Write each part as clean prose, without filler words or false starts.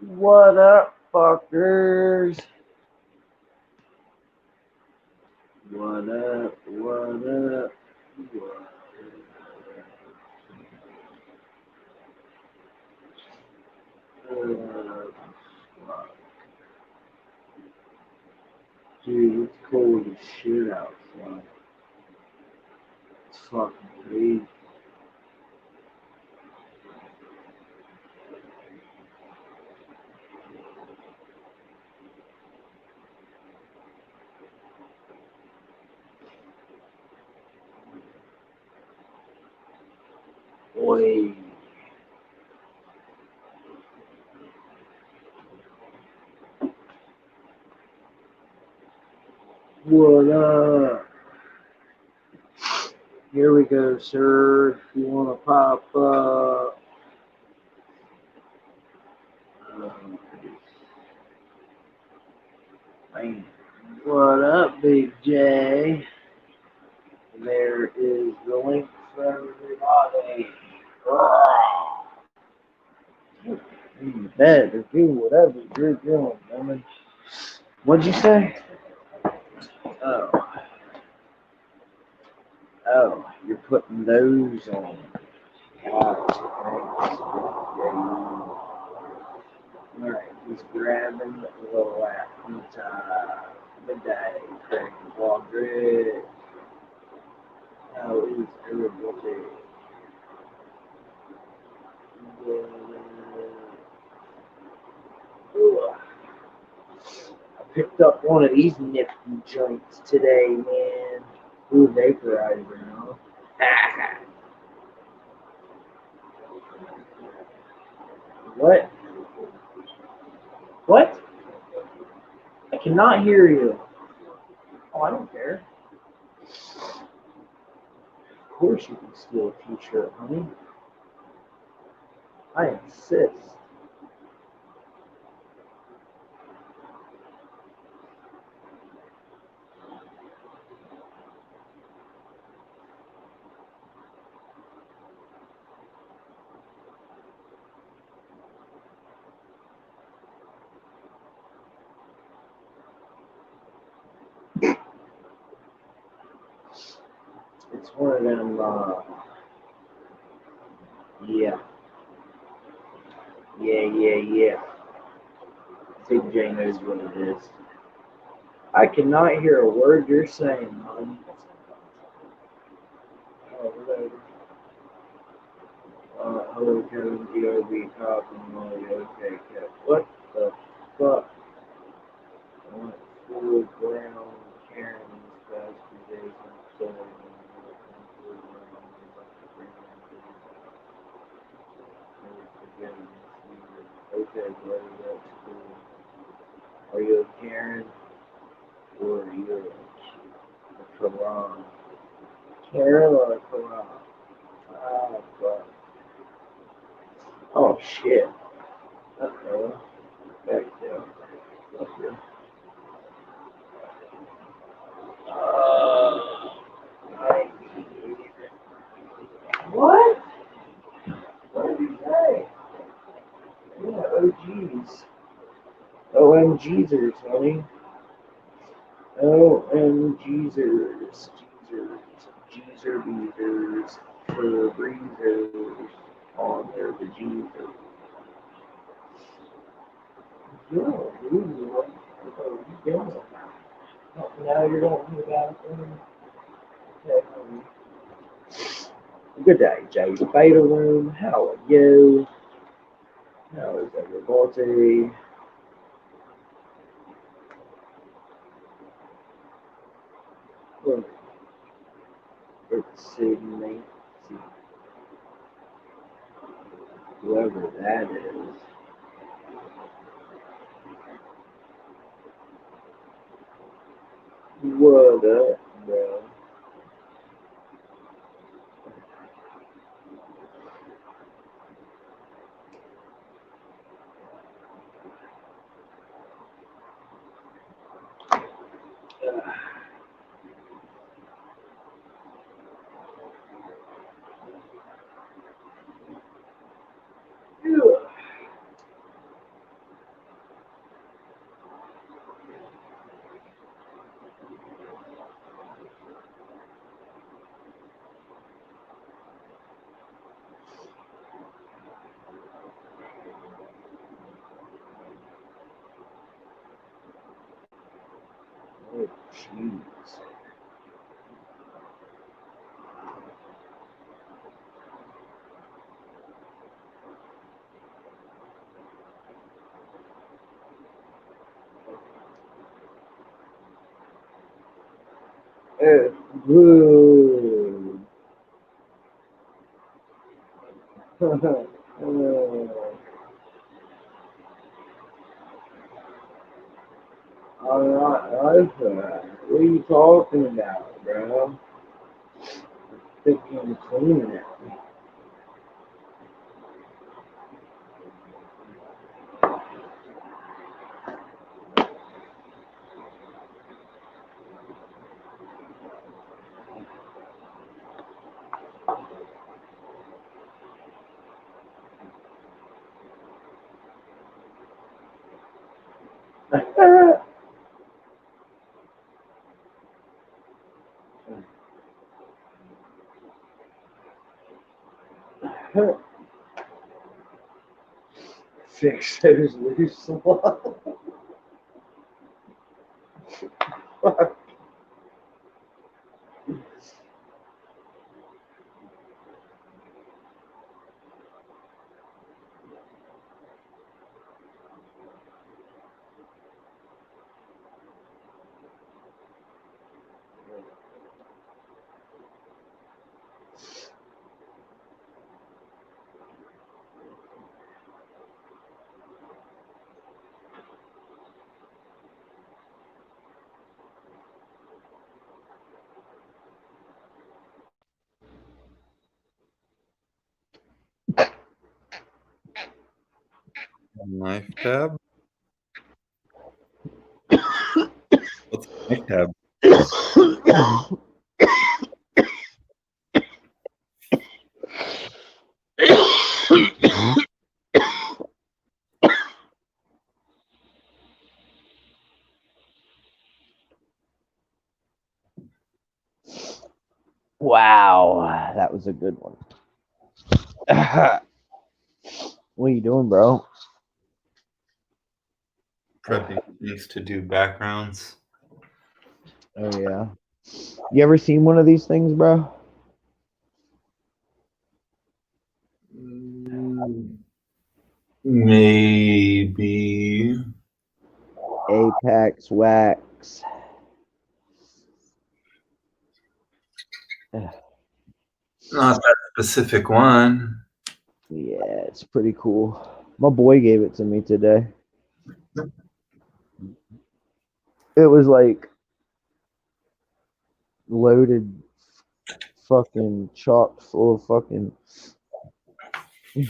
What up, fuckers? What up? What up? What up? Dude, it's cold as shit outside. It's fucking crazy. Oi. What up? Here we go, sir. If you want to pop up. Man. What up, Big J? There is the link for everybody. In bed or do whatever you're doing, woman. What'd you say? Oh, you're putting those on. Alright, he's grabbing the laptop. Midday, Craig Waldred. How is everybody? I picked up one of these nifty joints today, man. Ooh, vaporizer, huh? What? What? I cannot hear you. Oh, I don't care. Of course you can steal a t-shirt, honey. I insist. It's one of them, yeah. Yeah. Big J knows what it is. I cannot hear a word you're saying, honey. Oh, whatever. Hello, Kevin, G.O.B. Cop, and Molly, okay, Kev. What the fuck? I went full ground Karen's bastardization, so okay, buddy, that's cool. Are you a Karen or are you a Quran? Karen or a Quran? Oh, fuck. Oh, shit. Uh-oh. Back down. Up here. I What? What did you say? Yeah, OGs. OMGsers, honey. OMGsers. Geezers. Geezer beezers. For breezers. On there, the Geezers. Yo, dude, what are you doing? Oh, now you're going to the bathroom? Okay, honey. Good day, Jay. Beta Room. How are you? How is everybody? Look, it's Sydney. Whoever that is. What up, bro? Jeez. Good. Alright, what are you talking about, bro? Thinking and cleaning it. Fix those loose ones. Knife tab? What's a knife tab? Wow, that was a good one. What are you doing, bro? Prepping things to do backgrounds. Oh yeah. You ever seen one of these things, bro? Maybe. Apex wax. Not that specific one. Yeah, it's pretty cool. My boy gave it to me today. It was like loaded fucking chock full of fucking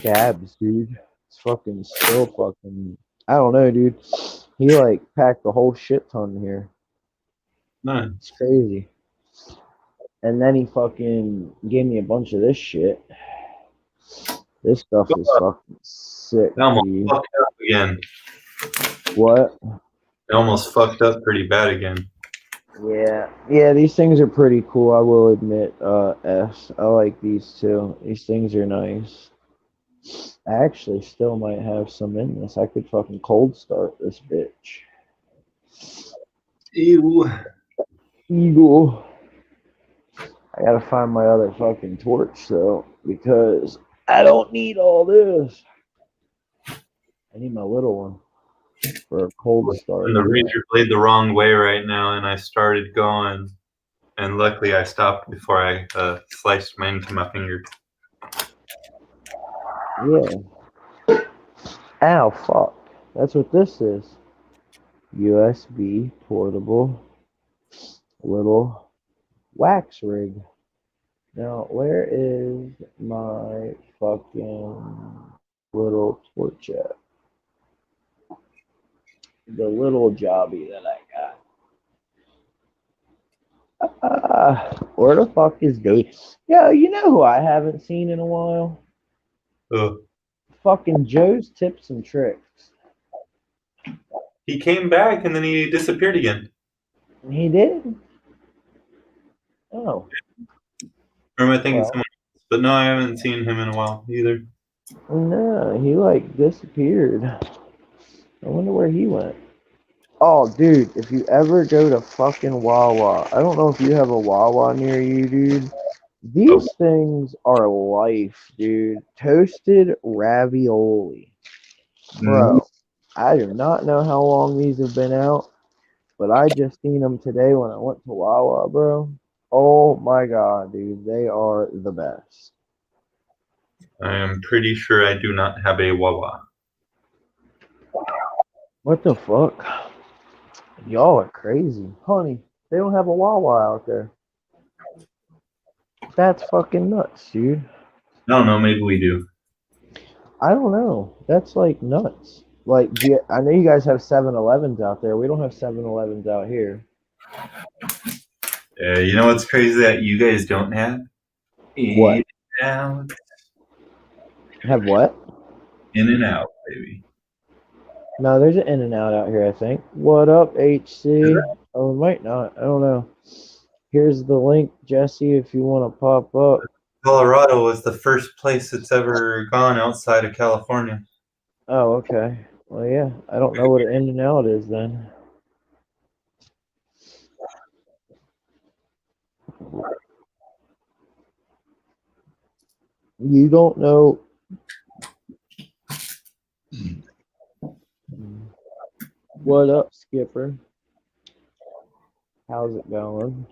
dabs, dude. It's fucking still fucking. I don't know, dude. He like packed a whole shit ton here. No. It's crazy. And then he fucking gave me a bunch of this shit. This stuff is fucking sick, It almost dude. fucked up again. What? It almost fucked up pretty bad again. Yeah, these things are pretty cool, I will admit. S. I like these too. These things are nice. I actually still might have some in this. I could fucking cold start this bitch. Ew. Eagle. I gotta find my other fucking torch though, because I don't need all this. I need my little one for a cold And start. the razor blade the wrong way right now, and I started going. And luckily, I stopped before I sliced mine into my finger. Yeah. Ow, fuck. That's what this is. USB portable little wax rig. Now, where is my fucking little torch at? The little jobby that I got. Where the fuck is Dave? Yo, you know who I haven't seen in a while? Ugh. Fucking Joe's Tips and Tricks. He came back and then he disappeared again. He did? Oh, Or am I thinking well, someone else? But no, I haven't seen him in a while either. no, he like disappeared. I wonder where he went. Oh, dude, if you ever go to fucking Wawa, I don't know if you have a Wawa near you, dude. Oh, These things are life, dude. Toasted ravioli. mm, Bro, I do not know how long these have been out, but I just seen them today when I went to Wawa, bro. Oh my god, dude. They are the best. I am pretty sure I do not have a Wawa. What the fuck? Y'all are crazy. Honey, they don't have a Wawa out there. That's fucking nuts, dude. I don't know. Maybe we do. I don't know. That's like nuts. Like, I know you guys have 7-Elevens out there. We don't have 7-Elevens out here. You know what's crazy that you guys don't have? In What? and out, Have what? in and out, baby. No, there's an In-N-Out out here, I think. What up, HC? Oh, it might not. I don't know. Here's the link, Jesse, if you want to pop up. Colorado was the first place it's ever gone outside of California. Oh, okay. Well, yeah. I don't know what an In-N-Out is then. You don't know. What up, Skipper? How's it going?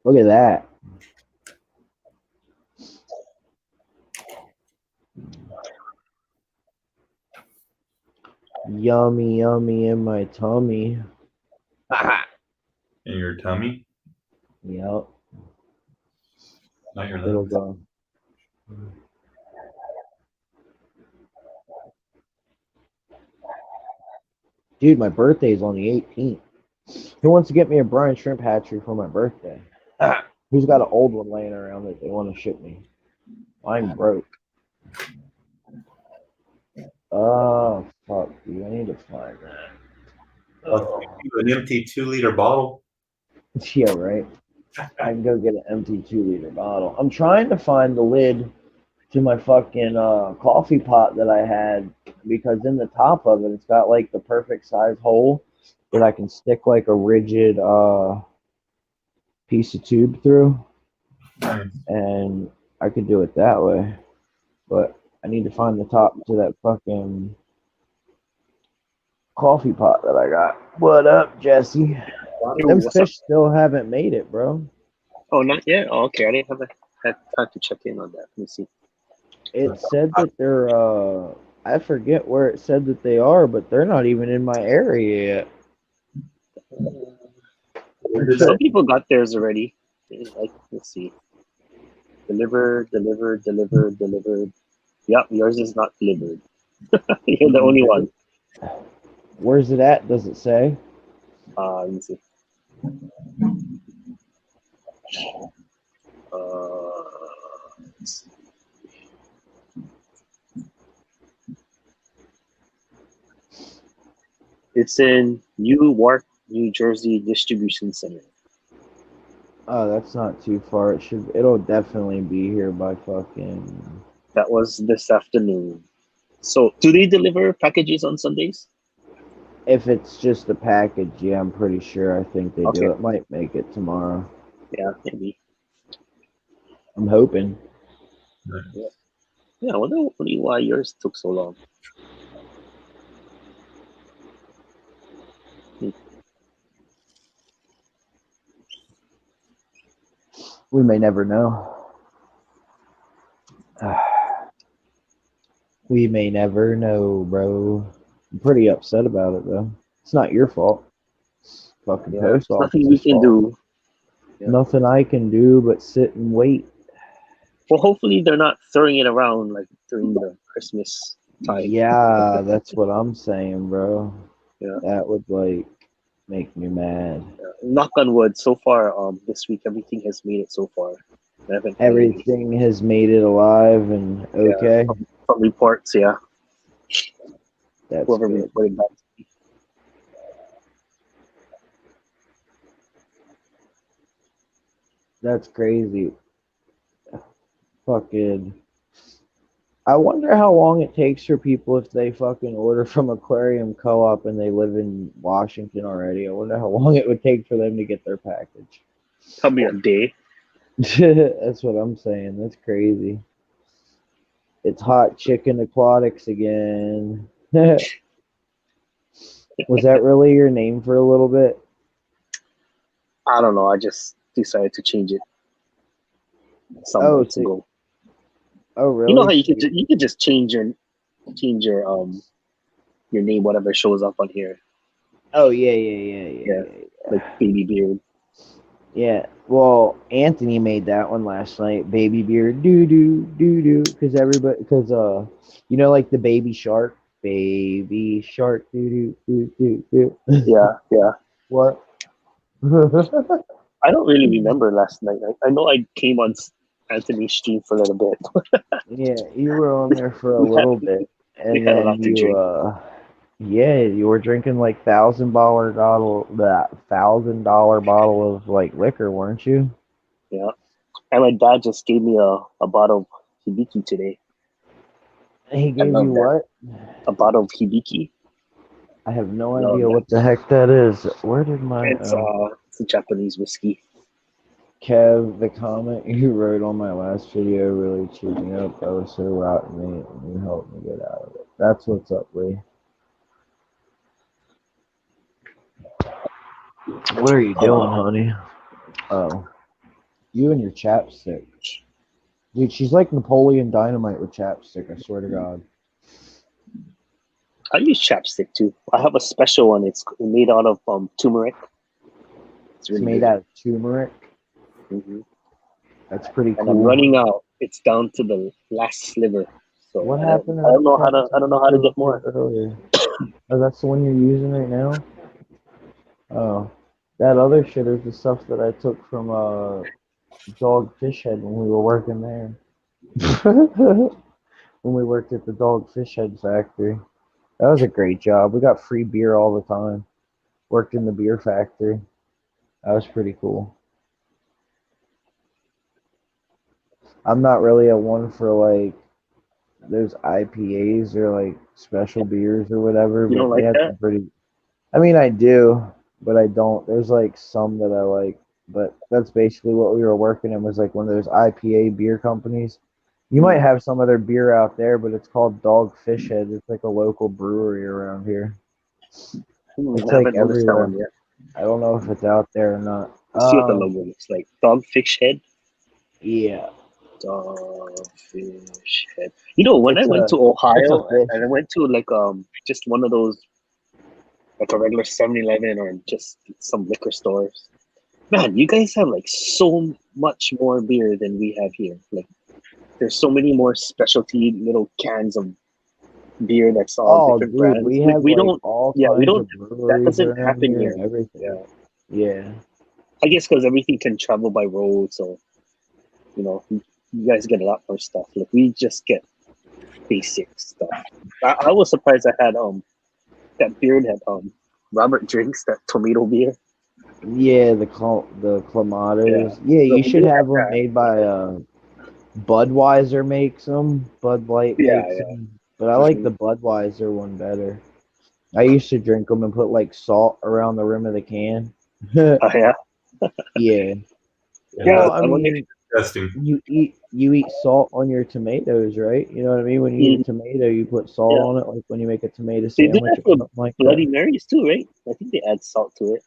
Look at that. Yummy, yummy in my tummy. In your tummy, Yep, not your it'll lungs. go. Dude, my birthday's on the 18th. Who wants to get me a brine shrimp hatchery for my birthday? Who's got an old one laying around that they want to ship me? I'm broke. Oh, fuck, dude. I need to find that. I'll give Oh. you an empty 2 liter bottle. Yeah, right. I can go get an empty 2 liter bottle. I'm trying to find the lid to my fucking coffee pot that I had because in the top of it, it's got like the perfect size hole that I can stick like a rigid piece of tube through, Nice. and I could do it that way. But I need to find the top to that fucking coffee pot that I got. What up, Jesse? Yo, Them what's up? fish still haven't made it, bro. Oh, not yet. Oh, okay, I didn't have had time to check in on that. Let me see. It said that they're I forget where it said that they are, but they're not even in my area yet. Some people got theirs already. Like, let's see. Delivered, delivered, delivered, delivered. Yep, yours is not delivered. You're the only one. Where's it at? Does it say? Let me see. Let's see. It's in Newark, New Jersey Distribution Center. Oh, that's not too far. It'll definitely be here by fucking. That was this afternoon. So, do they deliver packages on Sundays? If it's just a package, yeah, I'm pretty sure. I think they Okay. do. It might make it tomorrow. Yeah, maybe. I'm hoping. Yeah. Yeah, I wonder why yours took so long. We may never know. We may never know, bro. I'm pretty upset about it though. It's not your fault. It's fucking Yeah, post there's nothing we office's can fault. do. Yeah. Nothing I can do but sit and wait. Well, hopefully they're not throwing it around like during the Christmas time. Yeah, that's what I'm saying, bro. Yeah. That would like make me mad. Knock on wood. So far, this week everything has made it so far. I haven't had any. Everything has made it alive and Yeah, okay. from reports. Yeah, That's whoever good. reported back. That's crazy. Fucking. I wonder how long it takes for people if they fucking order from Aquarium Co-op and they live in Washington already. I wonder how long it would take for them to get their package. Probably a day. That's what I'm saying. That's crazy. It's Hot Chicken Aquatics again. Was that really your name for a little bit? I don't know. I just decided to change it some Oh, months so, ago. oh, You know really? how you could just change your name, whatever shows up on here. Oh, yeah. Like Baby Beard. Yeah. Well, Anthony made that one last night. Baby Beard, doo doo doo doo, because you know, like the baby shark, doo doo doo doo doo. Yeah. What? I don't really remember last night. I know I came on Anthony's stream for a little bit. Yeah, you were on there for a we had little bit, we and had a then lot to drink. yeah, you were drinking like $1,000 bottle of like liquor, weren't you? Yeah. And my dad just gave me a bottle of Hibiki today. He I gave you love that. what? A bottle of Hibiki. I have no Love idea that. what the heck that is. Where did my It's a Japanese whiskey. Kev, the comment you wrote on my last video really chewed me up. I was so rotten, mate, and you helped me get out of it. That's what's up, Lee. What are you doing, honey? Oh, you and your chapstick. Dude, she's like Napoleon Dynamite with chapstick, I swear to God. I use chapstick too. I have a special one. It's made out of turmeric. It's made out of turmeric. Mm-hmm. That's pretty And cool. I'm running out. It's down to the last sliver. So What happened? I don't know how to get more. Earlier. Oh, that's the one you're using right now? Oh. That other shit is the stuff that I took from Dogfish Head when we were working there. When we worked at the Dogfish Head factory. That was a great job. We got free beer all the time. Worked in the beer factory. That was pretty cool. I'm not really a one for like those IPAs or like special beers or whatever, You don't but they like had that? some pretty. I mean, I do, but I don't. There's like some that I like, but that's basically what we were working in, was like one of those IPA beer companies. You might have some other beer out there, but it's called Dogfish Head. It's like a local brewery around here. It's I like haven't noticed that one everywhere. yet. I don't know if it's out there or not. Let's see what the logo looks like. Dogfish Head. Yeah. Dogfish Head. You know, when I went to It's a Ohio fish. and I went to like just one of those, like a regular 7-Eleven or just some liquor stores. Man, you guys have like so much more beer than we have here. Like, there's so many more specialty little cans of beer that's all different Dude, brands. we Like, have we like don't, all yeah, we kinds don't. of That breweries doesn't around happen here here. and everything. Yeah, Yeah. I guess because everything can travel by road, so you guys get a lot more stuff. Like, we just get basic stuff. I was surprised I had that beer that Robert drinks, that tomato beer. Yeah, the Yeah, Clamatos. Yeah, so you we should did have have them that. made by Budweiser makes them. Bud Light Yeah, makes yeah. them. But I like Mm-hmm. the Budweiser one better. I used to drink them and put like salt around the rim of the can. Yeah. Yeah. Yeah, Well, that's I mean, disgusting. you eat salt on your tomatoes, right? You know what I mean? When you eat a tomato, you put salt Yeah. on it, like when you make a tomato They do sandwich that or for something like Bloody that. Marys too, right? I think they add salt to it.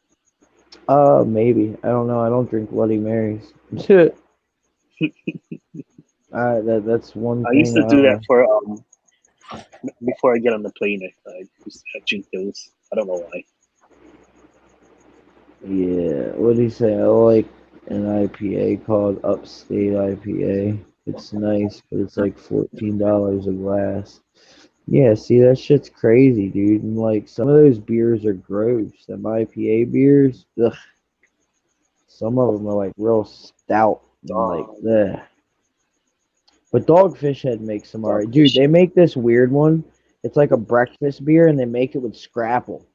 Maybe. I don't know. I don't drink Bloody Marys. That's one I used thing. to do that for before I get on the plane. I used to drink those. I don't know why. Yeah. What do you say? I like an IPA called Upstate IPA. It's nice, but it's like $14 a glass. Yeah, see, that shit's crazy, dude. And like some of those beers are gross. Them IPA beers, ugh. Some of them are like real stout and like, Dog, ugh. But Dogfish Head makes some alright. Dude, dogfish. they make this weird one. It's like a breakfast beer, and they make it with Scrapple.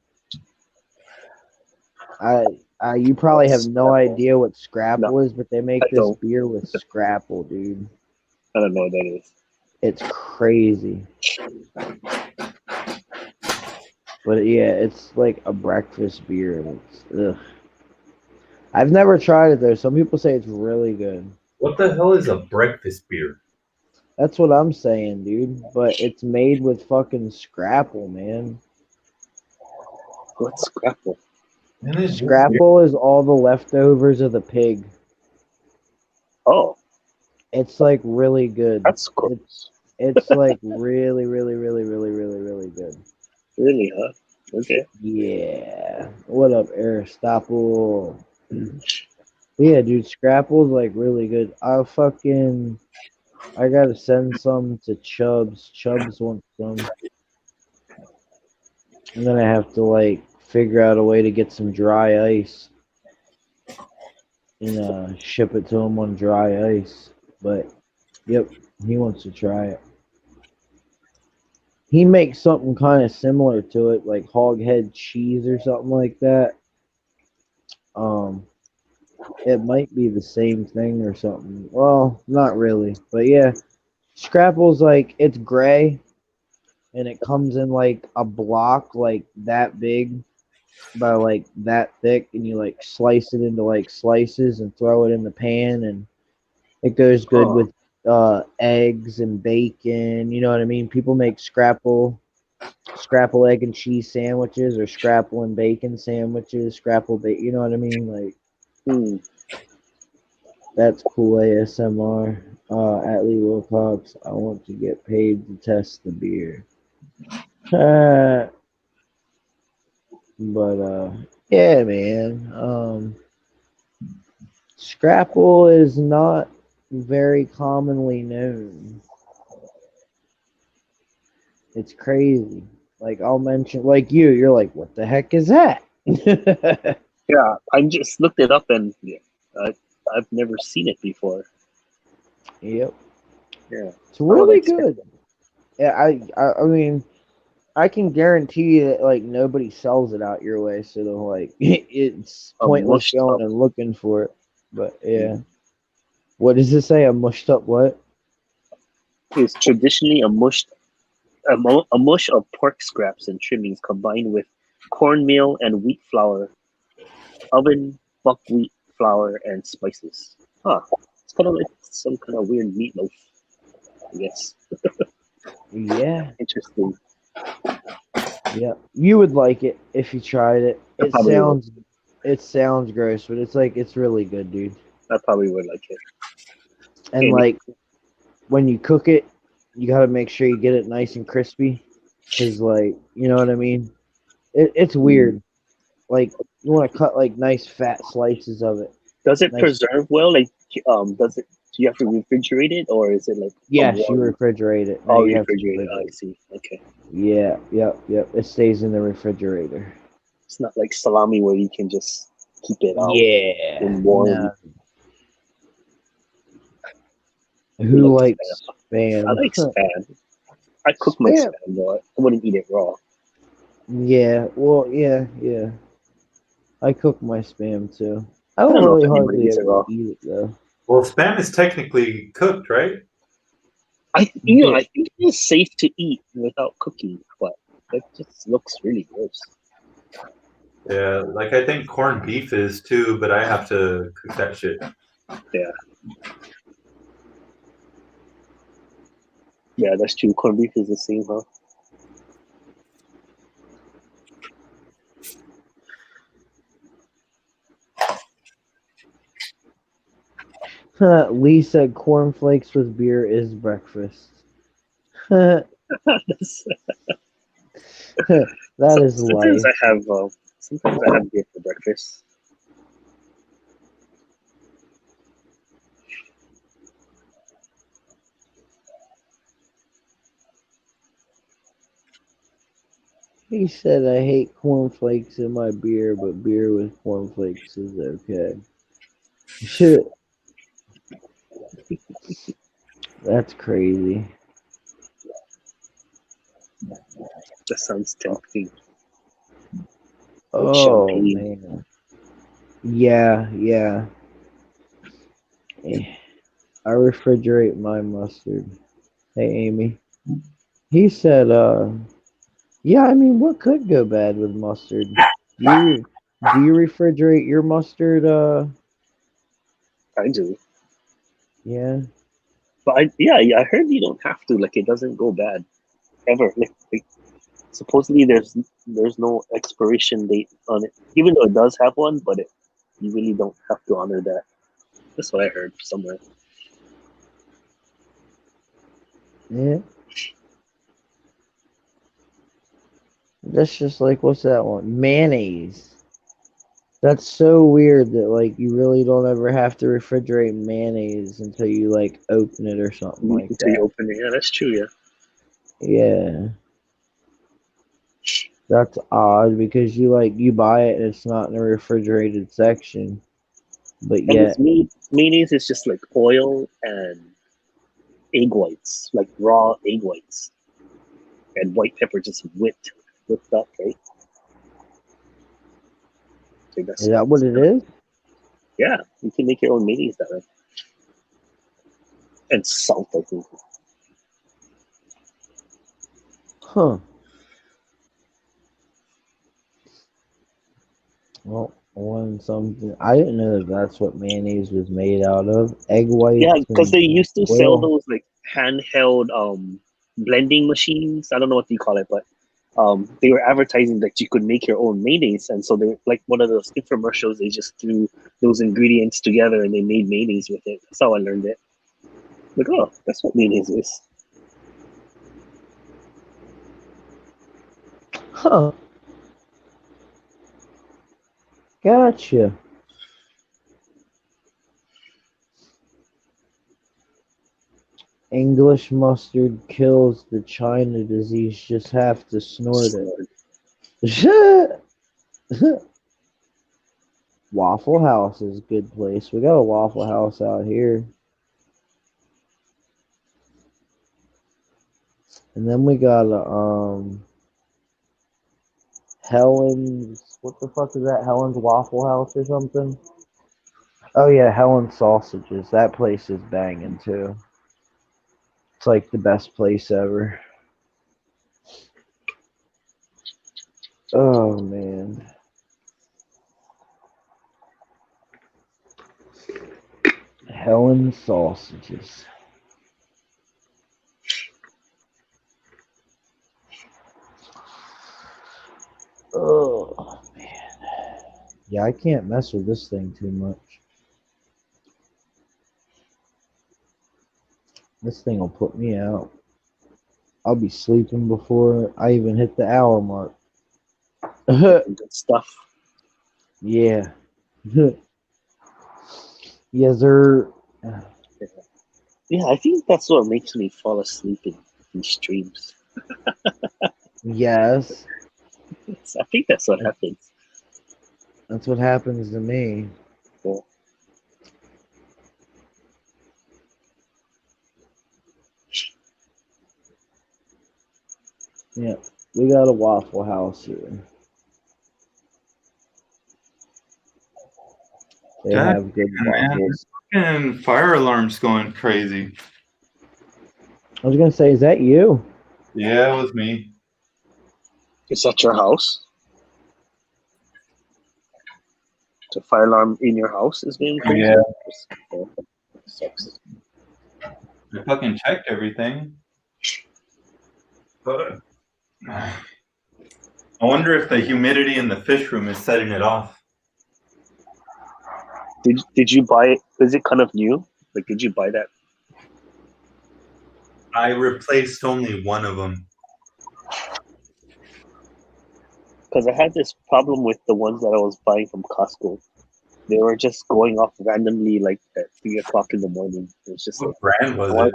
You probably have What's no Scrapple? idea what No, Scrapple is, but they I make this don't. beer with Scrapple, dude. I don't know what that is. It's crazy. But yeah, it's like a breakfast beer. And it's, ugh. I've never tried it though. Some people say it's really good. What the hell is a breakfast beer? That's what I'm saying, dude. But it's made with fucking scrapple, man. What's scrapple? Man, it's just weird. Scrapple is all the leftovers of the pig. Oh, It's like really good. that's gross. It's like really, really, really, really, really, really good. Really, huh? Okay. Yeah. What up, Aristotle? Yeah, dude, Scrapple's like really good. I gotta send some to Chubbs. Chubbs wants some. And then I have to like figure out a way to get some dry ice and ship it to him on dry ice. But yep, he wants to try it. He makes something kind of similar to it, like hog head cheese or something like that. Um, it might be the same thing or something. Well, not really, but yeah, Scrapple's like it's gray and it comes in like a block like that big by like that thick, and you like slice it into like slices and throw it in the pan, and it goes good Oh, with eggs and bacon. You know what I mean? People make scrapple egg and cheese sandwiches or scrapple and bacon sandwiches, scrapple bacon. You know what I mean? Like hmm. that's cool ASMR. At Lee Wilcox, I want to get paid to test the beer. But yeah, man. Scrapple is not very commonly known. It's crazy. Like I'll mention, like you're like, what the heck is that? Yeah, I just looked it up and yeah, I, I've never seen it before. Yep, Yeah, it's I would really expect good. Yeah, I mean, I can guarantee that like nobody sells it out your way, so they're like, it's a pointless mushed going up. and looking for it. But yeah, what does it say? A mushed up what? Is traditionally a mush of pork scraps and trimmings combined with cornmeal and wheat flour, oven buckwheat flour, and spices. Huh. It's kind of like some kind of weird meatloaf, I guess. Yeah, Interesting. yeah. You would like it if you tried it. I probably would. It sounds gross, but it's like it's really good, dude. I probably would like it. And And like when you cook it, you got to make sure you get it nice and crispy, cause like you know what I mean. It's mm, weird. Like you want to cut like nice fat slices of it. does it Nice. preserve well? Like, does it? Do you have to refrigerate it, or is it like a Yes, you warm? refrigerate it. No, Oh, you have to refrigerate it. refrigerate I see. Okay. it. Yeah, yep, yep. It stays in the refrigerator. It's not like salami where you can just keep it out Yeah. in warm. No. Who Who likes likes spam? I spam? like spam. I cook my Spam. spam though. I wouldn't eat it raw. Yeah. Well, yeah, yeah. I cook my spam too. I I don't don't know if really anybody hardly eats it ever raw. eat it though. Well, spam is technically cooked, right? Yeah. I think it is safe to eat without cooking, but it just looks really gross. Yeah, like I think corned beef is too, but I have to cook that shit. Yeah, yeah, that's true. Corned beef is the same, huh? Lee said cornflakes with beer is breakfast. That That's- is sometimes life. sometimes I have beer for breakfast. He said, I hate cornflakes in my beer, but beer with cornflakes is okay. Shit, that's crazy. That sounds tempting with Oh, champagne. man. Yeah, yeah. Eh, I refrigerate my mustard. Hey, Amy. He said, yeah, I mean, what could go bad with mustard? Do you refrigerate your mustard? I do. Yeah. But I heard you don't have to. Like, it doesn't go bad ever. Like supposedly there's no expiration date on it, even though it does have one. But you really don't have to honor that. That's what I heard somewhere. Yeah. That's just like, what's that one? Mayonnaise. That's so weird that like you really don't ever have to refrigerate mayonnaise until you like open it or something like Until you that. open it. Yeah, that's true. Yeah. Yeah. That's odd because you buy it and it's not in a refrigerated section, but And it's yet mayonnaise is just like oil and egg whites, like raw egg whites, and white pepper just whipped up, right? So is that what that's it is? yeah. You can make your own mayonnaise that way, and salt, I think. Huh. Well, one something I didn't know that that's what mayonnaise was made out of. Egg Yeah, whites because they and used to sell oil. those like handheld blending machines. I don't know what you call it, but they were advertising that you could make your own mayonnaise, and so they like one of those infomercials. They just threw those ingredients together and they made mayonnaise with it. That's how I learned it. Like, oh, that's what mayonnaise is. Huh. Gotcha. English mustard kills the China disease. Just have to snort it. Waffle House is a good place. We got a Waffle House out here. And then we got a Helen's, what the fuck is that? Helen's Waffle House or something? Oh yeah, Helen's Sausages. That place is banging too. It's like the best place ever. Oh man. Helen's Sausages. Oh man. Yeah, I can't mess with this thing too much. This thing will put me out. I'll be sleeping before I even hit the hour mark. Good stuff. Yeah. Yes, sir. Yeah, I think that's what makes me fall asleep in streams. Yes. I think that's what happens. That's what happens to me. Yeah. Yeah. We got a Waffle House here. They God have good man, waffles. this fucking fire alarm's going crazy. I was gonna say, is that you? Yeah, it was me. Is that your house? The fire alarm in your house is being crazy? Yeah, Oh, sucks. I fucking checked everything. But I wonder if the humidity in the fish room is setting it off. Did you buy it? Is it kind of new? Like, did you buy that? I replaced only one of them. Because I had this problem with the ones that I was buying from Costco. They were just going off randomly, like at 3 o'clock in the morning. It was just like What brand was I it?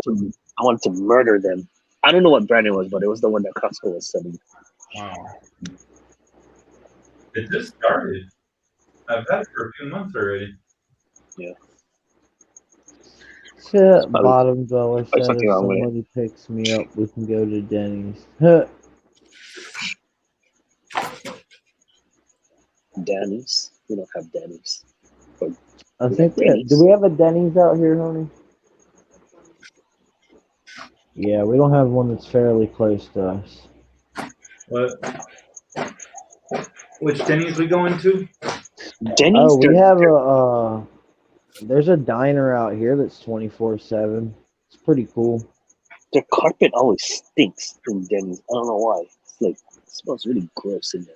wanted to murder them. I don't know what brand it was, but it was the one that Costco was selling. Wow. It just started. I've had it for a few months already. Yeah, it's Shit, probably, bottom dweller probably said something if wrong with it. somebody picks me up, we can go to Denny's. Huh. Danny's. We don't have Danny's. But I we think have do Denny's. we have a Denny's out here, honey? Yeah, we don't have one that's fairly close to us. What? Which Denny's we going to? Denny's, Oh, we have there's a diner out here that's 24/7. It's pretty cool. their carpet always stinks in Denny's. I don't know why. It's like it smells really gross in there.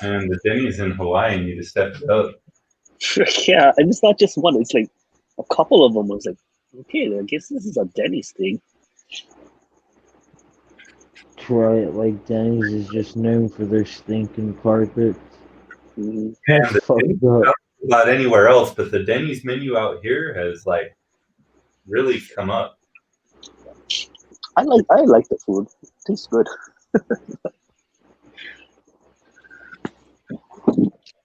And the Denny's in Hawaii need to step it up. Yeah, and it's not just one. It's like a couple of them. I was like, okay, I guess this is a Denny's thing. Right, like Denny's is just known for their stinking carpet. Mhm. Man, That's the fucked Denny's, I don't up. know about anywhere else, but the Denny's menu out here has like really come up. I like the food. It tastes good.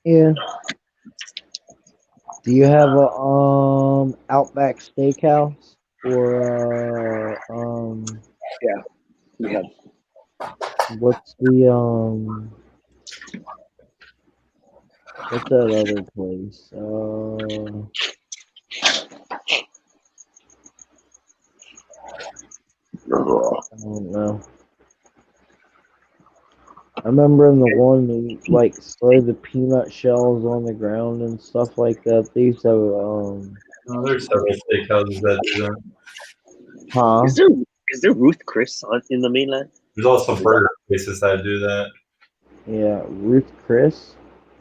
Yeah. Do you have a Outback Steakhouse or Yeah, we have. what's the what's that other place? I don't know. I remember in the one they like throw the peanut shells on the ground and stuff like that. They used to Oh, there's several steakhouses that do that. huh? Is there Ruth Chris in the mainland? There's also burger places that do that. Yeah, Ruth Chris.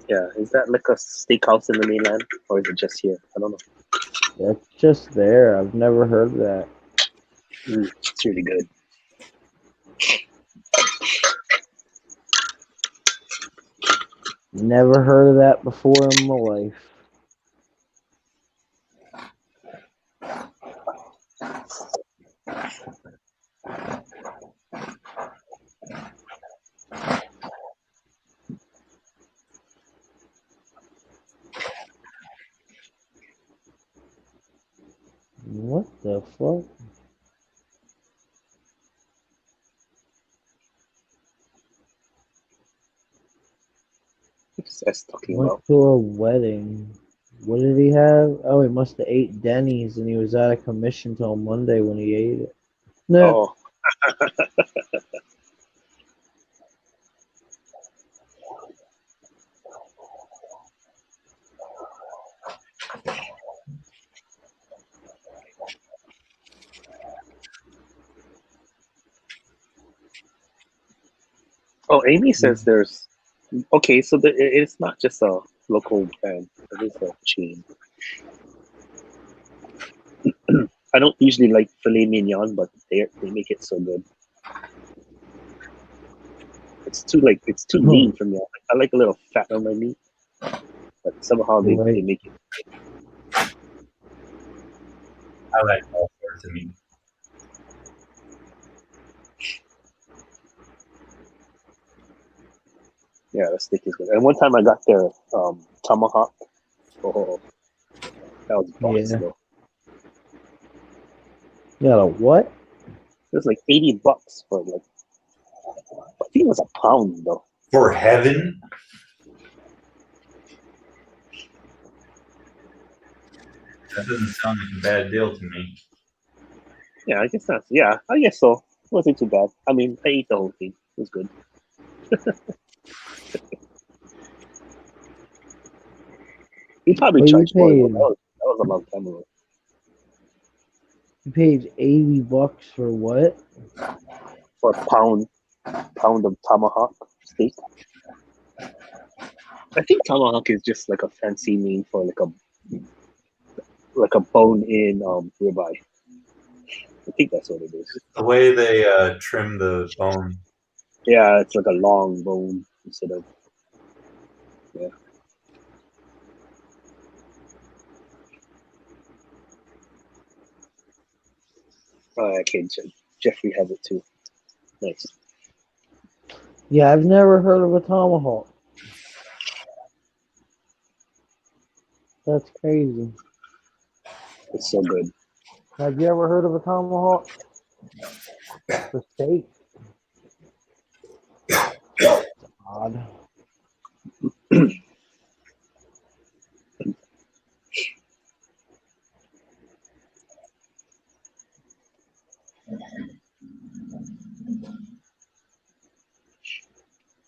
Yeah, is that like a steakhouse in the mainland, or is it just here? I don't know. That's just there. I've never heard of that. It's really good. Never heard of that before in my life. What the fuck? What's that talking Went about? to a wedding. What did he have? Oh, he must have ate Denny's and he was out of commission till Monday when he ate it. No. Oh, Amy says there's. Okay, so it's not just a local brand. It is a chain. I don't usually like filet mignon, but they make it so good. It's too lean for me. I like a little fat on my meat, but somehow they Right. make it. I like all sorts of meat. Yeah, the steak is good. And one time I got their tomahawk. Oh, that was box Yeah. though. You got a what? It was like $80 for like. I think it was a pound though. For heaven? That doesn't sound like a bad deal to me. Yeah, I guess that's. Yeah, I guess so. It wasn't too bad. I mean, I ate the whole thing. It was good. He probably Well, charged more though. That was a long time ago. you paid $80 for what? For a pound of tomahawk steak. I think tomahawk is just like a fancy name for like a bone in ribeye. I think that's what it is. The way they trim the bone. Yeah, it's like a long bone instead of yeah. Okay, Jeffrey has it too. Nice. Yeah, I've never heard of a tomahawk. That's crazy. It's so good. Have you ever heard of a tomahawk? The steak? Odd.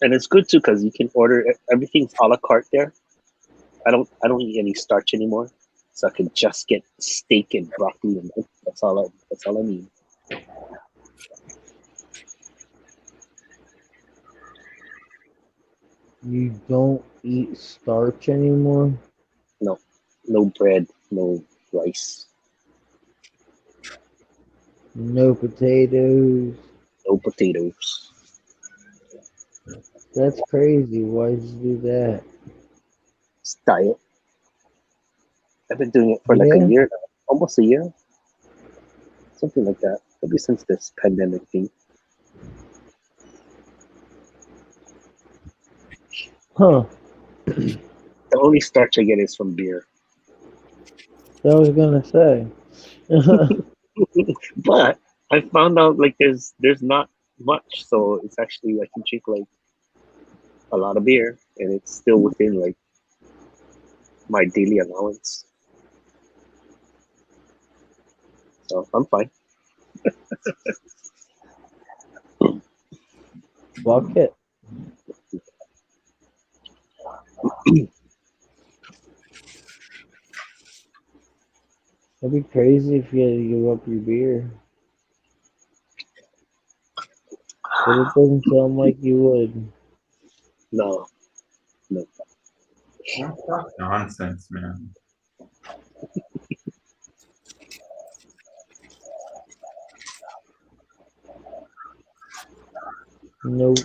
And it's good too because you can order everything's a la carte there. I don't eat any starch anymore, so I can just get steak and broccoli and milk. That's all I need. You don't eat starch anymore? No, no bread, no rice, No potatoes? no potatoes. That's crazy. Why'd you do that? It's diet. I've been doing it for like a Yeah? year now, almost a year, something like that. Maybe since this pandemic thing. Huh. The only starch I get is from beer. I was gonna say. But I found out like there's not much, so it's actually I can drink like a lot of beer and it's still within like my daily allowance. So I'm fine. Fuck it. That'd be crazy if you had to give up your beer. But it doesn't sound like you would. No, no. Don't talk nonsense, man. Nope.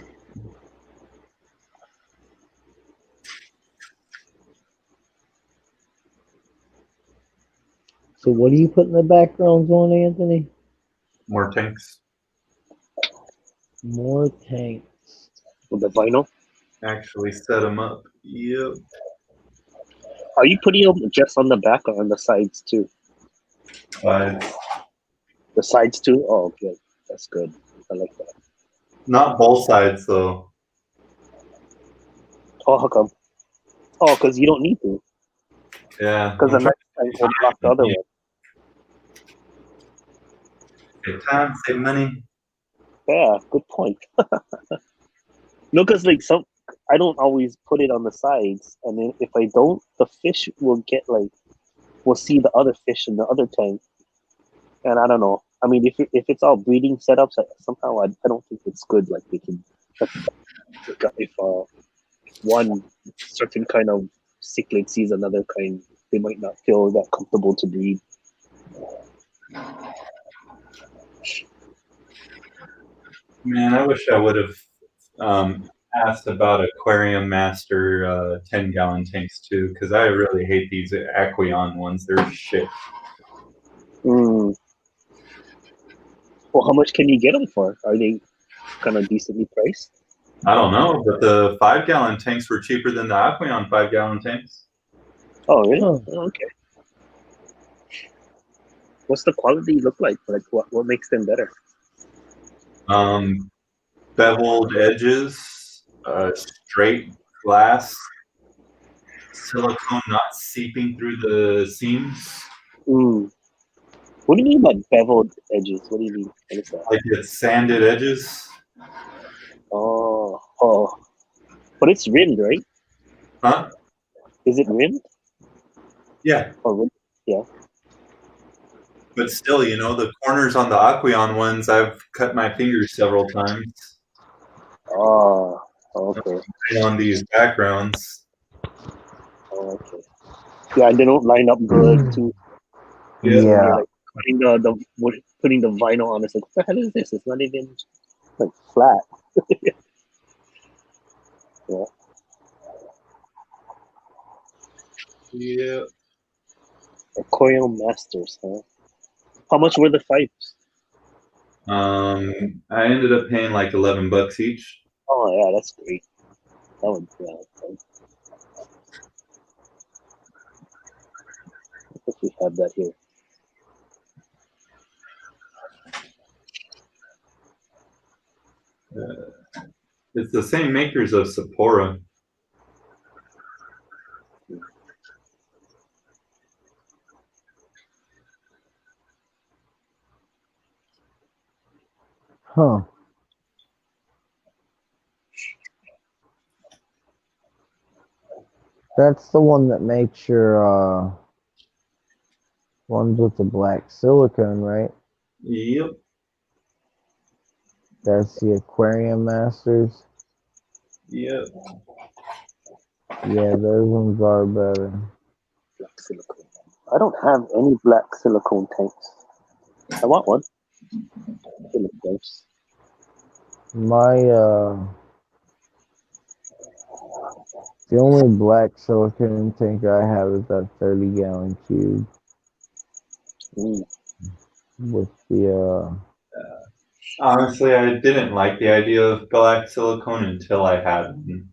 So what do you put in the backgrounds on, Anthony? More tanks. More tanks. With the vinyl. Actually set them up. Yep. Are you putting them just on the back or on the sides too? But The sides too? Oh, good. That's good. I like that. not both sides though. Oh, how come? Oh, because you don't need to. Yeah. Because the I'm trying next time will block the other to one. save time, save money. Yeah, good point. No, because like I don't always put it on the sides, and then if I don't, the fish will get like will see the other fish in the other tank, and I don't know. I mean, if it's all breeding setups, somehow I don't think it's good. Like they can, if one certain kind of cichlid sees another kind, they might not feel that comfortable to breed. Man, I wish I would have asked about Aquarium Master 10-gallon tanks too, because I really hate these Aqueon ones. They're shit. Mm. Well, how much can you get them for? Are they kind of decently priced? I don't know, but the 5-gallon tanks were cheaper than the Aqueon 5-gallon tanks. Oh, really? Huh. Oh, okay. What's the quality look like? Like, what makes them better? Beveled edges, straight glass, silicone not seeping through the seams. Mm. What do you mean by beveled edges? What do you mean? What is that? Like it's sanded edges. Oh. But it's rimmed, right? Huh? Is it rimmed? Yeah. Or rimmed? Yeah. But still, you know, the corners on the Aqueon ones, I've cut my fingers several times. Oh, okay. On these backgrounds. Oh, okay. Yeah, and they don't line up good too. Yeah. So when you're Yeah. like putting the vinyl on, it's like, what the hell is this? It's not even like flat. Yeah. Yeah. Aquarium Masters, huh? How much were the pipes? I ended up paying like $11 each. Oh yeah, that's great. That would yeah. If we have that here. It's the same makers of Sapporo. Huh. That's the one that makes your ones with the black silicone, right? Yep. That's the Aquarium Masters. Yep. Yeah, those ones are better. Black silicone. I don't have any black silicone tanks. I want one. They look nice. My the only black silicone tank I have is that 30-gallon cube Mm. with the Honestly, I didn't like the idea of black silicone until I had one.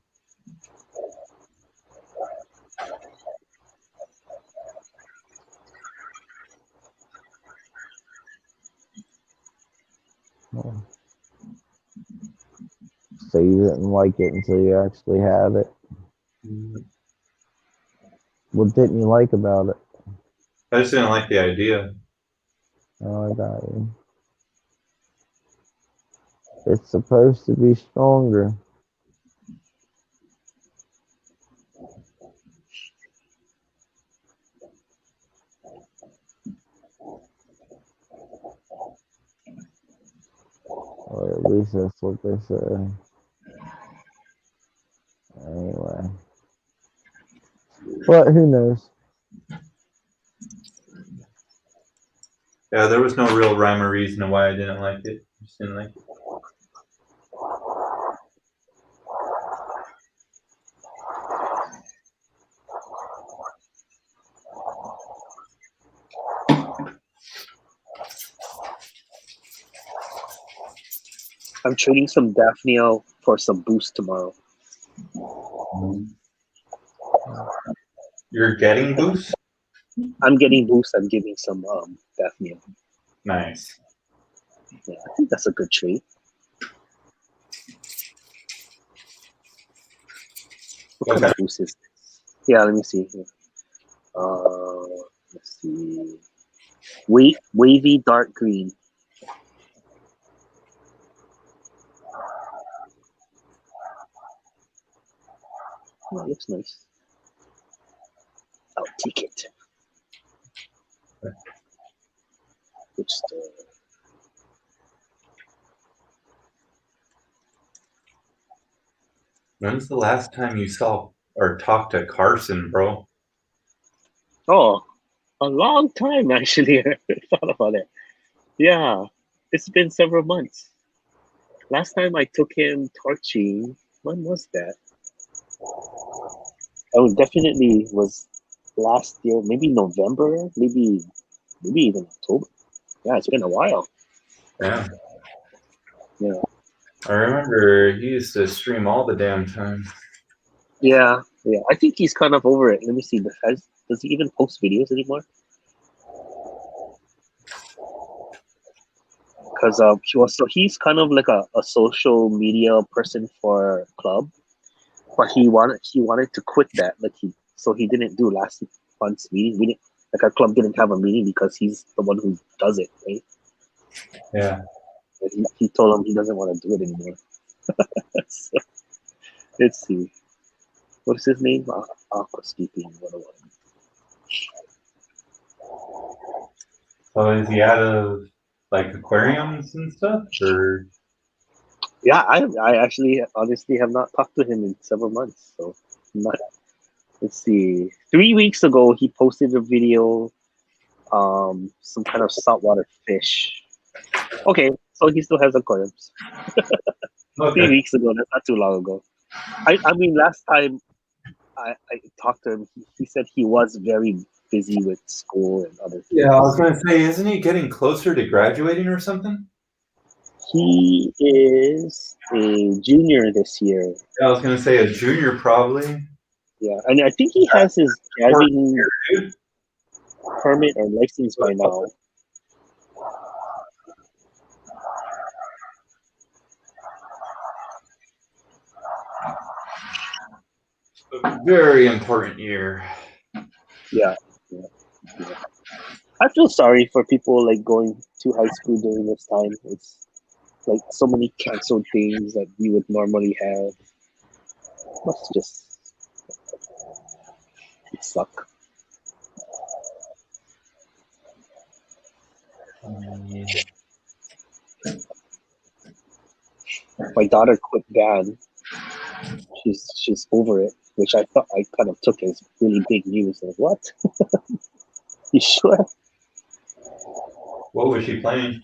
so you didn't like it until you actually had it. What didn't you like about it? I just didn't like the idea. Oh, I got you. It's supposed to be stronger. Or at least that's what they say. Anyway. But who knows? Yeah, there was no real rhyme or reason to why I didn't like it. I just didn't like it. I'm trading some Daphnia for some boost tomorrow. You're getting boost? I'm getting boost. I'm giving some Daphnia. Nice. Yeah, I think that's a good trade. What kind of boost is this? Yeah, let me see here. Let's see. Wavy dark green. Oh, it looks nice. I'll take it. Which When's the last time you saw or talked to Carson, bro? Oh, a long time actually. I thought about it. Yeah, it's been several months. Last time I took him torching, when was that? Oh, definitely was last year, maybe November, maybe even October. Yeah, it's been a while. Yeah. Yeah. I remember he used to stream all the damn time. Yeah. I think he's kind of over it. Let me see. Does he even post videos anymore? Because he's kind of like a social media person for club, but he wanted to quit that. He didn't do last month's meeting. We didn't, like our club didn't have a meeting because he's the one who does it, right? Yeah. And he told him he doesn't want to do it anymore. So, let's see. What's his name? Aquascaping 101. So is he out of like aquariums and stuff, or? Yeah, I actually honestly have not talked to him in several months. So I'm not. Let's see. 3 weeks ago, he posted a video, some kind of saltwater fish. Okay, so he still has aquariums. Okay. 3 weeks ago, that's not too long ago. I mean, last time I talked to him, he said he was very busy with school and other things. Yeah, I was gonna say, isn't he getting closer to graduating or something? He is a junior this year. Yeah, I was gonna say a junior probably. Yeah, and I think he has his driving permit or license by now. A very important year. Yeah. I feel sorry for people like going to high school during this time. like so many canceled things that we would normally have. Must just suck. My daughter quit band. She's over it, which I thought I kind of took as really big news. Like, what? You sure? What was she playing?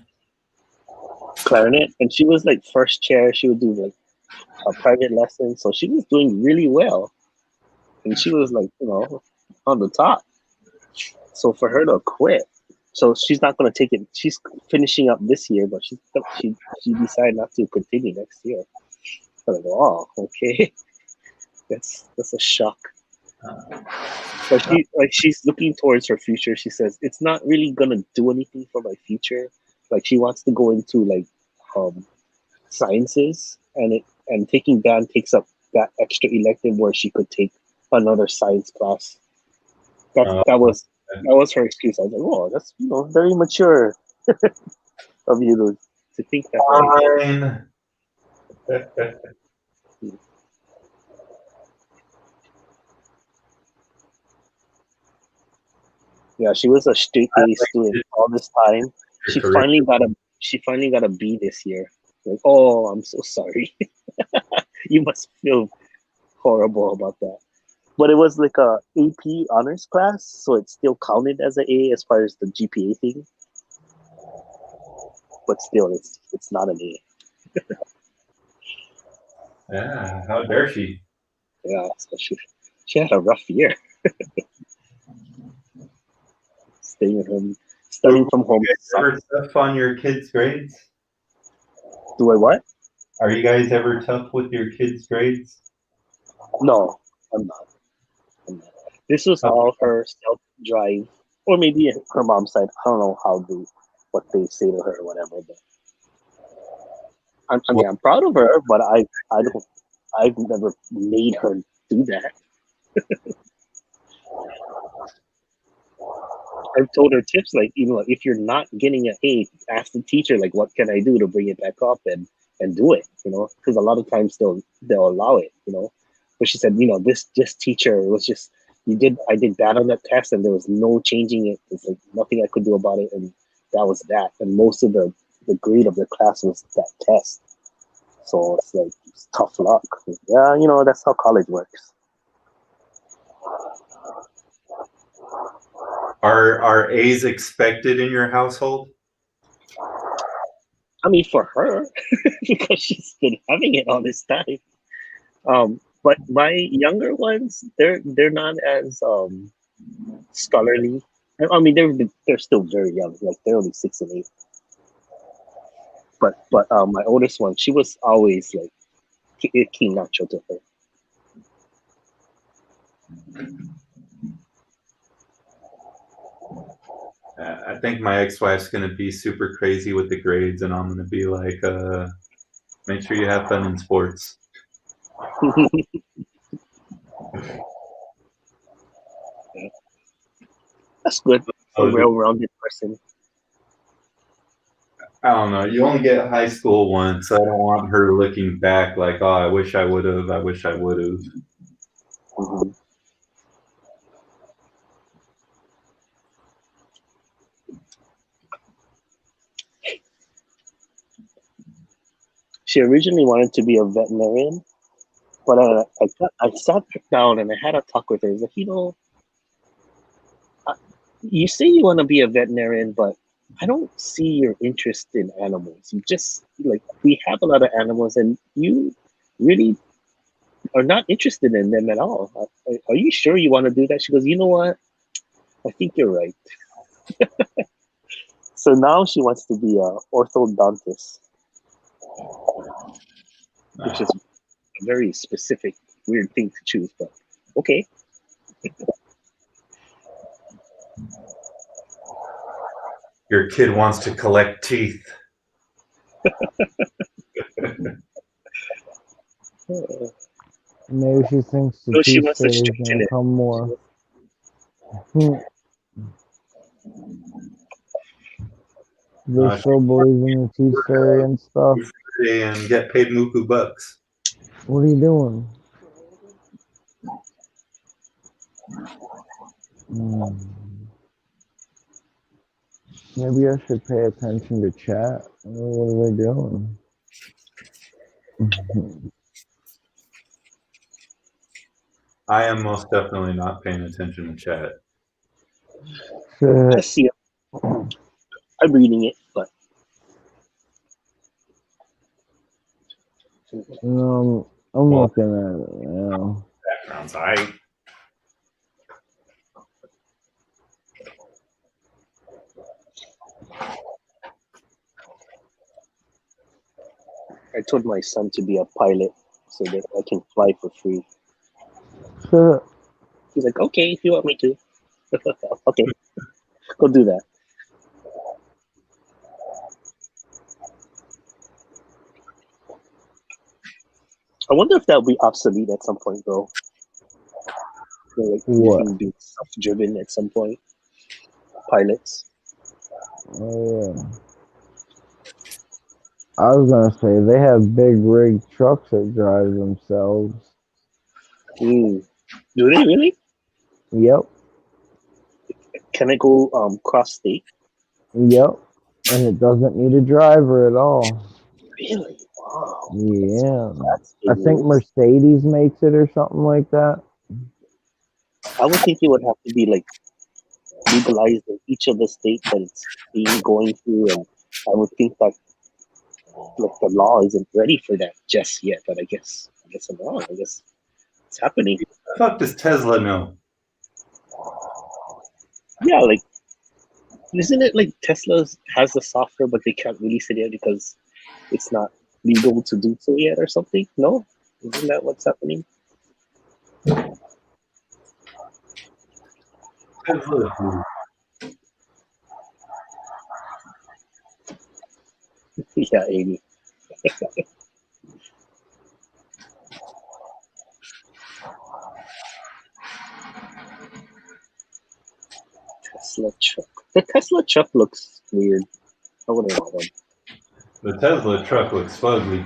Clarinet, and she was like first chair. She would do like a private lesson, so she was doing really well, and she was like, on the top. So for her to quit, so she's not going to take it. She's finishing up this year, but she decided not to continue next year. I'm like, oh, okay, that's a shock. But she's looking towards her future. She says it's not really gonna do anything for my future. Like she wants to go into like sciences, and taking band takes up that extra elective where she could take another science class. That was her excuse. I was like, oh, that's very mature of you to think that way. Fine. Yeah, she was a straight A student all this time. She finally got a B this year. Like, oh, I'm so sorry. You must feel horrible about that. But it was like a AP honors class, so it still counted as an A as far as the GPA thing. But still, it's not an A. Yeah, how dare she? Yeah, so she had a rough year. Staying at home, studying from home. Do you guys ever tough on your kids' grades? Do I what? Are you guys ever tough with your kids' grades? No, I'm not. This was all her self-drive, or maybe her mom's side. I don't know what they say to her or whatever. But I'm proud of her, but I've never made her do that. I've told her tips like, if you're not getting an A, ask the teacher like, what can I do to bring it back up and do it, because a lot of times they'll allow it, But she said, this teacher was just I did bad on that test and there was no changing it. It's like nothing I could do about it, and that was that. And most of the grade of the class was that test. So it's like it's tough luck. Yeah, that's how college works. Are A's expected in your household? I mean, for her, because she's been having it all this time. But my younger ones, they're not as scholarly. I mean, they're still very young, like they're only 6 and 8. But my oldest one, she was always like King Nacho to her. I think my ex-wife's gonna be super crazy with the grades, and I'm gonna be like, make sure you have fun in sports. That's good. A well-rounded person. I don't know. You only get high school once. I don't want her looking back like, oh, I wish I would have. I wish I would have. Mm-hmm. She originally wanted to be a veterinarian, but I sat down and I had a talk with her. I was like, you say you want to be a veterinarian, but I don't see your interest in animals. You just we have a lot of animals, and you really are not interested in them at all. Are you sure you want to do that? She goes, you know what? I think you're right. So now she wants to be a orthodontist, which is a very specific, weird thing to choose, but okay. Your kid wants to collect teeth. Maybe she thinks the She teeth wants to fairy is straighten gonna it. come more. They still believe in the tooth fairy and stuff. And get paid muku bucks. What are you doing? Maybe I should pay attention to chat. What are they doing? I am most definitely not paying attention to chat. I see it. I'm reading it, but I'm looking at it now. Background's alright. I told my son to be a pilot so that I can fly for free. He's like, okay, if you want me to. Okay, go do that. I wonder if that'll be obsolete at some point, though. Like, you can be self-driven at some point. Pilots. Oh, yeah. I was gonna say they have big rig trucks that drive themselves. Do they really? Yep. Can it go cross state? Yep. And it doesn't need a driver at all. Really? Wow. Yeah. That's I think Mercedes makes it or something like that. I would think it would have to be like legalized in each of the states that it's being going through, and I would think that like the law isn't ready for that just yet. But I guess I'm wrong. I guess it's happening. What the fuck does Tesla know? Yeah, like isn't it like Tesla has the software, but they can't release it yet because it's not legal to do so yet, or something? No, isn't that what's happening? Yeah, 80. Tesla truck. The Tesla truck looks weird. I wouldn't want one. The Tesla truck looks fugly.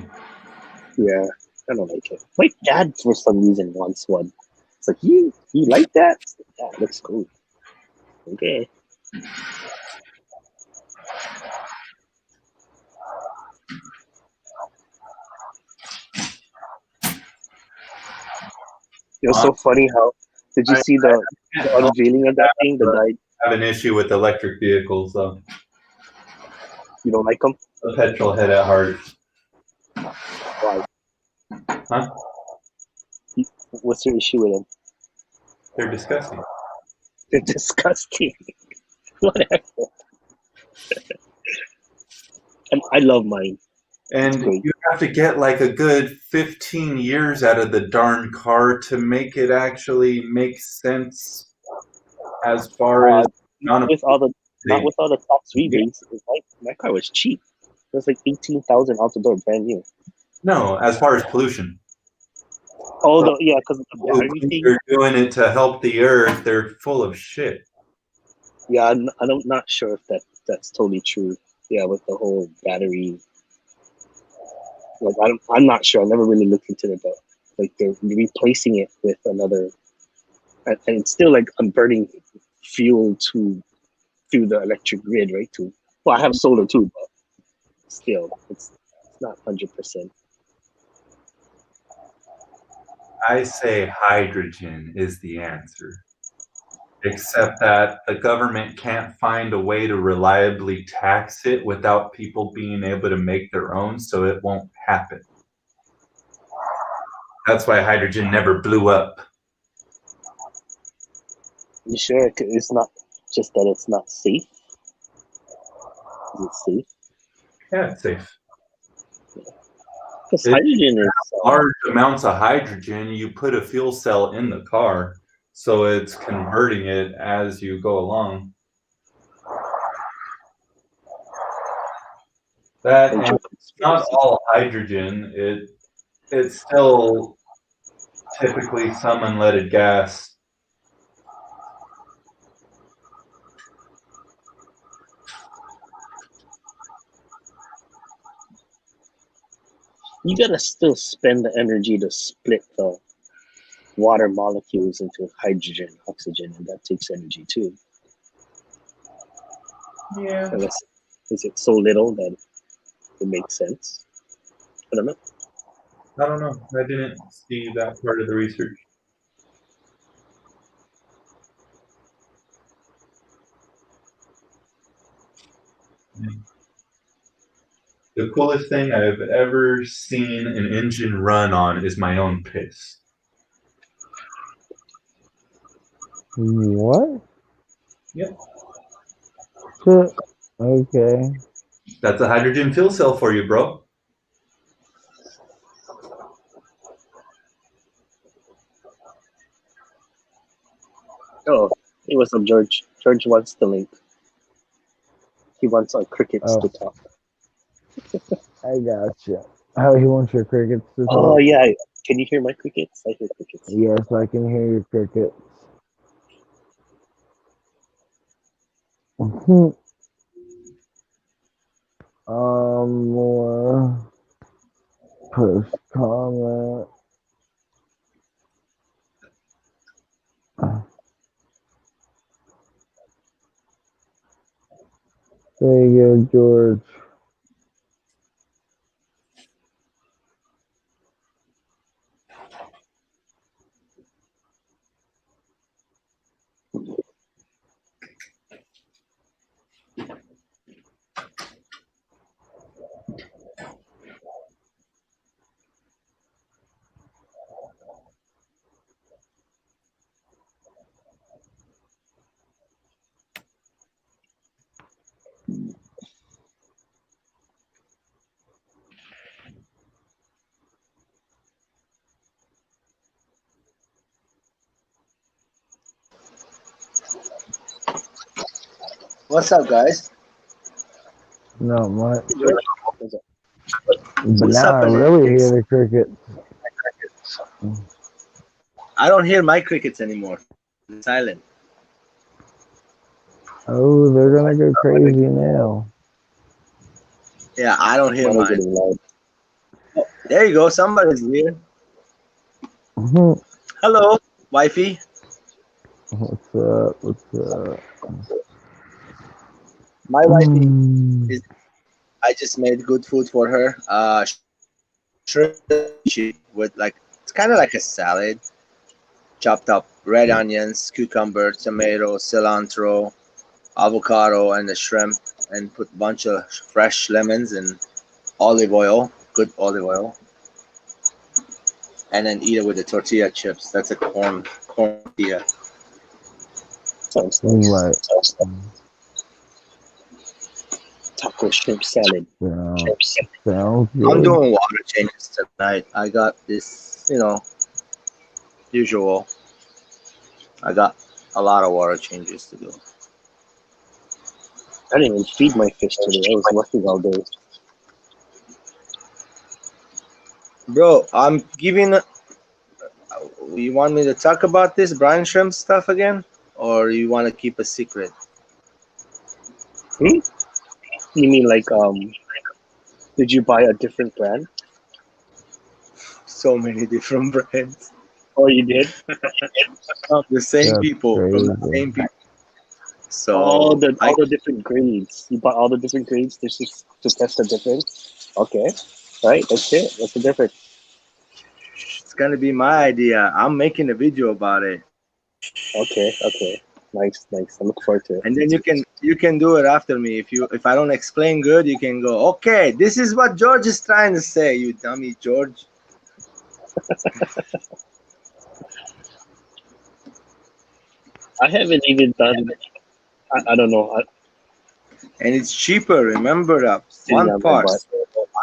Yeah, I don't like it. My dad, for some reason, wants one. It's like, you like that? Yeah, it looks cool. Okay. It was so funny how, did you see the unveiling of that thing? The guy. I have an issue with electric vehicles, though. You don't like them? A petrol head at heart. Why? Huh? What's your issue with them? They're disgusting. They're disgusting. Whatever. And I love mine. And you have to get like a good 15 years out of the darn car to make it actually make sense as far as not with all the tax rebates. My car was cheap. It was like 18,000 out the door, brand new. No, as far as pollution. Oh, yeah, because of the battery thing. You're doing it to help the earth. They're full of shit. Yeah, I'm not sure if that's totally true. Yeah, with the whole battery. Like I'm not sure. I never really looked into it, but like they're replacing it with another, and it's still like I'm burning fuel through the electric grid, right? Well, I have solar too, but still, it's not 100%. I say hydrogen is the answer. Except that the government can't find a way to reliably tax it without people being able to make their own, so it won't happen. That's why hydrogen never blew up. You sure it's not just that it's not safe? Is it safe? Yeah, it's safe. Because hydrogen is large amounts of hydrogen. You put a fuel cell in the car, so it's converting it as you go along. That and it's not all hydrogen. It's still typically some unleaded gas. You gotta still spend the energy to split the water molecules into hydrogen, oxygen, and that takes energy too. Yeah. Unless is it so little that it makes sense? I don't know. I don't know. I didn't see that part of the research. The coolest thing I've ever seen an engine run on is my own piss. What? Yep. Okay. That's a hydrogen fuel cell for you, bro. Oh, hey, what's up, George? George wants the link. He wants our crickets Oh, to talk. I gotcha. How he wants your crickets to Oh talk? yeah, can you hear my crickets? I hear crickets. Yes, I can hear your crickets. More post comment. There you go, George. What's up, guys? Not much. George, what's up? But What's now I happening? really hear the crickets. I don't hear my crickets anymore. It's silent. Oh, they're gonna go crazy now. Yeah, I don't hear Mine are mine. getting loud. Oh, there you go. Somebody's here. Hello, wifey. What's up? What's up? My wifey is. I just made good food for her. Shrimp with like it's kind of like a salad. Chopped up red onions, cucumber, tomato, cilantro, avocado, and the shrimp, and put a bunch of fresh lemons and olive oil, good olive oil, and then eat it with the tortilla chips. That's a corn tortilla. Sounds Right. nice. Taco shrimp salad. Yeah. Shrimp salad. Sounds I'm good. doing water changes tonight. I got this, usual. I got a lot of water changes to do. I didn't even feed my fish today. I was working all day. Bro, I'm giving. You want me to talk about this brine shrimp stuff again, or you want to keep a secret? You mean like did you buy a different brand? So many different brands. Oh, you did? The same That's people from the crazy. same people. So all the different grades. You bought all the different grades just to test the difference. Okay, right. That's it. That's the difference. it's gonna be my idea. I'm making a video about it, Okay. Nice. I look forward to it. and then you can do it after me. If I don't explain good, you can go. Okay, this is what George is trying to say. You dummy, George. I haven't even done. I don't know. And it's cheaper. Remember that Sitting one on my part. butt.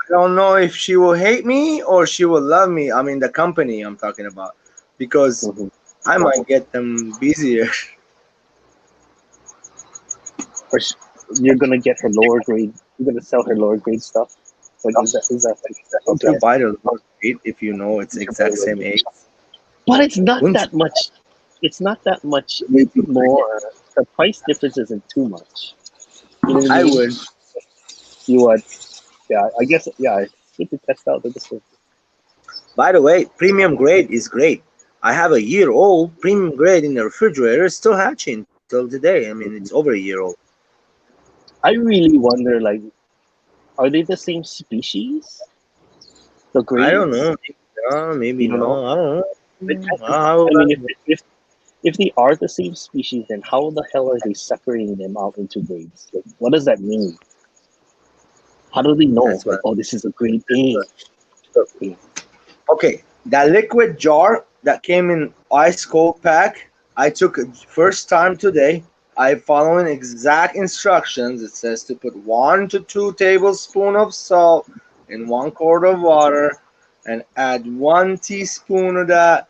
I don't know if she will hate me or she will love me. I mean, the company I'm talking about, because Mm-hmm. I might get them busier. Or you're gonna get her lower grade. You're gonna sell her lower grade stuff. Like is that Don't you buy the lower grade if you know it's exact same age? But it's not Wouldn't that much. It's not that much you? more. The price difference isn't too much. You know what I I mean? would. You would. Yeah, I guess. Yeah, good to test out the swim. By the way, premium grade is great. I have a year old premium grade in the refrigerator. It's still hatching till today. I mean, it's over a year old. I really wonder, like, are they the same species? The I don't grades? know. Maybe You don't know? no. I don't But, know. I mean, if they are the same species, then how the hell are they separating them out into grades? Like, what does that mean? How do they know? That's Like, what. oh, this is a grade A. Okay, that liquid jar that came in ice cold pack, I took it first time today. I following exact instructions. It says to put 1 to 2 tablespoons of salt in 1 quart of water and add 1 teaspoon of that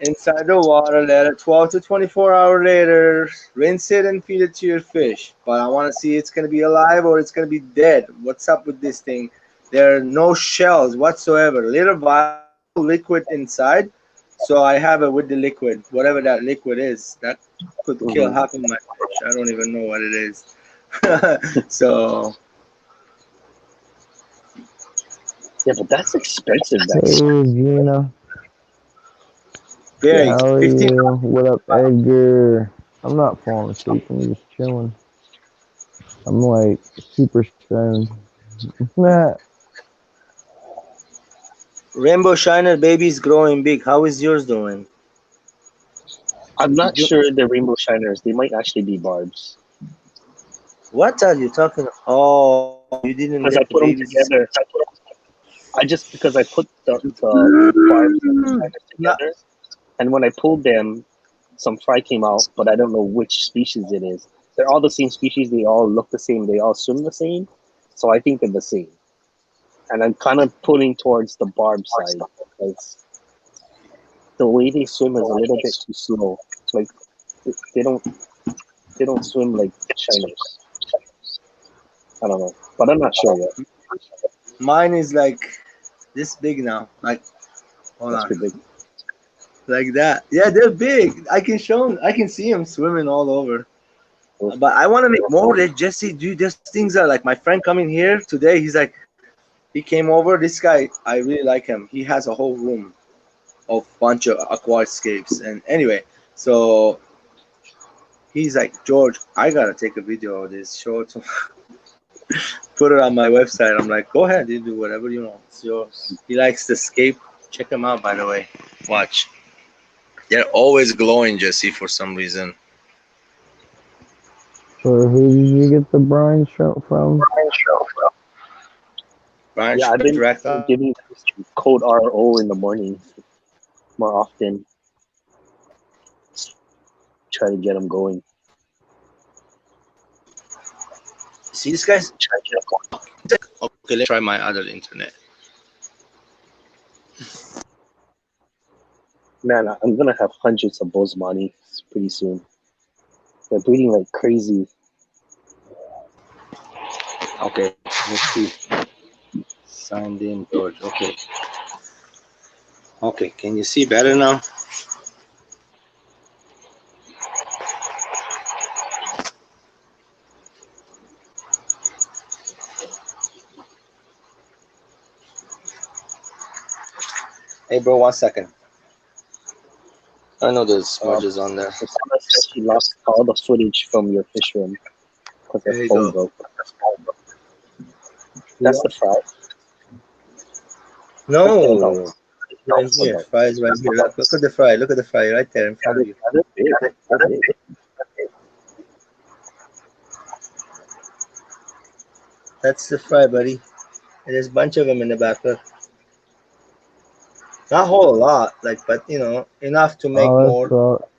inside the water. Let it 12 to 24 hours later. Rinse it and feed it to your fish. But I want to see it's gonna be alive or it's gonna be dead. What's up with this thing? There are no shells whatsoever. Little vial liquid inside. So I have it with the liquid, whatever that liquid is. That could kill half of my fish. I don't even know what it is. So Yeah, but that's expensive. Hey, That's Gina. very How are 15. you? What up, Edgar? I'm not falling asleep. I'm just chilling. I'm like super stoned. Nah. Rainbow Shiner baby is growing big. How is yours doing? I'm not You, sure they're rainbow shiners. They might actually be barbs what are you talking? Oh, you didn't let because the I put them babies. together. I just because I put the barbs and the shiners No, together, and when I pulled them, some fry came out, but I don't know which species it is. They're all the same species. They all look the same. They all swim the same. So I think they're the same. And I'm kind of pulling towards the barb side because the way they swim is a little bit too slow. Like they don't they don't swim like shiners. I don't know, but I'm not sure yet. mine is like this big now. Like, hold That's on, pretty big. like that. Yeah, they're big. I can show 'em. I can see them swimming all over. But I want to make more. Like Jesse, dude, these things are like my friend coming here today. He's like, he came over. This guy, I really like him. He has a whole room of bunch of aquascapes. And anyway, so he's like, George, I gotta take a video of this. Show it to put it on my website. I'm like, go ahead, you do whatever you want. It's yours. He likes to scape. Check him out, by the way. Watch. They're always glowing, Jesse, for some reason. So who did you get the brine shrimp from? Brian Yeah, I've been direct. giving code RO in the morning more often. Try to get them going. See this guys? Okay, let's try my other internet. Man, I'm gonna have hundreds of Bosmani pretty soon. They're breeding like crazy. Okay, let's see. Signed in, George. Okay. Okay, can you see better now? Hey, bro, 1 second. I know there's smudges on there. Kasana said she lost all the footage from your fish room because There her you phone go. broke. That's the fry. No. Right here. Fry is right here. Look at the fry. Look at the fry right there in front of you. They're big. They're big. That's the fry, buddy. And there's a bunch of them in the back. Look. Not a whole lot, like, but you know, enough to make Oh, more. that's all.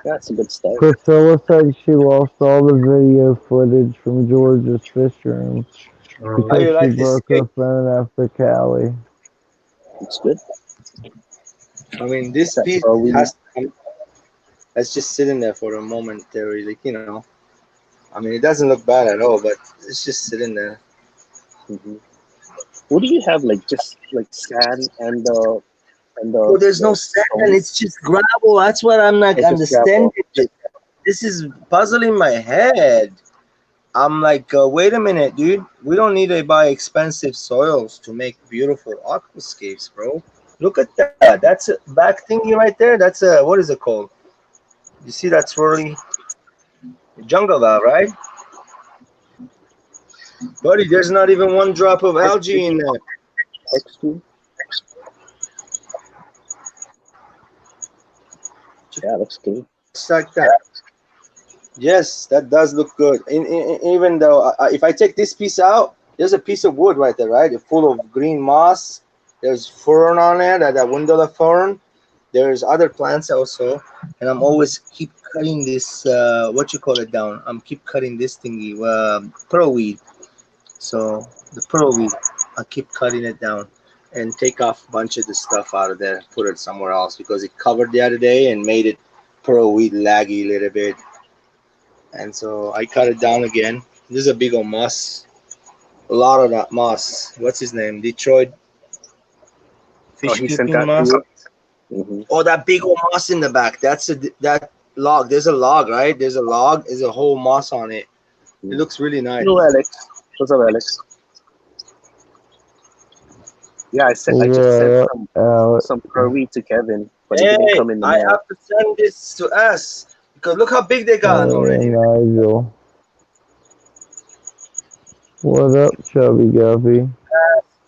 That's a good start. Priscilla said she lost all the video footage from George's fish room How because you she like this broke steak? her phone after Cali. It's good. I mean, this That's piece all we has. Let's just sit in there for a momentary, like, you know. I mean, it doesn't look bad at all, but it's just sitting there. Mm-hmm. What do you have? Like just like sand and the Oh, there's no sand. It's just gravel. That's what I'm not It's just gravel. understanding. This is puzzling my head. I'm like, wait a minute, dude. We don't need to buy expensive soils to make beautiful aquascapes, bro. Look at that. That's a back thingy right there. That's a, what is it called? You see that swirly jungle valve, right? Buddy, there's not even one drop of algae in there. X2. Yeah, looks good. Just like that. Yes, that does look good. Even though if I take this piece out, there's a piece of wood right there, right? It's full of green moss. There's fern on there, that windowless fern. There's other plants also, and I'm always keep cutting this. What you call it down? I'm keep cutting this thingy, pearl weed. So the pearl weed, I keep cutting it down and take off a bunch of the stuff out of there, put it somewhere else because it covered the other day and made it pearl weed laggy a little bit. And so I cut it down again. This is a big old moss. A lot of that moss. What's his name? Detroit fish He sent keeping that moss. to you? Oh, that big old moss in the back. That's that log. There's a log, right? There's a log. There's a whole moss on it. It looks really nice. Hello, Alex. What's up, Alex? Yeah, I just sent some pearl weed to Kevin, but it didn't come in the I mail. have to send this to us because look how big they got already. Nigel. What up, Chubby Guppy?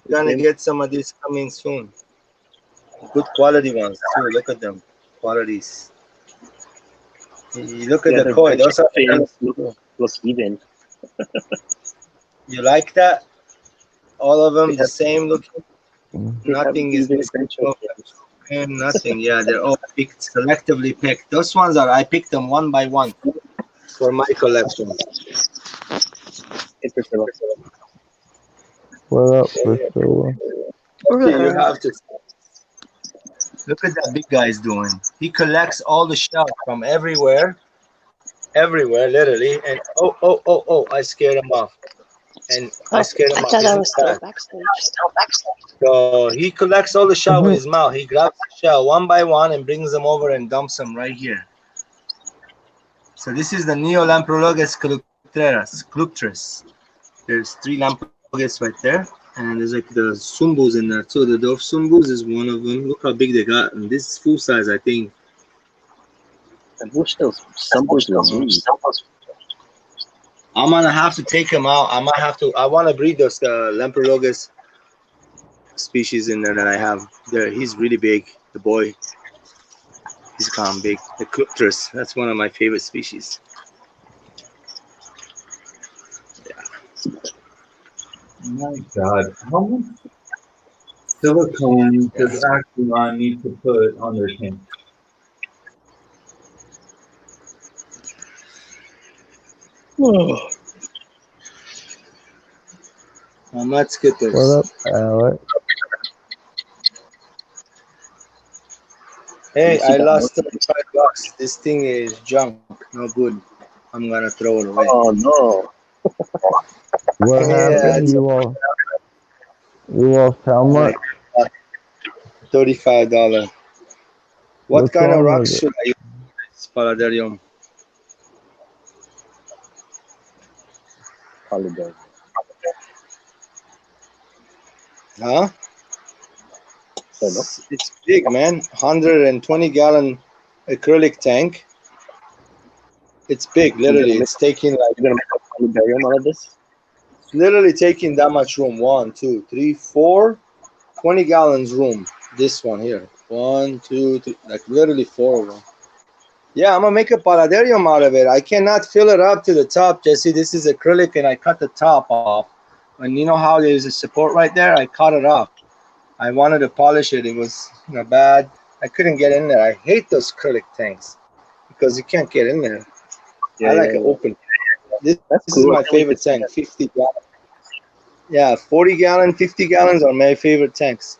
Gonna get some of these coming soon. Good quality ones too. Look at them, qualities. You look at the koi. Those are looks even. You like that? All of them the same looking. Nothing is missing. Nothing. Yeah, they're all picked, selectively picked. Those ones are I picked them one by one for my collection. What up, Priscilla? You have to look at that big guy's doing. He collects all the shells from everywhere, literally. And oh! I scared him off. And I scared him off. I thought I was still backstage. So he collects all the shell with his mouth. He grabs the shell one by one and brings them over and dumps them right here. So this is the Neolamprologus cluptris. There's 3 lamprologus right there. And there's like the sumbus in there too. The dwarf sumbus is one of them. Look how big they got. And this is full size, I think. I wish those sumbus were moved. I'm gonna have to take him out. I want to breed those Lamprologus species in there that I have. There, he's really big. The boy, he's kind of big. The Cluptris, that's one of my favorite species. Yeah. My God, how much silicone does Aquilon need to put on their tank? Let's get this. What up, Alex? Hey, I lost $35. This thing is junk. No good. I'm gonna throw it away. Oh no! What happened? You lost how much? $35. What What's kind of wrong rocks with should I use? Paladarium. Holiday. Huh? Hello? It's big, man. 120-gallon acrylic tank. It's big, literally. It's taking like. You're gonna make a Paludarium out of this? It's literally taking that much room. 1, 2, 3, 4. 20 gallons room. This one here. 1, 2, 3. Like literally 4 of them. Yeah, I'm gonna make a Paladarium out of it. I cannot fill it up to the top, Jesse. This is acrylic, and I cut the top off. And you know how there's a support right there? I cut it off. I wanted to polish it. It was bad. I couldn't get in there. I hate those acrylic tanks because you can't get in there. I like it open. This is my favorite tank, 50 gallon. Yeah, 40 gallon, 50 gallons are my favorite tanks.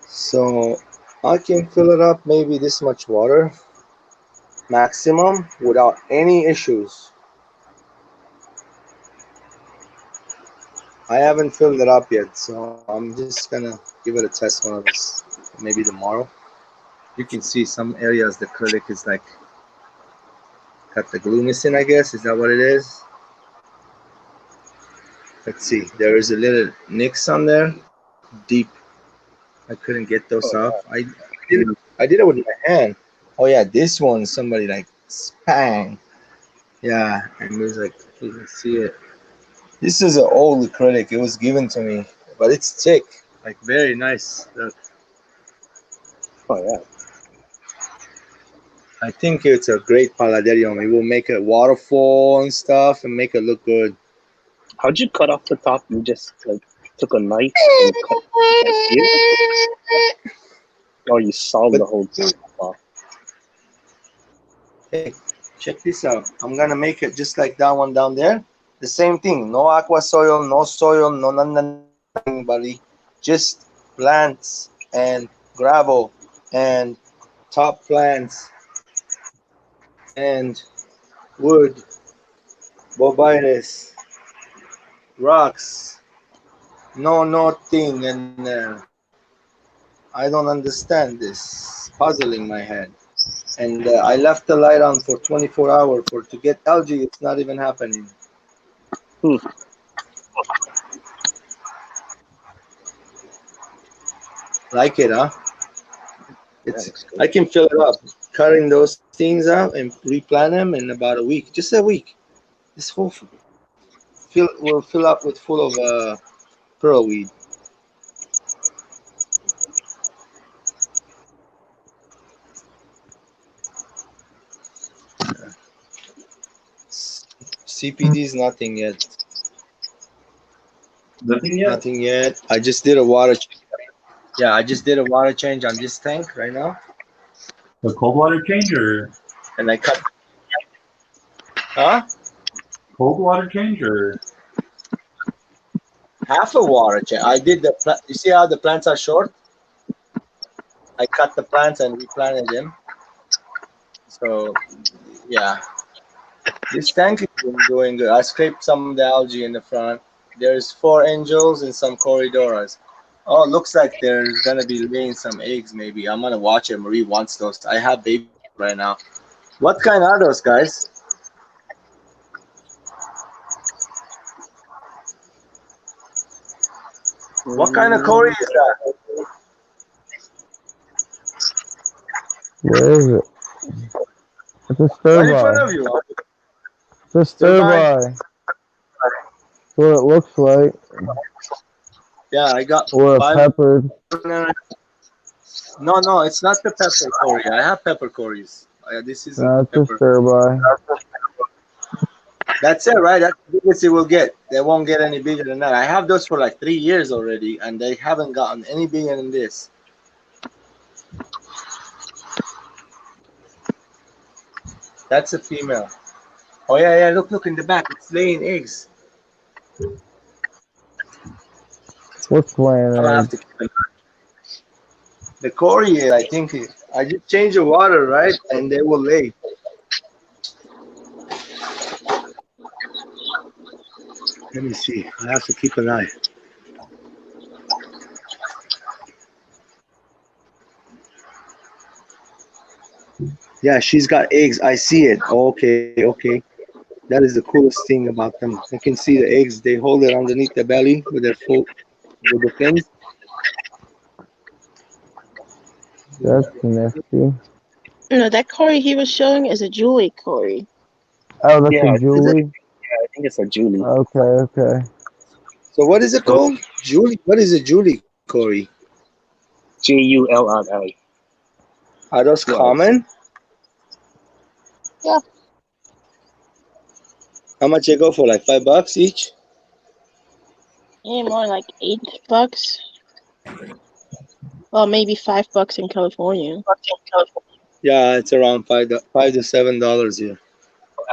So I can fill it up maybe this much water maximum without any issues. I haven't filled it up yet, so I'm just gonna give it a test one of this maybe tomorrow. You can see some areas the acrylic is like got the glue missing, I guess. Is that what it is? Let's see. There is a little nicks on there, deep. I couldn't get those Oh, off. I did it with my hand. Oh yeah, this one somebody like spang. Yeah, and it was like you can see it. This is an old acrylic. It was given to me, but it's thick, like very nice. Look, oh yeah. I think it's a great paladarium. It will make a waterfall and stuff and make it look good. How'd you cut off the top? You just like took a knife and cut it? Or you sawed the whole top off? Hey, check this out. I'm gonna make it just like that one down there. The same thing. No aqua soil, no nothing, buddy. Just plants and gravel and top plants and wood, bobitis, rocks. No nothing in there. I don't understand this. Puzzling my head. And I left the light on for 24 hours for to get algae. It's not even happening. Hmm. Like it, huh? It's It's I can fill it up, cutting those things out and replant them in about a week. Just a week. This whole will fill up with full of pearl weed. CPD is nothing yet. Nothing yet. Nothing yet. I just did a water. Yeah, I just did a water change on this tank right now, The cold water change or and I cut. Huh? cold water change or Half a water change. I did the. You see how the plants are short? I cut the plants and replanted them. So, yeah, this tank is doing good. I scraped some of the algae in the front. There's 4 angels and some corridoras. Oh, looks like there's gonna be laying some eggs. Maybe I'm gonna watch it. Marie wants those. I have babies right now. What kind are those, guys? What kind of cory is that? Where is it? It's a stir Right in front fry. of you. It's a stir fry. That's what it looks like. Yeah, I got Or a 5. peppered. No, it's not the pepper cory. I have pepper cories. This isn't No, the it's a pepper. stir fry. That's it, right? That's the biggest it will get. They won't get any bigger than that. I have those for like 3 years already, and they haven't gotten any bigger than this. That's a female. Oh yeah, look in the back. It's laying eggs. What's laying I'm gonna have eggs? to keep an eye. The cory, I think, I just change the water, right? And they will lay. Let me see. I have to keep an eye. Yeah, she's got eggs. I see it. Okay. That is the coolest thing about them. I can see the eggs. They hold it underneath the belly with their full, with the fins. That's nifty. No, that Corey he was showing is a Julie Corey. Oh, that's Yeah, a is it? Julie? Yeah, I think it's a Julie. Okay. So what is it called? Julie? What is a Julie, Corey? Julli. Are those Yeah. common? Yeah. How much they go for? Like $5 each? Yeah, more like $8. Well, maybe $5 in California. Yeah, it's around $5 to $7 here.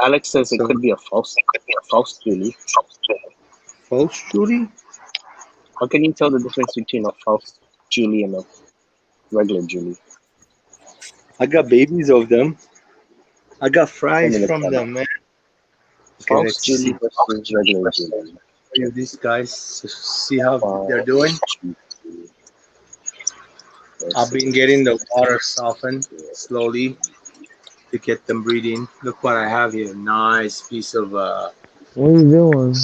Alex says it So- could be a false Julie. False Julie? How can you tell the difference between a false Julie and a regular Julie? I got babies of them. I got fries I mean, from it's them, man. Okay, False let's Julie see versus regular Julie. these guys to see how they're doing. I've been getting the water softened slowly to get them breathing. Look what I have here. Nice piece of What are you doing?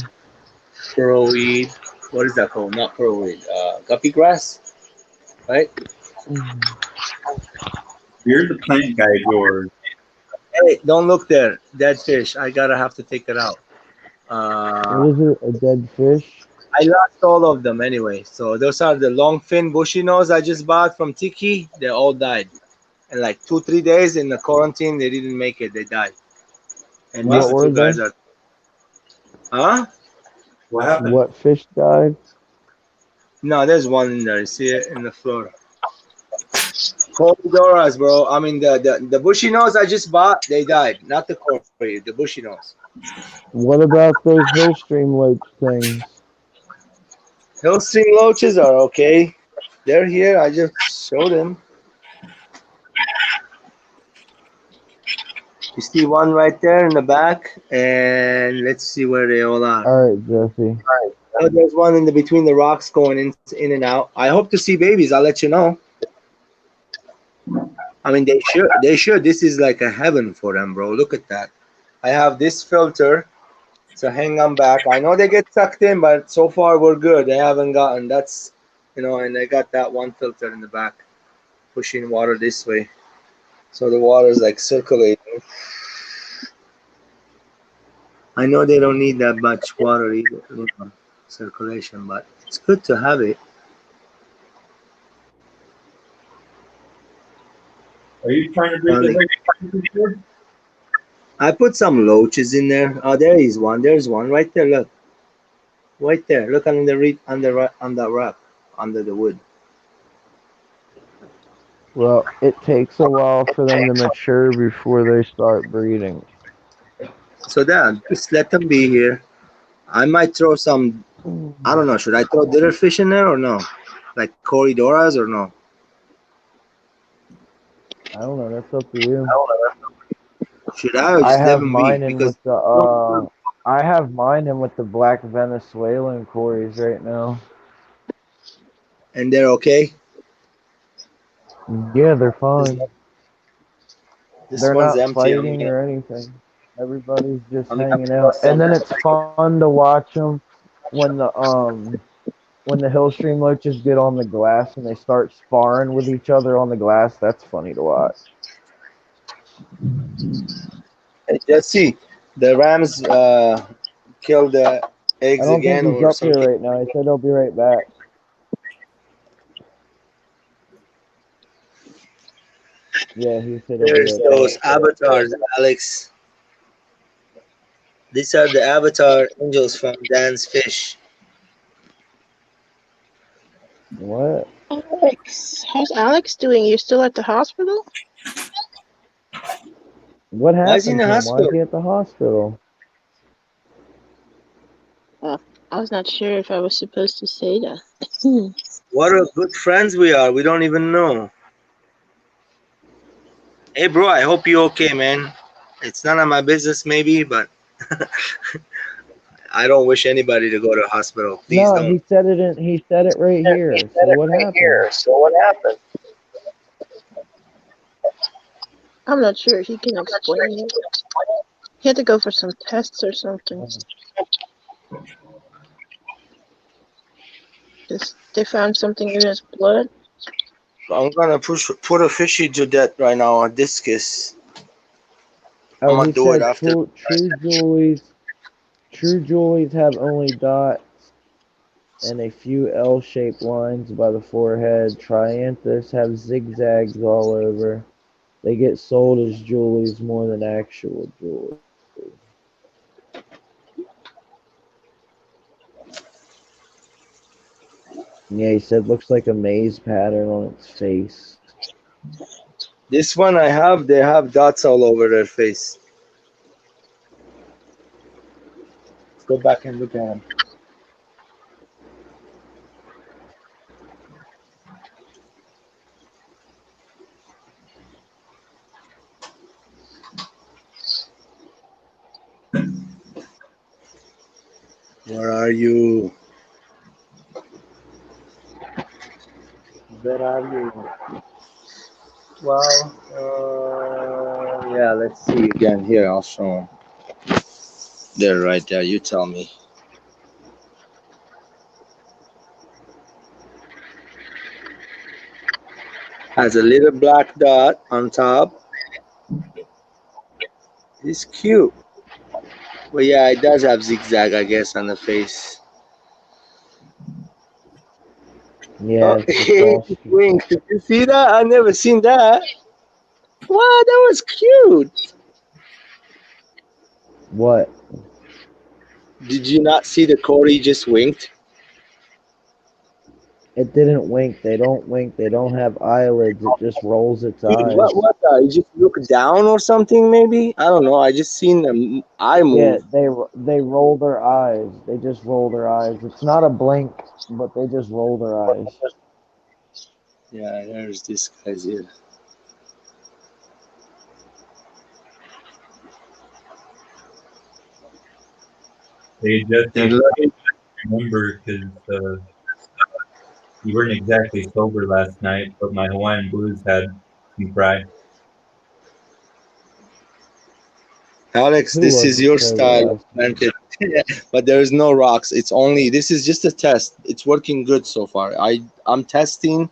Pearlweed. What is that called? Not pearlweed. Guppy grass, right? You're the plant guy, George. Hey, don't look there. Dead fish. I gotta have to take it out. What is it? A dead fish? I lost all of them anyway. So those are the long fin bushy nose I just bought from Tiki. They all died. In like 2-3 days in the quarantine, they didn't make it. They died. And What? these What were two they? guys are. Huh? What happened? What fish died? No, there's one in there. You see it in the floor. Corvidoras, bro. I mean the bushy nose I just bought, they died. Not the corvi, the bushy nose. What about those Hillstream loach things? Hillstream loaches are okay. They're here. I just showed them. You see one right there in the back, and let's see where they all are. All right, Jesse. Oh, there's one in the between the rocks going in and out. I hope to see babies. I'll let you know. I mean, they should. They should. This is like a heaven for them, bro. Look at that. I have this filter. So hang on back. I know they get sucked in, but so far we're good. They haven't gotten that's, and they got that one filter in the back, pushing water this way. So the water is like circulating. I know they don't need that much water either, circulation, but it's good to have it. Are you trying to breed the hill? I put some loaches in there. Oh, there is one. There's one right there. Look, right there. Look on the on the rock, under the wood. Well, it takes a while for them to mature before they start breeding. So then, just let them be here. I might throw some. I don't know. Should I throw dinner fish in there or no? Like corridoras or no? I don't know. That's up to you. Should I or I just let have them mine be? in Because with the I have mine in with the black Venezuelan cories right now. and they're okay. Yeah, they're fine. This They're one's not empty. fighting or anything. Everybody's just I'm hanging gonna out, and then it's fun to watch them when the Hillstream loaches get on the glass and they start sparring with each other on the glass. That's funny to watch. Let's see. The Rams killed the I eggs don't think again he's or up here something. right now. He said he'll be right back. Yeah, he said he'll be There's right those back. avatars, Alex. These are the avatar angels from Dan's Fish. What? Alex, how's Alex doing? You still at the hospital? What Why is he in happened the to him? Why is hospital? he at the hospital? I was not sure if I was supposed to say that. What a good friends we are. We don't even know. Hey, bro, I hope you're okay, man. It's none of my business, maybe, but I don't wish anybody to go to the hospital. Please No, don't. he said it. He said it right here. So what happened? I'm not sure if he can explain it. He had to go for some tests or something. They found something in his blood. I'm gonna put a fishy to death right now on discus. I'm Oh, gonna he do it said after. true joys have only dots and a few L-shaped lines by the forehead. Trianthus have zigzags all over. They get sold as jewelries more than actual jewelry. Yeah, he said looks like a maze pattern on its face. This one I have, they have dots all over their face. Let's go back and look at them. Where are you? Where are you? Well, yeah, let's see again. Here, I'll show them. They're right there. You tell me. Has a little black dot on top. It's cute. But yeah, it does have zigzag, I guess, on the face. Yeah, Oh, it's the it cross. winked. Did you see that? I never seen that. Wow, that was cute. What? Did you not see the Corey just winked? It didn't wink. They don't wink. They don't have eyelids. It just rolls its eyes. You just look down or something, maybe? I don't know. I just seen the eye Yeah, move. they roll their eyes. They just roll their eyes. It's not a blink, but they just roll their eyes. Yeah, there's this guy's here. They just They're remember because you weren't exactly sober last night, but my Hawaiian Blues had some fry. Alex, Who this is wasn't your sober style, last man. But there is no rocks. It's only this is just a test. It's working good so far. I'm testing.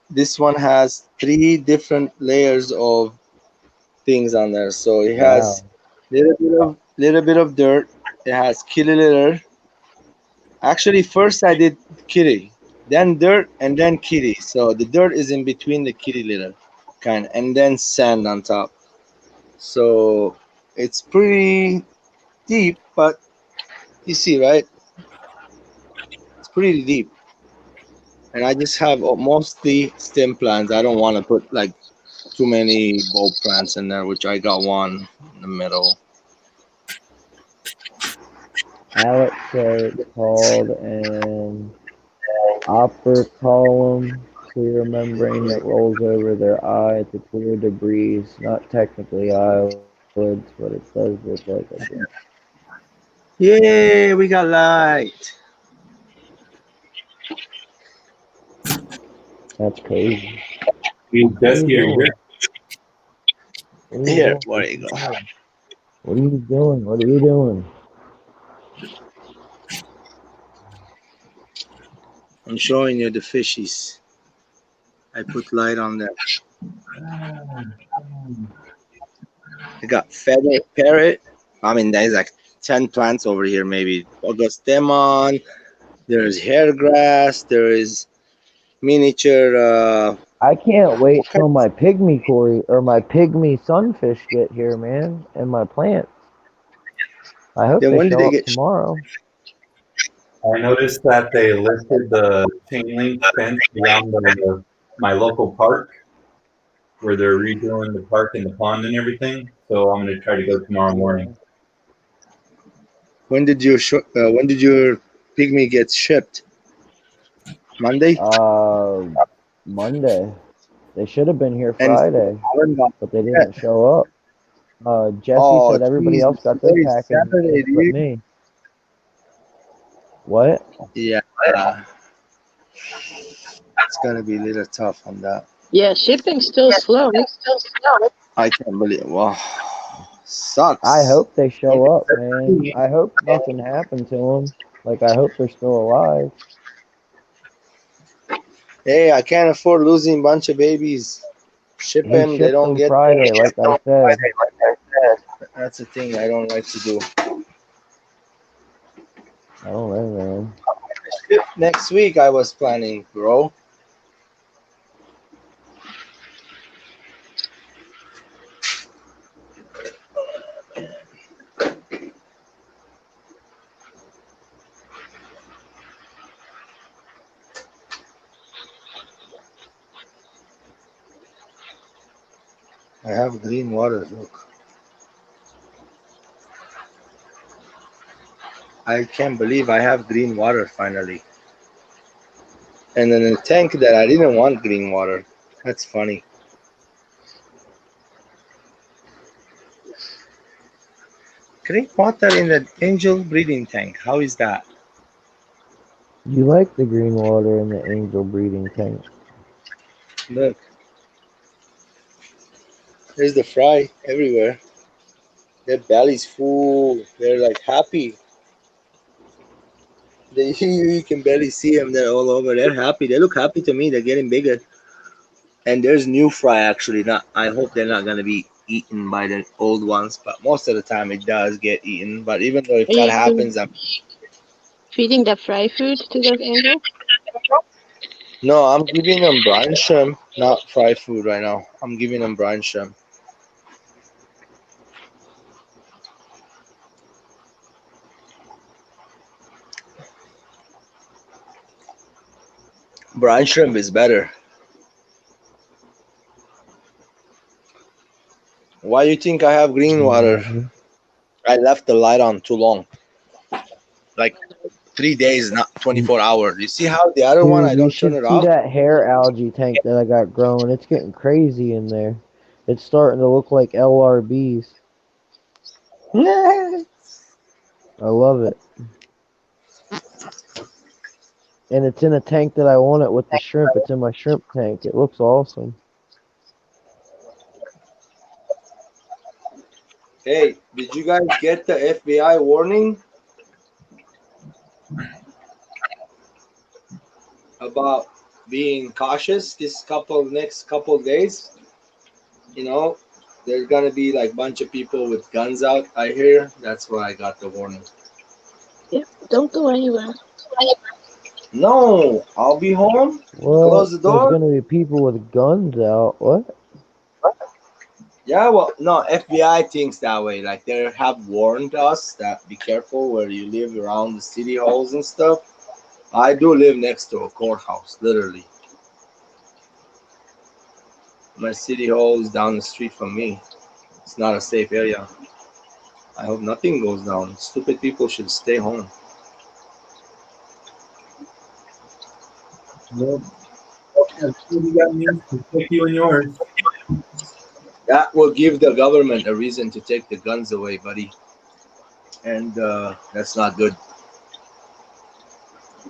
This one has 3 different layers of things on there. So it has Wow. little bit of dirt. It has kitty litter. Actually, first I did kitty, then dirt, and then kitty. So the dirt is in between the kitty litter, kind, and then sand on top. So it's pretty deep, but you see, right? It's pretty deep. And I just have mostly stem plants. I don't want to put like too many bulb plants in there, which I got one in the middle. Alex said it's called an upper column clear membrane that rolls over their eye to clear debris. Not technically eyelids, but it does look like a blink. Yay, we got light. That's crazy. Hey, What are you Jesse, are you doing? here? What are you Here, doing? where you go? What are you doing? What are you doing? I'm showing you the fishies. I put light on them. I got feather parrot. I mean, there's like 10 plants over here, maybe. August demon. There is hair grass. There is miniature. I can't wait till my pygmy Cory or my pygmy sunfish get here, man, and my plants. I hope Then they when did show they up get? tomorrow. I noticed that they lifted the chain link fence around my local park where they're redoing the park and the pond and everything. So I'm going to try to go tomorrow morning. When did your pygmy get shipped? Monday. Monday. They should have been here And Friday, but they didn't show up. Jesse oh, said everybody geez, else got their today's packages Saturday, except dude. me. What? Yeah, it's gonna be a little tough on that. Yeah, shipping's still slow. I can't believe. Wow, sucks. I hope they show up, man. I hope nothing happened to them. Like, I hope they're still alive. Hey, I can't afford losing a bunch of babies. Ship He them, they shipped don't them get Friday, like I said. That's the thing I don't like to do. I don't know, man. Next week I was planning, bro. I have green water, look. I can't believe I have green water finally. And in a tank that I didn't want green water. That's funny. Green water in the angel breeding tank. How is that? You like the green water in the angel breeding tank. Look, there's the fry everywhere. Their belly's full. They're like happy. You can barely see them. They're all over. They're happy. They look happy to me. They're getting bigger. And there's new fry actually. Not, I hope they're not gonna be eaten by the old ones, but most of the time it does get eaten. But even though if Are that you happens, I'm feeding the fry food to those angels? no, I'm giving them brine shrimp, not fried food right now. I'm giving them brine shrimp. Brine shrimp is better. Why do you think I have green water? Mhm. I left the light on too long. Like 3 days, not 24 hours. You see how the other one Dude, I you don't turn should it see off? that hair algae tank that I got growing. It's getting crazy in there. It's starting to look like LRBs. I love it. And it's in a tank that I want it with the shrimp. It's in my shrimp tank. It looks awesome. Hey, did you guys get the FBI warning about being cautious this next couple of days? You know, there's gonna be like a bunch of people with guns out. I hear. That's why I got the warning. Yep. Don't go anywhere. No, I'll be home. What? Close the There's door. gonna be people with guns out. What? Yeah, well, no, FBI thinks that way. Like they have warned us that be careful where you live around the city halls and stuff. I do live next to a courthouse, literally. My city hall is down the street from me. It's not a safe area. I hope nothing goes down. Stupid people should stay home. Well, as soon as you got news, protect you and yours. That will give the government a reason to take the guns away, buddy. And that's not good.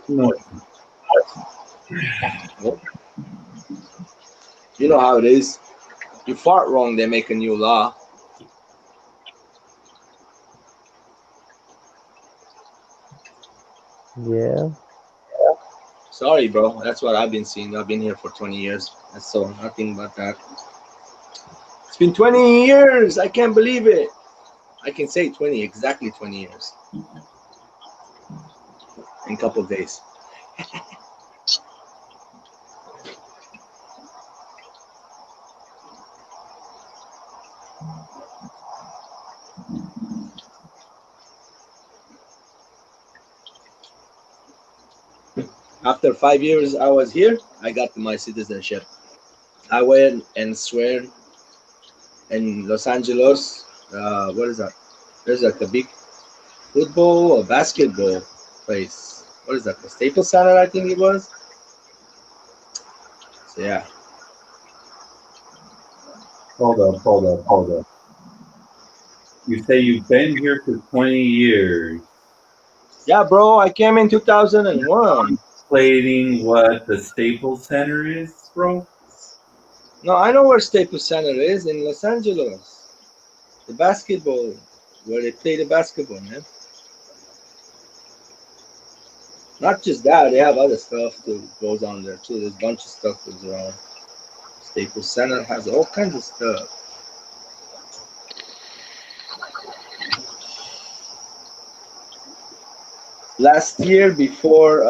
No, Well, you know how it is. You fart wrong, they make a new law. Yeah. Sorry, bro. That's what I've been seeing. I've been here for 20 years. I saw nothing but that. It's been 20 years. I can't believe it. I can say 20, exactly 20 years in a couple of days. After 5 years I was here, I got my citizenship. I went and swear in Los Angeles. What is that? There's like a big football or basketball place. What is that? The Staples Center, I think it was. So yeah. hold up. You say you've been here for 20 years. Yeah, bro. I came in 2001. Contemplating what the Staples Center is, bro? No, I know where Staples Center is in Los Angeles. The basketball, where they play the basketball, man. Not just that, they have other stuff that goes on there too. There's a bunch of stuff goes around. Staples Center has all kinds of stuff. Last year, before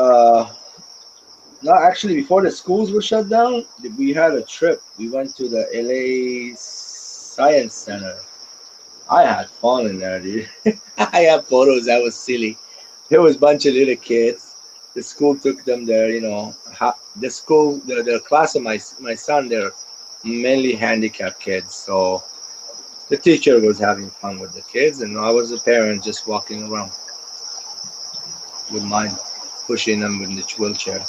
the schools were shut down, we had a trip. We went to the LA Science Center. I had fun in there, dude. I have photos. That was silly. There was a bunch of little kids. The school took them there. The school, the class of my son, they're mainly handicapped kids. So the teacher was having fun with the kids, and I was a parent just walking around with mine, pushing them in the wheelchair.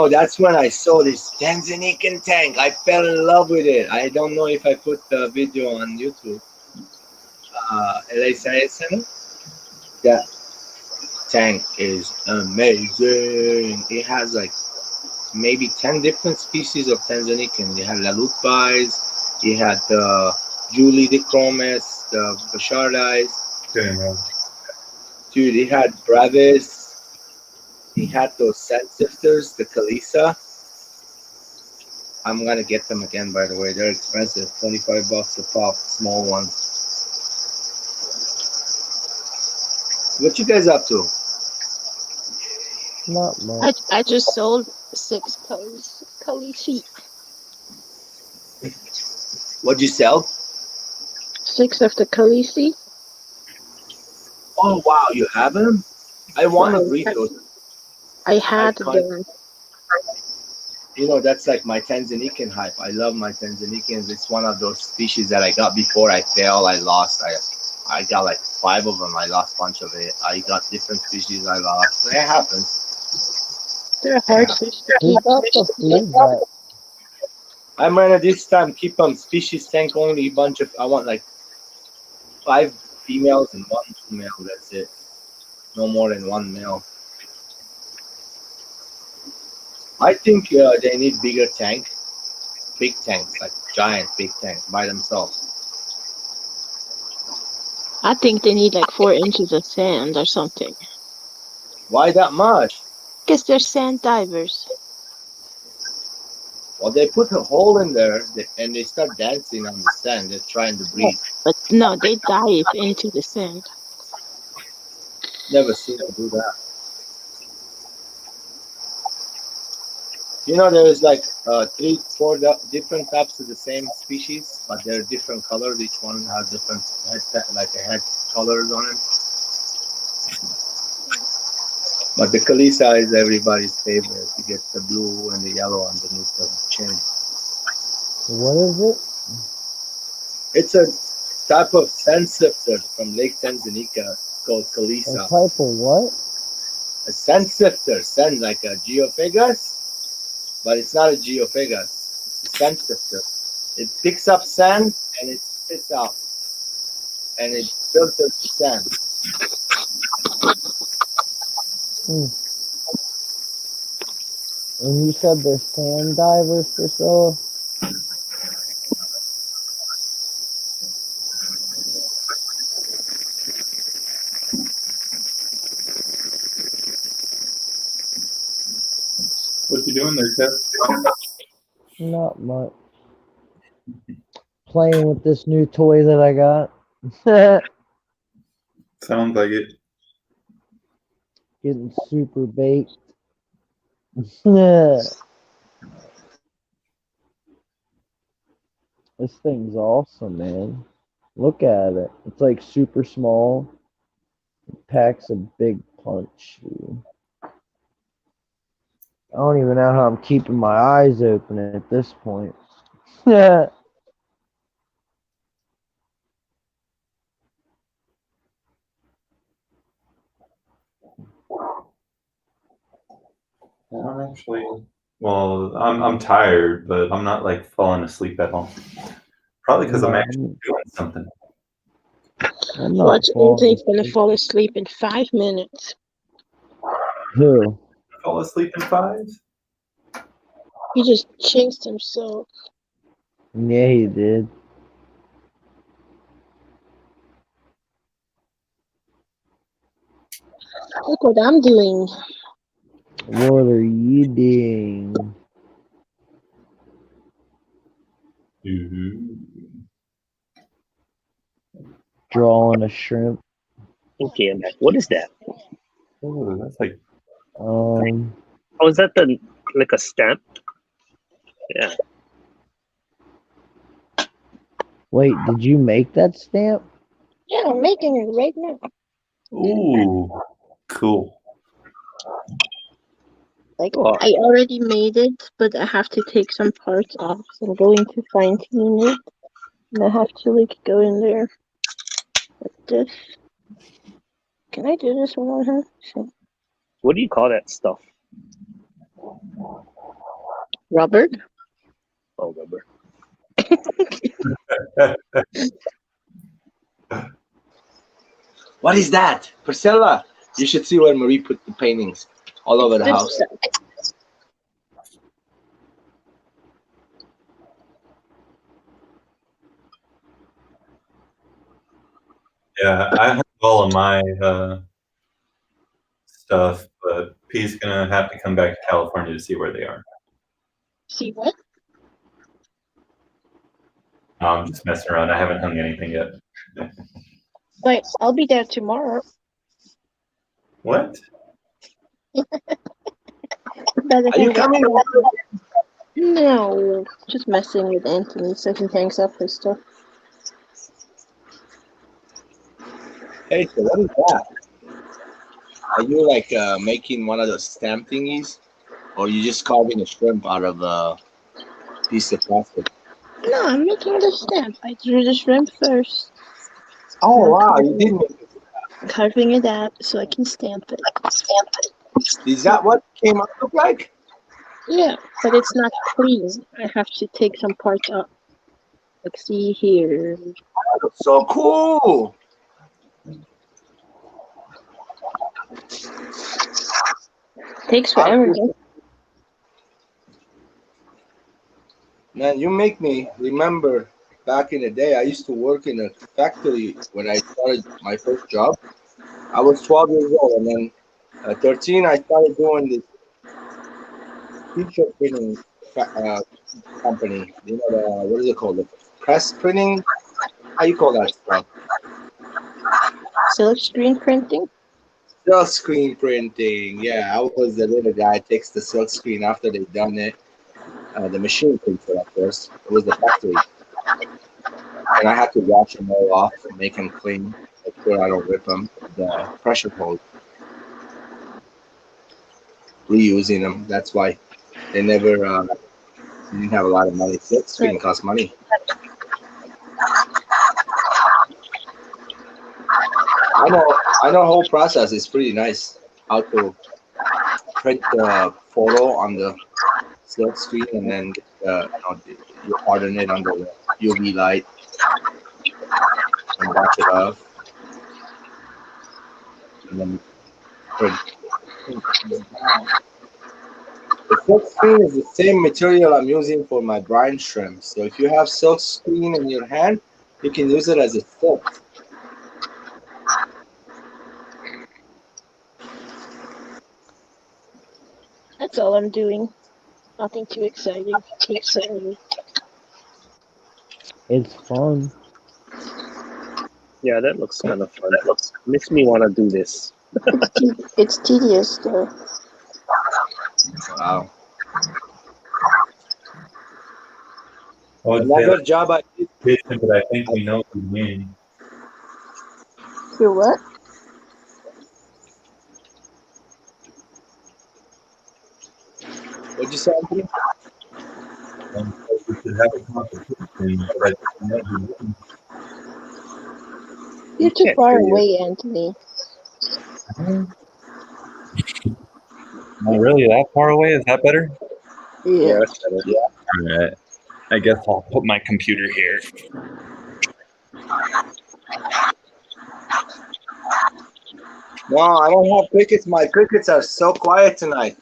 That's when I saw this Tanzanian tank. I fell in love with it. I don't know if I put the video on YouTube. LA Science Center. That tank is amazing. It has like maybe 10 different species of Tanzanian. They had Lalutbais, they had the Julie the Chromis, the Bashardais. Okay, man. Dude, they had Bravis. He had those scent sifters, the Kalisa. I'm gonna get them again, by the way. They're expensive, $25 a pop, small ones. What you guys up to? Not much. I just sold 6 Khaleesi. What'd you sell? 6 of the Khaleesi. Oh wow, you have them? I want to breed those. I I had can't. them. You know, that's like my Tanzanican hype. I love my Tanzanians. It's one of those species that I got before I fell. I lost. I got like 5 of them. I lost a bunch of it. I got different species I lost. It happens. They're hard fish to Who keep up. got the food back? I'm gonna this time keep them species tank only. Bunch of I want like 5 females and 1 female. That's it. No more than 1 male. I think they need bigger tank, big tanks, like giant big tanks by themselves. I think they need like 4 inches of sand or something. Why that much? Because they're sand divers. Well, they put a hole in there and they start dancing on the sand. They're trying to breathe. But no, they dive into the sand. Never seen them do that. You know, there's like 3, 4 different types of the same species, but they're different colors. Each one has different head colors on it. But the Kalisa is everybody's favorite. You get the blue and the yellow underneath the chin. What is it? It's a type of sand sifter from Lake Tanganyika called A Kalisa. type of what? A sand sifter, sand like a geophagus, but it's not a geophagus. It's a sand sifter. It picks up sand and it spits out, and it filters the sand. And you said they're sand divers, Priscilla? What you doing there, Kev? Not much. Playing with this new toy that I got. Sounds like it. Getting super baked. This thing's awesome, man. Look at it. It's like super small. It packs a big punch. Dude. I don't even know how I'm keeping my eyes open at this point. Yeah. I'm actually, well, I'm tired, but I'm not like falling asleep at all. Probably because I'm actually doing something. I'm not Watch falling Anthony's gonna asleep. fall asleep in 5 minutes. Who? Fall asleep in 5? He just jinxed himself. Yeah, he did. Look what I'm doing. What are you doing? Drawing a shrimp. Okay, I'm back. What is that? Oh, that's like Oh, is that like a stamp? Yeah. Wait, did you make that stamp? Yeah, I'm making it right now. ooh, cool. Like, Oh. I already made it, but I have to take some parts off. So I'm going to fine tune it. And I have to, like, go in there like this. Can I do this one more time? What do you call that stuff? Rubber? Oh, rubber. What is that? Priscilla, you should see where Marie put the paintings all over the house. Yeah, I have all of my stuff, but P's gonna have to come back to California to see where they are. See what? I'm just messing around. I haven't hung anything yet. Wait, I'll be there tomorrow. What? Are you coming over? No, just messing with Anthony so he hangs up his stuff. Hey, so what is that? Are you like making one of those stamp thingies? Or you just carving a shrimp out of a piece of plastic? No, I'm making the stamp. I drew the shrimp first. Oh, wow, you did make it. Carving it out so I can stamp it. Is that what came out look like? Yeah, but it's not clean. I have to take some parts out. Like, see here. So cool. Takes forever. Though. Man, you make me remember back in the day. I used to work in a factory when I started my first job. I was 12 years old, and then at 13, I started doing this t-shirt printing company. You know, what is it called? The press printing? How you call that stuff? Silk screen printing? Silk screen printing. Yeah, I was the little guy takes the silk screen after they've done it. The machine prints it, of course. It was the factory. And I had to wash them all off and make them clean. Make sure I don't rip them. The pressure hose. Reusing them. That's why they never didn't have a lot of money. Silk screen costs money. I know. Whole process is pretty nice. How to print the photo on the silk screen and then you harden it under the UV light and wash it off, and then print. The silk screen is the same material I'm using for my brine shrimp. So if you have silk screen in your hand, you can use it as a silk. That's all I'm doing. Nothing too exciting. It's fun. Yeah, that looks kind of fun. Makes me want to do this. It's tedious though. Wow. I would say Another like job I did. Jason, but I think we know who wins. For what? What'd you say, Anthony? We should have a competition, but I think we know who wins. You're too can't far hear you. away, Anthony. Not really that far away. Is that better? Yeah. That's better. All right. I guess I'll put my computer here. No, I don't have crickets. My crickets are so quiet tonight.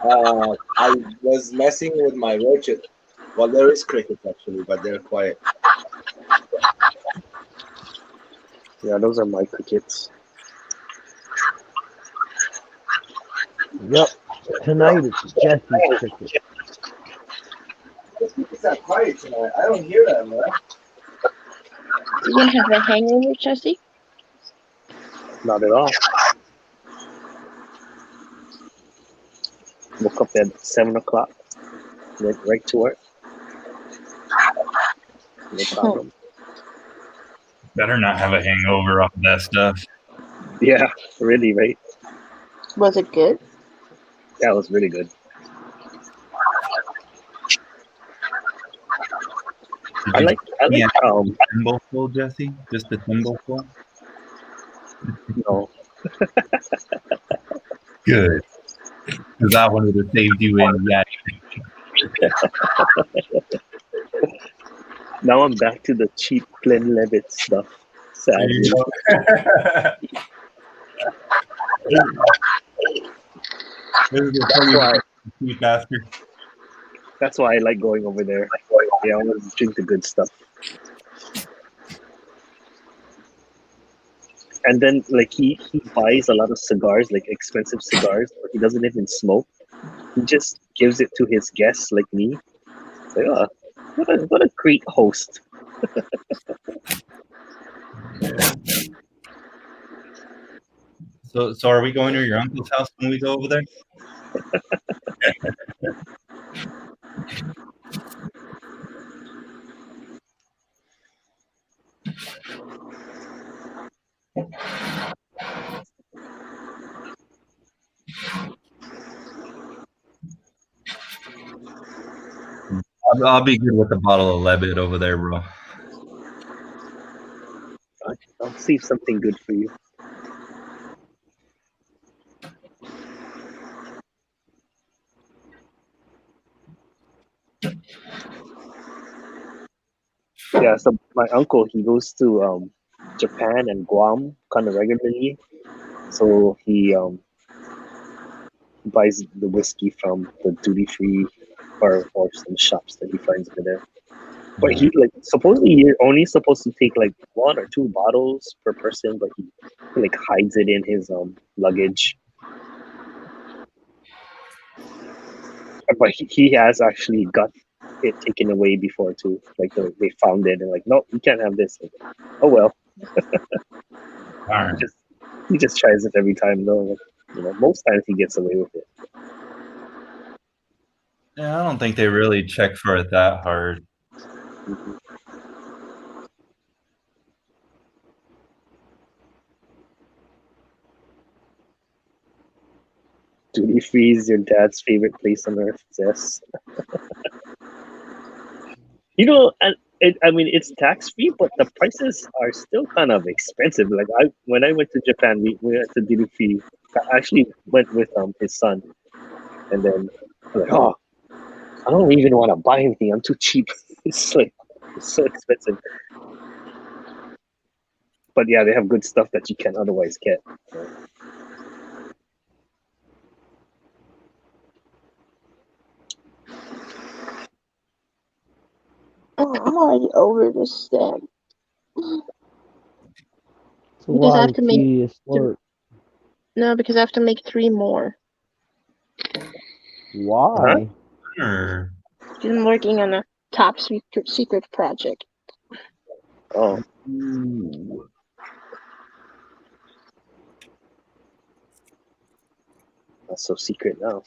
I was messing with my roaches. Well, there is crickets actually, but they're quiet. Yeah, those are my crickets. Yep. Tonight it's Jesse's cricket. The crickets are quiet tonight. I don't hear them, man. You gonna have a hangover, Jesse? Not at all. Woke up at 7 o'clock. Went right to work. No problem. Better not have a hangover off of that stuff. Yeah, really, right? Was it good? That was really good. I like thimbleful, Jesse? Just a thimbleful? no. Good. Because I wanted to save you in that. Now I'm back to the cheap Glenlivet stuff. Sadly. That's why I like going over there. I always drink the good stuff. And then like he buys a lot of cigars, like expensive cigars, but he doesn't even smoke. He just gives it to his guests like me. It's like, oh, what a great host. So are we going to your uncle's house when we go over there? I'll be good with a bottle of Levitt over there, bro. I'll save something good for you. Yeah, so my uncle, he goes to Japan and Guam kind of regularly. So he buys the whiskey from the duty free or some shops that he finds over there. But he like supposedly you're only supposed to take like 1 or 2 bottles per person, but he like hides it in his luggage. But he has actually got it taken away before too. Like they found it and like, no, you can't have this. Like, oh well. All right. He just tries it every time though. Like, most times he gets away with it. Yeah, I don't think they really check for it that hard. Mhm. Duty free is your dad's favorite place on earth. Yes. And I mean, it's tax free, but the prices are still kind of expensive. Like when I went to Japan, we went to duty free. I actually went with his son, and then I'm like, oh, I don't even want to buy anything. I'm too cheap. It's so expensive. But yeah, they have good stuff that you can't otherwise get. So. Oh, I'm already over this step. It's a Because I lot have of to make tedious work. no, because I have to make 3 more. Why? Sure. Because I'm working on a top secret project. Oh, Ooh. that's so secret now.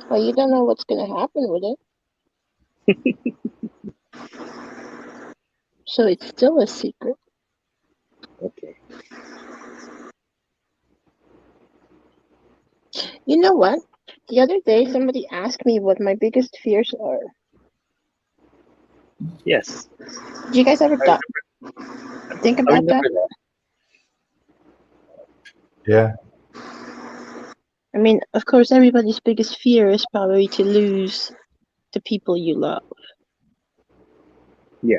Well, you don't know what's gonna happen with it. So it's still a secret. Okay. You know what? The other day somebody asked me what my biggest fears are. Yes. Did you guys ever think I about remember that? that. Yeah. I mean, of course, everybody's biggest fear is probably to lose the people you love. Yeah.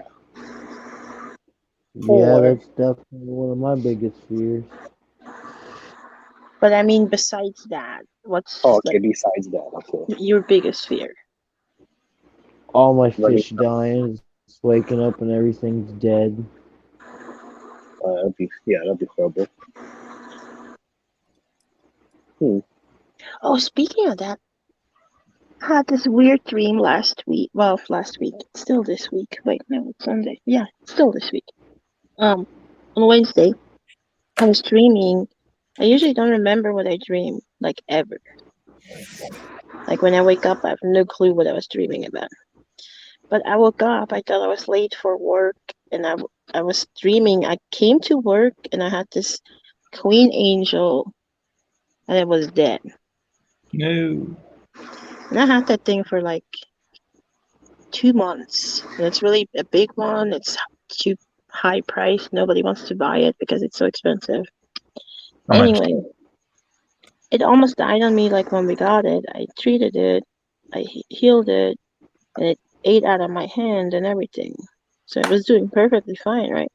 Yeah, Or, that's definitely one of my biggest fears. but I mean, besides that, what's Oh, okay. like Besides that, okay. your biggest fear? All my Running. fish dying, just waking up and everything's dead. That'd be horrible. Oh, speaking of that, I had this weird dream last week. Well, last week. It's still this week. Wait, no, it's Sunday. Yeah, it's still this week. On Wednesday, I was dreaming. I usually don't remember what I dream, like ever. Like when I wake up, I have no clue what I was dreaming about. But I woke up, I thought I was late for work, and I was dreaming. I came to work, and I had this queen angel, and it was dead. No. And I had that thing for like 2 months. And it's really a big one. It's too high price. Nobody wants to buy it because it's so expensive. How much? Anyway, it almost died on me like when we got it. I treated it, I healed it, and it ate out of my hand and everything. So it was doing perfectly fine, right?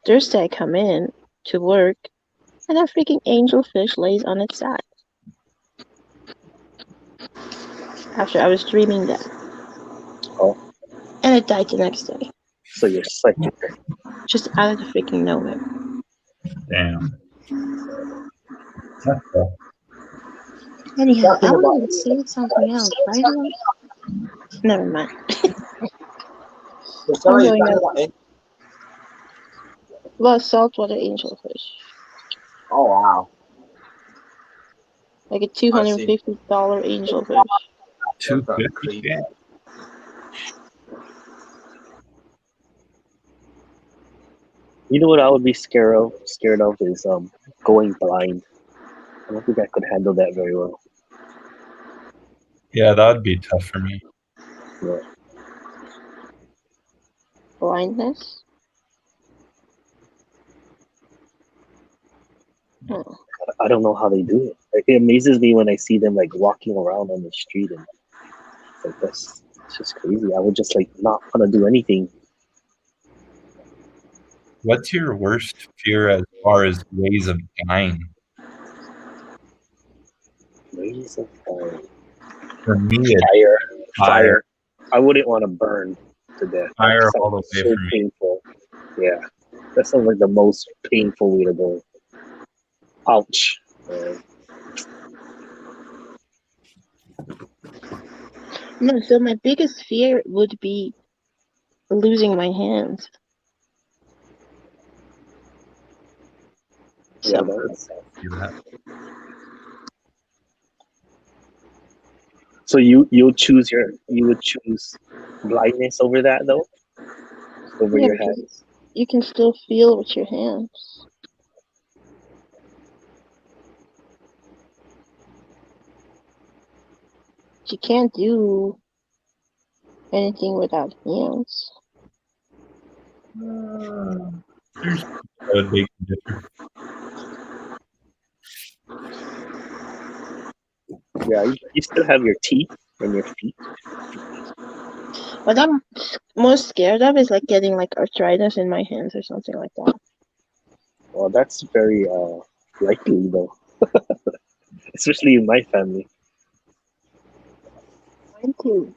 Thursday I come in to work, and that freaking angelfish lays on its side. After I was dreaming that. Oh. And it died the next day. So you're psychic. Just out of the freaking nowhere. Damn. That's tough. Anyhow, I Talking about wanted to say something else. Why do I? Never mind. so sorry, you're going talking up. about Well, saltwater angelfish. oh wow. Like a I see. $250 angelfish. That's not 250. crazy. You know what I would be scared of? Scared of is going blind. I don't think I could handle that very well. Yeah, that would be tough for me. Yeah. Blindness? Oh. I don't know how they do it. Like, it amazes me when I see them like walking around on the street, and it's like it's just crazy. I would just like not want to do anything. What's your worst fear as far as ways of dying? Ways of fire. For me, it's Fire. fire. I wouldn't want to burn to death. Fire That all the sounds way so for me. painful. Yeah, that sounds like the most painful way to go. Ouch. No, so my biggest fear would be losing my hands. Yeah, So, that's See that? so you would choose blindness over that though, over yeah, your because hands. you can still feel with your hands. But you can't do anything without hands. There's a big difference. Yeah, you still have your teeth and your feet. What I'm most scared of is like getting like arthritis in my hands or something like that. Well, that's very likely though, especially in my family. Mine too.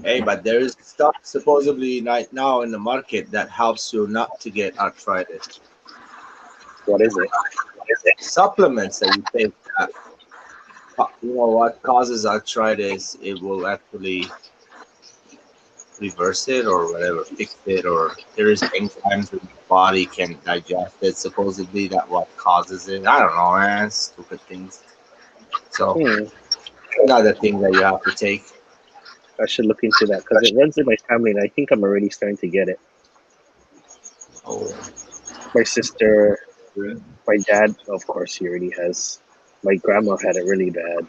Hey, but there is stuff supposedly right now in the market that helps you not to get arthritis. What is it? Supplements that you take that you know what causes arthritis, it will actually reverse it or whatever, fix it, or there is enzymes that the body can digest it. Supposedly that what causes it. I don't know, man. Stupid things. So another thing that you have to take. I should look into that because it runs in my family, and I think I'm already starting to get it. Oh, My sister, my dad, of course, he already has. My grandma had it really bad.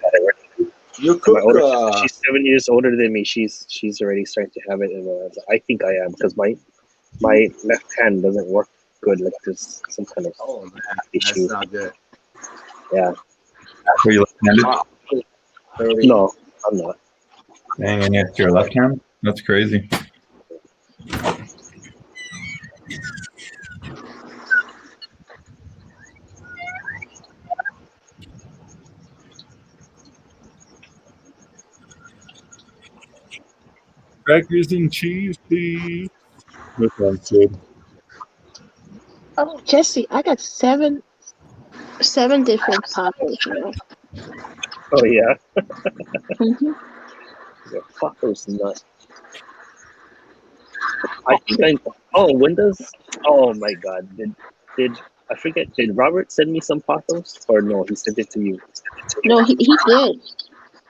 you My cook. older sister, she's 7 years older than me. She's already starting to have it, and I think I am because my left hand doesn't work good. Like there's some kind of Oh man, issue. that's not good. Yeah. Were you left-handed? Wow. No, I'm not. Dang, and it's your left hand? That's crazy. Crackers and cheese, please. That sounds good. Oh, Jesse, I got seven different poppers now. Oh yeah. Mm-hmm. Yeah, fuck those nuts. I think I. Oh, Windows. Oh my God. Did I forget? Did Robert send me some pathos or no? He sent it to you. No, he did.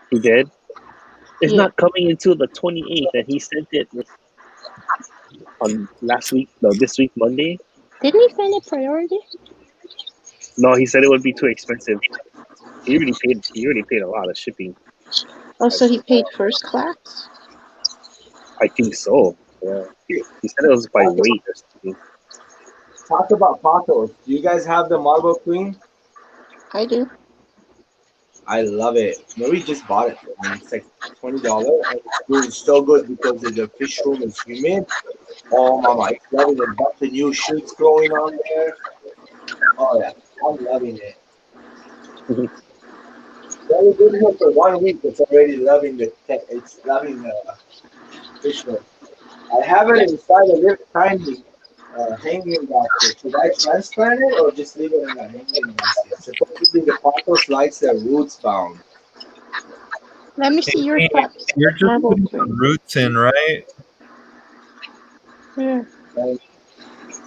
He did. It's Yeah. not coming until the 28th, and he sent it on last week. No, this week Monday. Didn't he send it priority? No, he said it would be too expensive. He already paid. He already paid a lot of shipping. Oh, so he paid first class? I think so. Yeah. He said it was by weight or something. Talk about patos. Do you guys have the Marble Queen? I do. I love it. Marie just bought it. And it's like $20. And it's so good because the fish room is humid. Oh, mama, it's loving it. Got the new shoots growing on there. Oh, yeah. I'm loving it. Very good here for 1 week. It's already loving the. It's loving the fish roll. I have it inside a little tiny hanging basket. Should I transplant it or just leave it in a hanging basket? Supposedly the pothos likes their roots bound. Let me see your Hey, text. you're just Marble putting tree. the roots in, right? Yeah.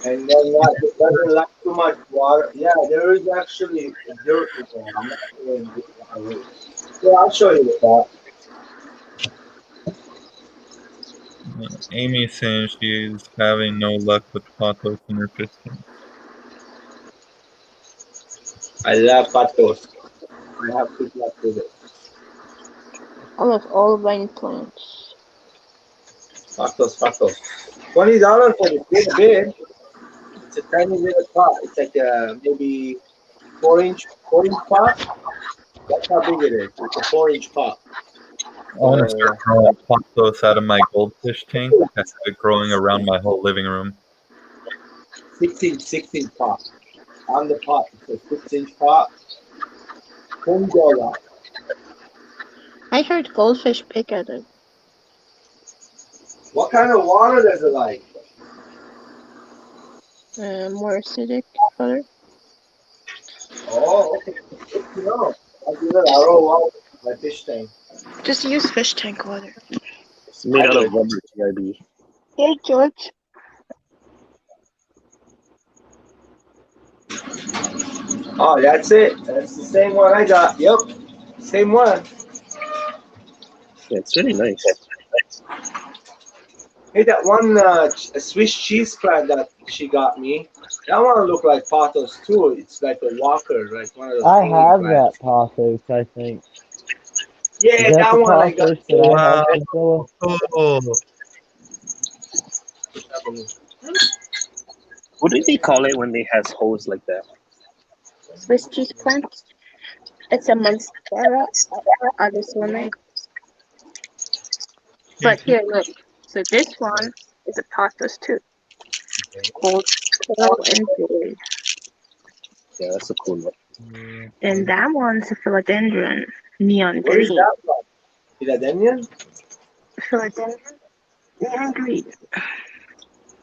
And then not, it doesn't like too much water. Yeah, there is actually dirt in there. I'm not sure if it's a root. Yeah, I'll show you the top. Amy's saying she's having no luck with pothos in her fish tank. I love pothos. I have good luck with it. I love all vine plants. Pothos. $20 for the big bid. It's a tiny little pot. It's like maybe 4-inch pot. That's how big it is. It's a 4-inch pot. I want to start growing pothos out of my goldfish tank. I have it growing around my whole living room. 16 pot. On the pot, it's a 6-inch pot. $20. I heard goldfish pick at it. What kind of water does it like? More acidic water. Oh, okay. Good to know. I'll give it RO water my fish tank. Just use fish tank water. It's made out of rubber, TRB. Hey, George. Oh, that's it. That's the same one I got. Yep. Same one. Yeah, it's really nice. Hey, that one Swiss cheese plant that she got me, that one look like pothos too. It's like a walker, like one of those. I hanging have plants. that pothos, I think. Yeah, Is that that the one I got. pothos that I have, Priscilla? Oh, What do they call it when they has holes like that? Swiss cheese plant. It's a monstera addisone. But here, look. So this one is a pothos too. Called pearl and gold. Yeah, that's a cool one. And that one's a philodendron, neon What is green. that one? Philadelphia? Philodendron, neon green.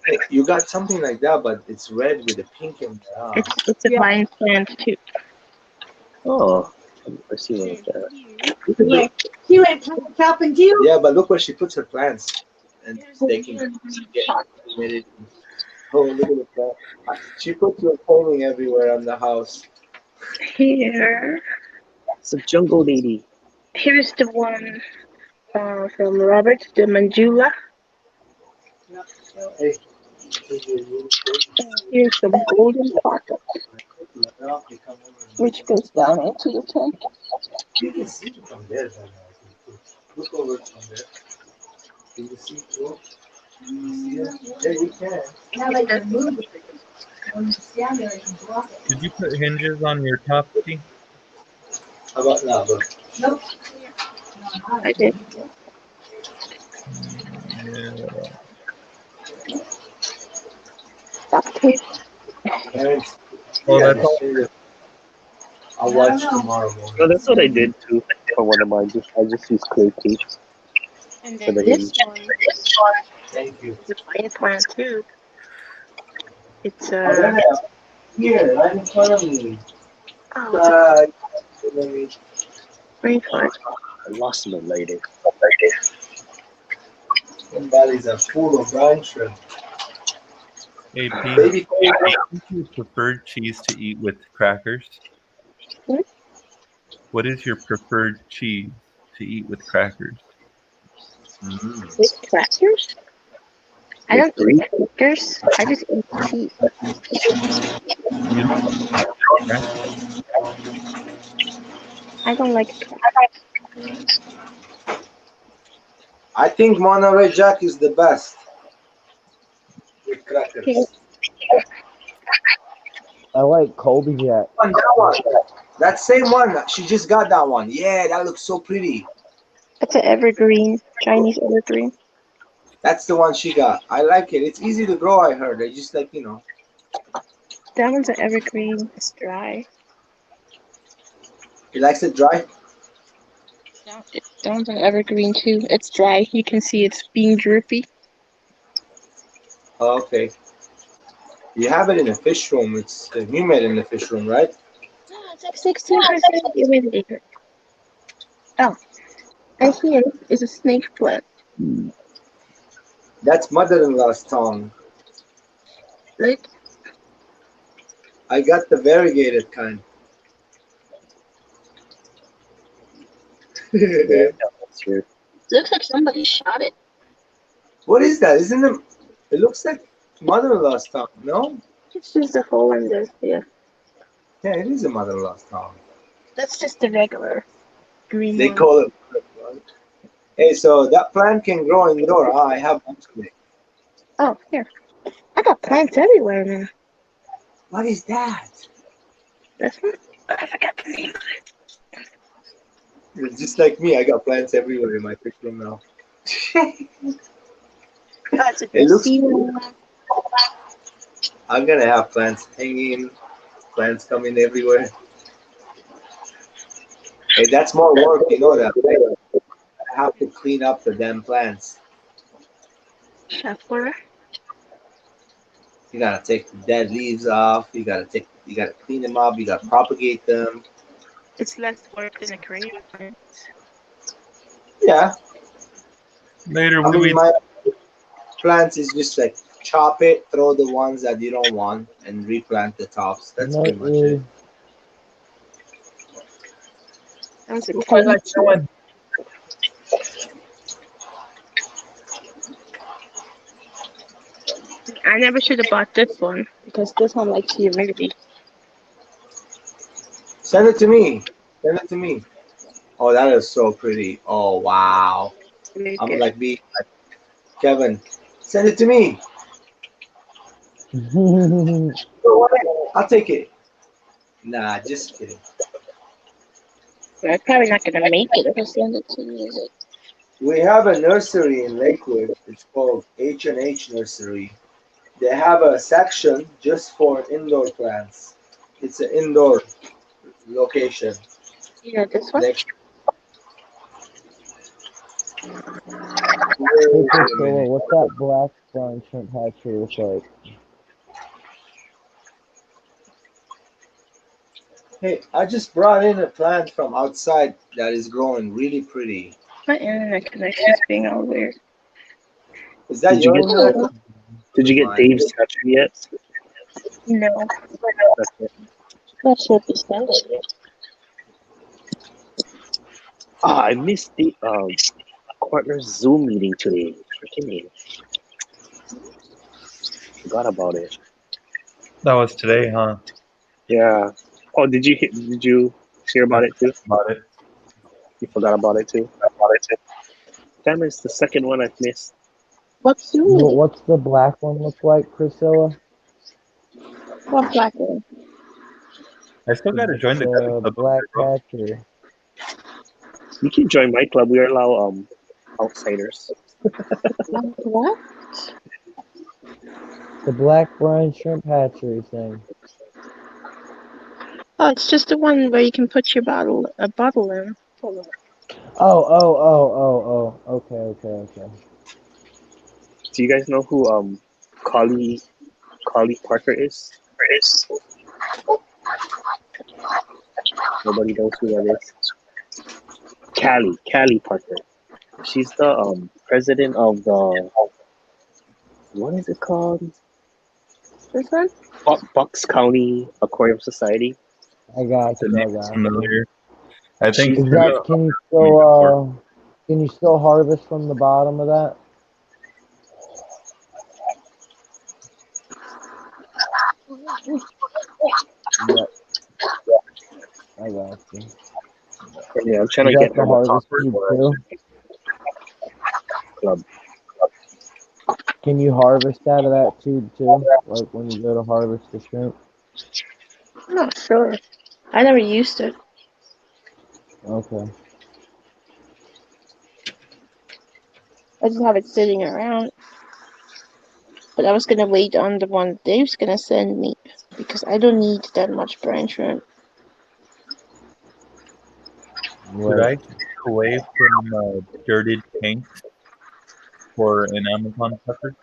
Hey, you got something like that, but it's red with a pink in there. Huh? It's a vine plant too. Oh, I see one like that. Yeah, she went shopping too. Yeah, but look where she puts her plants, and they can get humidity. Oh, look at the plant. She puts her painting everywhere on the house. Here, It's a jungle lady. here's the one from Robert, the Manjula. Hey. Here's some golden pothos, which goes down into the tank. You can see it from there. Look over it from there. Can you see through? Yeah, you can. Now they can move it. When you stand there, you can block it. did you put hinges on your top, Steve? How about now, bro? Nope. I did. Yeah. Duct tape. Parents, Oh, yeah, that's all. I'll watch tomorrow morning. No, that's what I did too for one of mine. I just used clay tape. And For then the this hinge. one Thank you. is a vine plant too. It's Here, right in front of me. oh, Let me. green flag. I lost my lighter. Somebody's a full of brown shrimp. Hey, Pete, Baby, what is your preferred cheese to eat with crackers? Hmm? What is your preferred cheese to eat with crackers? With crackers? I don't With eat crackers. I just eat cheese. You don't crackers? I don't like crackers. I think Monterey Jack is the best with crackers. Okay. I like Colby Jack. That one. That same one. She just got that one. Yeah, that looks so pretty. It's an evergreen, Chinese evergreen. That's the one she got. I like it. It's easy to grow, I heard. They just like, That one's an evergreen. It's dry. He likes it dry. Down's an evergreen too. It's dry. You can see it's being droopy. Oh, okay. You have it in the fish room. It's humid in the fish room, right? No, it's like 16% humidity. Oh, and here is a snake plant. That's mother-in-law's tongue. Look, I got the variegated kind. Yeah, that's weird. looks like somebody shot it. What is that? Isn't it? It looks like mother-in-law's tongue. No? It's just a hole in there. Yeah, Yeah, it is a mother-in-law's tongue. that's just the regular green They one. call it. Hey, so that plant can grow indoor. Ah, I have one today. Oh, here. I got plants everywhere now. What is that? This one? I forgot the name. It's just like me. I got plants everywhere in my fish room now. That's a It looks. casino. I'm gonna have plants hanging, plants coming everywhere. Hey, that's more work, you know that, right? I have to clean up the damn plants. Chef water. You gotta take the dead leaves off. You gotta clean them up. You gotta propagate them. It's less work than a creative plant. Yeah, Later, I we mean my plants is just like chop it, throw the ones that you don't want, and replant the tops. That's pretty much it. That's a I like showing. I never should have bought this one because this one likes humidity. Send it to me. Send it to me. Oh, that is so pretty. Oh wow. I'm like being like Kevin. Send it to me. I'll take it. Nah, just kidding. I'm probably not gonna make it if I send it to you. Is it? We have a nursery in Lakewood. It's called H&H Nursery. They have a section just for indoor plants. It's an indoor location. Yeah, this one. Next. Hey, Priscilla, what's that black brine shrimp hatchery look like? Hey, I just brought in a plant from outside that is growing really pretty. My internet connection's being all weird. Is that Did you your get internet? Did you get Mine. Dave's hatchery yet? No, That's it. that should be standard. Ah, I missed the Quartner's Zoom meeting today. Freaking forgot about it. That was today, huh? Yeah. Oh, did you hear about it too? About it. You forgot about it too. Damn, it's the second one I've missed. What's you? What's the black one look like, Priscilla? What black one? I still got to join the The club. black hatchery. You can join my club. We allow outsiders. What? The black brine shrimp hatchery thing. Oh, it's just the one where you can put your a bottle in. Oh. Okay. Do you guys know who Collie Parker is? Nobody knows who that is. Callie Parker. She's the president of the what is it called? This one? Bucks County Aquarium Society. I got The you. name is familiar. I think Is that, can you still harvest from the bottom of that? Yep. I got you. Yeah, I'm trying Is to that get the her harvest tube too? club. Can you harvest out of that tube too? Like when you go to harvest the shrimp? I'm not sure. I never used it. Okay. I just have it sitting around. But I was gonna wait on the one Dave's gonna send me because I don't need that much brine shrimp. Did I away from dirted tanks for an Amazon pepper?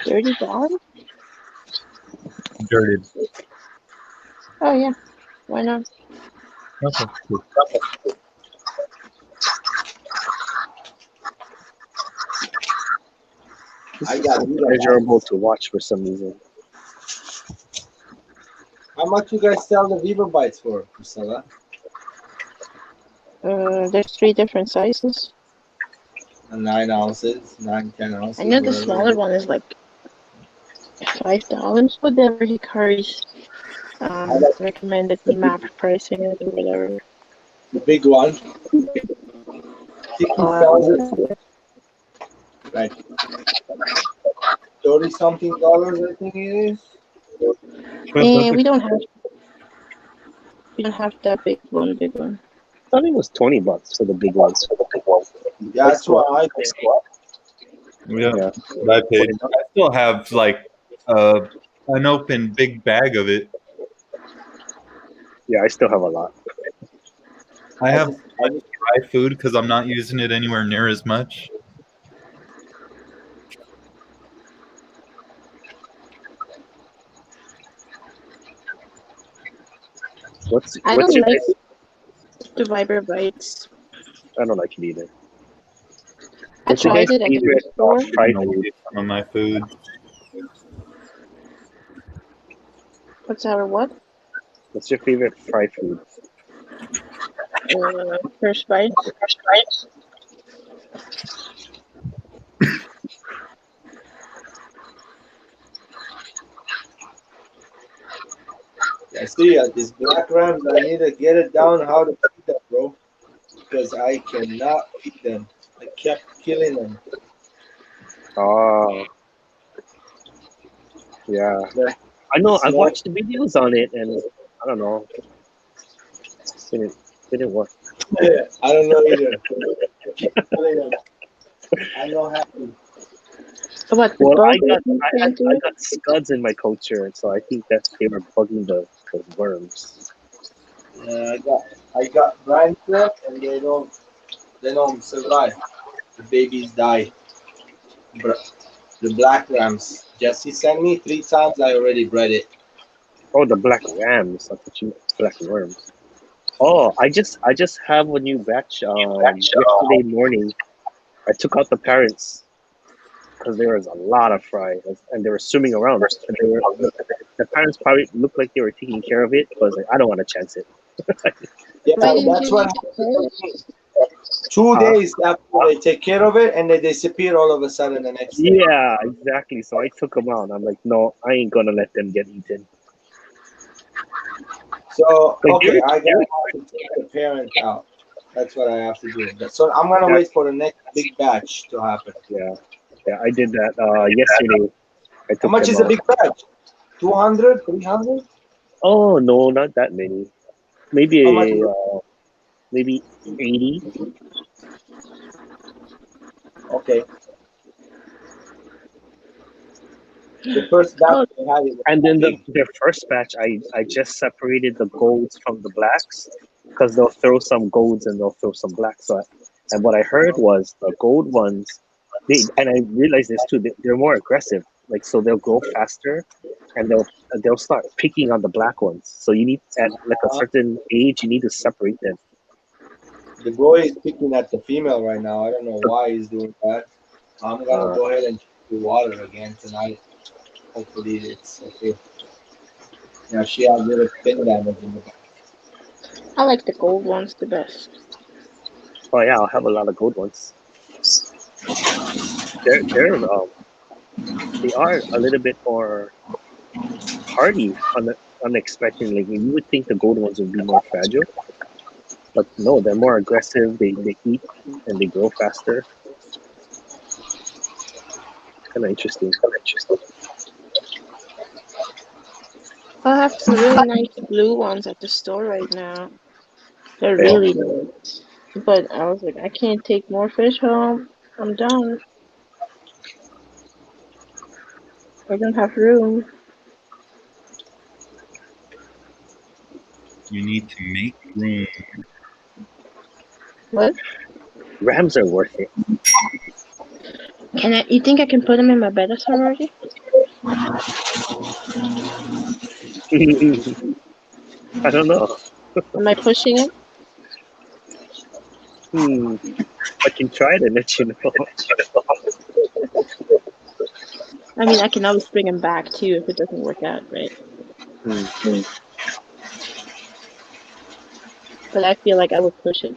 $30? Dirted. Oh yeah, why not? Okay. Cool. I got you. Pleasurable to watch for some reason. How much you guys sell the Viva Bites for, Priscilla? There's 3 different sizes. 9 ounces, 9, 10 ounces. I know the whatever. smaller one is like $5, whatever he carries. Recommended map pricing or whatever. The big one. He sells it like $30-something, I think it is. We don't have that big one. I thought it was $20 for the big ones. Yeah, that's what I think. Yeah, Yeah. I paid. I still have like an open big bag of it. Yeah, I still have a lot. I have dry food because I'm not using it anywhere near as much. I What's don't your like the Viber Bites. I don't like it either. I What's your tried guys' it at the favorite store. fried No, food? some of my food. What's our what? What's your favorite fried food? First bite. I see these black rams. I need to get it down how to feed them, bro. Because I cannot feed them. I kept killing them. Oh, yeah. I know. I've watched the videos on it, and I don't know. Didn't work. I don't know either. I keep killing them. I'm not happy. What? Well, I can't do it? got scuds in my culture, and so I think that they were bugging the worms. I got blind crab and they don't survive. The babies die. The black rams. Jesse sent me 3 times. I already bred it. Oh, the black rams. I thought you meant black worms. Oh, I just have a new batch. Yesterday morning, I took out the parents because there was a lot of fry, and they were swimming around. And the parents probably looked like they were taking care of it, but I was like, I don't want to chance it. Yeah, Why didn't that's you what leave happened. it? 2 days after they take care of it and they disappear all of a sudden the next day. Yeah, exactly. So I took them out. I'm like, no, I ain't gonna let them get eaten. So Like, okay, I gotta have to take the parent out. That's what I have to do. So I'm gonna wait for the next big batch to happen. Yeah, I did that yesterday. I took How much them is a out. big batch? 200, 300? Oh no, not that many. Maybe How much? maybe 80. Okay. The first batch Oh, I had it. and then the first batch, I just separated the golds from the blacks because they'll throw some golds and they'll throw some blacks. And what I heard was the gold ones, and I realized this too. They're more aggressive, like so they'll grow faster, and they'll start picking on the black ones. So you need at like a certain age, you need to separate them. The boy is picking at the female right now. I don't know why he's doing that. I'm gonna go ahead and check the water again tonight. Hopefully it's okay. Yeah, she had a little fin damage in the back. I like the gold ones the best. Oh yeah, I'll have a lot of gold ones. They are a little bit more hardy unexpectedly. You would think the gold ones would be more fragile, but no, they're more aggressive. They eat and they grow faster. Kind of interesting. I have some really nice blue ones at the store right now. They're Yeah. really nice. But I was like, I can't take more fish home. I'm done. I don't have room. You need to make room. What? Rams are worth it. Can I? You think I can put them in my bed already? I don't know. Am I pushing it? I can try to let you know. I mean, I can always bring him back too if it doesn't work out, right? But I feel like I would push it.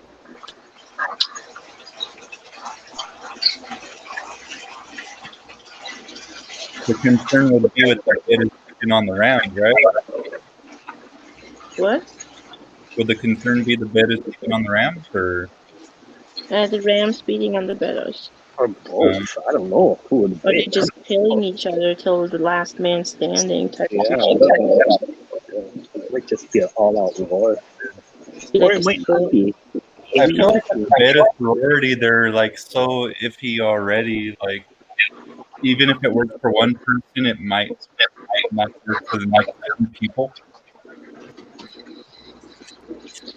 The concern would be with the bed is sitting on the Rams, right? What? Would the concern be the bed is sitting on the Rams, or The Rams beating on the Meadows. Or both. I don't know who would Or they win. just killing each other till the last man standing type of Yeah, situation. it might just be an all-out war. Be Or like it a might sport. not be. I feel like the beta sorority, they're like so iffy already. Like, even if it works for one person, it might not work for the next 10 people.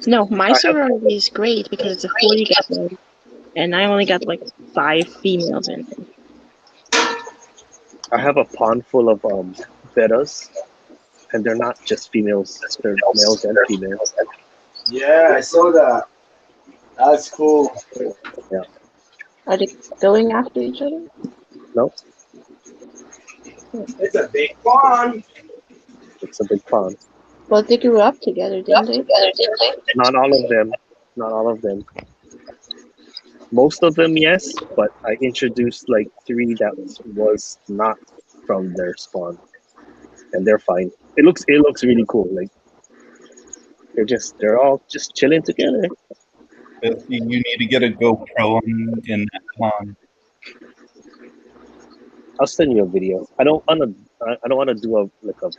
No, my sorority is great because it's a 40 guy, and I only got like 5 females in it. I have a pond full of betas, and they're not just females; they're males and females. Yeah, I saw that. That's cool. Yeah. Are they going after each other? No, It's a big pond. it's a big pond. Well, they grew up together, didn't they? Not all of them. Not all of them. Most of them, yes, but I introduced like 3 that was not from their spawn, and they're fine. It looks really cool. Like they're all just chilling together. But you need to get a GoPro in that pond. I'll send you a video. I don't want to do a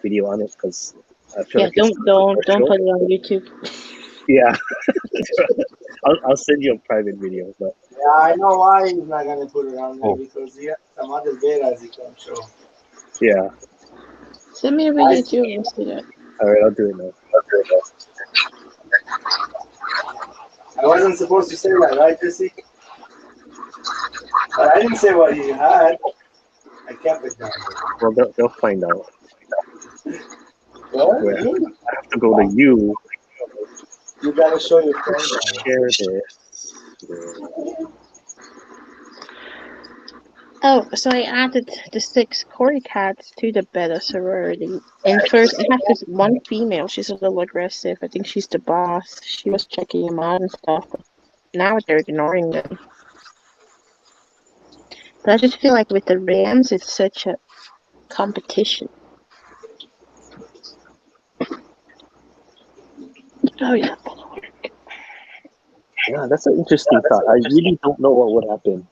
video on it because I feel like don't put it controversial. on YouTube. Yeah, I'll send you a private video, but Yeah, I know why he's not gonna put it on there because he has some other betas he can show. yeah. Send me a video too. Let's do that. All right, I'll do it now. I wasn't supposed to say that, right, Jesse? But I didn't say what he had. I kept it down. Well, they'll find out. What? Where I have to go to you. You gotta show your friend. Share this. Oh, so I added the 6 Cory cats to the beta sorority. And first, I have this one female. She's a little aggressive. I think she's the boss. She was checking them out and stuff. But now they're ignoring them. But I just feel like with the Rams, it's such a competition. Oh, yeah. Yeah, that's an interesting thought. I really don't know what would happen.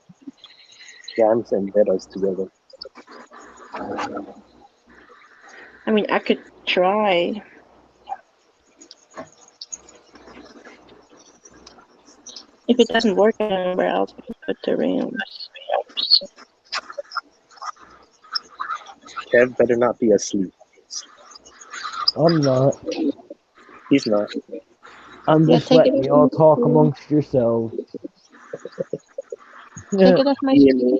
Rams and betas together. I mean, I could try. If it doesn't work anywhere else, I could put the Rams. Kev better not be asleep. I'm not. He's not. I'm Yeah, just take letting it y'all off my talk screen. amongst yourselves. Take it off my screen.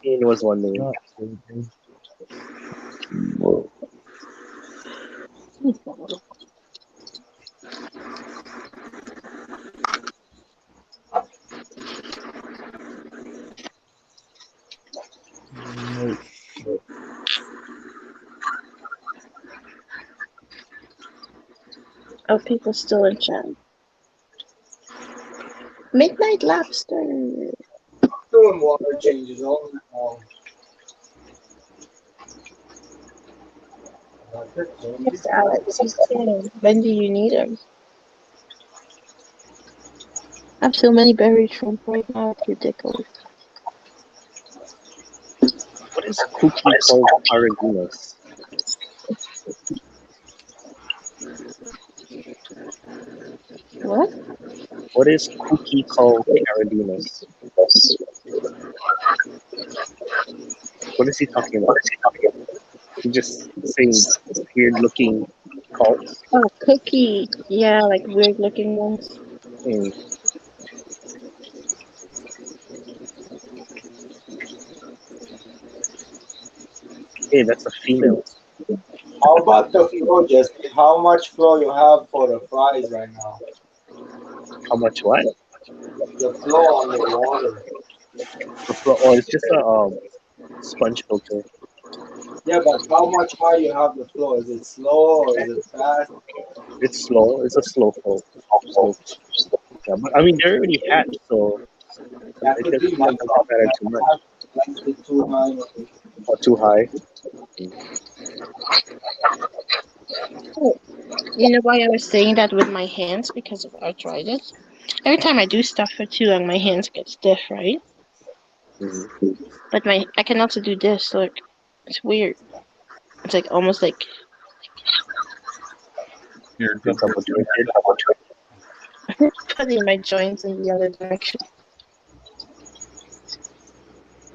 Ian was wondering. Not sleeping. Nope. Oh, people still in chat. Midnight Lobster. Doing water changes all the time. Yes, Alex. He's kidding. When do you need him? I have so many berry shrimp right now. It's ridiculous. What is cookie called Aragunas? What? What is cookie called Aragunas? What is he talking about? He just saying weird looking cults. Oh, cookie. Yeah, like weird looking ones. Hey, that's a female. How about the flow, Justin? How much flow you have for the fries right now? How much what? The flow on the water. Oh, it's just a sponge filter. Yeah, but how much high you have the flow? Is it slow or is it fast? It's slow. It's a slow flow. Slow. Yeah, but I mean they're already hatched, so That it could be doesn't my matter too much. slightly too high. Or too high. You know why I was saying that with my hands? Because of arthritis. Every time I do stuff for too long, my hands get stiff, right? Mm-hmm. But I can also do this. Look, it's weird. It's like almost like You're You're double jointed. putting my joints in the other direction.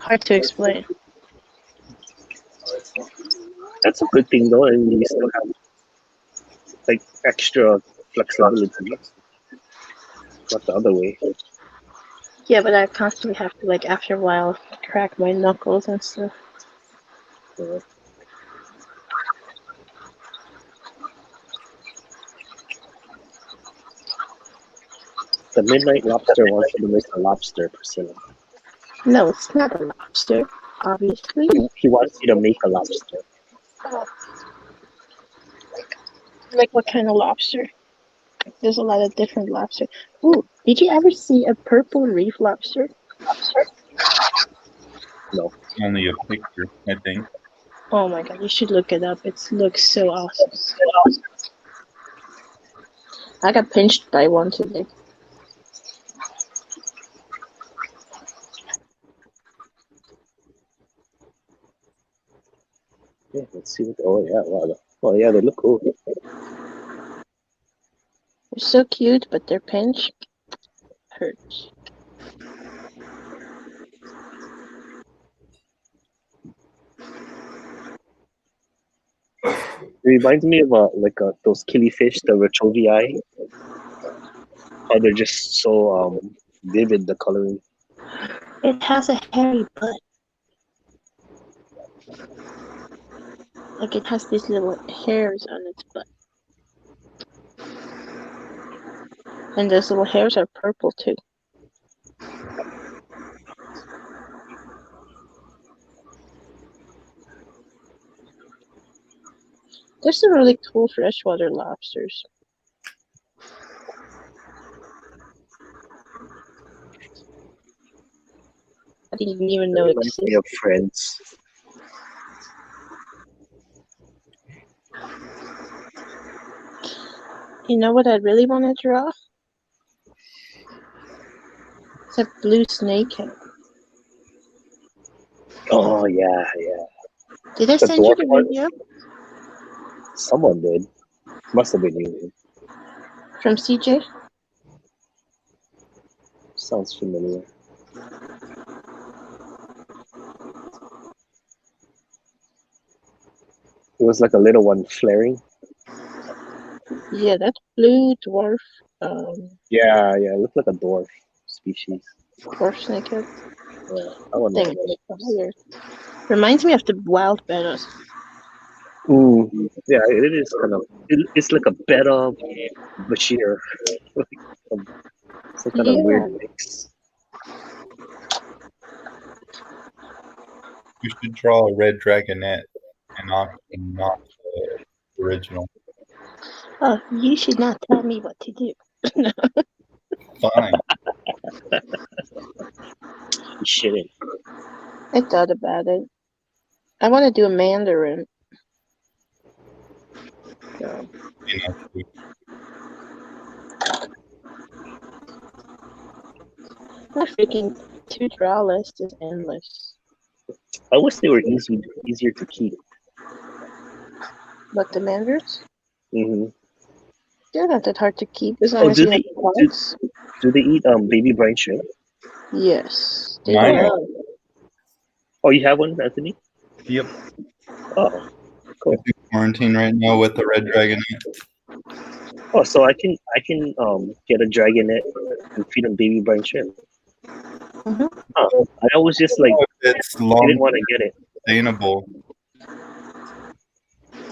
Hard to explain. That's a good thing though, and you still have like extra flexibility. Not the other way. Yeah, but I constantly have to, like, after a while, crack my knuckles and stuff. Yeah. The midnight lobster wants you to make a lobster, Priscilla. No, it's not a lobster, obviously. He wants you to make a lobster. Like, what kind of lobster? There's a lot of different lobster. Ooh, did you ever see a purple reef lobster? No. only a picture, I think. Oh my god, you should look it up. It looks so awesome. I got pinched by one today. Yeah, let's see what. Oh yeah, wow. Oh yeah, they look cool. They're so cute, but their pinch hurts. It reminds me of those killifish, the Retroviae. How they're just so vivid, the coloring. It has a hairy butt. Like, it has these little hairs on its butt. And those little hairs are purple too. There's some really cool freshwater lobsters. I didn't even know It reminds me existed. of Friends. You know what I really want to draw? It's a blue snakehead. Oh yeah, yeah. Did I The send you dwarf the one. video Someone did. Must have been you. from CJ? Sounds familiar. It was like a little one flaring. Yeah, that's blue dwarf. Yeah, yeah. It looked like a dwarf species. Dwarf snakehead. Yeah, I want Thing. to. Reminds me of the wild betta. Yeah, it is kind of. It's like a beta Bashir. Some kind of weird mix. You should draw a red dragonette and not the original. Oh, you should not tell me what to do. Fine. You shouldn't. I thought about it. I want to do a mandarin. So, my freaking to-draw list is endless. I wish they were easier to keep. But the mandarins? Mm-hmm. They're not that hard to keep as long as you have parts. Do they eat baby brine shrimp? Yes. They Mine. love. Oh, you have one, Anthony? Yep. Oh, cool. I'm in quarantine right now with the red dragonette. Oh, so I can get a dragonette and feed them baby brine shrimp. Mm-hmm. I was just like, It's I didn't want to get it. sustainable.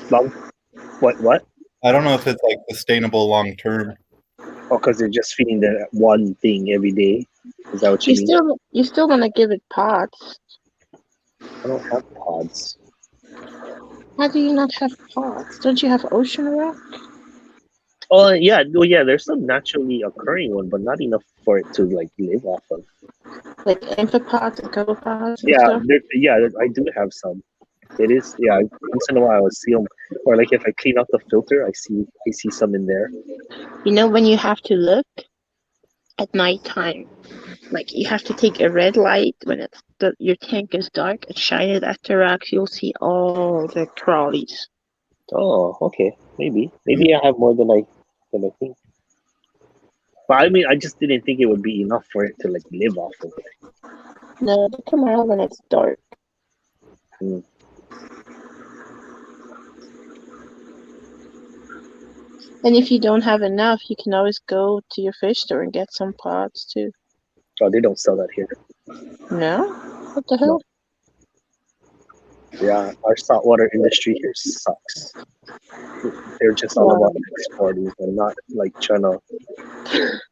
What? I don't know if it's like sustainable long term. Oh, because they're just feeding that one thing every day. Is that what you mean? You still gonna give it pods. I don't have pods. How do you not have pods? Don't you have ocean rock? Oh yeah, there's some naturally occurring one, but not enough for it to like live off of. Like amphipods and copepods and Yeah, stuff? I do have some. It is, yeah. Once in a while, I see them, or like if I clean out the filter, I see some in there. You know when you have to look at nighttime, like you have to take a red light when your tank is dark and shine it at the rocks. You'll see all the crawlies. Oh, okay, maybe I have more than I think. But I mean, I just didn't think it would be enough for it to like live off of. No, they come out when it's dark. Hmm. And if you don't have enough, you can always go to your fish store and get some pods too. Oh, they don't sell that here. No? What the hell? Yeah, our saltwater industry here sucks. They're just all about exporting and not like trying to.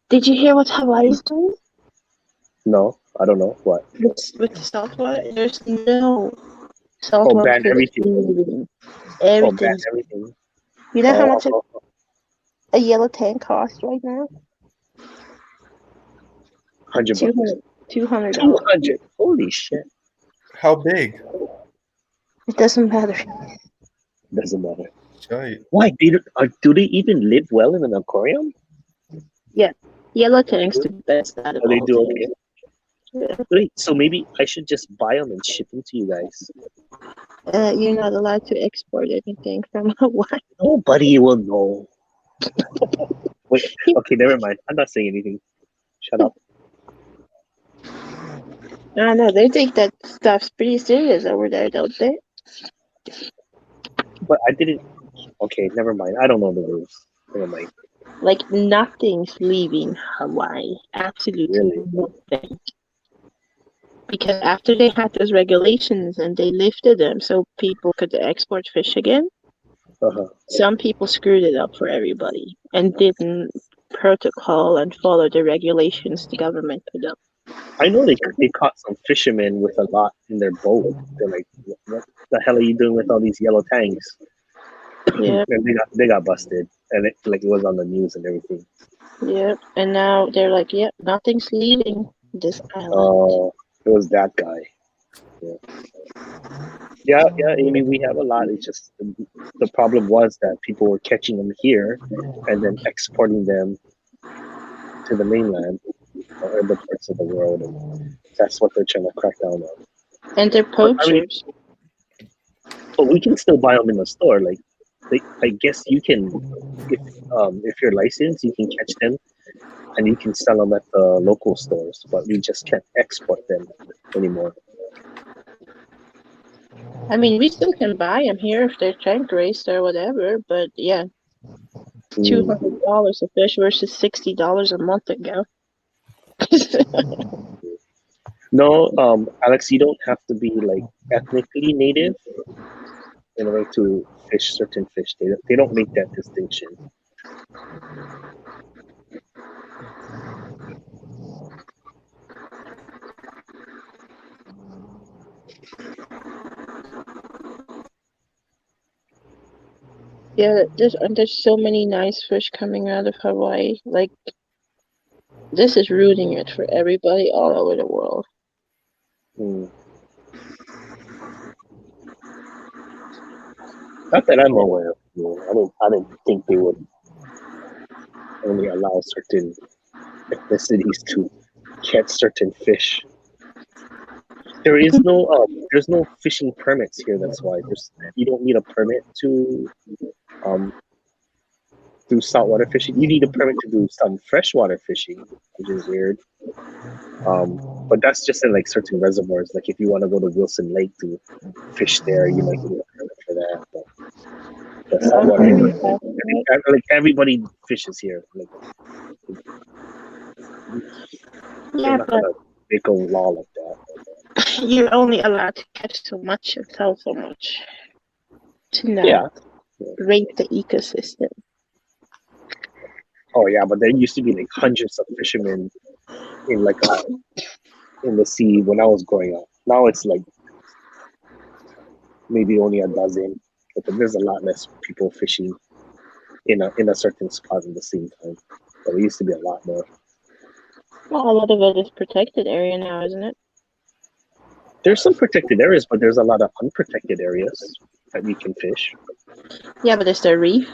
Did you hear what Hawaii's doing? No, I don't know what. With the saltwater? There's no saltwater ban fish everything. leaving. Oh, Everything. ban everything. You know how much a yellow tank costs right now? $100. $200. 200. Holy shit! How big? It doesn't matter. Doesn't matter. Right. Why? Do they even live well in an aquarium? Yeah, yellow tanks do the best out of Or they all. do okay? Yeah. Wait, so maybe I should just buy them and ship them to you guys. You're not allowed to export anything from Hawaii. Nobody will know. Wait, okay, never mind. I'm not saying anything. Shut up. I know they take that stuff pretty serious over there, don't they? But I didn't. Okay, never mind. I don't know the rules. Never mind. Like nothing's leaving Hawaii. Absolutely Really? nothing. Because after they had those regulations and they lifted them so people could export fish again, some people screwed it up for everybody and didn't protocol and follow the regulations the government put up. I know they caught some fishermen with a lot in their boat. They're like, "What the hell are you doing with all these yellow tanks?" Yeah. And they got busted, and it was on the news and everything. Yep. And now they're like, yep, nothing's leaving this island. Oh, it was that guy. Yeah. I mean, we have a lot. It's just the problem was that people were catching them here and then exporting them to the mainland or other parts of the world, and that's what they're trying to crack down on. And they're poachers. But we can still buy them in the store. Like, I guess you can, if you're licensed, you can catch them, and you can sell them at the local stores. But we just can't export them anymore. I mean, we still can buy them here if they're tank raised or whatever. But yeah, $200 a fish versus $60 a month ago. No, Alex, you don't have to be like ethnically native in order to fish certain fish. They don't make that distinction. Yeah, there's so many nice fish coming out of Hawaii. Like, this is ruining it for everybody all over the world. Not that I'm aware of. I didn't think they would only allow certain ethnicities to catch certain fish. There's no fishing permits here. That's why you don't need a permit to do saltwater fishing. You need a permit to do some freshwater fishing, which is weird. But that's just in like certain reservoirs. Like if you want to go to Wilson Lake to fish there, you might need a permit for that. But the saltwater, like everybody fishes here. Like, yeah, but make a law like that. You're only allowed to catch so much and sell so much. Yeah, rape the ecosystem. Oh yeah, but there used to be like hundreds of fishermen in in the sea when I was growing up. Now it's like maybe only a dozen, but there's a lot less people fishing in a certain spot at the same time. But there used to be a lot more. Well, a lot of it is protected area now, isn't it? There's some protected areas, but there's a lot of unprotected areas that you can fish. Yeah, but there's the reef.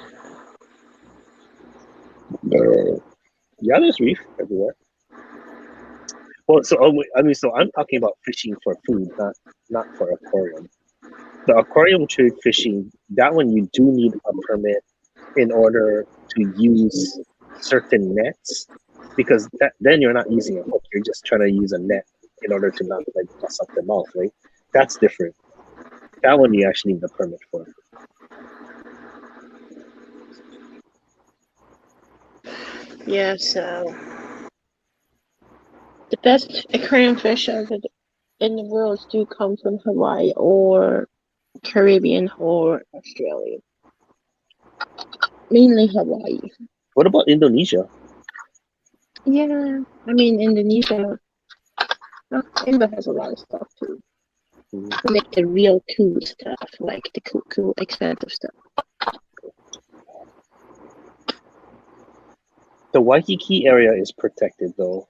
Yeah, there's reef everywhere. Well, so so I'm talking about fishing for food, not for aquarium. The aquarium trade fishing, that one you do need a permit in order to use certain nets, because then you're not using a hook. You're just trying to use a net in order to not like bust up the mouth, right? That's different. That one you actually need a permit for. Yeah, so the best aquarium fish in the world do come from Hawaii or Caribbean or Australia. Mainly Hawaii. What about Indonesia? Yeah, I mean Indonesia. Well, India has a lot of stuff too. Like the real cool stuff, like the cool expensive stuff. The Waikiki area is protected though.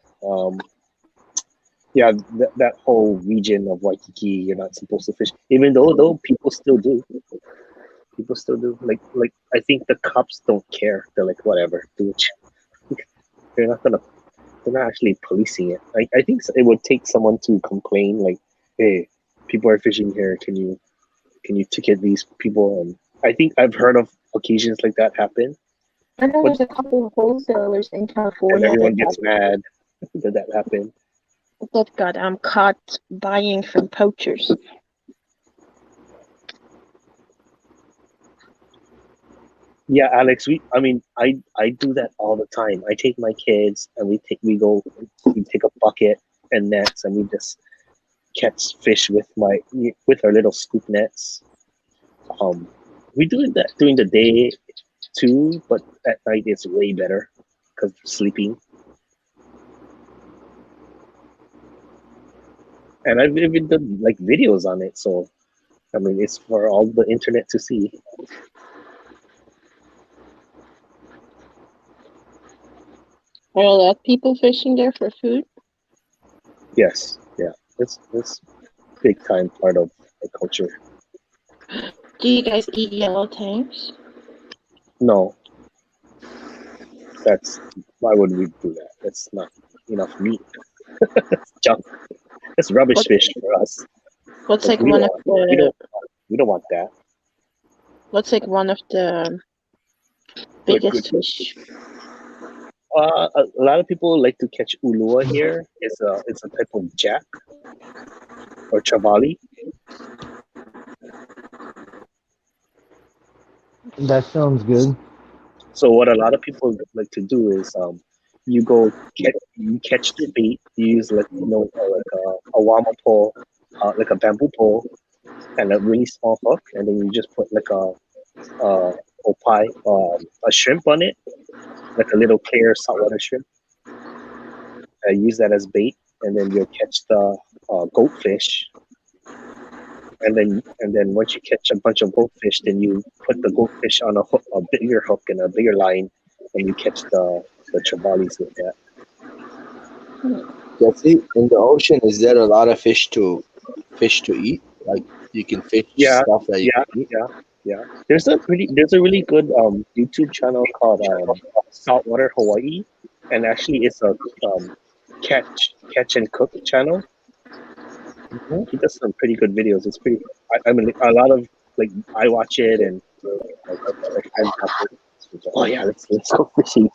Yeah, that whole region of Waikiki, you're not supposed to fish. Even though people still do. People still do. Like I think the cops don't care. They're like, whatever, do it. They're not actually policing it. I think it would take someone to complain, like, hey, people are fishing here. Can you ticket these people? And I think I've heard of occasions like that happen. I know there's a couple of wholesalers in And California everyone gets mad that happened. that got caught buying from poachers. Yeah, Alex. I do that all the time. I take my kids and we take a bucket and nets and we just catch fish with our little scoop nets. We do that during the day too, but at night it's way better because sleeping. And I've even done like videos on it, so I mean it's for all the internet to see. Are a lot of people fishing there for food? Yes, yeah, it's big time part of the culture. Do you guys eat yellow tanks? No, why would we do that? That's not enough meat. It's junk. It's rubbish fish for us. What's Like, like one of the we don't want that. what's like one of the biggest fish? A lot of people like to catch ulua here. It's a type of jack or trevally. That sounds good. So what a lot of people like to do is you go catch the bait. You use like a wama pole, like a bamboo pole, and a really small hook, and then you just put like a shrimp on it, like a little clear saltwater shrimp. Use that as bait, and then you'll catch the goldfish. And then once you catch a bunch of goldfish, then you put the goldfish on a bigger hook and a bigger line, and you catch the trevallies with that. Jesse, in the ocean, is there a lot of fish to eat? Like you can fish stuff that you can eat? Yeah. There's a really good YouTube channel called Saltwater Hawaii, and actually it's a catch and cook channel. Mm-hmm. He does some pretty good videos. It's pretty. I mean, a lot of like I watch it and like friends watch it. Oh yeah, let's go fishing.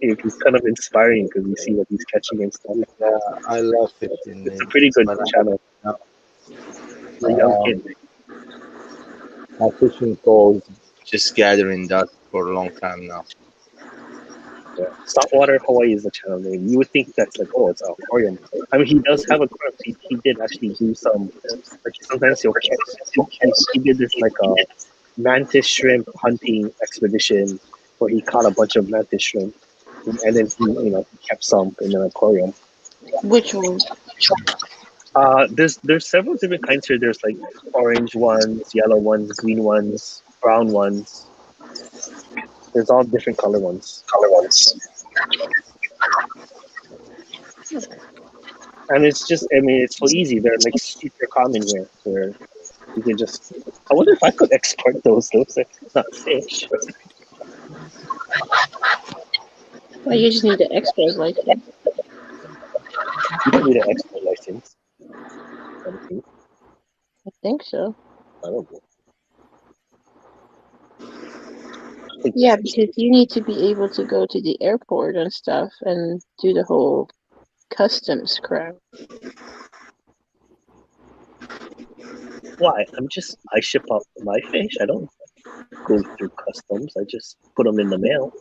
It's kind of inspiring because you see what he's catching and stuff. Yeah, I love fishing. It's a pretty good channel. The young kid. My fishing poles just gathering dust for a long time now. Yeah. Saltwater Hawaii is the channel name. You would think that's like, oh, it's an aquarium. I mean, he does have aquarium. He did actually do some, like sometimes he did this like mantis shrimp hunting expedition where he caught a bunch of mantis shrimp, and then he kept some in an aquarium. Which one? There's several different kinds here. There's like orange ones, yellow ones, green ones, brown ones. There's all different color ones. And it's just, I mean, it's so easy. They're like super common here, where you can just. I wonder if I could export those. Those are not fish. Well, you just need an export license. You don't need an export license. I think so. I don't know. Yeah, because you need to be able to go to the airport and stuff and do the whole customs crap. Why? I ship out my fish. I don't go through customs. I just put them in the mail.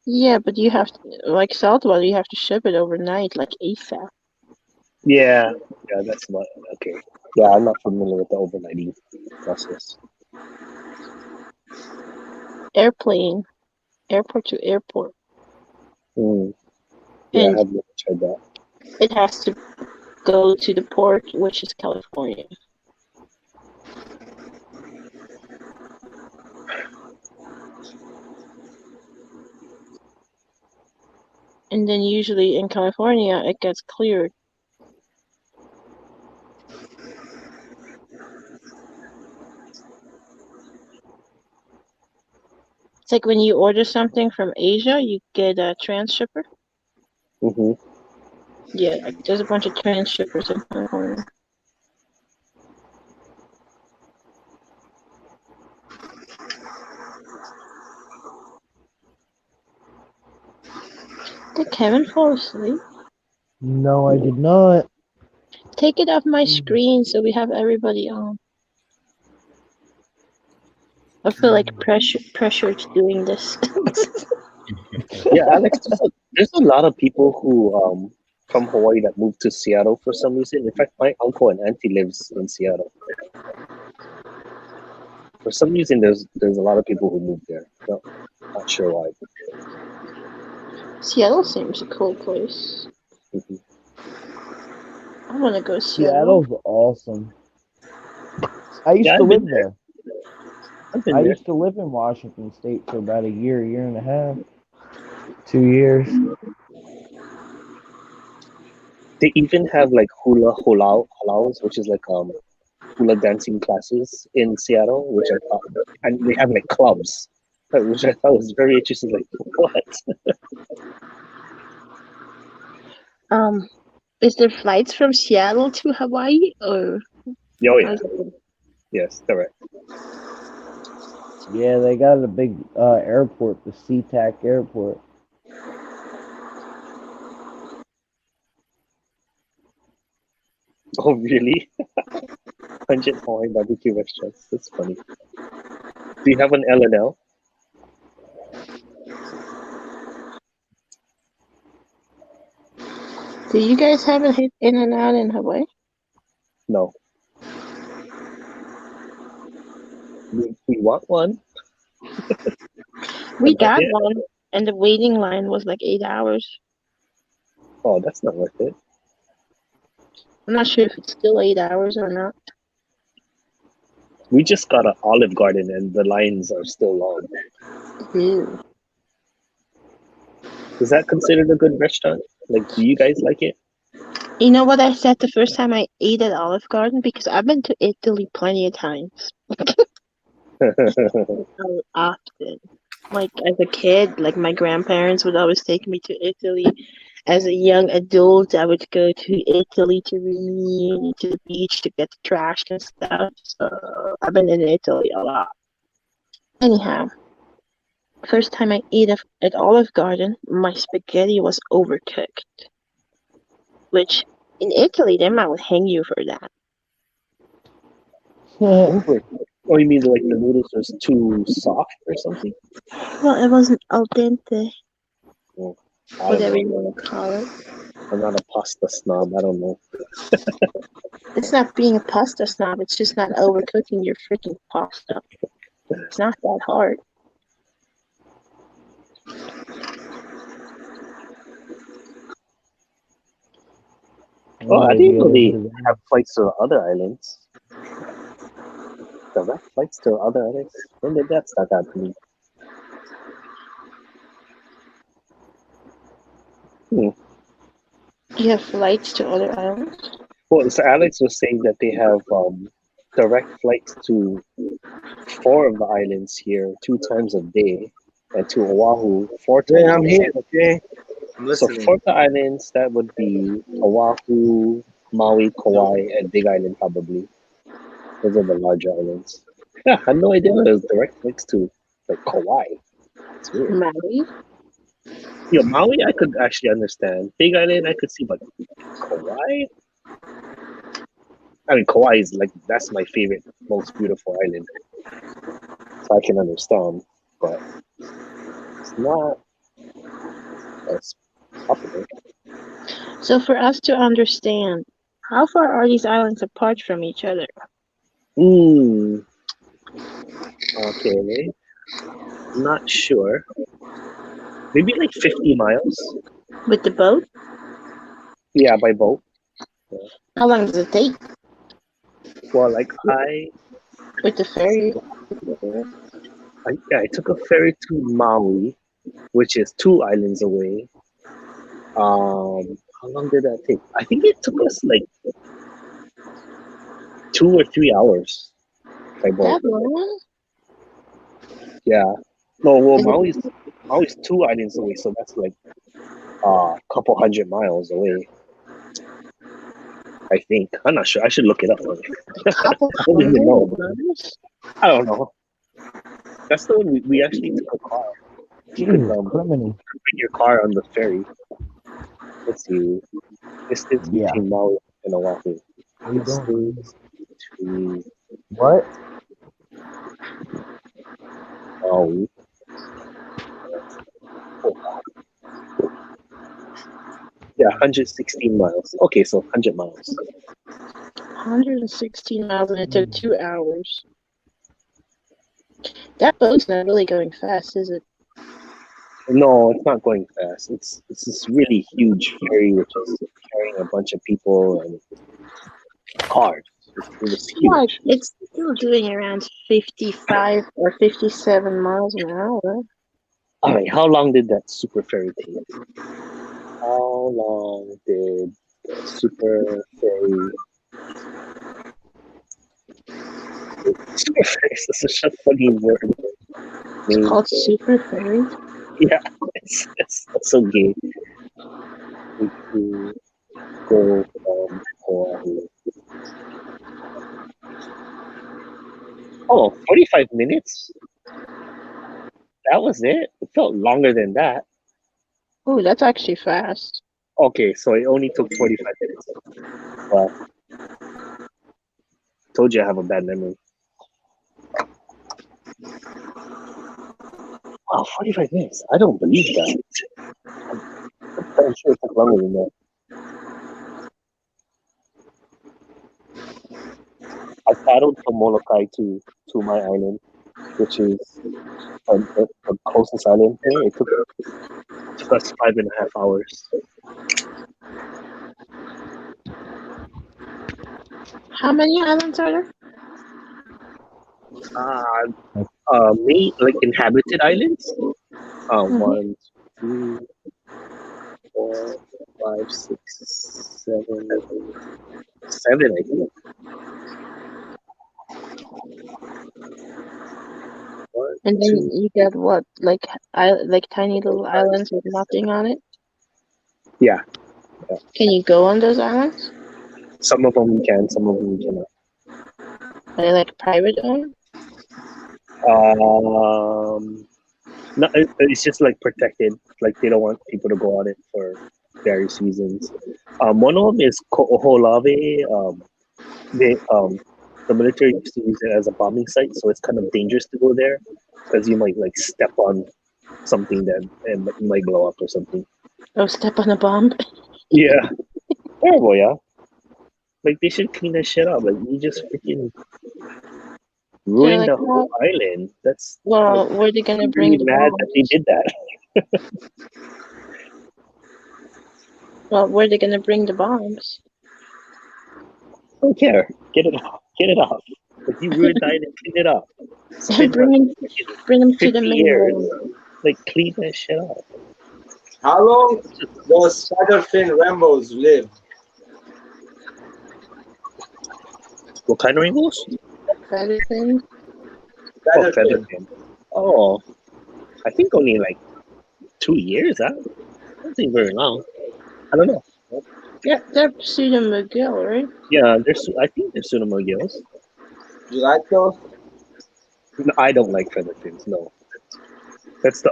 Yeah, but you have to, like saltwater, you have to ship it overnight, like ASAP. Yeah, that's what. Okay. Yeah, I'm not familiar with the overnighting process. Airplane, airport to airport. Yeah, I And have never tried that. it has to go to the port, which is California. And then usually in California, it gets cleared. It's like when you order something from Asia, you get a transshipper. Mm-hmm. Yeah, like there's a bunch of transshippers in California. Did Kevin fall asleep? No, I did not. Take it off my screen so we have everybody on. I feel like pressured doing this. Yeah, Alex, there's a lot of people who from Hawaii that moved to Seattle for some reason. In fact, my uncle and auntie lives in Seattle. For some reason, there's a lot of people who moved there. Not sure why. Seattle seems a cool place. Mhm. I want to go to Seattle. Seattle's awesome. I used Yeah, to I've been live there. there. I've been I there. used to live in Washington State for about a year and a half, 2 years. They even have like hulaus, which is like hula dancing classes in Seattle, which I thought, and they have like clubs, which I thought was very interesting. Like, what? Is there flights from Seattle to Hawaii or? Oh yeah, yes, correct. Yeah, they got a big airport, the SeaTac Airport. Oh really? 100 Hawaii barbecue restaurants. That's funny. Do you have an L&L? Do you guys have a hit in and out in Hawaii? No. We want one. We But not got yet. one, and the waiting line was like 8 hours. Oh, that's not worth it. I'm not sure if it's still 8 hours or not. We just got an Olive Garden and the lines are still long. Ew. Is that considered a good restaurant? Like, do you guys like it? You know what I said the first time I ate at Olive Garden? Because I've been to Italy plenty of times. Often. Like as a kid, like my grandparents would always take me to Italy. As a young adult, I would go to Italy to Rimini, to the beach to get the trash and stuff. So I've been in Italy a lot. Anyhow, first time I ate at Olive Garden, my spaghetti was overcooked. Which in Italy, they might would hang you for that. Over. Oh, you mean like the noodles was too soft or something? Well, it wasn't al dente. Oh. I don't whatever know. you want to call it. I'm not a pasta snob. I don't know. It's not being a pasta snob. It's just not overcooking your freaking pasta. It's not that hard. Oh, I Maybe didn't know it they is. have flights to other islands. Direct flights to other islands. When did that start happening? You have flights to other islands? Well, so Alex was saying that they have direct flights to 4 of the islands here 2 times a day, and to Oahu 4 times Yeah, a I'm day. here. Okay, I'm So listening. for the islands, that would be Oahu, Maui, Kauai, and Big Island probably. Those are the larger islands. Yeah, I had no idea there was direct flights to like Kauai. It's weird. Maui? Yo, Maui, I could actually understand. Big Island, I could see, but Kauai? I mean, Kauai is like, that's my favorite, most beautiful island. So I can understand, but it's not as popular. So for us to understand, how far are these islands apart from each other? Okay. Not sure. Maybe like 50 miles. With the boat? Yeah, by boat. How long does it take? Well, like With the ferry? I took a ferry to Maui, which is 2 islands away. How long did that take? I think it took us like 2 or 3 hours by boat. That long? Yeah. No, well, Is it- Maui's 2 islands away, so that's like a couple hundred miles away. I think. I'm not sure. I should look it up. couple I don't even know. miles? I don't know. That's the one we actually took a car. You could Jesus, criminy. bring your car on the ferry. Let's see. Distance Yeah. between Maui and Oahu. What are you doing? Distance between What? Maui. Yeah, 116 miles. Okay, so 100 miles. 116 miles and it took 2 hours. That boat's not really going fast, is it? No, it's not going fast. It's this really huge ferry which is carrying a bunch of people and cars. It was Like, huge. it's still doing around 55 or 57 miles an hour. All right, how long did that super ferry take? How long did the super ferry? Super ferry is such a funny word. It's called Super Ferry. Yeah, it's so gay. If you go from Oahu. Oh, 45 minutes? That was it? It felt longer than that. Oh, that's actually fast. Okay, so it only took 45 minutes. Well, told you I have a bad memory. Wow, 45 minutes. I don't believe that. I'm sure it took longer than that. I paddled from Molokai to my island, which is the closest island here. It took us 5.5 hours. How many islands are there? Like inhabited islands. 1, 2, 4, 5, 6, 7, 7, I think. 1, And then 2. you got what, like tiny little islands with nothing on it? Yeah. Can you go on those islands? Some of them you can, some of them you cannot. Are they like private owned? No, it's just like protected. Like they don't want people to go on it for various reasons. One of them is Ko'oholave. The military used to use it as a bombing site, so it's kind of dangerous to go there because you might like step on something that and it might blow up or something. Oh, step on a bomb. Yeah. Terrible, yeah. Like they should clean that shit up. Like you just freaking Yeah, ruined like the whole how? island. That's like Well, where are they gonna I'm bring really the mad that they bombs? did that. Well, where are they gonna bring the bombs? I don't care. Get it off. Get it off. Like you ruined the island, clean it up. It's been what, bring them, freaking bring them to 50 the years. mainland. Like clean that shit up. How long does Featherfin Rambos live? What kind of rainbows? Featherfin. Oh, Featherfin. featherfin. Oh, I think only like 2 years, huh? I don't think very long. I don't know. Yeah, they're Pseudo McGill, right? Yeah, I think they're Tsunamo gills. You like those? No, I don't like featherfins. No, that's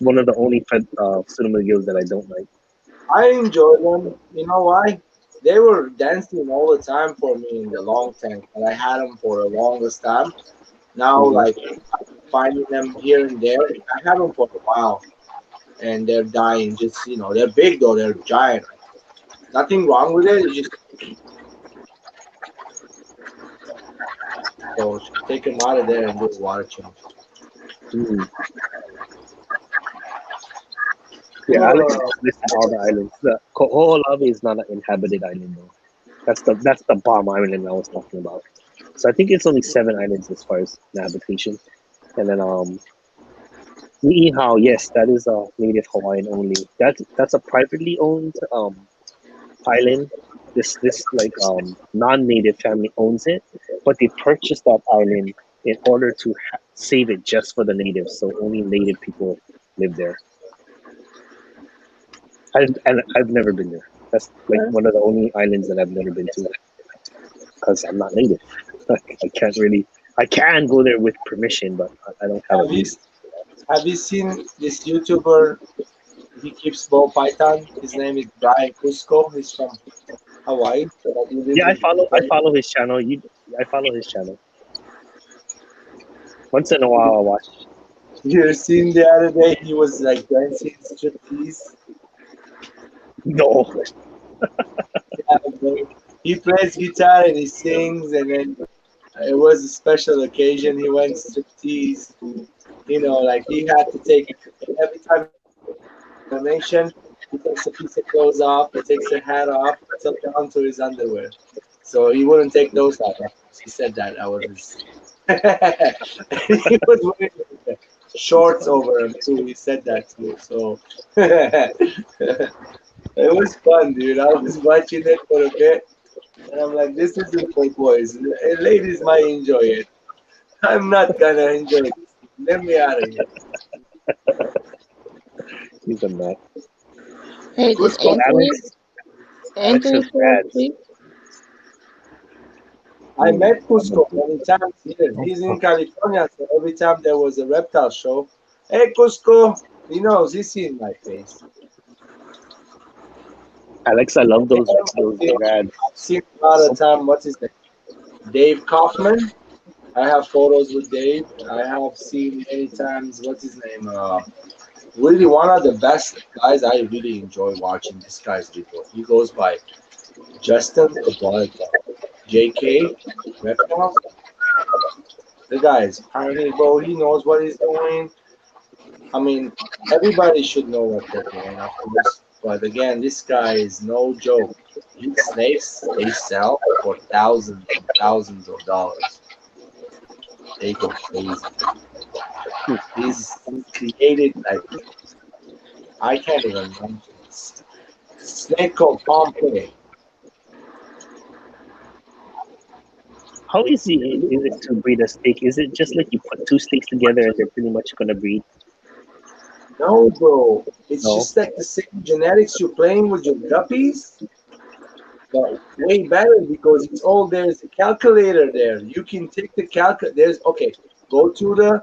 one of the only Tsunamo gills that I don't like. I enjoy them. You know why? They were dancing all the time for me in the long tank, and I had them for the longest time. Now, Mhm. like finding them here and there, I have them for a while, and they're dying. Just they're big though. They're giant. Nothing wrong with it. It's just so take them out of there and do a water change. Mm. Yeah, Alex just listed all the islands. The Koho'olawe is not an inhabited island though. That's the bomb island I was talking about. So I think it's only 7 islands as far as the habitation. And then Niihau, yes, that is a native Hawaiian only. That's a privately owned island. This like non-native family owns it, but they purchased that island in order to save it just for the natives, so only native people live there. I've never been there. That's like one of the only islands that I've never been to because I'm not native. I can't really. I can go there with permission, but I don't have a Have you visa. have you seen this YouTuber? He keeps ball python. His name is Brian Cusco. He's from Hawaii, but he lives Yeah, I in follow. I follow his channel. I follow his channel. Once in a while, I watch. You seen the other day he was like dancing striptease. No, Yeah, he plays guitar and he sings, and then it was a special occasion. He went striptease. Like he had to take every time he goes to donation, he takes a piece of clothes off, he takes a hat off, till down to his underwear. So he wouldn't take those off. He said that was his. He was wearing shorts over him too. He said that too. So it was fun, dude. I was watching it for a bit, and I'm like, this isn't for boys. Ladies might enjoy it. I'm not gonna enjoy it. Let me out of here. he's a nut. Hey, did Cusco, Alex Anthony is fall rad. asleep? I met Cusco many times here. He's in California, so every time there was a reptile show, hey Cusco, he knows he's seen my face. Alex, I love those I've rad. seen a lot of time. What's his name? Dave Kaufman. I have photos with Dave. I have seen many times. What's his name? Really one of the best guys. I really enjoy watching this guy's video. He goes by Justin Cabarga, JK Reptiles. The guy is pioneer, bro. He knows what he's doing. I mean, everybody should know what they're doing, of course. But again, this guy is no joke. These snakes they sell for thousands and thousands of dollars. They go crazy. He's created like I can't even mention this. Snake called Pompeii. How easy is it to breed a snake? Is it just like you put 2 snakes together and they're pretty much gonna breed? No, bro. It's No. just like the same genetics you're playing with your guppies, but way better because it's all there's a calculator there. You can take the There's okay. Go to the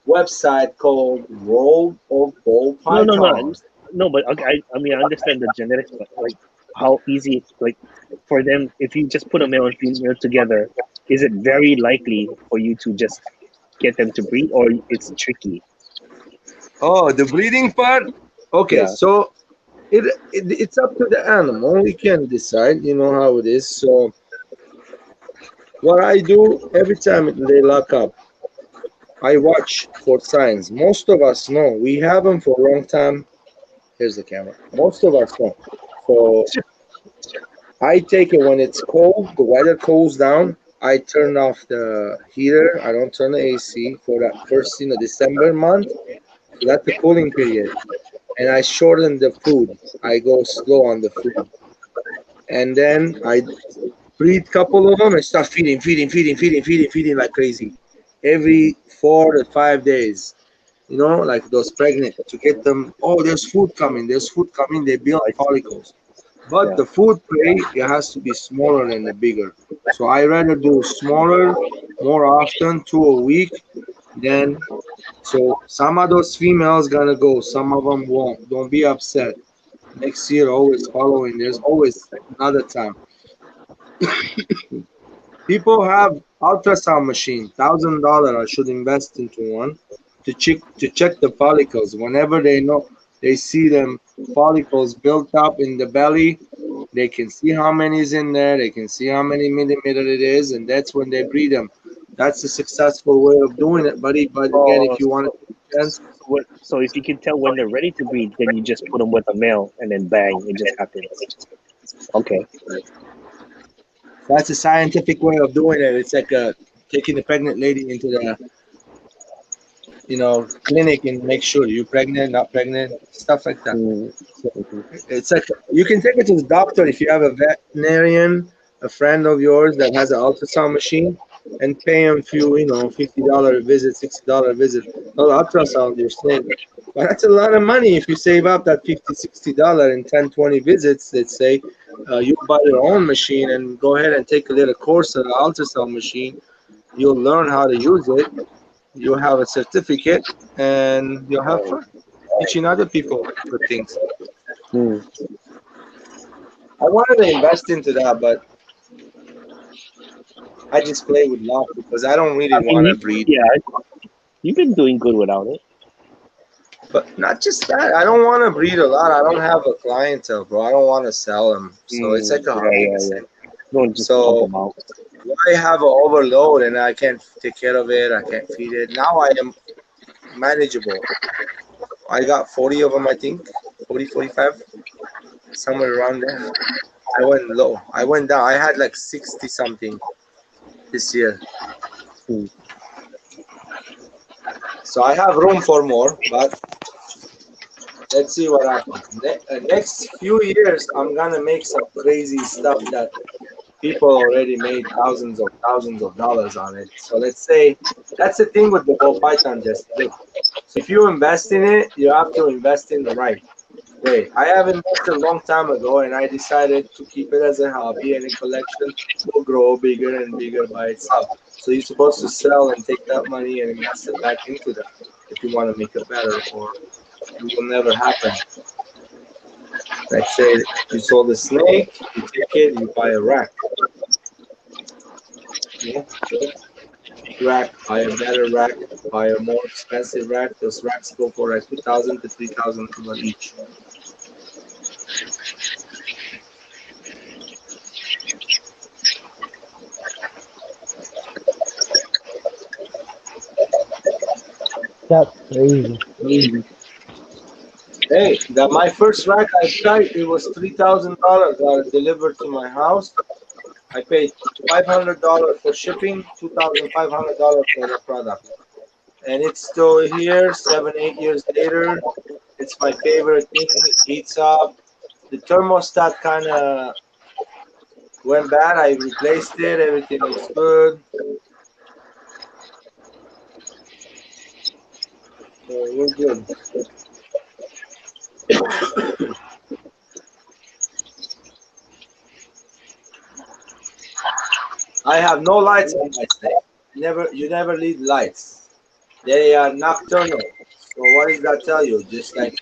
website called World of Ball No. Pythons. No, but okay, I mean I understand the genetics, but like how easy like for them if you just put a male and female together, is it very likely for you to just get them to breed or it's tricky? Oh, the breeding part. Okay, Yeah. so It's up to the animal. We can decide. You know how it is. So what I do every time they lock up, I watch for signs. Most of us know we have them for a long time. Here's the camera. Most of us know. So I take it when it's cold, the weather cools down. I turn off the heater. I don't turn the AC for that first, December month. So that's the cooling period. And I shorten the food. I go slow on the food. And then I breed couple of them and start feeding like crazy. Every 4 to 5 days, like those pregnant to get them. Oh, there's food coming. There's food coming. They build follicles. But Yeah. the food tray, it has to be smaller than the bigger. So I rather do smaller, more often, 2 a week. Then, so some of those females gonna go, some of them won't. Don't be upset. Next year, always following. There's always another time. People have ultrasound machine, $1,000. I should invest into one to check the follicles. Whenever they see them follicles built up in the belly, they can see how many is in there. They can see how many millimeter it is, and that's when they breed them. That's a successful way of doing it, buddy. But again, Oh, if you want to chance, so if you can tell when they're ready to breed, then you just put them with a male, and then bang, it just happens. Okay. that's a scientific way of doing it. It's like taking the pregnant lady into the clinic and make sure you're pregnant, not pregnant, stuff like that. Mm. So Mhm. it's like you can take it to the doctor if you have a veterinarian, a friend of yours that has an ultrasound machine, and pay him few, $50 a visit, $60 a visit. Well, ultrasound your snake. But that's a lot of money if you save up that $50, $60 in 10, 20 visits. Let's say you buy your own machine and go ahead and take a little course on the ultrasound machine. You'll learn how to use it. You'll have a certificate, and you'll have fun teaching other people good things. Mm. I wanted to invest into that, but I just play with luck because I don't really I mean, want to breed. yeah, you've been doing good without it. But not just that, I don't want to breed a lot. I don't have a clientele, bro. I don't want to sell them. So it's like a Yeah, hobby. yeah, yeah. Don't just pump So them out. why have an overload and I can't take care of it? I can't feed it. Now I am manageable. I got 40 of them, I think, 40, 45, somewhere around there. I went low. I went down. I had like 60 something this year. Mm. So I have room for more, but let's see what happens. Next few years, I'm gonna make some crazy stuff that people already made thousands of dollars on it. So let's say that's the thing with the ball python, Jesse. Look, so if you invest in it, you have to invest in the right way. I have invested a long time ago, and I decided to keep it as a hobby, and a collection will grow bigger and bigger by itself. So you're supposed to sell and take that money and invest it back into that if you want to make it better, or it will never happen. Let's say you sold a snake, you take it, you buy a rack. Yeah, big rack, buy a better rack, buy a more expensive rack. Those racks go for like 2,000 to 3,000 each. That's crazy. Hey, my first rack I tried, it was $3,000. Got it delivered to my house. I paid $500 for shipping, $2,500 for the product, and it's still here. 7, 8 years later, it's my favorite thing. It heats up. The thermostat kind of went bad. I replaced it. Everything looks good. So we're good. I have no lights on my snake. You never need lights. They are nocturnal. So what does that tell you? Just like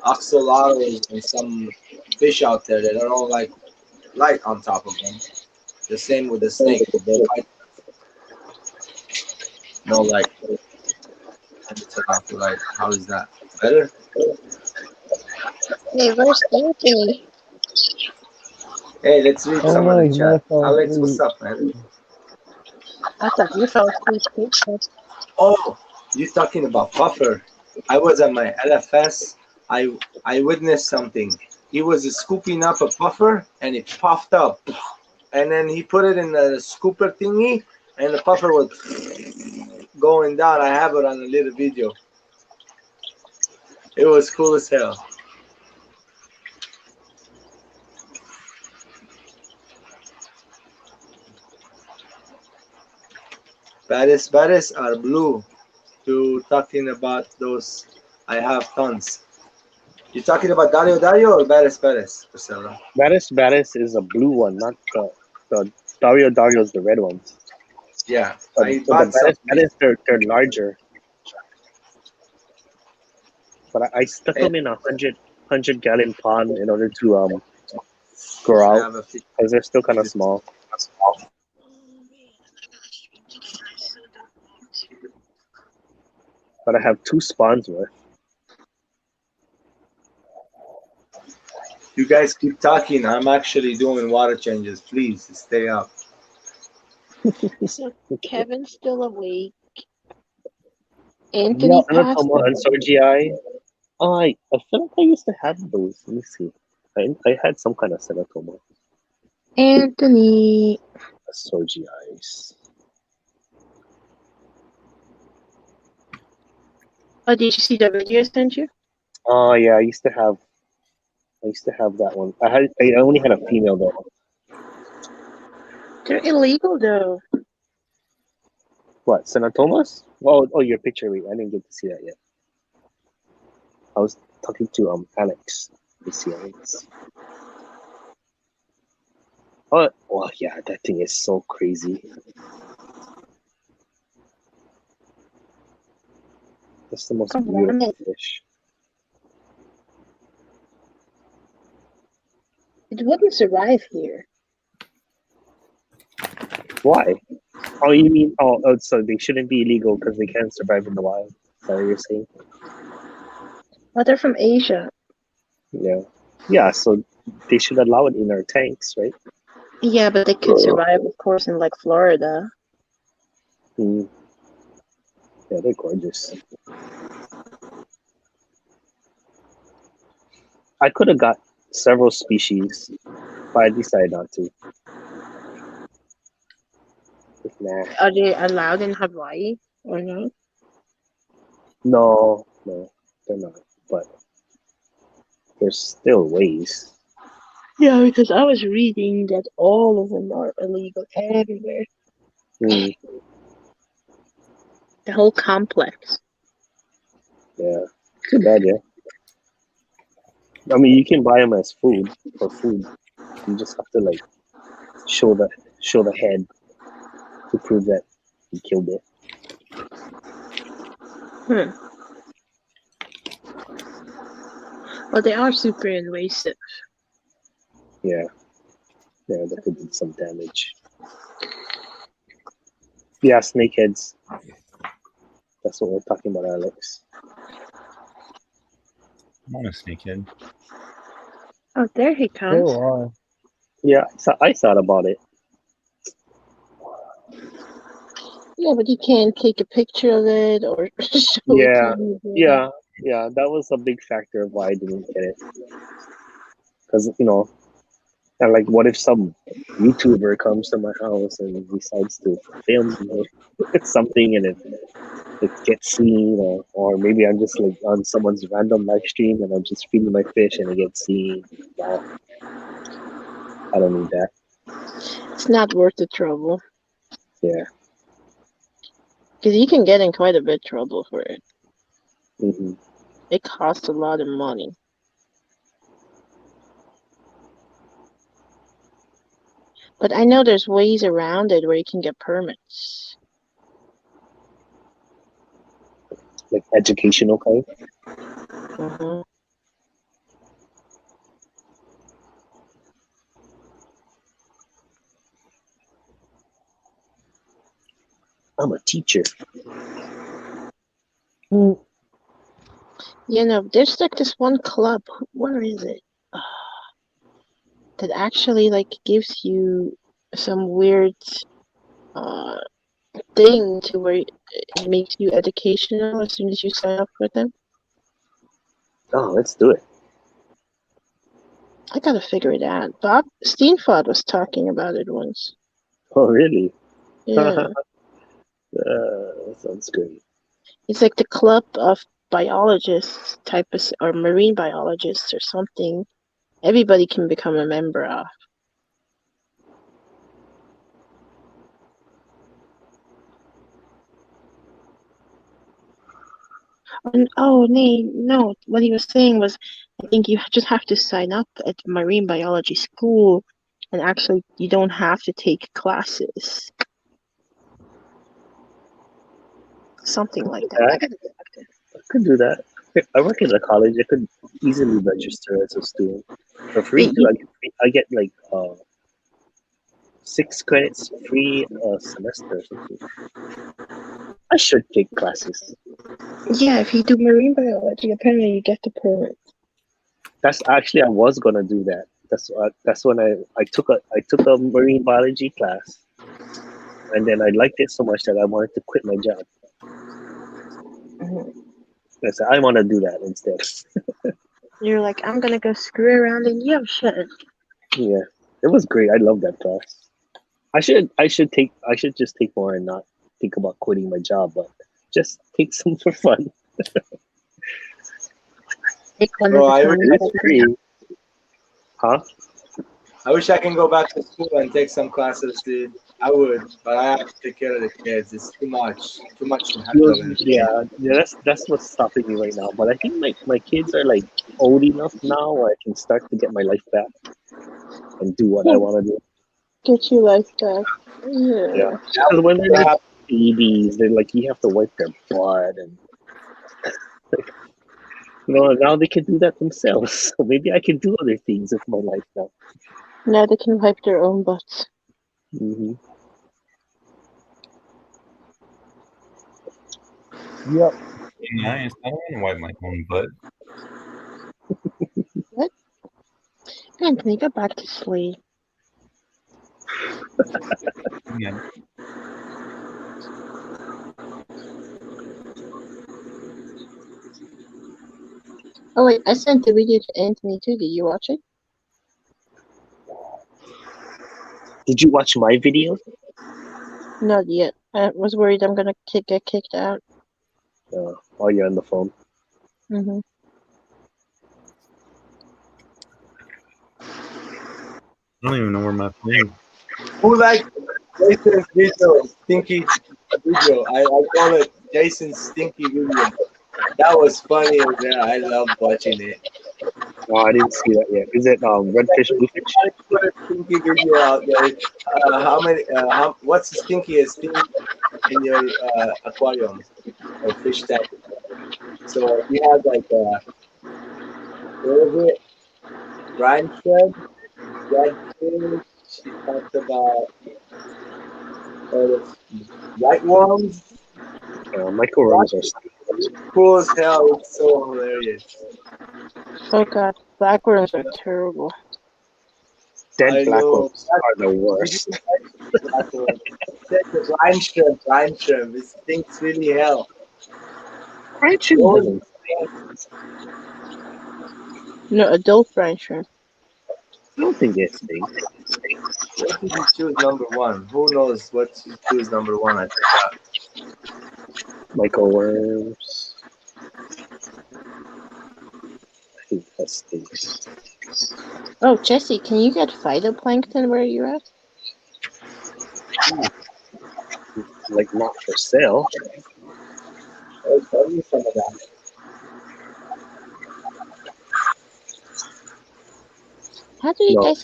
axolotls and some fish out there that are all like light on top of them. The same with the snake. No light. Let me turn off the light. How is that? Better? Hey, where's Anthony? Hey, let's read I don't some of know, the he might chat. have fell Alex, what's asleep. up, man? I thought you fell asleep too. Oh, you talking about Puffer? I was at my LFS. I witnessed something. He was scooping up a puffer and it puffed up, and then he put it in the scooper thingy, and the puffer was going down. I have it on a little video. It was cool as hell. Baddest are blue. You talking about those? I have tons. You talking about Dario or Baddest, Priscilla? Baddest is a blue one, not the Dario is the red ones. Yeah, But I the bought some. Baddest they're larger. But I stuck And them in a 100 gallon pond in order to grow I out have a few. because they're still kind of small. But I have 2 spawns worth. You guys keep talking. I'm actually doing water changes. Please stay up. So Kevin's still awake. Anthony Yep. passed Anatomo and out. Sorgi. Oh, I feel like I used to have those. Let me see. I had some kind of Senatomo. Anthony. Sorgi eyes. Oh, did you see the video I sent you? Oh yeah, I used to have that one. I only had a female though. They're illegal though. What, Senatomas? Oh, your picture. Wait, I didn't get to see that yet. I was talking to Alex. Let's see Alex. Oh yeah, that thing is so crazy. That's the most Come beautiful on. fish. It wouldn't survive here. Why? Oh, you mean so they shouldn't be illegal because they can't survive in the wild? Is that what you're saying? Well, they're from Asia. Yeah. Yeah, so they should allow it in our tanks, right? Yeah, but they could survive, of course, in like Florida. Mm. Yeah, they're gorgeous. I could have got several species, but I decided not to. Nah. Are they allowed in Hawaii or not? No, they're not. But there's still ways. Yeah, because I was reading that all of them are illegal everywhere. Mm. The whole complex. Yeah, too bad, yeah. I mean, you can buy them as food for food. You just have to like show the head to prove that you killed it. Well, they are super invasive. Yeah, that could do some damage. Yeah, snakeheads. That's what we're talking about, Alex. I'm on a snakehead. Oh, there he comes. So are. Yeah, I thought about it. Yeah, but you can't take a picture of it or show it to anybody. Yeah. That was a big factor of why I didn't get it. Because and like, what if some YouTuber comes to my house and decides to film something and it gets seen, or maybe I'm just like on someone's random live stream and I'm just feeding my fish and it gets seen. Wow, I don't need that. It's not worth the trouble. Yeah. Because you can get in quite a bit of trouble for it. Mm-hmm. It costs a lot of money. But I know there's ways around it where you can get permits. Like educational kind. Mm-hmm. I'm a teacher. Mm. You know, there's like this one club. Where is it? That actually like gives you some weird uh thing to where it makes you educational as soon as you sign up for them. Oh, let's do it. I gotta figure it out. Bob Steenfeld was talking about it once. Oh, really? Yeah. That sounds great. It's like the club of biologists type of, or marine biologists or something. Everybody can become a member of. And, oh, no. What he was saying was, I think you just have to sign up at marine biology school, and actually, you don't have to take classes. Something like that. I gotta get back there. I could do that. I work in a college. I could easily register as a student for free Wait, too. I get like 6 credits free a semester or something. I should take classes. yeah, if you do marine biology, apparently you get the permit. That's actually I was gonna do that. That's when I took a marine biology class, and then I liked it so much that I wanted to quit my job. Mhm. I said I want to do that instead. You're like, I'm gonna go screw around in the ocean. Yeah, it was great. I love that class. I should just take more and not think about quitting my job, but just take some for fun. Take one Bro, at a I time. It's free, huh? wish I can go back to school and take some classes, dude. I would, but I have to take care of the kids. It's too much to handle. Yeah, that's what's stopping me right now. But I think my kids are like old enough now where I can start to get my life back and do what I want to do. Get your life back. Yeah. Yeah, because when they're like babies, they're like you have to wipe their butt and now they can do that themselves. So maybe I can do other things with my life now. Now they can wipe their own butts. Hmm. Yep. Nice. I don't want to wipe my own butt. What? Anthony, go back to sleep. Yeah. Oh wait, I sent the video to Anthony too. Did you watch it? Did you watch my video? Not yet. I was worried I'm gonna get kicked out. While you're on the phone. Mm-hmm. I don't even know where my phone is. Who likes Jason's video, stinky video? I call it Jason's stinky video. That was funny. Man. I love watching it. Oh, I didn't see that yet. Is it redfish, bluefish? Put a stinky video out there. What's the stinkiest thing in your aquarium or fish tank? So we have like what is it? Brine shrimp, redfish. She talked about white worms. Microworms are Cool as hell. It's so hilarious. Oh god, blackworms are terrible. dead I know. blackworms are the worst. That's the brine shrimp. Brine shrimp. It stinks really hell. Fried shrimp doesn't stink. No, adult brine shrimp. I don't think it stinks. What did you choose number one? Who knows what you choose number one? I forgot. Microworms. I think that stinks. Oh, Jesse, can you get phytoplankton where you're at? Like not for sale. I'll tell you some of that. How do you No. guys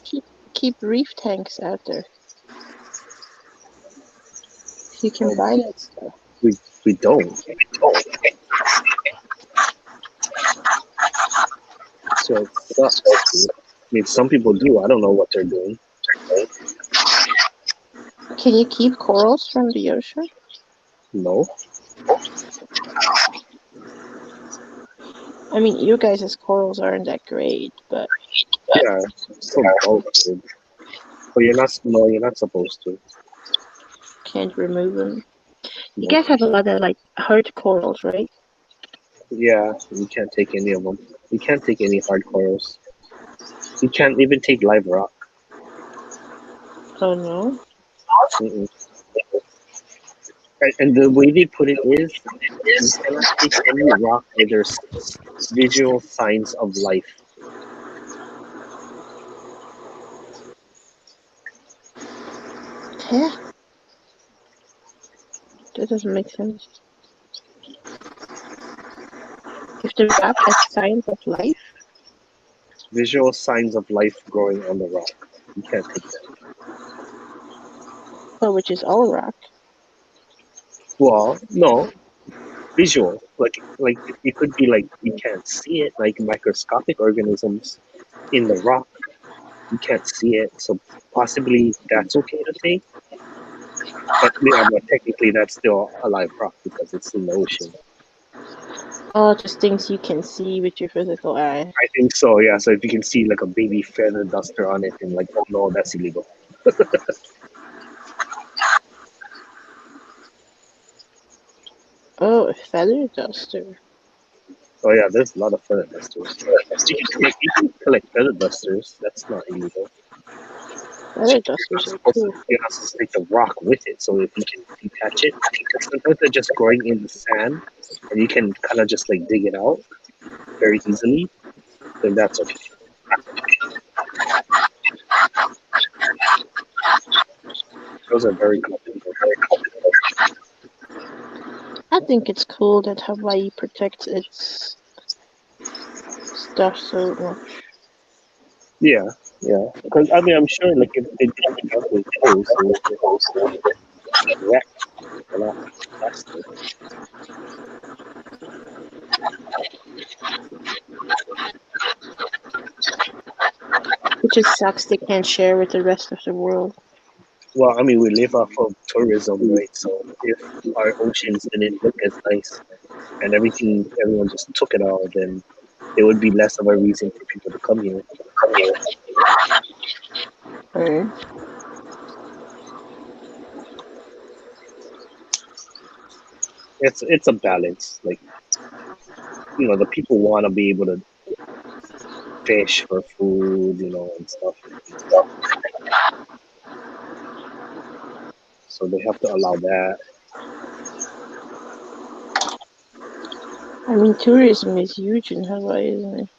keep reef tanks out there? You can buy that stuff. We don't. So it sucks. I mean, some people do. I don't know what they're doing. Can you keep corals from the ocean? No. I mean, you guys' corals aren't that great, but Yeah, some bulks, dude. But you're not. No, you're not supposed to. can't remove them. You No. guys have a lot of like hard corals, right? Yeah, you can't take any of them. You can't take any hard corals. You can't even take live rock. Oh no. Mm-mm. And the way they put it is, you cannot take any rock where there's visual signs of life. Yeah. That doesn't make sense. If the rock has signs of life, Visual signs of life growing on the rock. You can't take that. well, which is all rock. Well, no, visual. Like it could be like you can't see it, like microscopic organisms in the rock. You can't see it, so possibly that's okay to take. But yeah, but technically that's still a live rock because it's in the ocean. All just things you can see with your physical eye. I think so, yeah. So if you can see like a baby feather duster on it, and like, oh no, that's illegal. Oh, a feather duster. Oh yeah, there's a lot of feather dusters. You can collect feather dusters. That's not illegal. Feather dusters are cool. You're not supposed to take the rock with it. So if you can detach it, sometimes they're just growing in the sand, and you can kind of just like dig it out very easily. Then that's okay. Those are very common. I think it's cool that Hawaii protects its stuff so much. Yeah, yeah. Because I mean, I'm sure like if they did it up with those, it would get wrecked a lot faster. It just sucks they can't share with the rest of the world. Well, I mean, we live off of tourism, right? So if our oceans didn't look as nice and everyone just took it all, then there would be less of a reason for people to come here. Right? It's a balance. Like, you know, the people want to be able to fish for food, you know, and stuff. So they have to allow that. I mean, tourism is huge in Hawaii, isn't it?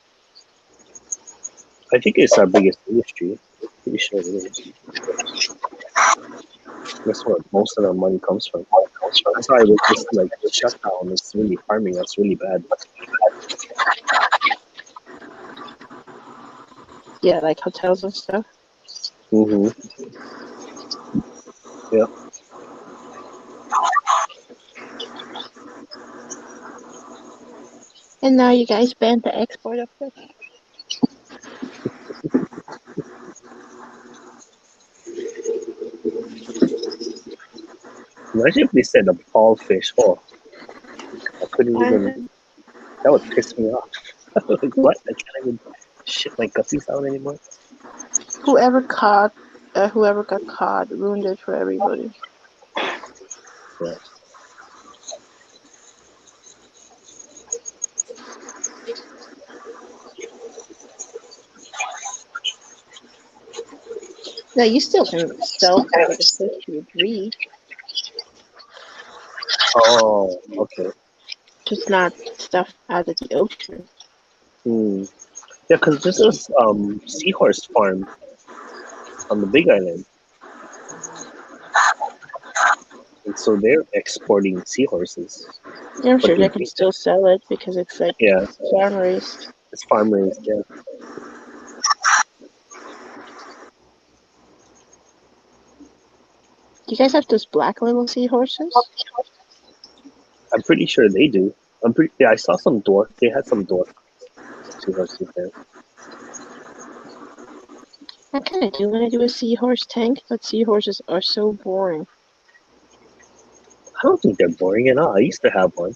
I think it's our biggest industry. Pretty sure it is. That's where most of our money comes from. That's why with this like shutdown, it's really harming us really bad. Yeah, like hotels and stuff. Mm-hmm. Yeah. And now you guys banned the export of fish. Imagine if they said a ball fish. Oh, I couldn't even. That would piss me off. Like what? I can't even shit my gutsies out anymore. Whoever got caught ruined it for everybody. Yeah. Now you still can sell part of the fish you breed, Oh, okay. just not stuff out of the ocean. Hmm. Yeah, because there's this seahorse farm on the Big Island, and so they're exporting seahorses. Yeah, I'm But sure they can still sell it because it's like yeah, farm raised. it's farm raised. Yeah. Do you guys have those black little seahorses? I'm pretty sure they do. Yeah, I saw some dwarf. They had some dwarf seahorses there. I kind of do want to do a seahorse tank, but seahorses are so boring. I don't think they're boring at all. I used to have one.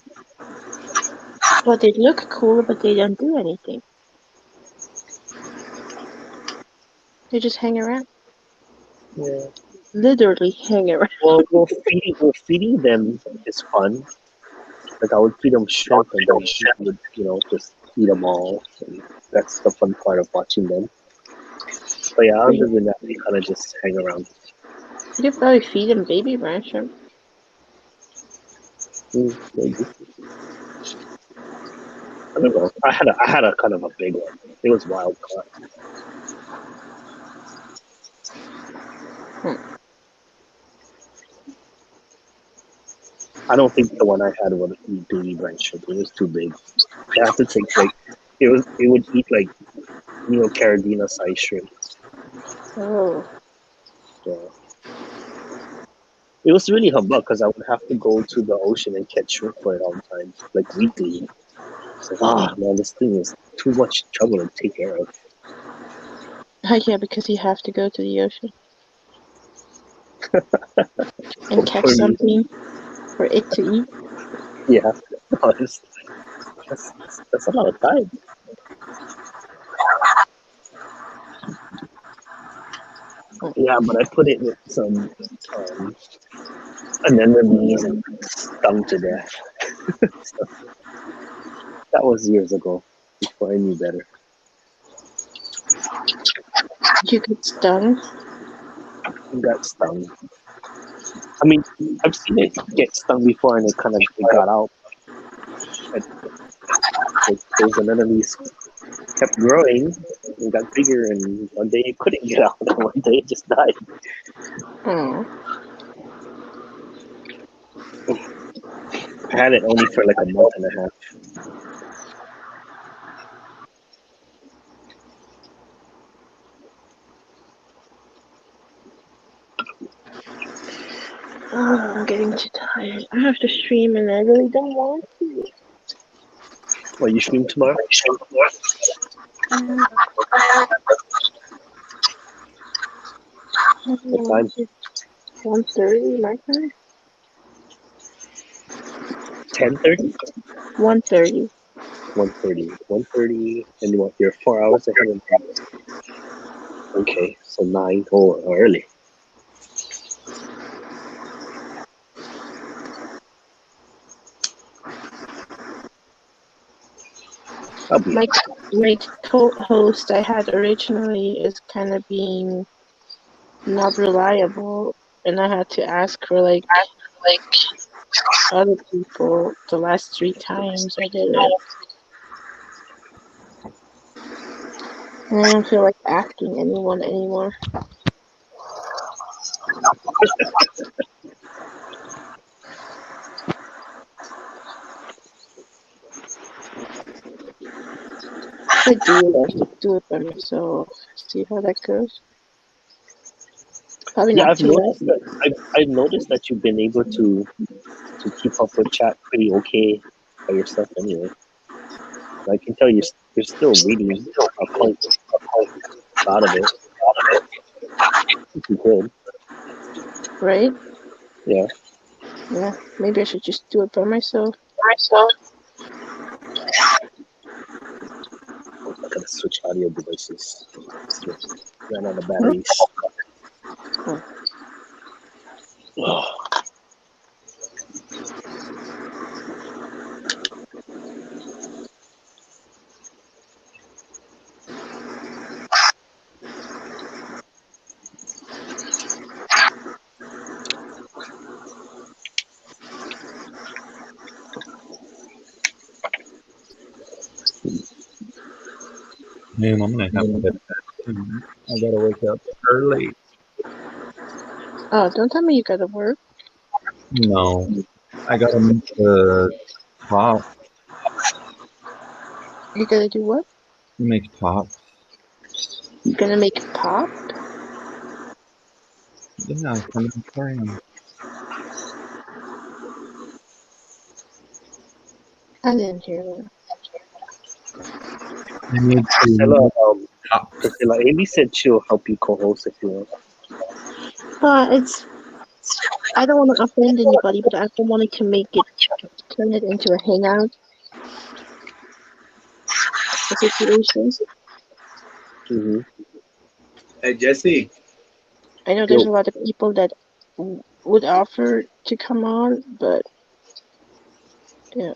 Well, they look cool, but they don't do anything. They just hang around. Yeah. Literally hang around. Well, feeding them is fun. Like I would feed them shrimp, and then I would, just eat them all. And that's the fun part of watching them. But yeah, other than that, they kind of just hang around. You could probably feed them baby brown shrimp. Maybe. I don't know. I had a kind of a big one. It was wild caught. I don't think the one I had would eat baby brown shrimp. It was too big. I have to take it would eat like Carabina size shrimp. Oh. Yeah. It was really humbug because I would have to go to the ocean and catch shrimp for it all the time, like weekly. It's like, man, this thing is too much trouble to take care of. Yeah, because you have to go to the ocean and catch For me. something for it to eat. Yeah, that's a lot of time. Yeah, but I put it with some anemones and stung to death. So, that was years ago, before I knew better. You get stung. I got stung. I mean, I've seen it get stung before, and it got out. Those anemones kept growing and got bigger, and one day it couldn't get out, and one day it just died. Oh. I had it only for like a month and a half. Oh, I'm getting too tired. I have to stream and I really don't want to. Well, you stream tomorrow? What time? 1:30 my time? 10:30? 1:30. 1:30. 1:30, and you're 4 hours ahead of me. Okay, so 9 or early. My co-host I had originally is kind of being not reliable, and I had to ask for like other people the last 3 times I did it. And I don't feel like asking anyone anymore. I do it by myself. See how that goes. Probably not I've too noticed late. I've noticed that you've been able to keep up with chat pretty okay by yourself anyway. I can tell you're still reading quite out of it. If you could. Right? Yeah. Yeah. Maybe I should just do it by myself. I gotta switch audio devices. Ran out of batteries. Oh. Man, I'm gonna have to get that. I gotta wake up early. Oh, don't tell me you gotta work. No, I gotta make the pop. You gotta do what? Make pop. You gonna make pop? Yeah, from the aquarium. I didn't hear that. I need to Priscilla, Amy said she'll help you co-host if you want. I don't want to offend anybody, but I've been wanting to turn it into a hangout. the situation. Mm-hmm. Hey, Jesse. I know there's a lot of people that would offer to come on, but yeah.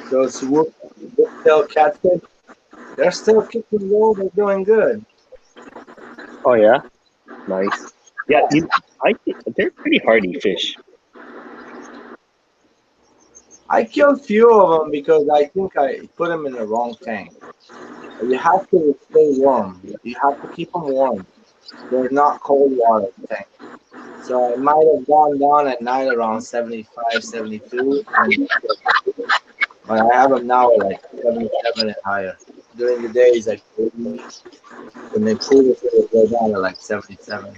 Those Woodtail catfish, they're still kicking goal. They're doing good. Oh yeah, nice. Yeah, I think they're pretty hardy fish. I killed few of them because I think I put them in the wrong tank. You have to stay warm. You have to keep them warm. They're not cold water tank. So I might have gone down at night around 75, 72. But I have them now at like 77 and higher. During the days, like 80. When they cool it, they go down to like 77.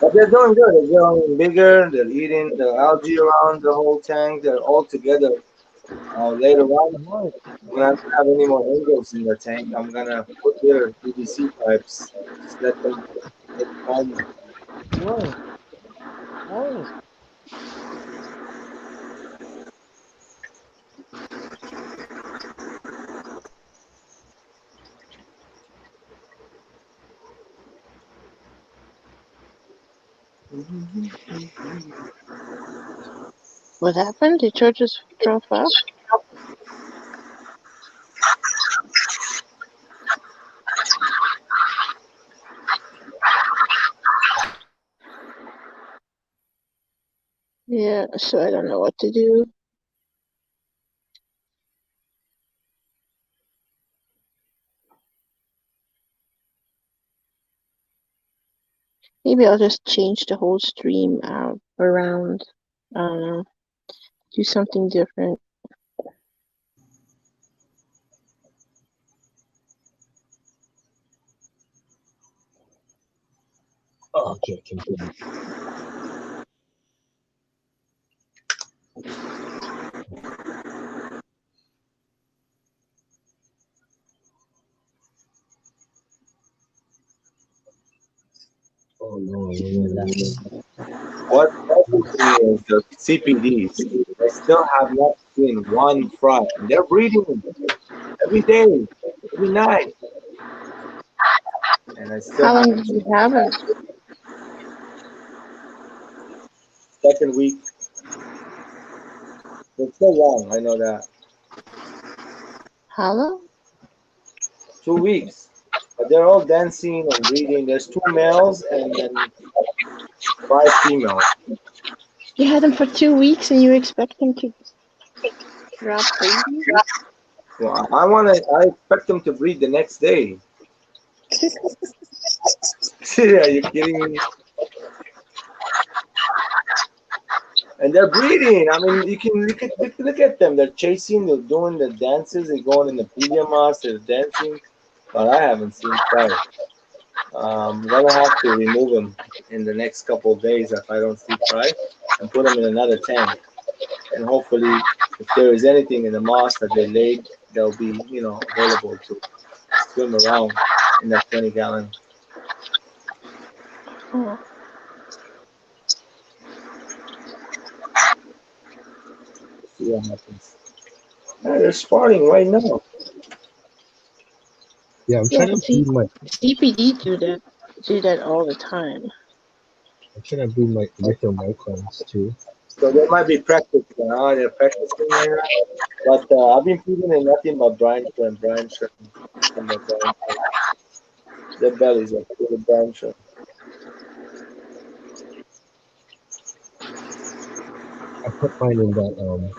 But they're doing good. They're growing bigger. They're eating the algae around the whole tank. They're all together. Later on, when I don't have any more angels in the tank, I'm gonna put their PVC pipes. Just let them take home. Whoa. Whoa. What happened? Did you just drop off? Yeah, so I don't know what to do. Maybe I'll just change the whole stream out around. I don't know. Do something different. Oh, okay, continue. Oh no, you're laughing. What bothers me is the CPDs. They still have not seen one fry. And they're breeding every day, every night. And I still How long haven't did you seen have it? second week. It's so long, I know that. How long? 2 weeks. But they're all dancing and breeding. There's 2 males and then 5 females. You had them for 2 weeks and you expect them to drop babies? Well, I expect them to breed the next day. Are you kidding me? And they're breeding. I mean, you can look at them. They're chasing. They're doing the dances. They're going in the pajamas. They're dancing. But I haven't seen fire. I'm gonna have to remove them in the next couple of days if I don't see fry, and put them in another tank. And hopefully, if there is anything in the moss that they laid, they'll be available to swim around in that 20-gallon. Oh. See what happens. Yeah, they're spawning right now. Yeah, I'm Yeah, trying to see, breed my CPD do that all the time. little microns too. So they might be practicing. They're practicing right now. But I've been feeding them nothing but brine shrimp, brine shrimp, nothing but brine shrimp. Their bellies are full of brine shrimp. I put mine in that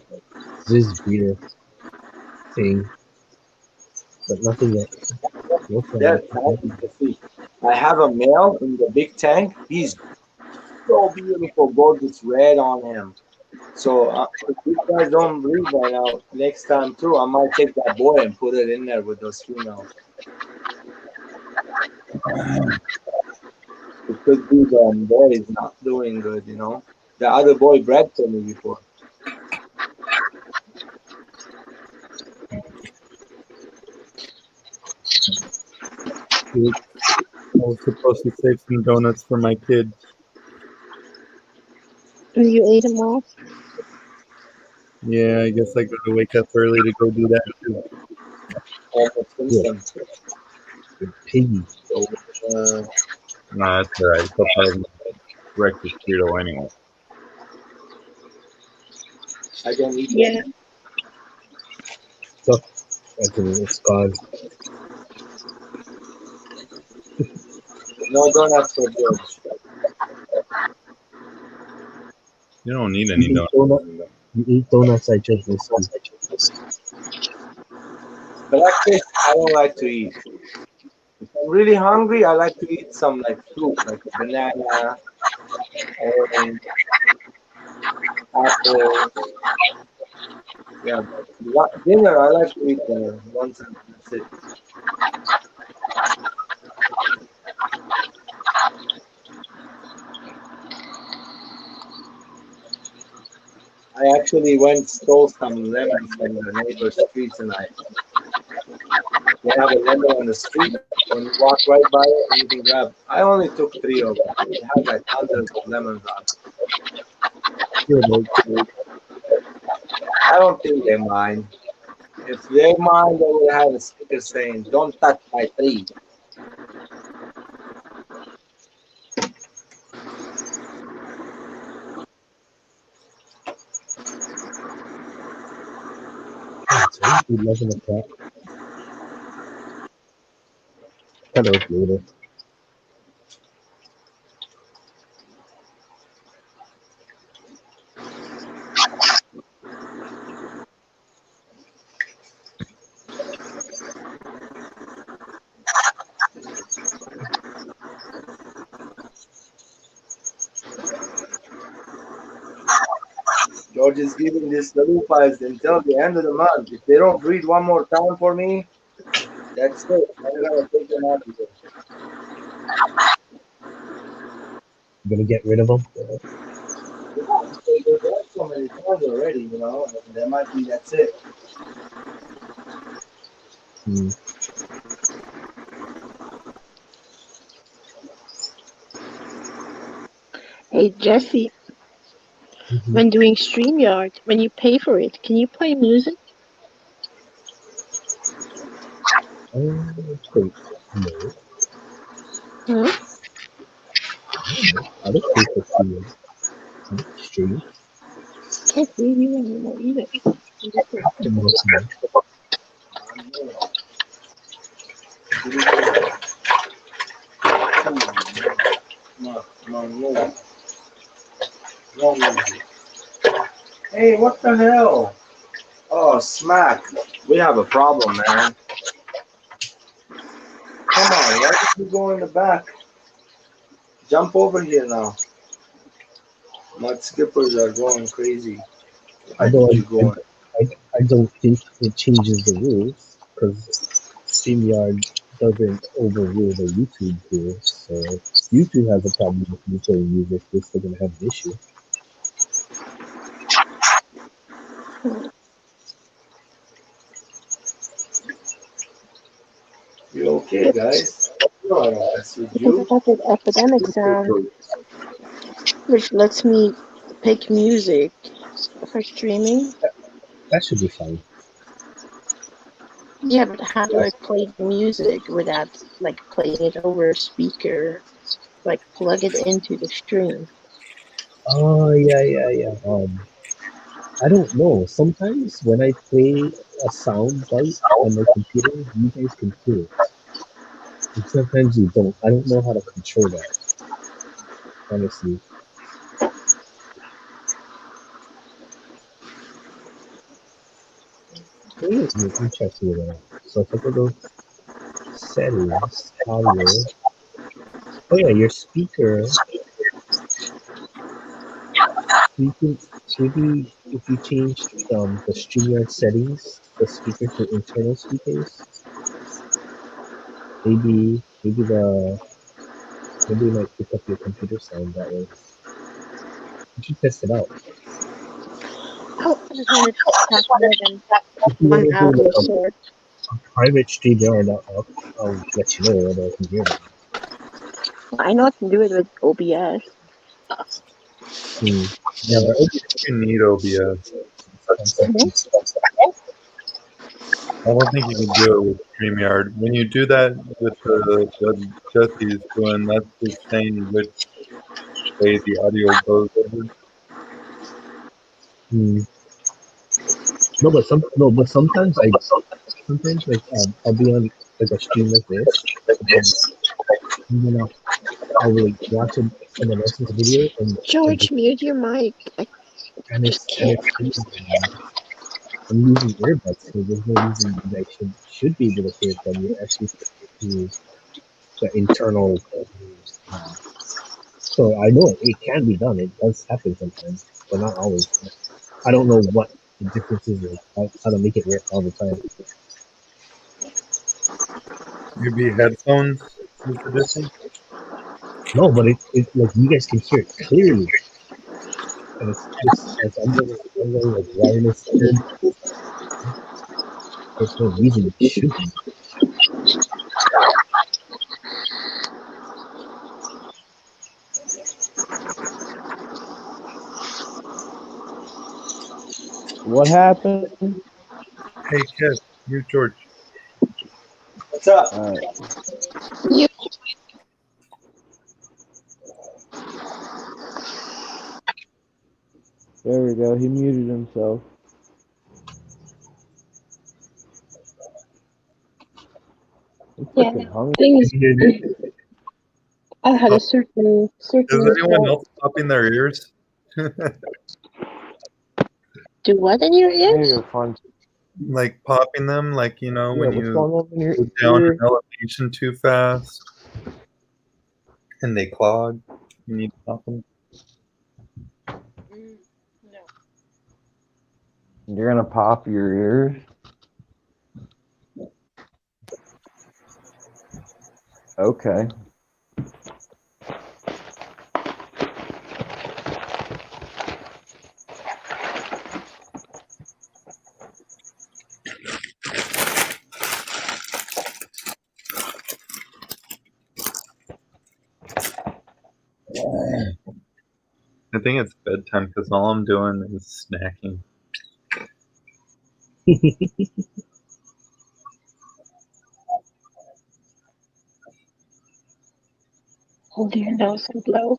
Ziz breeder thing, but nothing yet. No They're fly. happy to see. I have a male in the big tank. He's so beautiful, gorgeous red on him. So if these guys don't breed right now, next time through, I might take that boy and put it in there with those females. It could be the boy is not doing good, The other boy bred for me before. I was supposed to save some donuts for my kids. And you ate them all? Yeah, I guess I gotta wake up early to go do that too. Almost instant. Piggy. Uh, Nah, that's alright. It's all part of my breakfast cereal anyway. I don't eat Yeah. So, it's gone. no donuts for George. You don't need any donuts. You eat donuts, I drink whiskey. Breakfast, I don't like to eat. If I'm really hungry, I like to eat some like fruit, like a banana, orange, apple. Yeah, dinner, I like to eat dinner once and that's it. I actually went stole some lemons from the neighbor's streets and they have a lemon on the street. When you walk right by it, and you can grab. I only took 3 of them. It had like hundreds of lemons on it. I don't think they mind. If they mind, they would have a sticker saying, "Don't touch my tree." It's only 11 o'clock. Hello, later. George is giving these little files until the end of the month. If they don't breed one more time for me, that's it. I'm gonna take them out of here. You gonna get rid of them? They've got so many times already, you know. And that might be that's it. Hmm. Hey, Jesse, Mhm. when doing StreamYard, when you pay for it, can you play music? Wait, no. Huh? I don't pay for streaming. I don't stream. Can't hear you anymore either. Hey, what the hell? Oh, smack. We have a problem, man. Come on, why did you go in the back? Jump over here now. Mud skippers are going crazy. Why Although did you go in? I don't think it changes the rules because StreamYard doesn't overrule the YouTube rules. So if YouTube has a problem with you playing music, we're still gonna have an issue. You okay, guys? No, I don't mess with Because I you. got this epidemic sound, which lets me pick music for streaming. That should be fine. Yeah, but how do I play the music without like playing it over a speaker? Like plug it into the stream. Oh yeah. I don't know. Sometimes when I play a sound bite on my computer, you guys can hear it. And sometimes you don't. I don't know how to control that, honestly. Let me check see that out. So if I go to settings, audio. Oh yeah, your speaker. You can maybe if you change the StreamYard settings, the speaker to internal speakers, maybe it might pick up your computer sound that way. You should test it out. Oh, I just wanted to have more than If you one want to do audio like source. a private StreamYard, I'll let you know whether I can hear it. I know I can do it with OBS. Hmm. Yeah, Yeah, but you need OBS. 1 second. I don't think you can do it with StreamYard. When you do that with the Jesse is doing, that's just saying which way the audio goes over. Hmm. No, but sometimes I'll be on like a stream like this, and then I will like watch someone else's video George, mute your mic. I and just it's and can't. it's I'm using earbuds, so there's no reason that I should be able to hear it from you. Actually, through the internal. Uh, so I know it can be done. It does happen sometimes, but not always. I don't know what the difference is, like how to make it work all the time. Maybe headphones is the difference. No, but it like you guys can hear it clearly, and it's just as I'm going like wireless earbuds. There's no reason it should be. What happened? Hey, Kev, you George. What's up? All right. You There we go. He muted himself. I'm yeah. freaking hungry. Things Can you hear me? I had Oh, a certain is anyone thought. else popping their ears? Do what in your I need ears? to find. Like popping them, like Yeah, when what's you going on in your go down ear? an elevation too fast and they clog. You need to pop them. No. You're gonna pop your ears? Okay. I think it's bedtime because all I'm doing is snacking. Hold your nose and blow.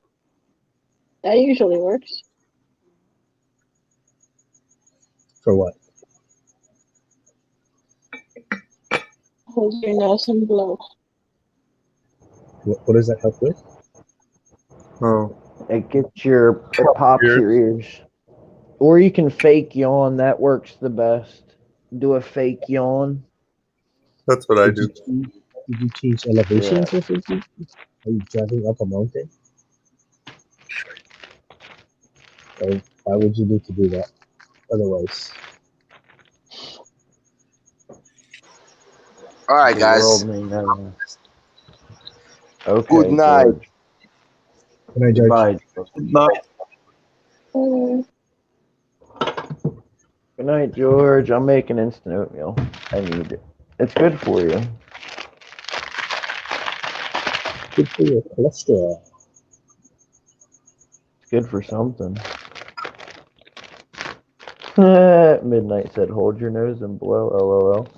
That usually works. For what? Hold your nose and blow. What does that help with? Oh, It pops ears. your ears. Or you can fake yawn. That works the best. Do a fake yawn. That's what I Did do. you change Yeah. elevations or something? Are you driving up a mountain? Or why would you need to do that? Otherwise, All right, The guys. world may never. Okay, Good night. George. can I, George? Goodbye. Not Mm, Good night, George. I'm making instant oatmeal. I need it. It's good for you. Good for your cholesterol. It's good for something. Midnight said, "Hold your nose and blow." LOL.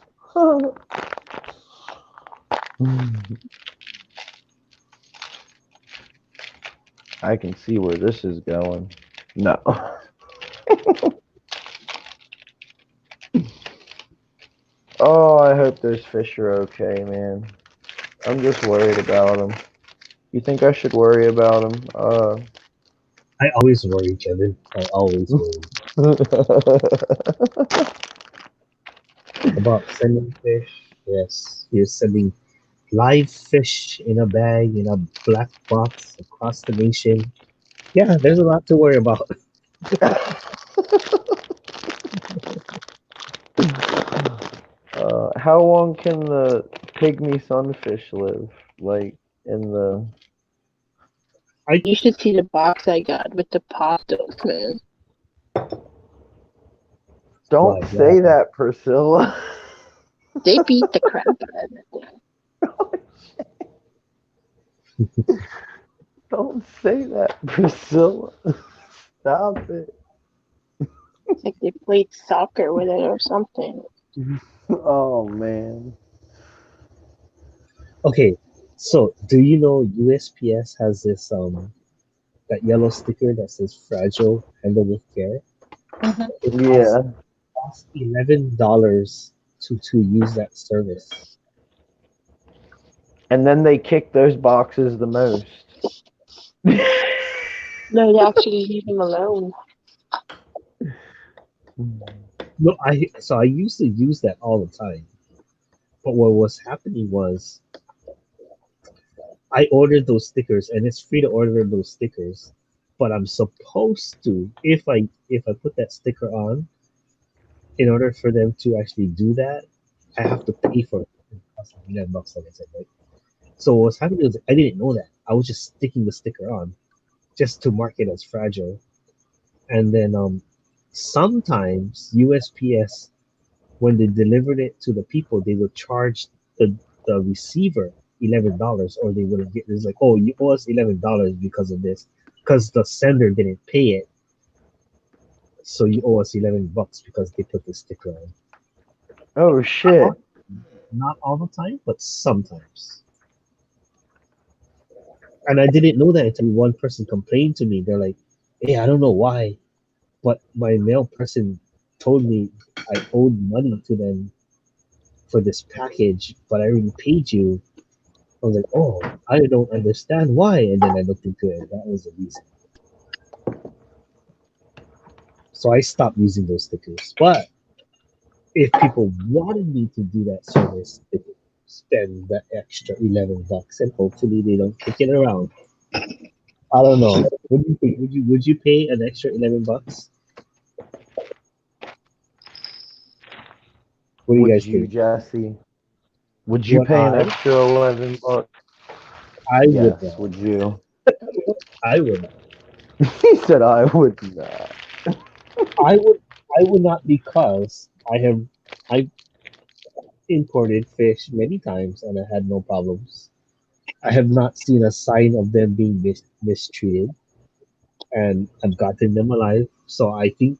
I can see where this is going. No. Oh, I hope those fish are okay, man. I'm just worried about them. You think I should worry about them? I always worry, Kevin. I always worry about sending fish. Yes, you're sending live fish in a bag in a black box across the nation. Yeah, there's a lot to worry about. How long can the pygmy sunfish live? Like in the? you should see the box I got with the postos, man. Don't Why? say that, Priscilla. They beat the crap out of it. Don't say that, Priscilla. Stop it. It's like they played soccer with it or something. Oh man. Okay, so do you know USPS has this that yellow sticker that says fragile, handle with care? Mhm. It Yeah. costs $11 to use that service. And then they kick those boxes the most. No, they actually leave him alone. No, I used to use that all the time. But what was happening was I ordered those stickers and it's free to order those stickers. But I'm supposed to, if I put that sticker on, in order for them to actually do that, I have to pay for it. It costs like $11, like I said, right? So what was happening was I didn't know that. I was just sticking the sticker on just to mark it as fragile. And then sometimes USPS, when they delivered it to the people, they would charge the receiver $11, or they would get it's like, oh, you owe us $11 because of this, because the sender didn't pay it, so you owe us $11 because they put the sticker on. Oh shit. Not all the time, but sometimes. And I didn't know that until one person complained to me. They're like, hey, I don't know why, but my mail person told me I owed money to them for this package, but I already paid you. I was like, oh, I don't understand why. And then I looked into it. That was the reason. So I stopped using those stickers. But if people wanted me to do that service, they could spend that extra $11, and hopefully they don't kick it around. I don't know. What do you think? Would you pay an extra $11? What do you Would guys you, think? Jesse? Would you What pay an extra $11? I would Yes, not. would you? I would not. He said I would not. I would not because I imported fish many times and I had no problems. I have not seen a sign of them being mistreated, and I've gotten them alive. So I think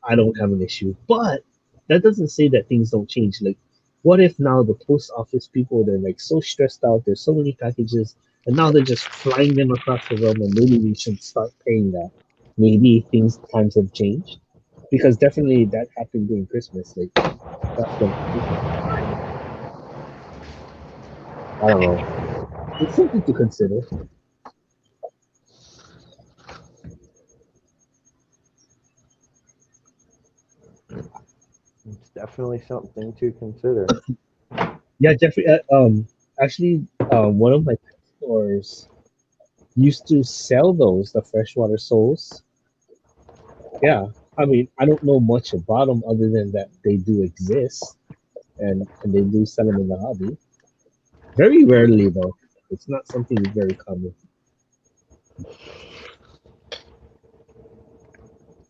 I don't have an issue. But that doesn't say that things don't change. Like, what if now the post office people, they're like so stressed out, there's so many packages, and now they're just flying them across the realm, and maybe we should start paying that. Maybe times have changed, because definitely that happened during Christmas. Like, that's when I don't know. It's something to consider. It's definitely something to consider. Yeah, Jeffrey. Actually, one of my pet stores used to sell those, the freshwater souls. Yeah, I mean, I don't know much about them other than that they do exist, and they do sell them in the hobby. Very rarely though. It's not something very common.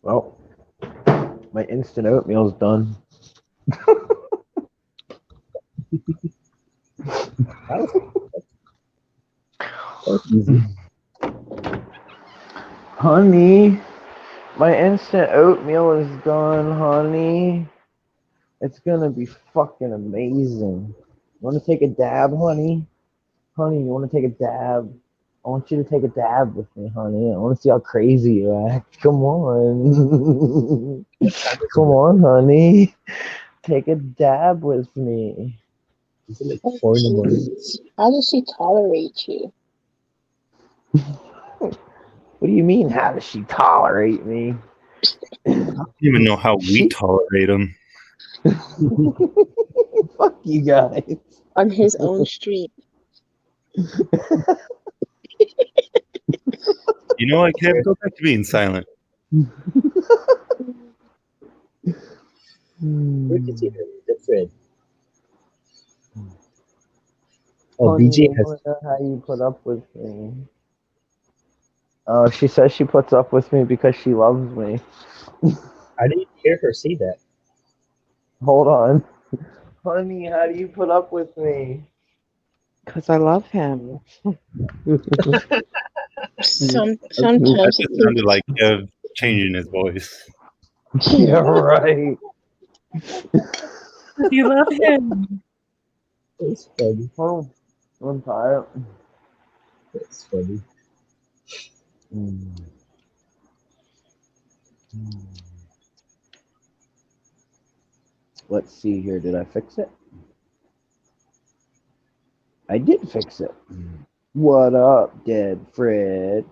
Well, my instant oatmeal's done. That was, that was easy. Honey, my instant oatmeal is done, honey. It's gonna be fucking amazing. You wanna take a dab, honey? Honey, you wanna take a dab? I want you to take a dab with me, honey. I wanna see how crazy you act. Come on. What time is Come it? on, honey. Take a dab with me. Is it like Oh, 4 in the morning? jeez. How does she tolerate you? What do you mean, how does she tolerate me? I don't even know how we She- tolerate them. Fuck you guys. On his own street. You know, I can't go back to being silent. Where did you hear the Fred? Oh, Honey, BJ I has. wanna know how you put up with me. Oh, she says she puts up with me because she loves me. I didn't hear her say that. Hold on. Honey, how do you put up with me? Because I love him. Sometimes That just sounded like Kev changing his voice. Yeah, right. You love him. It's funny. Oh, I'm tired. It's funny. Mm. Mm. Let's see here. Did I fix it? I did fix it. What up, Dead Fred?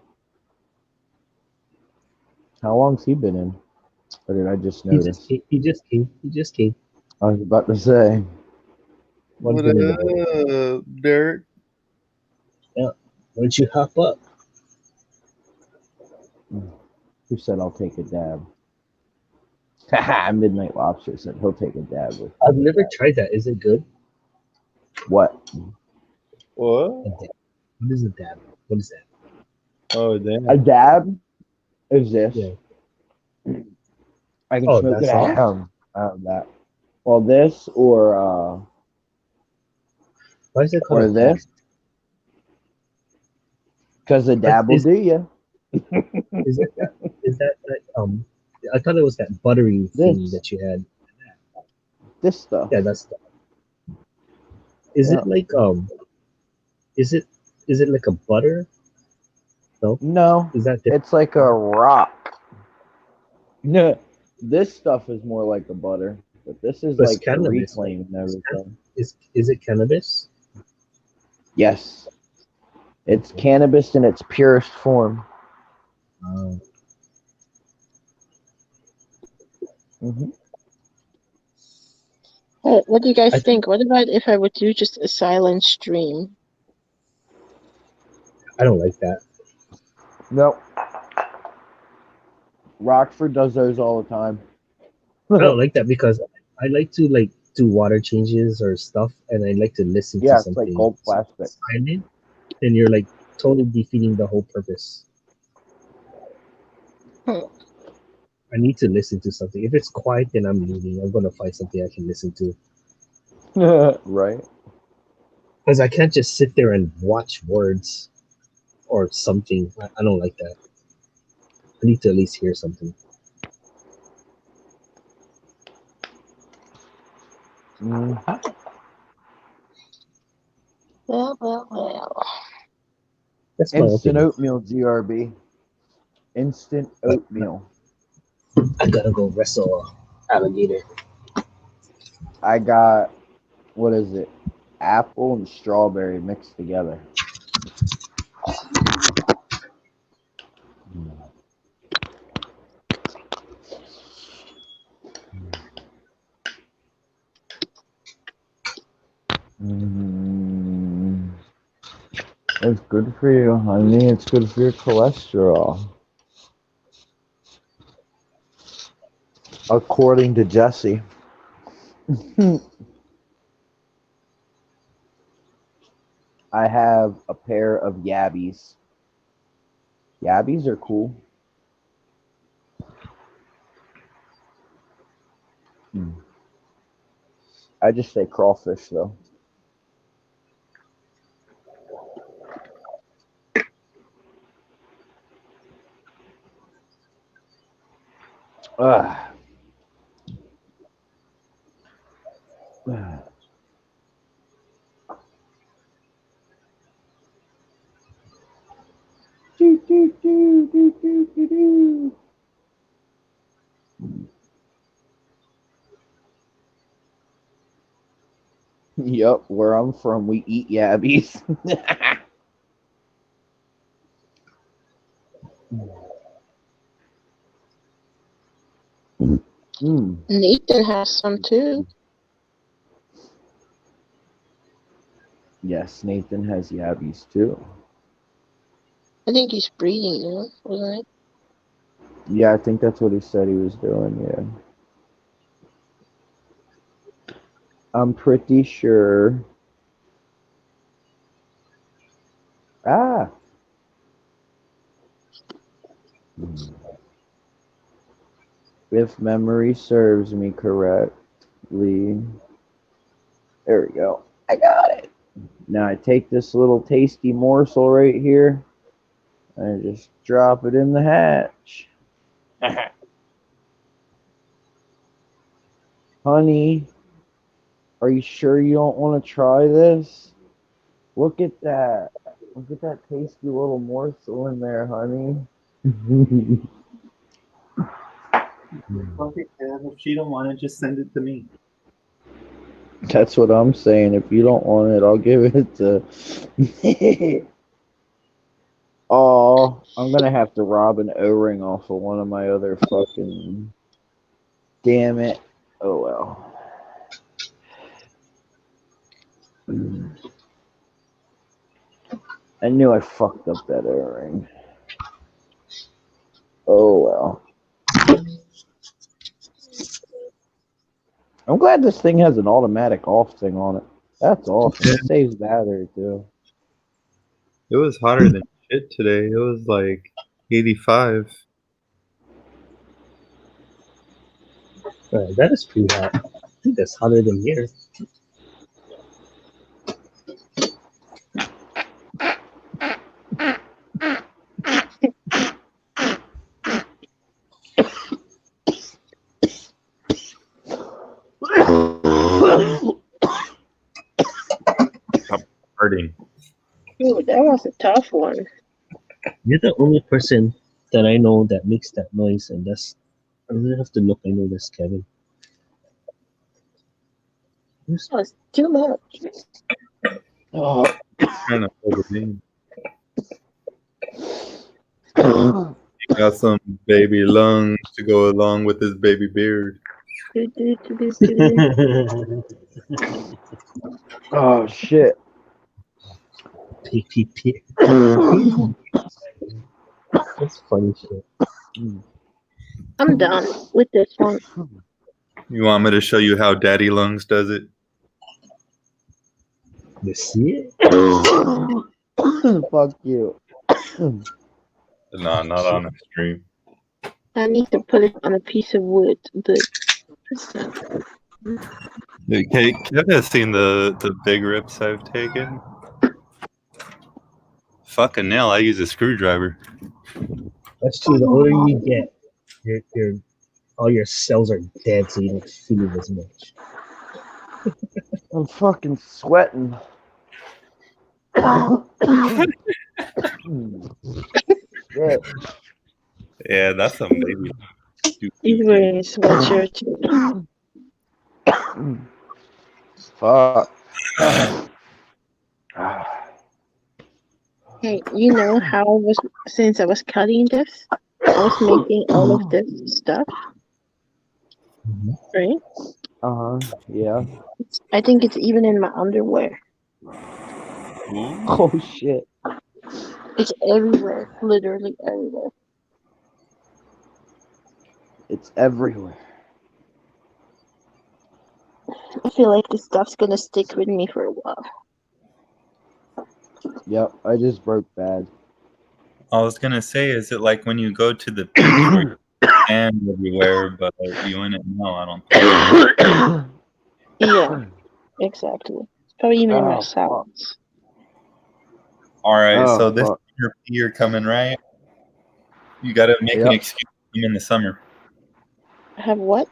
How long's he been in? Or did I just He just notice? came. He just came. He just came. I was about to say. One What thing in the morning. up, Derek? Yeah. Why don't you hop up? Who said I'll take a dab? Haha, Midnight Lobster said he'll take a dab with I've me. never tried that. Is it good? What? What? A dab. What is a dab? What is that? Oh, damn. A dab is this. Yeah. I can Oh, smoke it that's all? out of that. Well, this Why is it called or a dab? this, because a dab will Is do you. is it that? Is that like I thought it was that buttery thing This, that you had. this stuff. Yeah, that's. Is Yeah. it like Is it is it like a butter? No. No, Is that different? it's like a rock. No, this stuff is more like a butter, but this is It's like to cannabis, right? reclaim and everything. Is it cannabis? Yes, it's Okay. cannabis in its purest form. Um, Hmm. What do you I guys think think? What about if I would do just a silent stream? I don't like that. Nope. Rockford does those all the time. I don't like that because I like to like do water changes or stuff, and I like to listen to Yeah, it's like something. gold So if plastic. it's silent, then you're like totally defeating the whole purpose. Hmm. I need to listen to something. If it's quiet, then I'm leaving. I'm gonna find something I can listen to Right. because I can't just sit there and watch words or something. I don't like that. I need to at least hear something. Mm. Well. That's my Instant opinion. oatmeal, GRB. Instant But oatmeal. I gotta go wrestle a alligator. I got, what is it? Apple and strawberry mixed together. Mm. It's good for you, honey. It's good for your cholesterol. According to Jesse. I have a pair of yabbies. Yabbies are cool. I just say crawfish though. Ugh. Do, do, do, do, do, do, do. Yup, where I'm from, we eat yabbies. Mm. Nathan has some too. Yes, Nathan has yabbies too. I think he's breeding them, wasn't it? Yeah, I think that's what he said he was doing. Yeah, I'm pretty sure. Ah. If memory serves me correctly. There we go. I got it. Now I take this little tasty morsel right here and I just drop it in the hatch. Honey, are you sure you don't want to try this? Look at that. Look at that tasty little morsel in there, honey. If she don't want it, just send it to me. That's what I'm saying. If you don't want it, I'll give it to. Oh, I'm gonna have to rob an O-ring off of one of my other fucking. Damn it. Oh well. I knew I fucked up that O-ring. Oh well. I'm glad this thing has an automatic off thing on it. That's awesome. It saves battery too. It was hotter than shit today. It was like 85. That is pretty hot. I think that's hotter than here. Stop farting. Ooh, that was a tough one. You're the only person that I know that makes that noise, and that's. I really have to look. I know that's Kevin. That was too much. Oh. Trying to hold it in. He got some baby lungs to go along with his baby beard. Oh shit. PPP. That's funny shit. I'm done with this one. You want me to show you how Daddy Lungs does it? You see it? Fuck you. No, not on the stream. I need to put it on a piece of wood, but Okay, you guys seen the big rips I've taken? Fucking nail, I use a screwdriver. That's true. The older you get, your all your cells are dead, so you don't feel it as much. I'm fucking sweating. Shit. Yeah, that's a baby. he's wearing a sweatshirt. Fuck. Hey, you know how I was, since I was cutting this, I was making all of this stuff, right? Yeah. I think it's even in my underwear. Oh shit. It's everywhere, literally everywhere. It's everywhere. I feel like this stuff's gonna stick with me for a while. Yep, I just broke bad. I was gonna say, is it like when you go to the beach where you stand everywhere, but you in it? No, I don't think. Yeah, exactly. It's probably even in my socks. All right, Oh, so this fuck. year coming, right? You got to make an excuse to come in the summer. Have what?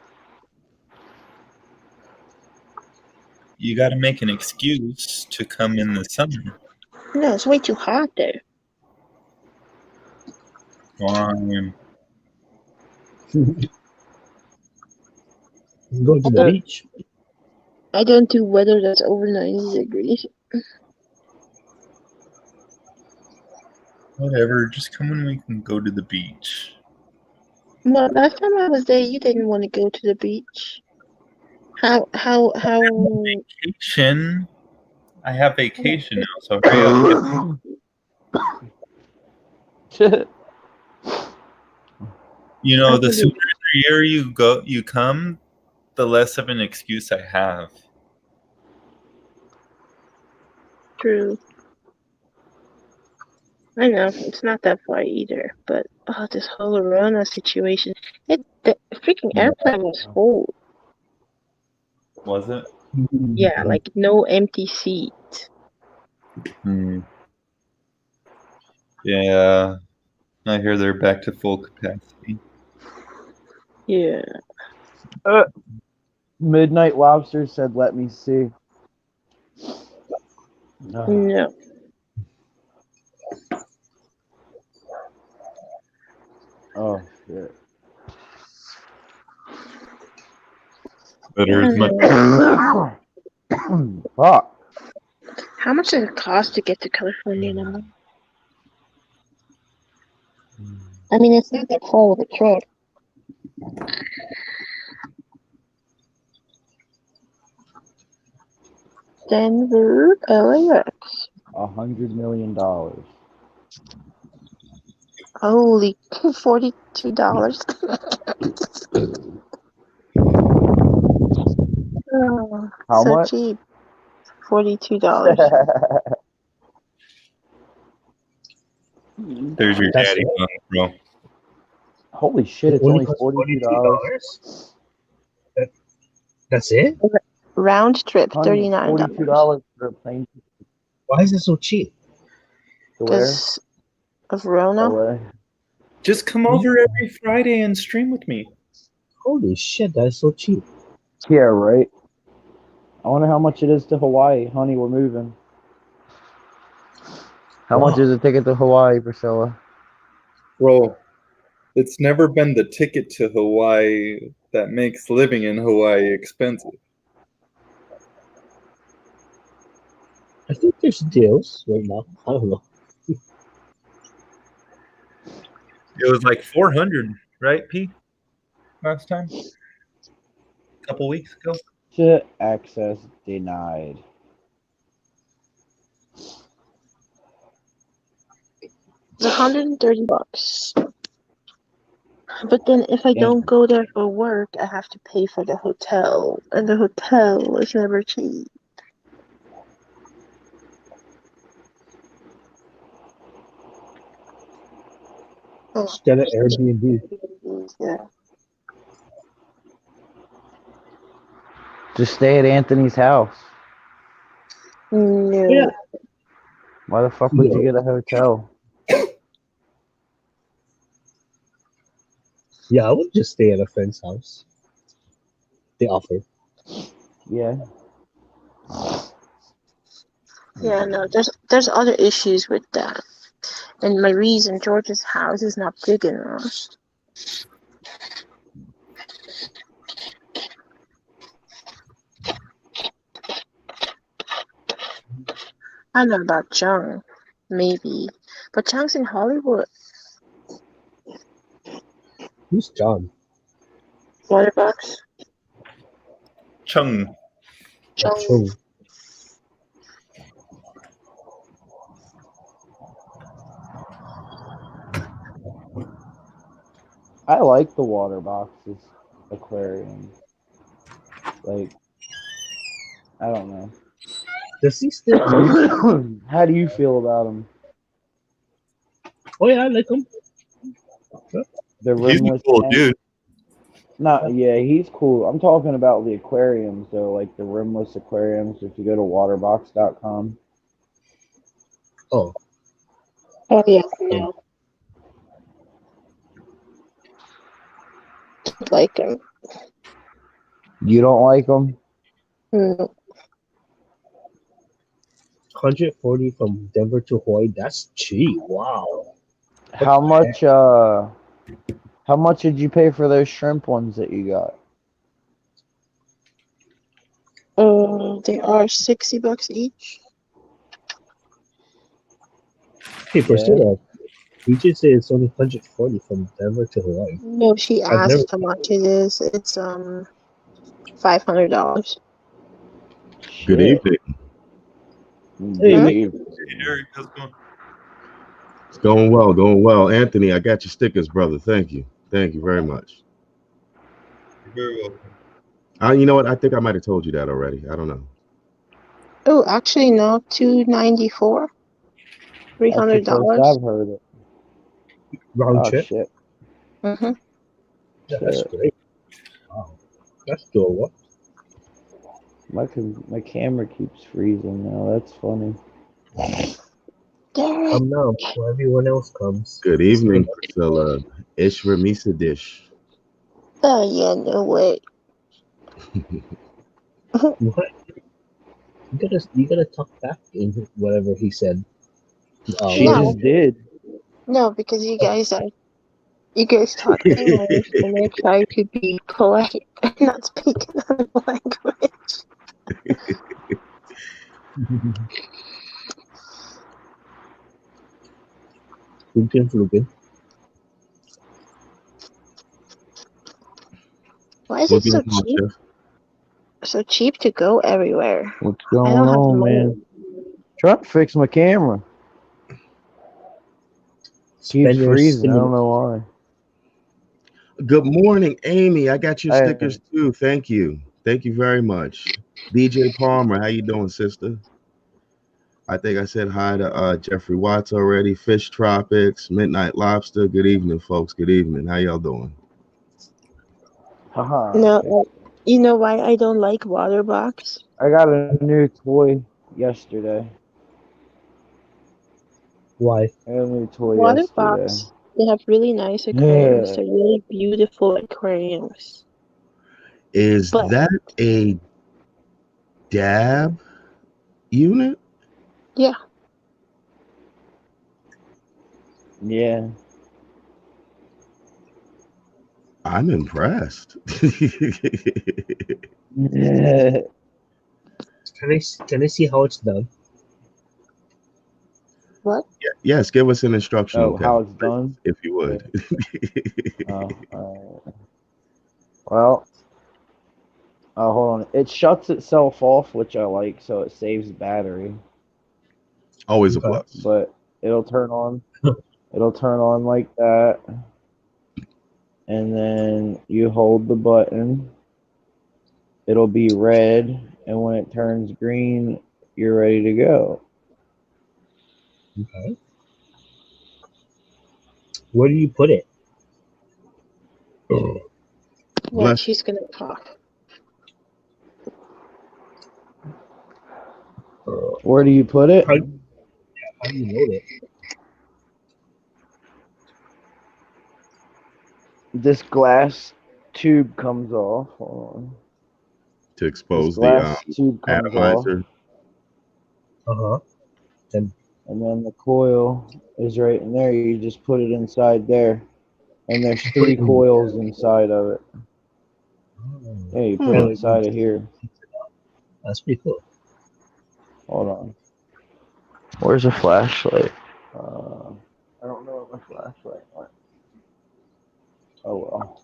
You got to make an excuse to come in the summer. No, it's way too hot there. Fine. Go to the beach. I don't do weather that's over 90 degrees. Whatever, just come when we can go to the beach. Well, last time I was there, you didn't want to go to the beach. How? Vacation. I have vacation now, so hurry up. You know, the sooner the year you come, the less of an excuse I have. True. I know it's not that far either, but this whole Rona situation, the freaking airplane was full. Was it? Yeah, like no empty seat. Yeah, I hear they're back to full capacity. Yeah. Midnight Lobster said, "Let me see." No. Oh shit. Better as much. Fuck. How much does it cost to get to California now? I mean, it's not that far with a truck. Denver, LAX. $100 million. Holy, $42. Oh, How so much? cheap. $42. There's your That's daddy it? money, bro. Holy shit! It It's only only costs $42. That's it? Round trip, Honey, $39. $42 for a plane ticket Why is it so cheap? to where? Because of Rona. LA. Just come over every Friday and stream with me. Holy shit, that's so cheap. Yeah, right. I wonder how much it is to Hawaii. Honey, we're moving. How much is a ticket to Hawaii, Priscilla? Bro, it's never been the ticket to Hawaii that makes living in Hawaii expensive. I think there's deals right now. I don't know. It was like 400, right, P? Last time? A couple weeks ago. Shit, access denied. It's $130. But then if I don't go there for work, I have to pay for the hotel. And the hotel is never cheap. Just get an Airbnb. Yeah. Just stay at Anthony's house. No. Yeah. Why the fuck would you get a hotel? Yeah, I would just stay at a friend's house. They offer. Yeah. Yeah, no, there's other issues with that. And my reason, George's house is not big enough. I don't know about Chung, maybe. But Chung's in Hollywood. Who's John? Waterbox. Chung. Chung. I like the water boxes aquarium. Like, I don't know. Does he still use? How do you feel about them? Oh yeah, I like him. The He's a rimless cool tank? dude. No, yeah, he's cool. I'm talking about the aquariums though, like the rimless aquariums. If you go to waterbox.com. Oh. Oh yeah, no. Like him. You don't like them? No. 140 from Denver to Hawaii. That's cheap. Wow. How much? How much did you pay for those shrimp ones that you got? They are $60 each. Hey, Priscilla, you just said it's only 140 from Denver to Hawaii. No, she asked how much it is. It's $500. Good evening. Hey, Eric, how's it going? It's going well, going well. Anthony, I got your stickers, brother. Thank you. Thank you very much. You're very welcome. You know what? I think I might have told you that already. I don't know. Oh, actually, no, $294. $300. I've heard it. Round Oh trip? shit. Mm-hmm. Yeah, that's great. Wow. That's doable. My camera keeps freezing now. That's funny. Come now, before everyone else comes. Good evening, Priscilla. Ishra Misa Dish. Oh, yeah, no way. What? You gotta talk back in whatever he said. She No, just did. no, because you guys talk English and I try to be polite and not speak another language. Flugen. Why is it What's so going on, cheap? Chef? So cheap to go everywhere. What's I going don't have the on, money. man? Trying to fix my camera. Keeps Spend your freezing. I don't stimulus. know why. Good morning, Amy. I got your Hey. stickers too. Thank you. Thank you very much. DJ Palmer, how you doing, sister? I think I said hi to Jeffrey Watts already. Fish Tropics, Midnight Lobster. Good evening, folks. Good evening. How y'all doing? Haha. No, you know why I don't like water box? I got a new toy yesterday. Why? I got a new toy Water yesterday. box. They have really nice aquariums. They're really beautiful aquariums. Is But that a dab unit? yeah, Yeah. I'm impressed. Can I see how it's done? what? Yes, give us an instructional Oh, how test, it's done? if you would. Oh, well, hold on. It shuts itself off, which I like, so it saves battery. Always a Okay. plus. But it'll turn on. It'll turn on like that, and then you hold the button. It'll be red, and when it turns green, you're ready to go. Okay. Where do you put it? Yeah, Bless. she's gonna cough. Where do you put it? How do you load it? This glass tube comes off. Hold on. To This expose the glass tube comes off, atomizer. Uh-huh. and then the coil is right in there. You just put it inside there, and there's Put 3 it in. coils inside of it. Oh. Yeah, you put it inside of here. That's pretty cool. Hold on. Where's the flashlight? I don't know where my flashlight went. Oh well.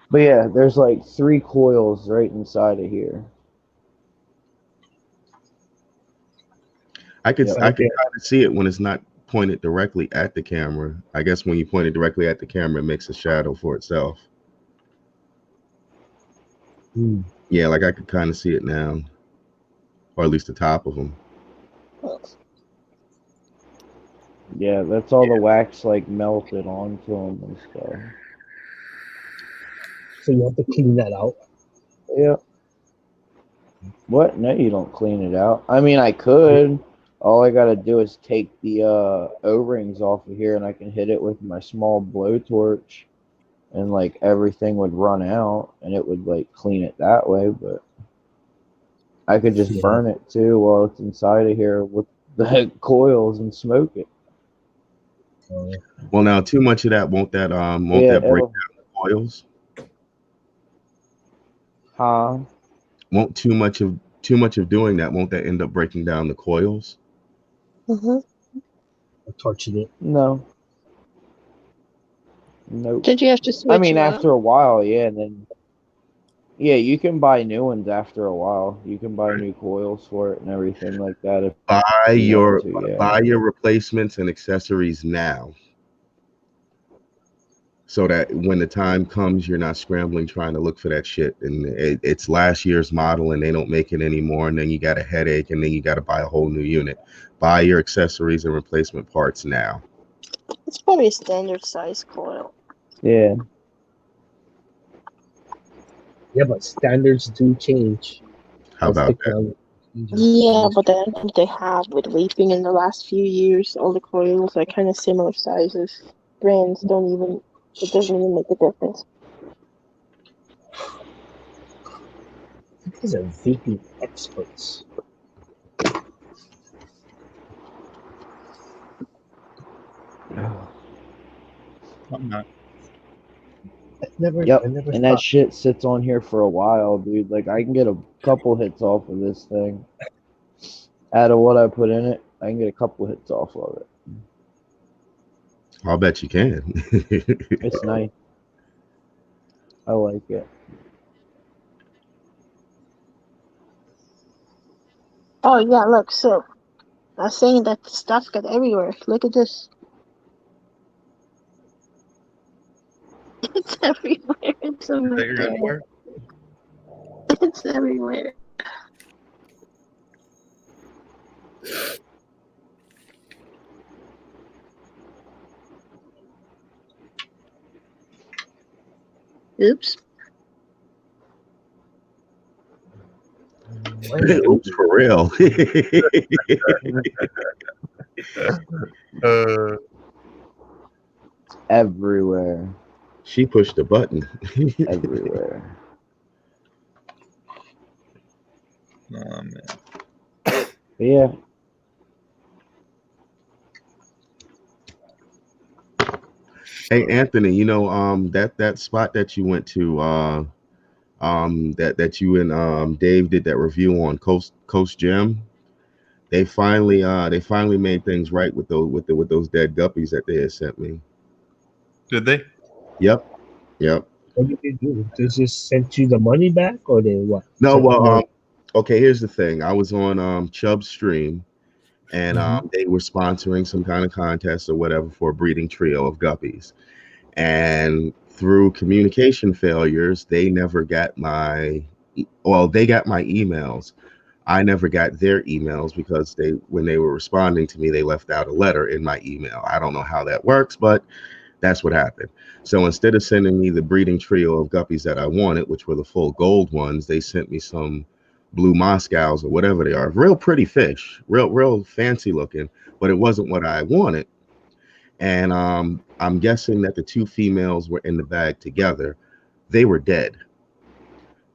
But yeah, there's like 3 coils right inside of here. I can Yep. kind of see it when it's not pointed directly at the camera. I guess when you point it directly at the camera, it makes a shadow for itself. Yeah, like I could kind of see it now, or at least the top of them. Yeah, that's all the wax like melted onto them and stuff. So you have to clean that out. Yeah. What? No, you don't clean it out. I mean, I could. All I gotta do is take the O-rings off of here, and I can hit it with my small blowtorch, and like everything would run out, and it would like clean it that way. But I could just burn it too while it's inside of here with the coils and smoke it. Well, now too much of that won't that break down the coils? Huh? Won't too much of doing that, won't that end up breaking down the coils? Torching it. No. Nope. Did you have to switch I mean, them after a while, yeah, and then yeah, you can buy new ones after a while. You can buy new coils for it and everything like that. If Buy you your want to, yeah. buy your replacements and accessories now, so that when the time comes, you're not scrambling trying to look for that shit, and it's last year's model and they don't make it anymore, and then you got a headache, and then you got to buy a whole new unit. Buy your accessories and replacement parts now. It's probably a standard size coil. Yeah. Yeah, but standards do change. How about that? Yeah, but then they have with vaping in the last few years, all the coils are kind of similar sizes. Brands don't even, it doesn't even make a difference. guys are vaping experts. I'm not. Yep, I never and that thought. shit sits on here for a while, dude. Like I can get a couple hits off of this thing. Out of what I put in it, I can get a couple hits off of it. I'll bet you can. It's nice. I like it. Oh yeah, look, so I was saying that the stuff got everywhere. Look at this. It's everywhere. It's Is over that your there. underwear? It's everywhere. Oops. Oops, for real. Everywhere. She pushed the button. Everywhere. Oh man. But yeah. Hey Anthony, you know that spot that you went to that you and Dave did that review on Coast Gym. They finally made things right with those dead guppies that they had sent me. Did they? Yep. What did they do? They just sent you the money back, or they what? No, Sent well, you okay. Here's the thing. I was on Chubb's stream, and they were sponsoring some kind of contest or whatever for a breeding trio of guppies. And through communication failures, they never got they got my emails. I never got their emails because when they were responding to me, they left out a letter in my email. I don't know how that works, but that's what happened. So instead of sending me the breeding trio of guppies that I wanted, which were the full gold ones, they sent me some blue Moscows or whatever they are. Real pretty fish, real fancy looking, but it wasn't what I wanted. And I'm guessing that the two females were in the bag together. They were dead.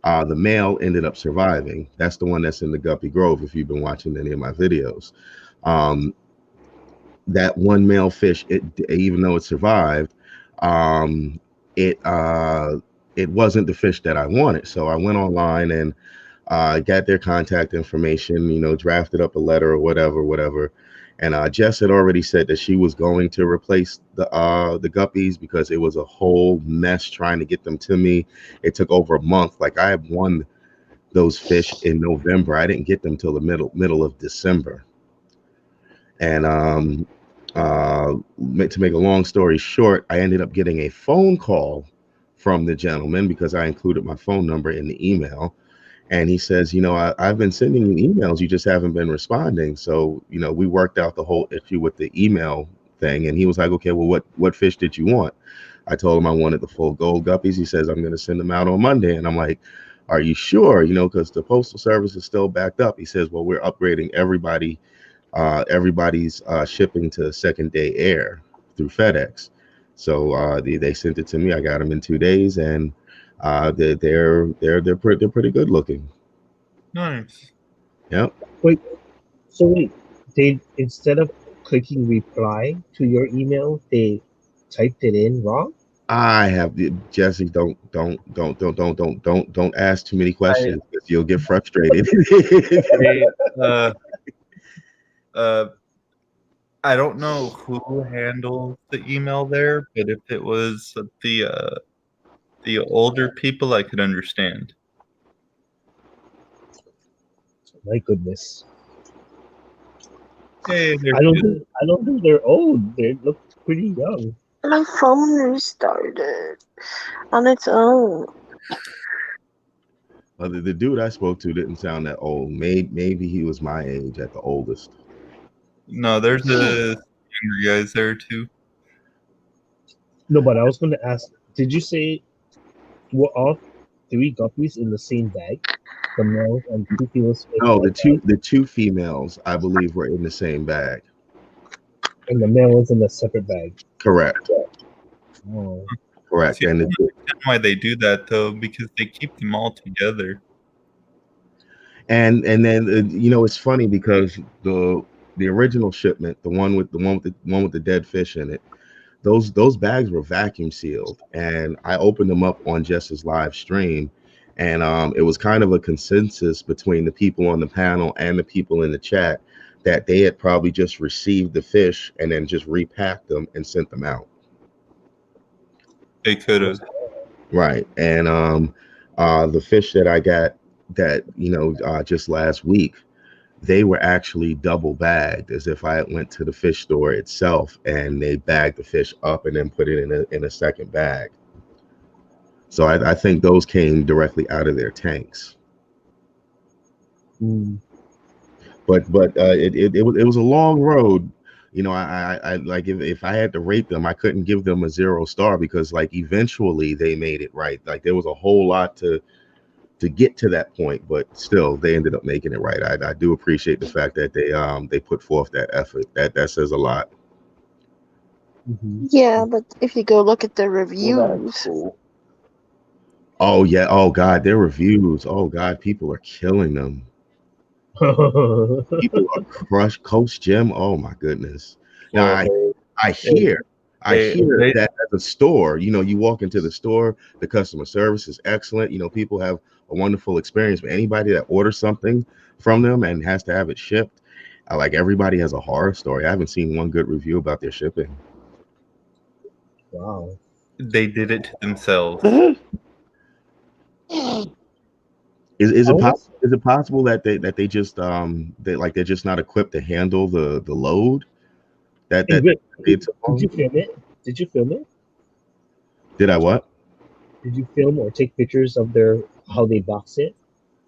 The male ended up surviving. That's the one that's in the Guppy Grove, if you've been watching any of my videos. That one male fish, even though it survived, it wasn't the fish that I wanted. So I went online and got their contact information, drafted up a letter or whatever. And Jess had already said that she was going to replace the guppies because it was a whole mess trying to get them to me. It took over a month. Like I had won those fish in November. I didn't get them till the middle of December. And to make a long story short, I ended up getting a phone call from the gentleman because I included my phone number in the email. And he says, I've been sending you emails. You just haven't been responding. So, we worked out the whole issue with the email thing. And he was like, okay, well, what fish did you want? I told him I wanted the full gold guppies. He says, I'm going to send them out on Monday. And I'm like, are you sure? Because the postal service is still backed up. He says, well, we're upgrading everybody's shipping to second day air through FedEx. So they sent it to me. I got them in 2 days, and they're pretty good looking. Nice. Yep. wait. They instead of clicking reply to your email, they typed it in wrong. I have Jesse. Don't ask too many questions because you'll get frustrated. I don't know who handles the email there, but if it was the older people, I could understand. My goodness. Hey, I don't think they're old. They look pretty young. My phone restarted on its own. The dude I spoke to didn't sound that old. Maybe he was my age at the oldest. No, there's a younger guys there too. No, but I was going to ask, did you say were all three guppies in the same bag? The males and two females? No, the two females, I believe, were in the same bag. And the male was in a separate bag. Correct. Oh. Correct. See, And I don't understand why they do that though, because they keep them all together. And then it's funny because the original shipment, the one with the dead fish in it, those bags were vacuum sealed, and I opened them up on Jess's live stream, and it was kind of a consensus between the people on the panel and the people in the chat that they had probably just received the fish and then just repacked them and sent them out. They could have. Right. And the fish that I got that just last week, they were actually double bagged, as if I went to the fish store itself and they bagged the fish up and then put it in a second bag. So I think those came directly out of their tanks. But it was a long road. I like, if I had to rate them, I couldn't give them a 0 star because like eventually they made it right. Like there was a whole lot to get to that point, but still they ended up making it right. I do appreciate the fact that they put forth that effort. That says a lot. Yeah, but if you go look at the Well, reviews, that's cool. Oh yeah. Oh God, their reviews. Oh God, people are killing them. People are crushed. Coach Jim. Oh my goodness. Now I hear that at the store, you walk into the store, the customer service is excellent. People have a wonderful experience. But anybody that orders something from them and has to have it shipped, like everybody has a horror story. I haven't seen one good review about their shipping. Wow. They did it to themselves. Is it possible that they just they're just not equipped to handle the load that Hey, Rick, did you film it? Did you film it? Did I what? Did you film or take pictures of how they box it?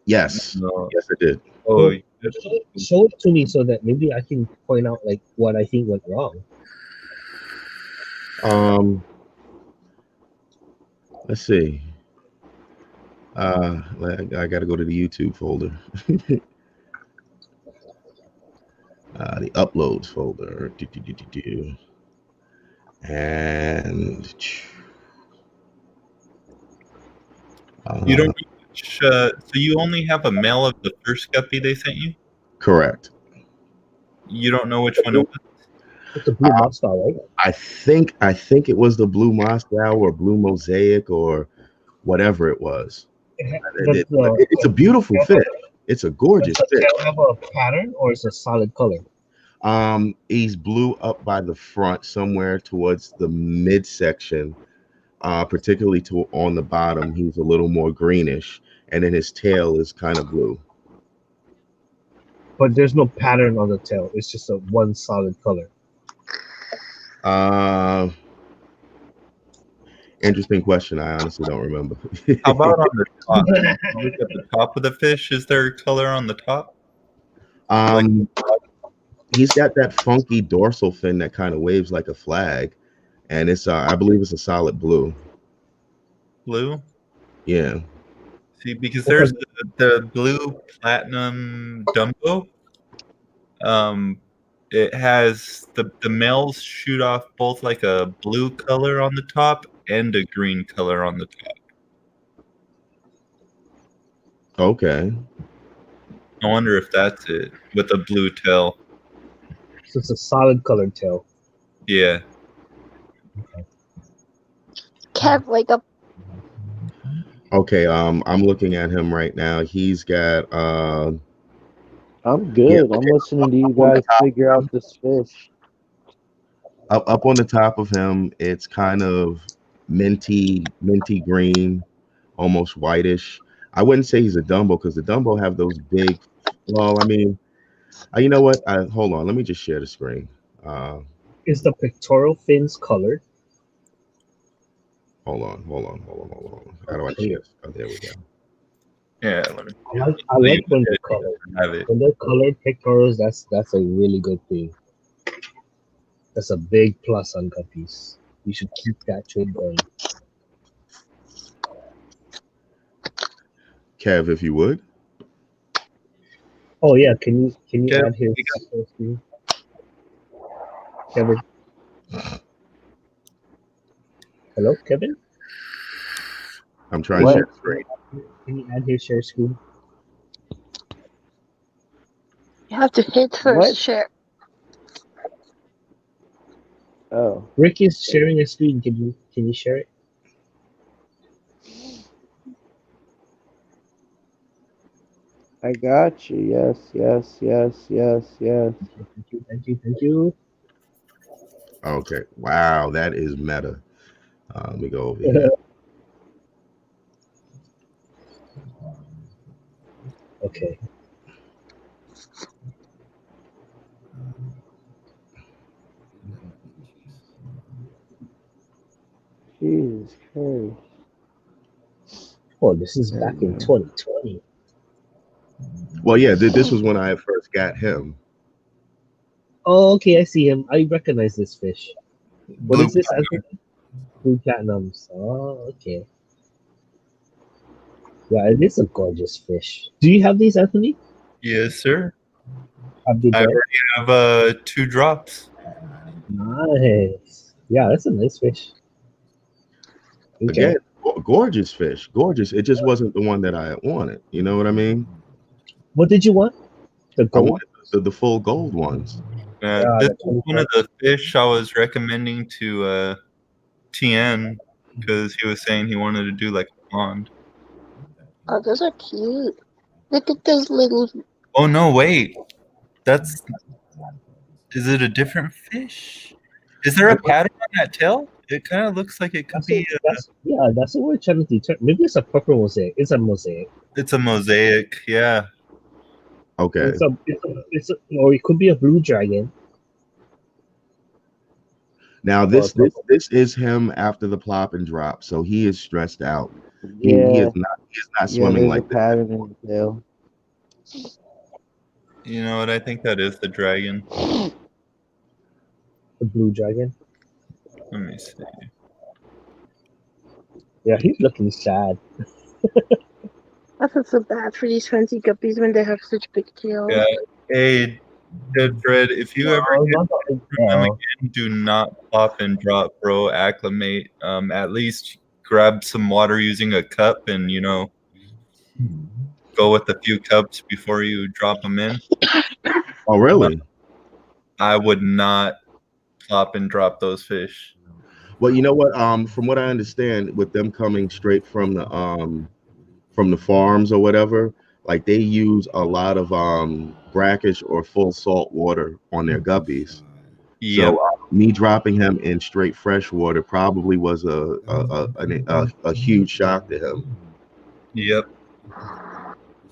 Yes. No. Yes, I did. Oh, Show it to me so that maybe I can point out like what I think went wrong. Let's see. I got to go to the YouTube folder. The uploads folder. And you don't. So you only have a mail of the first guppy they sent you. Correct. You don't know which one it was. It's a blue Moscow, right? I think it was the blue Moscow or blue Mosaic or whatever it was. It's a beautiful fish. It's a gorgeous fish. fish. Does it have a pattern or is it a solid color? He's blue up by the front, somewhere towards the midsection, particularly on the bottom. He's a little more greenish, and then his tail is kind of blue. But there's no pattern on the tail. It's just a one solid color. Interesting question. I honestly don't remember. How about on the top? Look at the top of the fish. Is there color on the top? He's got that funky dorsal fin that kind of waves like a flag, and it's I believe it's a solid blue. Blue? Yeah. See, because there's the blue platinum Dumbo. It has the males shoot off both like a blue color on the top and a green color on the top. Okay. I wonder if that's it with a blue tail. So it's a solid colored tail. Yeah. Kev, wake up. Okay, I'm looking at him right now. He's got I'm good. I'm listening to you guys figure out this fish. Up on the top of him, it's kind of minty green, almost whitish. I wouldn't say he's a Dumbo because the Dumbo have those big. Well, I mean, you know what? Hold on. Let me just share the screen. Is the pectoral fins colored? Hold on. How do I share? Oh, there we go. Yeah. I like when they're colored. When they're colored pectorals, that's a really good thing. That's a big plus on guppies. You should keep that trade going. Kev, if you would. Oh yeah, can you Kev, add his screen? Kevin. Hello, Kevin? I'm trying to share the screen. Can you add his share screen? You have to hit first, What? share. Oh, Rick is sharing a screen. Can you share it? I got you. Yes, yes, yes, yes, yes. Thank you. Okay. Wow, that is meta. Let me go over here. Okay. Jesus Christ. Oh, this is There back we in go. 2020. Well, yeah, this was when I first got him. Oh, okay, I see him. I recognize this fish. What Blue is this, Anthony? Blue platinums. Oh, okay. Yeah, it is a gorgeous fish. Do you have these, Anthony? Yes, sir. Have they I bred? already have 2 drops. Nice. Yeah, that's a nice fish. Okay. Again, gorgeous fish, gorgeous. It just wasn't the one that I wanted. You know what I mean? What did you want? The I gold? wanted the full gold ones. Yeah, This the is one of 25. the fish I was recommending to TN because he was saying he wanted to do like a pond. Oh, those are cute. Look at those little. Oh no, wait. Is it a different fish? Is there a pattern on that tail? It kind of looks like it could be. That's what we're trying to determine. Maybe it's a purple mosaic. It's a mosaic. It's a mosaic. Yeah. Okay. Or it could be a blue dragon. Now Or a purple. this is him after the plop and drop, so he is stressed out. He Yeah. is not Yeah, swimming there's a like this. pattern in the tail. You know what? I think that is the dragon. The blue dragon. Let me see. Yeah, he's looking sad. I feel so bad for these fancy guppies when they have such big tails. Yeah. Hey, Dead Fred, if you ever get from them again, do not plop and drop, bro. Acclimate. At least grab some water using a cup and go with a few cups before you drop them in. Oh, really? I would not plop and drop those fish. Well, you know what? From what I understand, with them coming straight from the farms or whatever, like they use a lot of brackish or full salt water on their guppies. Yep. So me dropping him in straight fresh water probably was a huge shock to him. Yep.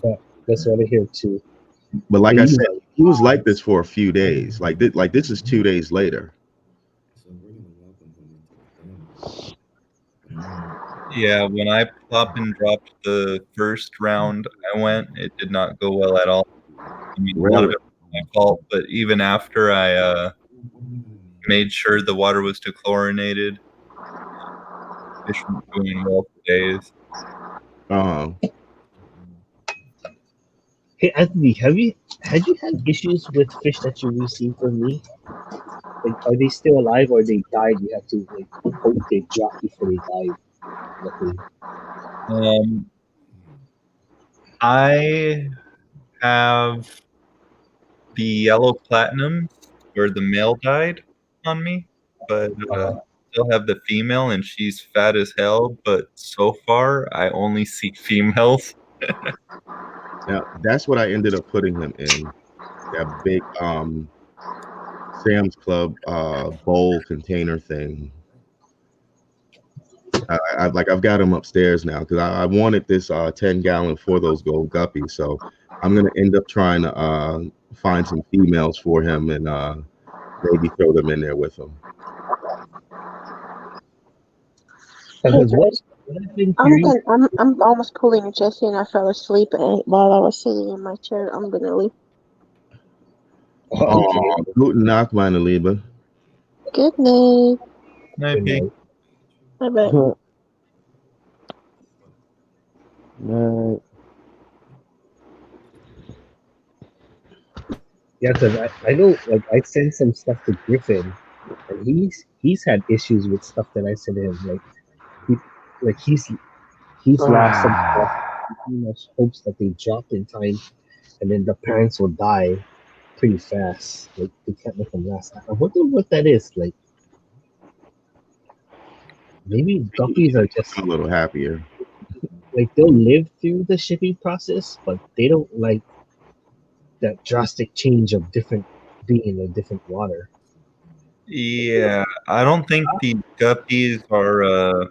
Yeah, that's what I hear too. But like I said, he was like this for a few days. Like this is 2 days later. Yeah, when I plop and dropped the first round I went, it did not go well at all. I mean, a lot of Really? it was my fault, but even after I made sure the water was dechlorinated, fish weren't doing well for days. Hey Anthony, had you had issues with fish that you received from me? Like, are they still alive or they died? You have to hope they dropped before they died. Luckily. I have the yellow platinum where the male died on me, but still have the female and she's fat as hell. But so far, I only see females. Now that's what I ended up putting him in. That big Sam's Club bowl container thing. I've got him upstairs now because I wanted this 10-gallon for those gold guppies. So I'm gonna end up trying to find some females for him and maybe throw them in there with him. Because I'm almost pulling Jesse and I fell asleep while I was sitting in my chair. I'm gonna leave. Oh, guten Nacht, meine Liebe. Good night. Night, Pig. Bye bye. No. Yeah, because I know, like, I sent some stuff to Griffin, and he's had issues with stuff that I sent him. He's lost some stuff. He pretty much hopes that they drop in time, and then the parents will die, pretty fast. Like they can't make them last. I wonder what that is. Like maybe guppies are just I'm a little happier. like they'll live through the shipping process, but they don't like that drastic change of different being in a different water. Yeah, I don't think the guppies are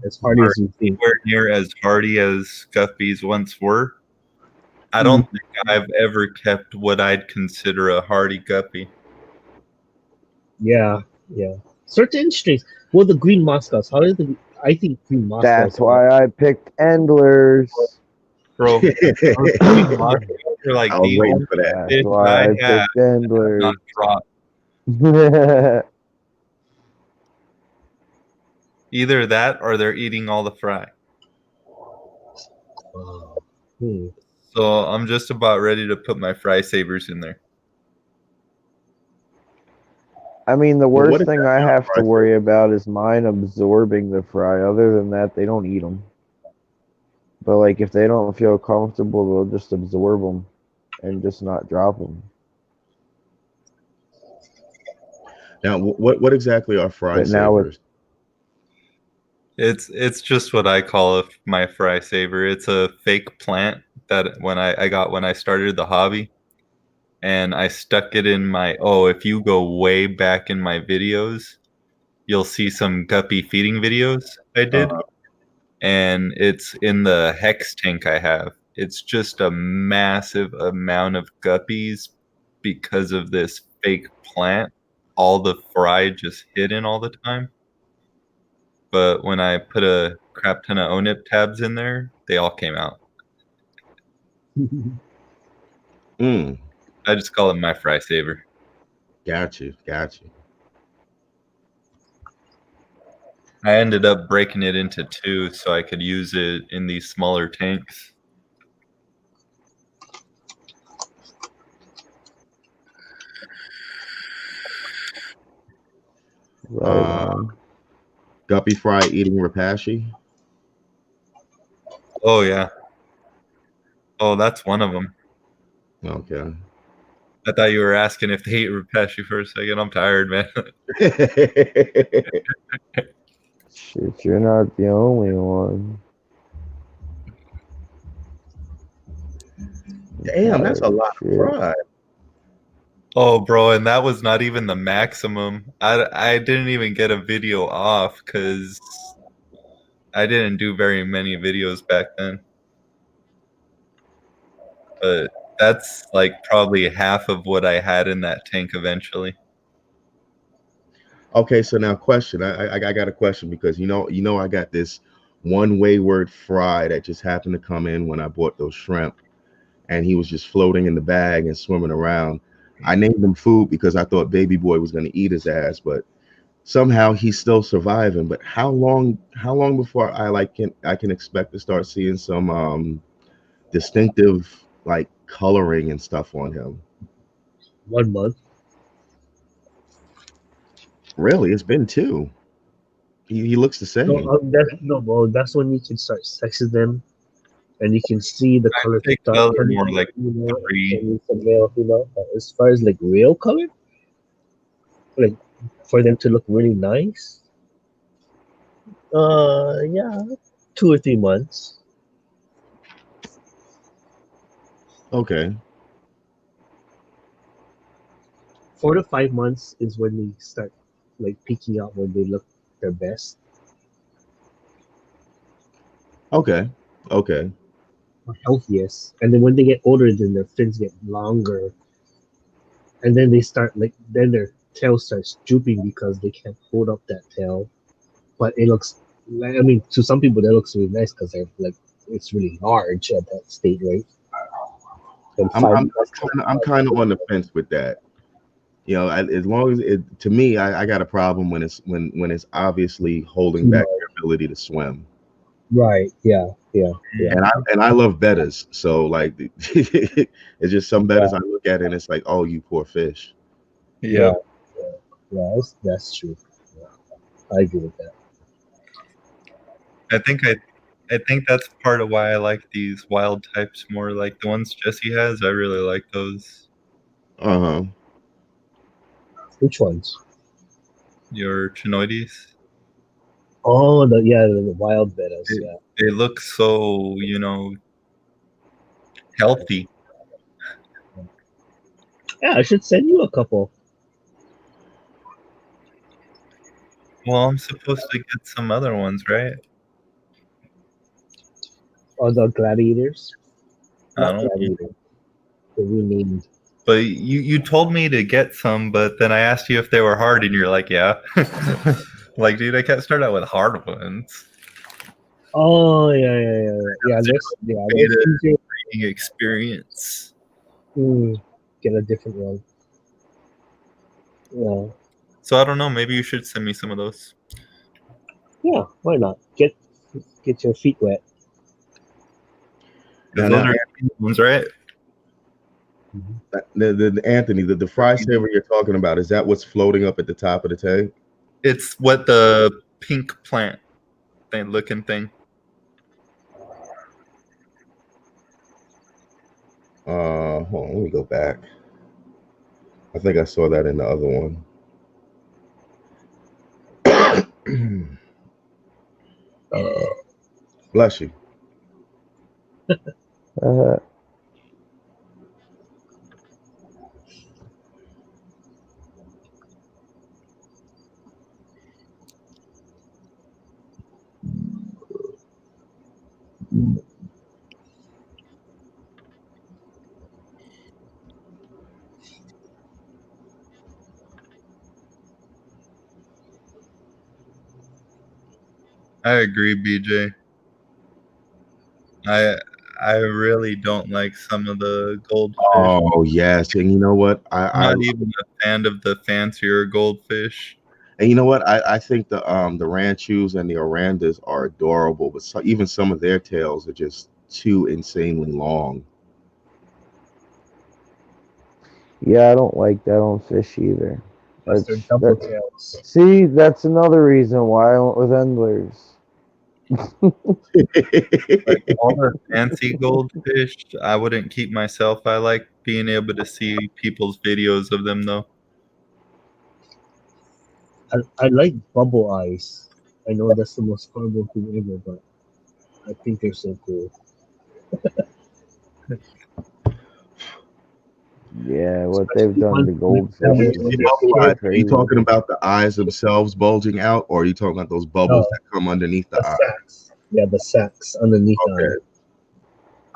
As hardy as you think. anywhere near as hardy as guppies once were. I don't think I've ever kept what I'd consider a hardy guppy. Yeah, yeah. Certain strains. Well, the green Moscows. How is the? I think green Moscows. That's why I picked Endlers. Bro, those green Moscows are like I was the waiting only for that. That's fish why I I have picked not Endlers. dropped. Either that or they're eating all the fry. Wow. Hmm. So I'm just about ready to put my fry savers in there. I mean, the Well, what worst thing I exactly are have to fry worry about is mine absorbing the fry. Other than that, they don't eat them. But like, if they don't feel comfortable, they'll just absorb them and just not drop them. Now, what exactly are fry But now with savers? It's just what I call my fry saver. It's a fake plant that I got when I started the hobby, and I stuck it in my. Oh, if you go way back in my videos, you'll see some guppy feeding videos I did, and it's in the hex tank I have. It's just a massive amount of guppies because of this fake plant. All the fry just hidden all the time. But when I put a crap ton of ONIP tabs in there, they all came out. Mm, I just call it my fry saver. got you. I ended up breaking it into two so I could use it in these smaller tanks. right on. Guppy fry eating rapashi. Oh, yeah. Oh, that's one of them. Okay. I thought you were asking if they ate Rapeshi for a second. I'm tired, man. Shit, you're not the only one. Damn, that's a lot of Shit. fry. Oh, bro, and that was not even the maximum. I didn't even get a video off because I didn't do very many videos back then. But that's like probably half of what I had in that tank eventually. Okay, so now question. I got a question because I got this one wayward fry that just happened to come in when I bought those shrimp, and he was just floating in the bag and swimming around. I named him Food because I thought Baby Boy was going to eat his ass, but somehow he's still surviving. But how long before I can expect to start seeing some distinctive like coloring and stuff on him? 1 month. Really, it's been two. He looks the No, same. well, that's when you can start sexing them, and you can see the color Take start color turning, more like and 3. it's a male, But as far as like real color, like for them to look really nice, yeah, 2 or 3 months. Okay. 4 to 5 months is when they start like peeking out when they look their best Okay. Okay. or healthiest, and then when they get older, then their fins get longer, and then they start like then their tail starts drooping because they can't hold up that tail. But it looks like, I mean, to some people that looks really nice because they're like it's really large at that state, right? And I'm five I'm I'm kind of on the fence with that. As long as to me, I got a problem when it's obviously holding back your ability to swim. Right. Yeah. And I love bettas, so like it's just some bettas I look at and it's like, oh, you poor fish. Yeah. Yeah, that's true. Yeah, I agree with that. I think that's part of why I like these wild types more. Like the ones Jesse has, I really like those. Uh-huh. Which ones? Your chinoides. Oh, the wild bettas. They, Yeah. they look so, healthy. Yeah, I should send you a couple. Well, I'm supposed to get some other ones, right? Or the gladiators. I Not don't know. gladiator. The renamed. But you told me to get some, but then I asked you if they were hard, and you're like, yeah. Like, dude, I can't start out with hard ones. Oh yeah. There's Beta easier. breeding experience. Get a different one. Yeah. So I don't know. Maybe you should send me some of those. Yeah. Why not? Get your feet wet. Because Now, those are ones, right? the Anthony, the fry saver you're talking about, is that what's floating up at the top of the tank? It's what the pink plant looking thing. Hold on, let me go back. I think I saw that in the other one. Bless you. I agree, BJ. I really don't like some of the goldfish. Oh yes, and you know what? I'm not even a fan of the fancier goldfish. And you know what? I think the ranchus and the orandas are adorable, but even some of their tails are just too insanely long. Yeah, I don't like that on fish either. Plus they're double tails. See, that's another reason why I went with endlers. Like all the fancy goldfish, I wouldn't keep myself. I like being able to see people's videos of them, though. I like bubble eyes. I know that's the most horrible thing ever, but I think they're so cool. Yeah, what they've done to goldfish Are you talking about the eyes themselves bulging out, or are you talking about those bubbles that come underneath the eye? Sacs. Yeah, the sacs underneath the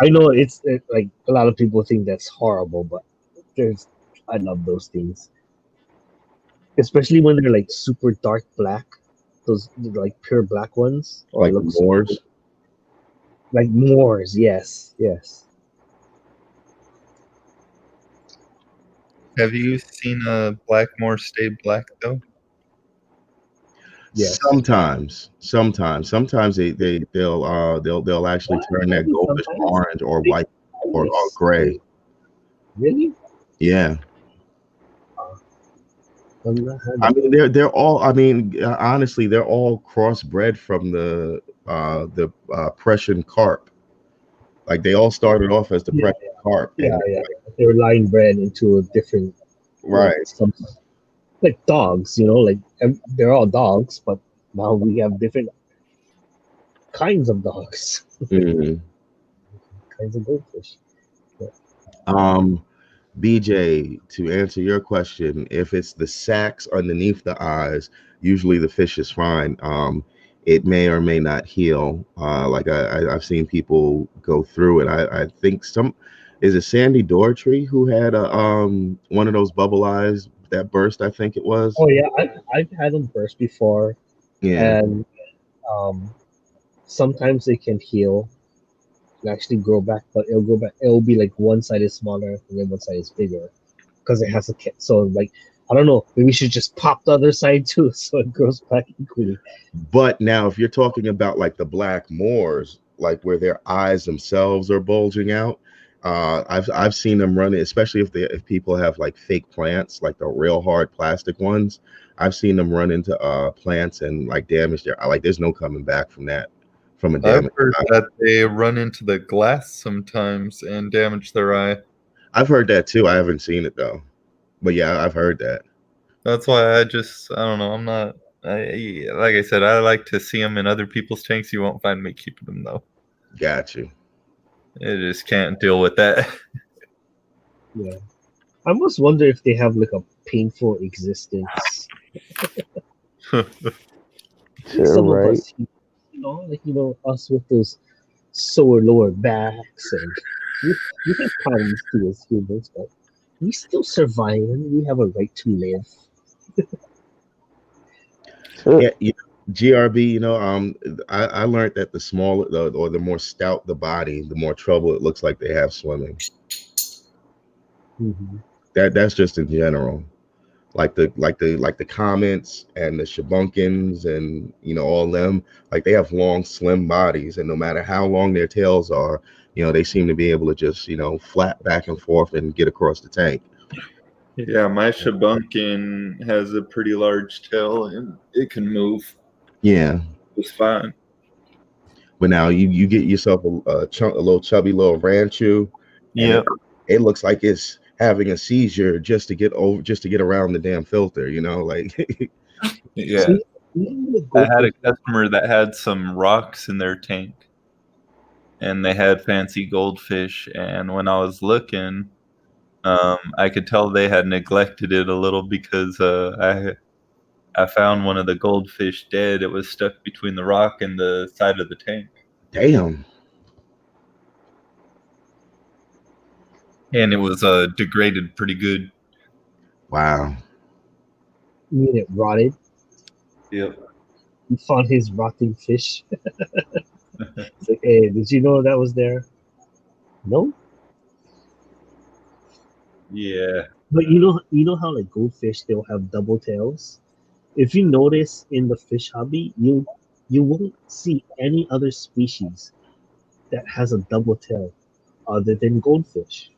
eye. I know like a lot of people think that's horrible, but I love those things. Especially when they're like super dark black. Those like pure black ones. Like Moors? Like Moors, yes. Have you seen a Blackmore stay black though? Yes. Sometimes they'll actually turn that goldfish orange or white or gray. Really? Yeah. I mean, they're all. I mean, honestly, they're all crossbred from the Prussian carp. Like they all started off as the Prussian carp. Yeah. They were line bred into a different, right? Like dogs, like they're all dogs, but now we have different kinds of dogs. Mm-hmm. Kinds of goldfish. BJ, to answer your question, if it's the sacs underneath the eyes, usually the fish is fine. It may or may not heal. Like I've seen people go through it. I think is it Sandy Doherty who had one of those bubble eyes that burst? I think it was. Oh yeah, I've had them burst before. Yeah. And sometimes they can heal and actually grow back, but it'll go back. It'll be like one side is smaller and then one side is bigger because it has a kit. So like I don't know, maybe we should just pop the other side too so it grows back equally. But now if you're talking about like the black Moors, like where their eyes themselves are bulging out, I've seen them run it, especially if people have like fake plants, like the real hard plastic ones. I've seen them run into plants and like damage their eye. Like there's no coming back from that. From a damage. I've heard that they run into the glass sometimes and damage their eye. I've heard that too. I haven't seen it though, but yeah, I've heard that. That's why I don't know. I'm not. Like I said, I like to see them in other people's tanks. You won't find me keeping them though. Got you. I just can't deal with that. Yeah. I almost wonder if they have like a painful existence. Sure, Some of right? us, us with those sore lower backs, and we have problems too as humans, but we still survive and we have a right to live. Yeah, GRB. I learned that the smaller or the more stout the body, the more trouble it looks like they have swimming. Mm-hmm. That's just in general. Like the comments and the shabunkins and all them, like they have long slim bodies, and no matter how long their tails are, they seem to be able to just flap back and forth and get across the tank. Yeah, my Shabunkin has a pretty large tail and it can move. Yeah, It's fine. but now you get yourself a little chubby little ranchu, and Yeah. it looks like it's having a seizure just to get around the damn filter, like Yeah. See, I had a customer that had some rocks in their tank and they had fancy goldfish, and when I was looking, I could tell they had neglected it a little because I found one of the goldfish dead. It was stuck between the rock and the side of the tank. Damn. And it was degraded pretty good. Wow. You mean it rotted? Yep. You found his rotting fish. It's like, hey, did you know that was there? No. Yeah. But you know how like goldfish they'll have double tails. If you notice in the fish hobby, you won't see any other species that has a double tail other than goldfish,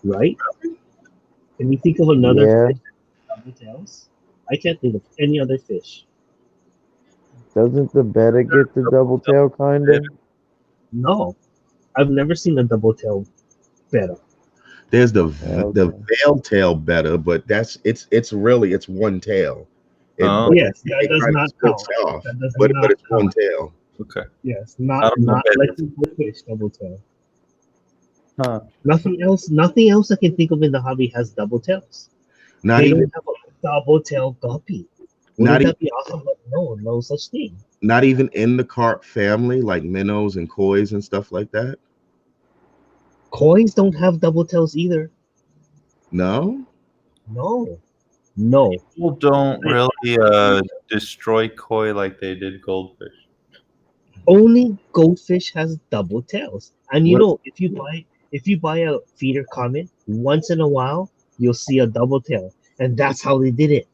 right? Can you think of another Yeah. fish with double tails? I can't think of any other fish. Doesn't the betta get the double tail kinda? No, I've never seen a double tail betta. There's the Okay. veil tail better, but it's really one tail. Oh. Yes, that does kind of not splits count. off, That does but not it's one count. tail. Okay. Yes, I not don't know not if like it the goldfish double tail. Huh. Nothing else I can think of in the hobby has double tails. Not They even don't have a double tail guppy. not Wouldn't even that be awesome? But no such thing. not even in the carp family, like minnows and kois and stuff like that. Coins don't have double tails either. No. No. People don't really destroy koi like they did goldfish. Only goldfish has double tails. And What? if you buy a feeder comet, once in a while you'll see a double tail. And that's how they did it.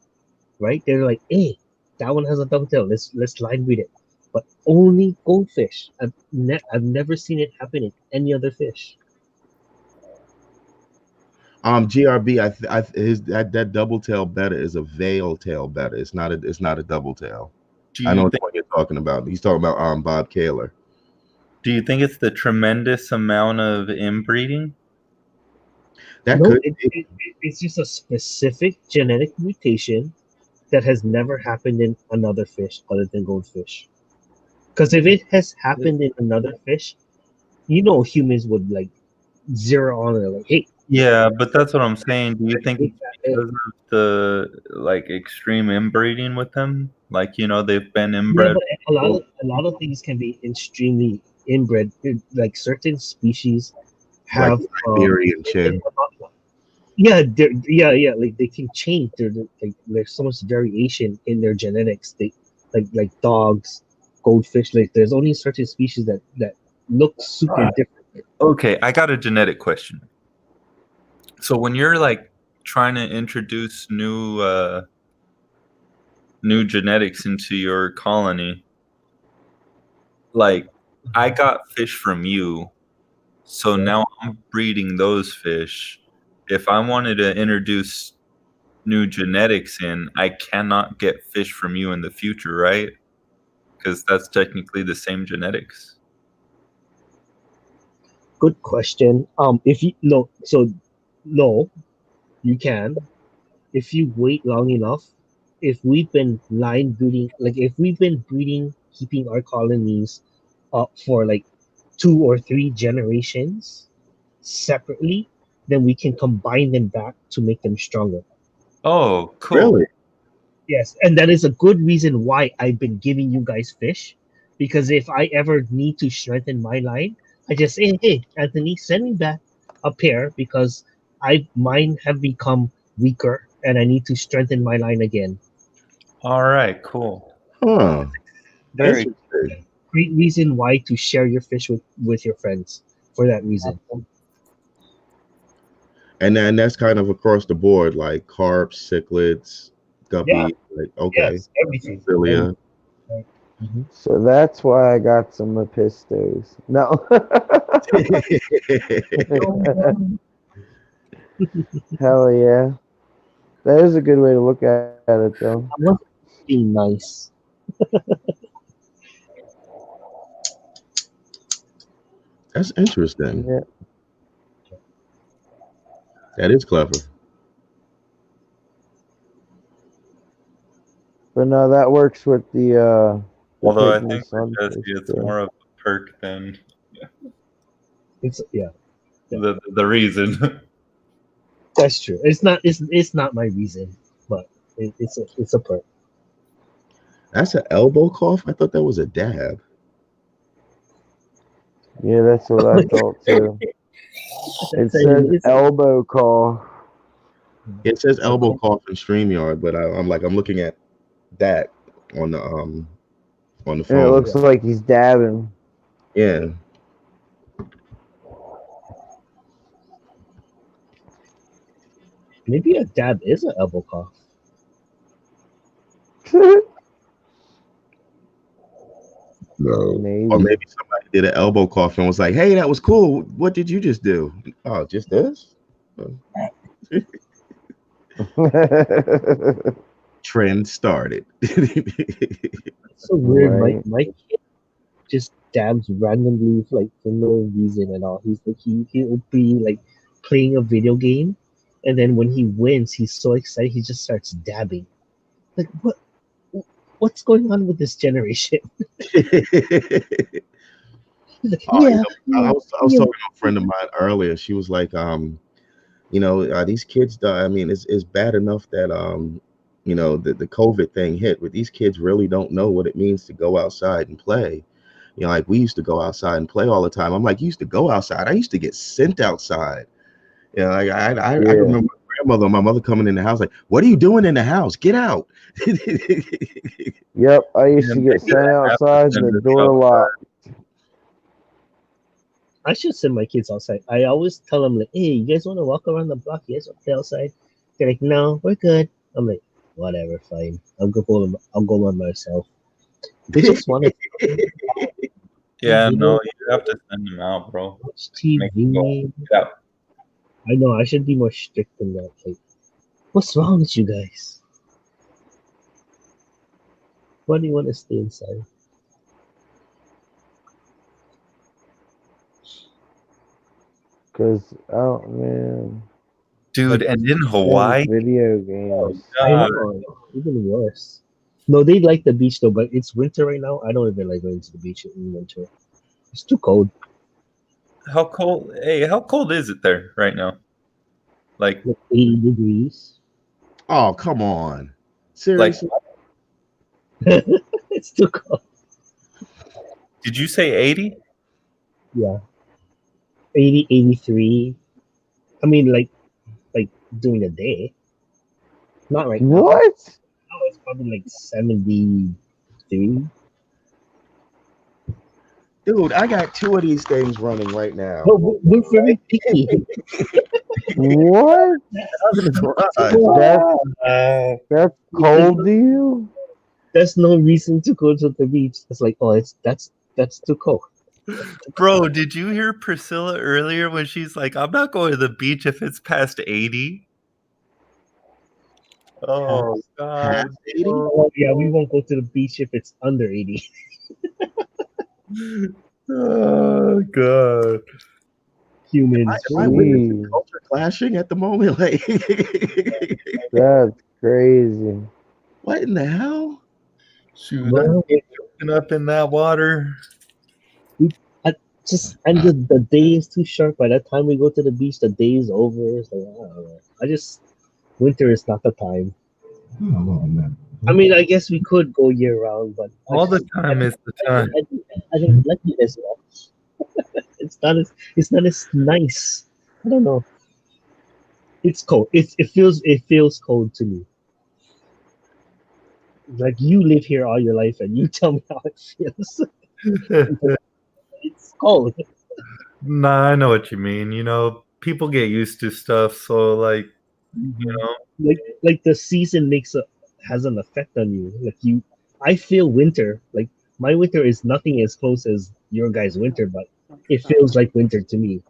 Right? They're like, hey, that one has a double tail. Let's line breed it. But only goldfish. I've never seen it happen in any other fish. GRB. That double tail betta is a veil tail betta. It's not a double tail. Do I know you what think one you're talking about. He's talking about Bob Kaler. it's the tremendous amount of inbreeding? That No, could it's just a specific genetic mutation that has never happened in another fish other than goldfish. Because if it has happened in another fish, humans would like zero on it, like, hey, Yeah, but that's what I'm saying. Do you think take it's that because of the extreme inbreeding with them? Like, they've been Yeah, inbred. but a lot of things can be extremely inbred. Like certain species like have Siberian chin. yeah, like they can change. There's so much variation in their genetics. They like dogs, goldfish. Like there's only certain species that look super different. Okay, I got a genetic question. So when you're trying to introduce new genetics into your colony, I got fish from you, so now I'm breeding those fish. If I wanted to introduce new genetics in, I cannot get fish from you in the future, right? Because that's technically the same genetics. Good question. If you no, so no, you can. If you wait long enough, if we've been line breeding, like if we've been breeding, keeping our colonies up for like 2 or 3 generations separately, then we can combine them back to make them stronger. Oh, cool. Really? Yes, and that is a good reason why I've been giving you guys fish. Because if I ever need to strengthen my line, I just say, hey, Anthony, send me back a pair because mine have become weaker and I need to strengthen my line again. All right, cool. Huh. Very Interesting. Great reason why to share your fish with your friends for that reason. And then that's kind of across the board, like carps, cichlids, Yeah, guppy. Like, okay, yes, everything. Cilia. Mhm. So that's why I got some Lepistos. No. Hell yeah. That is a good way to look at it, though. I want being nice. That's interesting. Yeah. That is clever. But no, that works with the Although I pygmy think for Jesse, sunfish it's too. more of a perk than It's yeah, the reason. that's true. It's not my reason, but it's a perk. That's an elbow cough. I thought that was a dab. Yeah, that's what I thought too. It says elbow cough. It says elbow cough in StreamYard, but I'm looking at that on the And it phone. looks like he's dabbing. Yeah. Maybe a dab is an elbow cough. No. Maybe. Or maybe somebody did an elbow cough and was like, "Hey, that was cool. What did you just do?" Oh, just this. Trend started. So weird. Right. My kid just dabs randomly, like for no reason at all. He's like he'll be like playing a video game, and then when he wins, he's so excited he just starts dabbing. Like what's going on with this generation? He's like, Oh, yeah, I was talking to a friend of mine earlier. She was like, these kids, I mean, it's bad enough that the COVID thing hit, but these kids really don't know what it means to go outside and play. Like we used to go outside and play all the time. I'm like, you used to go outside. I used to get sent outside. Like I remember my mother coming in the house like, "What are you doing in the house? Get out!" Yep, I used to get sent outside, the door locked. I should send my kids outside. I always tell them like, hey, you guys want to walk around the block? You guys want to play outside? They're like, no, we're good. I'm like, whatever, fine. I'll go by myself. They just want to. Yeah, no, you have to send them out, bro. Watch TV. Yeah. I know I should be more strict than that. Like, what's wrong with you guys? Why do you want to stay inside? Cause man, Dude, and in Hawaii, video games. I know, even worse. No, they like the beach though, but it's winter right now. I don't even like going to the beach in winter. It's too cold. How cold? Hey, how cold is it there right now? Like 80 degrees. Oh, come on. Seriously? It's too cold. Did you say 80? Yeah. 80, 83. I mean, like during the day. Not right now. What? Now it's probably like 73. Dude, I got 2 of these things running right now. No, we're very picky. What? That's cold to you? There's no reason to go to the beach. It's like, oh, that's too cold. Bro, did you hear Priscilla earlier when she's like, I'm not going to the beach if it's past 80? Oh, God. Oh, yeah, we won't go to the beach if it's under 80. Oh, God. humans. Am I witnessing Jeez, culture clashing at the moment? Like, that's crazy. what in the hell? Shoot, I Well, hate jumping up in that water. I just and the day is too short. By the time we go to the beach, the day is over. It's like, I don't know. Winter is not the time. Oh, man. I mean, I guess we could go year round, but All the time is the time. I don't like it as much. It's not as nice. I don't know. It's cold. It feels cold to me. Like you live here all your life and you tell me how it feels. It's cold. Nah, I know what you mean. You know, people get used to stuff, so like, you know, Like the season has an effect on you. I feel winter. Like my winter is nothing as close as your guys' winter, but it feels like winter to me.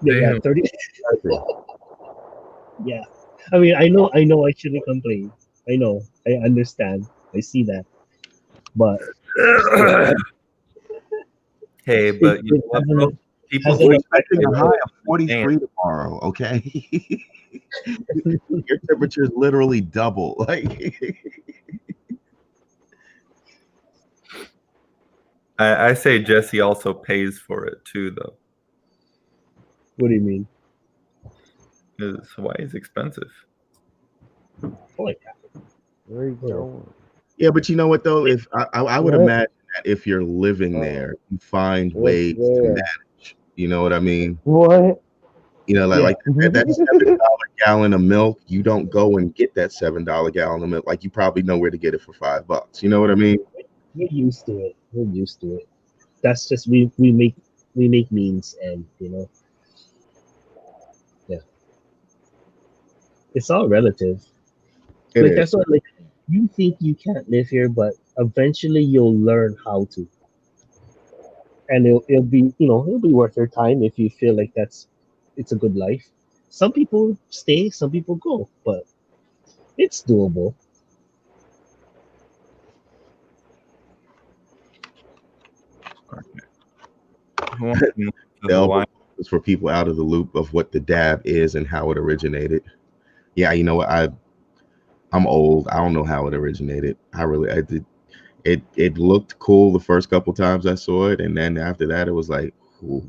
Yeah, damn. 30. Yeah. I know I shouldn't complain. I know. I understand. I see that. But Hey, it, but you know it what, bro? People has an We're keep effect expecting on a you. high of 43 tomorrow, okay? Your temperature is literally double. Like, I say Jesse also pays for it too, though. What do you mean? Because Hawaii's expensive. Holy Where are you cow. going? yeah, but you know what though? If I would What? imagine that if you're living there, you find What's ways to there? manage. You know what I mean? What? You know, Yeah. like that $7 gallon of milk, you don't go and get that $7 gallon of milk. Like you probably know where to get it for $5. You know what I mean? We're used to it. We're used to it. That's just we make memes and yeah. It's all relative. It Like is. that's what like you think you can't live here, but eventually you'll learn how to. And it'll be it'll be worth your time if you feel like it's a good life. Some people stay, some people go, but it's doable. Who wants to move to The elbow Hawaii? is for people out of the loop of what the dab is and how it originated. Yeah, you know what? I'm old. I don't know how it originated. I did. It looked cool the first couple times I saw it, and then after that, it was like, ooh.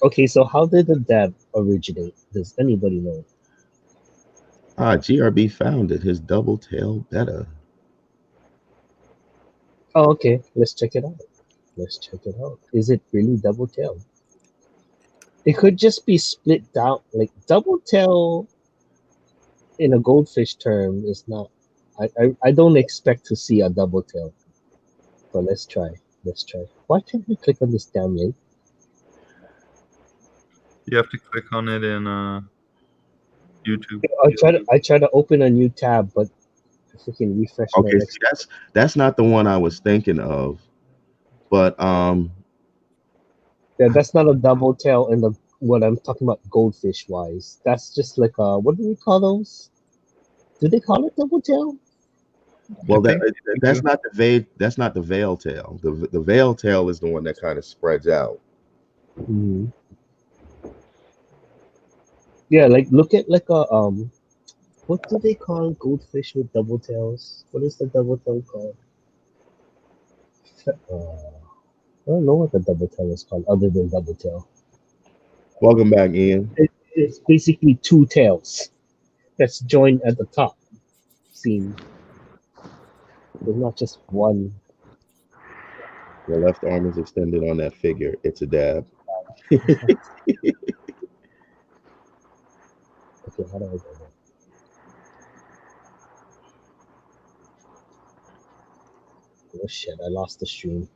Okay, so how did the dab originate? Does anybody know? GRB founded his double tail beta. Oh, okay. Let's check it out. Let's check it out. Is it really double tail? It could just be split down. Like double tail in a goldfish term is not. I don't expect to see a double tail. But let's try. Let's try. Why can't we click on this damn link? You have to click on it in YouTube. I try to open a new tab, but I freaking refresh my Okay, ex. see, that's not the one I was thinking of, but Yeah, that's not a double tail in the what I'm talking about goldfish wise. That's just like what do we call those? Do they call it double tail? well, I think that's not the veil tail. The veil tail is the one that kind of spreads out. Hmm. Yeah, like look at like a what do they call goldfish with double tails? What is the double tail called? I don't know what the double tail is called other than double tail. Welcome back, Ian. It's basically two tails that's joined at the top. Seam. There's not just one. Your left arm is extended on that figure. It's a dab. Okay, how do I go there? Oh shit, I lost the stream.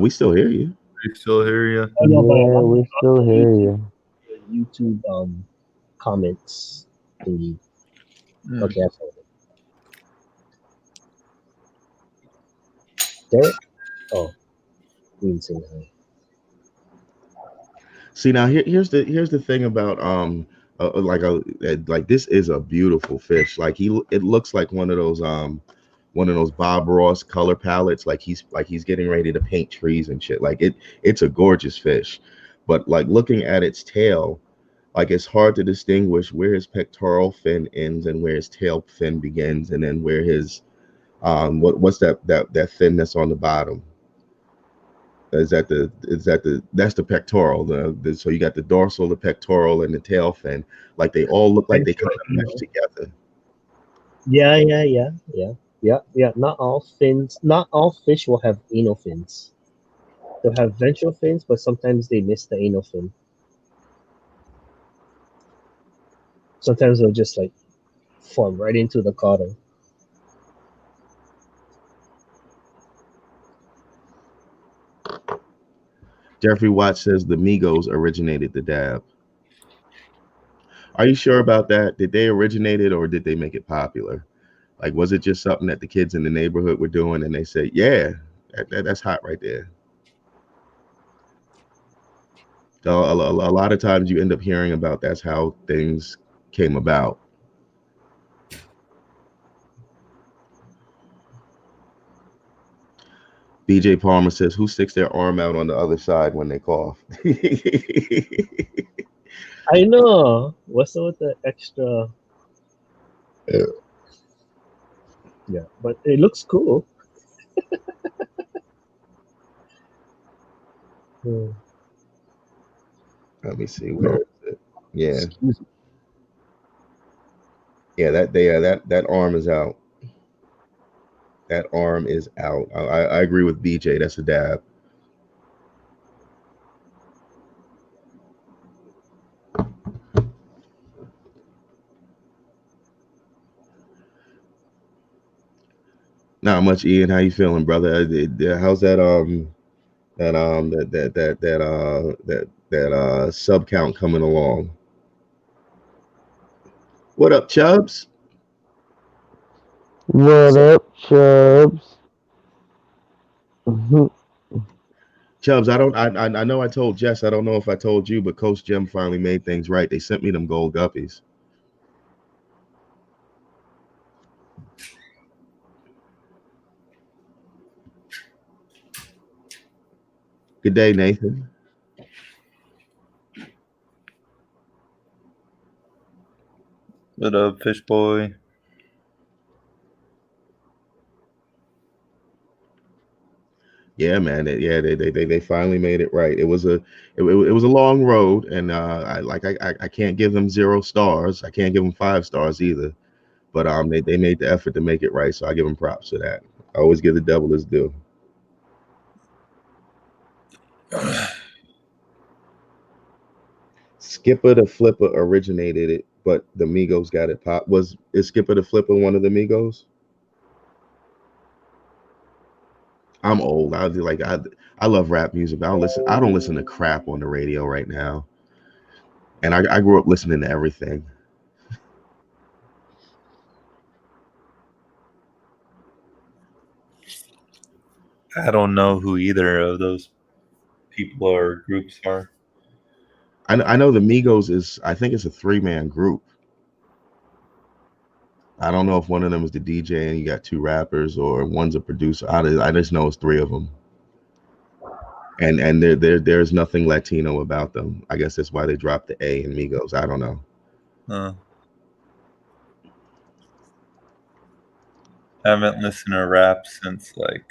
We still hear you. we still hear you. Oh no, but I Yeah, lost we still hear you. the YouTube comments thingy. Hmm. Okay, I found it. Derek? Oh, we didn't say hi. See now here's the thing about like this is a beautiful fish. Like it looks like one one of those Bob Ross color palettes, like he's getting ready to paint trees and shit. Like it's a gorgeous fish, but like looking at its tail, like it's hard to distinguish where his pectoral fin ends and where his tail fin begins, and then where his what's that fin that's on the bottom? That's the pectoral. So you got the dorsal, the pectoral, and the tail fin. Like they all look like they kind of mesh together. Yeah. Not all fish will have anal fins. They'll have ventral fins, but sometimes they miss the anal fin. Sometimes they'll just like form right into the caudal. Jeffrey Watts says the Migos originated the dab. Are you sure about that? Did they originate it or did they make it popular? Like, was it just something that the kids in the neighborhood were doing and they said, yeah, that's hot right there? So a lot of times you end up hearing about that's how things came about. BJ Palmer says, who sticks their arm out on the other side when they cough? I know. What's up with the extra? Yeah, but it looks cool. Let me see, where is it? Yeah. Excuse me. Yeah, that arm is out. That arm is out. I agree with BJ. That's a dab. Not much, Ian. How you feeling, brother? How's that sub count coming along? What up, Chubbs? What up, Chubbs? Chubbs, I know I told Jess, I don't know if I told you, but Coach Jim finally made things right. They sent me them gold guppies. Good day, Nathan. What up, fish boy? Yeah, man. They finally made it right. It was a long road, and I can't give them 0 stars. I can't give them 5 stars either. But they made the effort to make it right, so I give them props for that. I always give the devil his due. Skipper the Flipper originated it, but the Migos got it pop. Is Skipper the Flipper one of the Migos? I'm old. I love rap music. But I don't listen to crap on the radio right now. And I grew up listening to everything. I don't know who either of those people or groups are. I know the Migos is, I think it's a 3-man group. I don't know if one of them is the DJ and you got 2 rappers or one's a producer. I just know it's 3 of them. And there's nothing Latino about them. I guess that's why they dropped the A in Migos. I don't know. I haven't listened to rap since like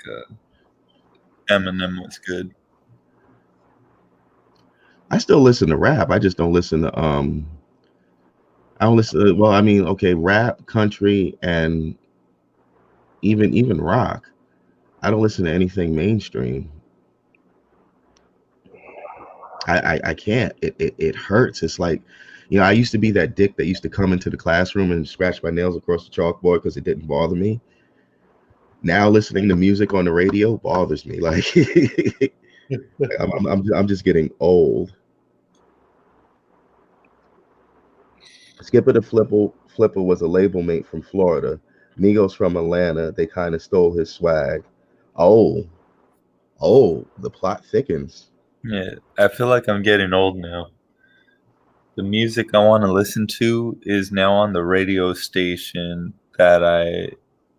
Eminem was good. I still listen to rap. I just don't listen to I don't listen. Well, I mean, okay, rap, country, and even rock. I don't listen to anything mainstream. I can't. It hurts. It's like, I used to be that dick that used to come into the classroom and scratch my nails across the chalkboard because it didn't bother me. Now listening to music on the radio bothers me. Like I'm just getting old. Skipper the Flipper was a label mate from Florida. Migos from Atlanta. They kind of stole his swag. Oh, the plot thickens. Yeah, I feel like I'm getting old now. The music I want to listen to is now on the radio station that I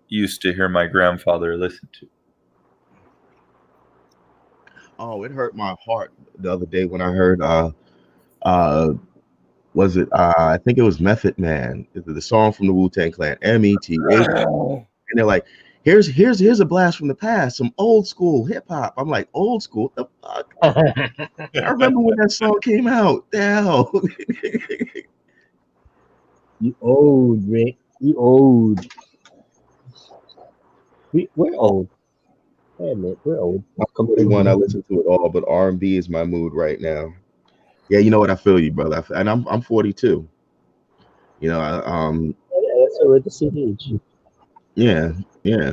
used to hear my grandfather listen to. Oh, it hurt my heart the other day when I heard was it I think it was Method Man, the song from the Wu-Tang Clan, METH. And they're like, here's a blast from the past, some old school hip hop. I'm like, old school? What the fuck? I remember when that song came out. The hell. You old, Rick. You old. We're old. I admit, we're old. I'm 41. I listen to it all, but R&B is my mood right now. Yeah, you know what? I feel you, brother. And I'm 42. You know, Yeah, that's we're the same age. yeah, yeah.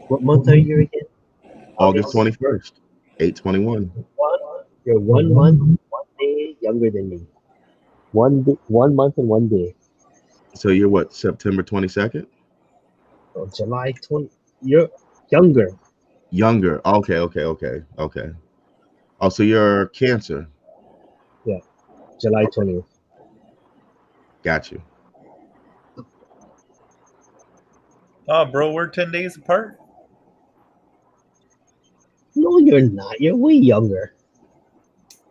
What month are you again? August 21st, 8/21. You're 1 month, 1 day younger than me. 1 month and 1 day. So you're what? September 22nd? So July 20. You're younger. Younger. Okay. Oh, so you're Cancer. Yeah, July 20th. Got you. Oh, bro, we're 10 days apart. No, you're not. You're way younger.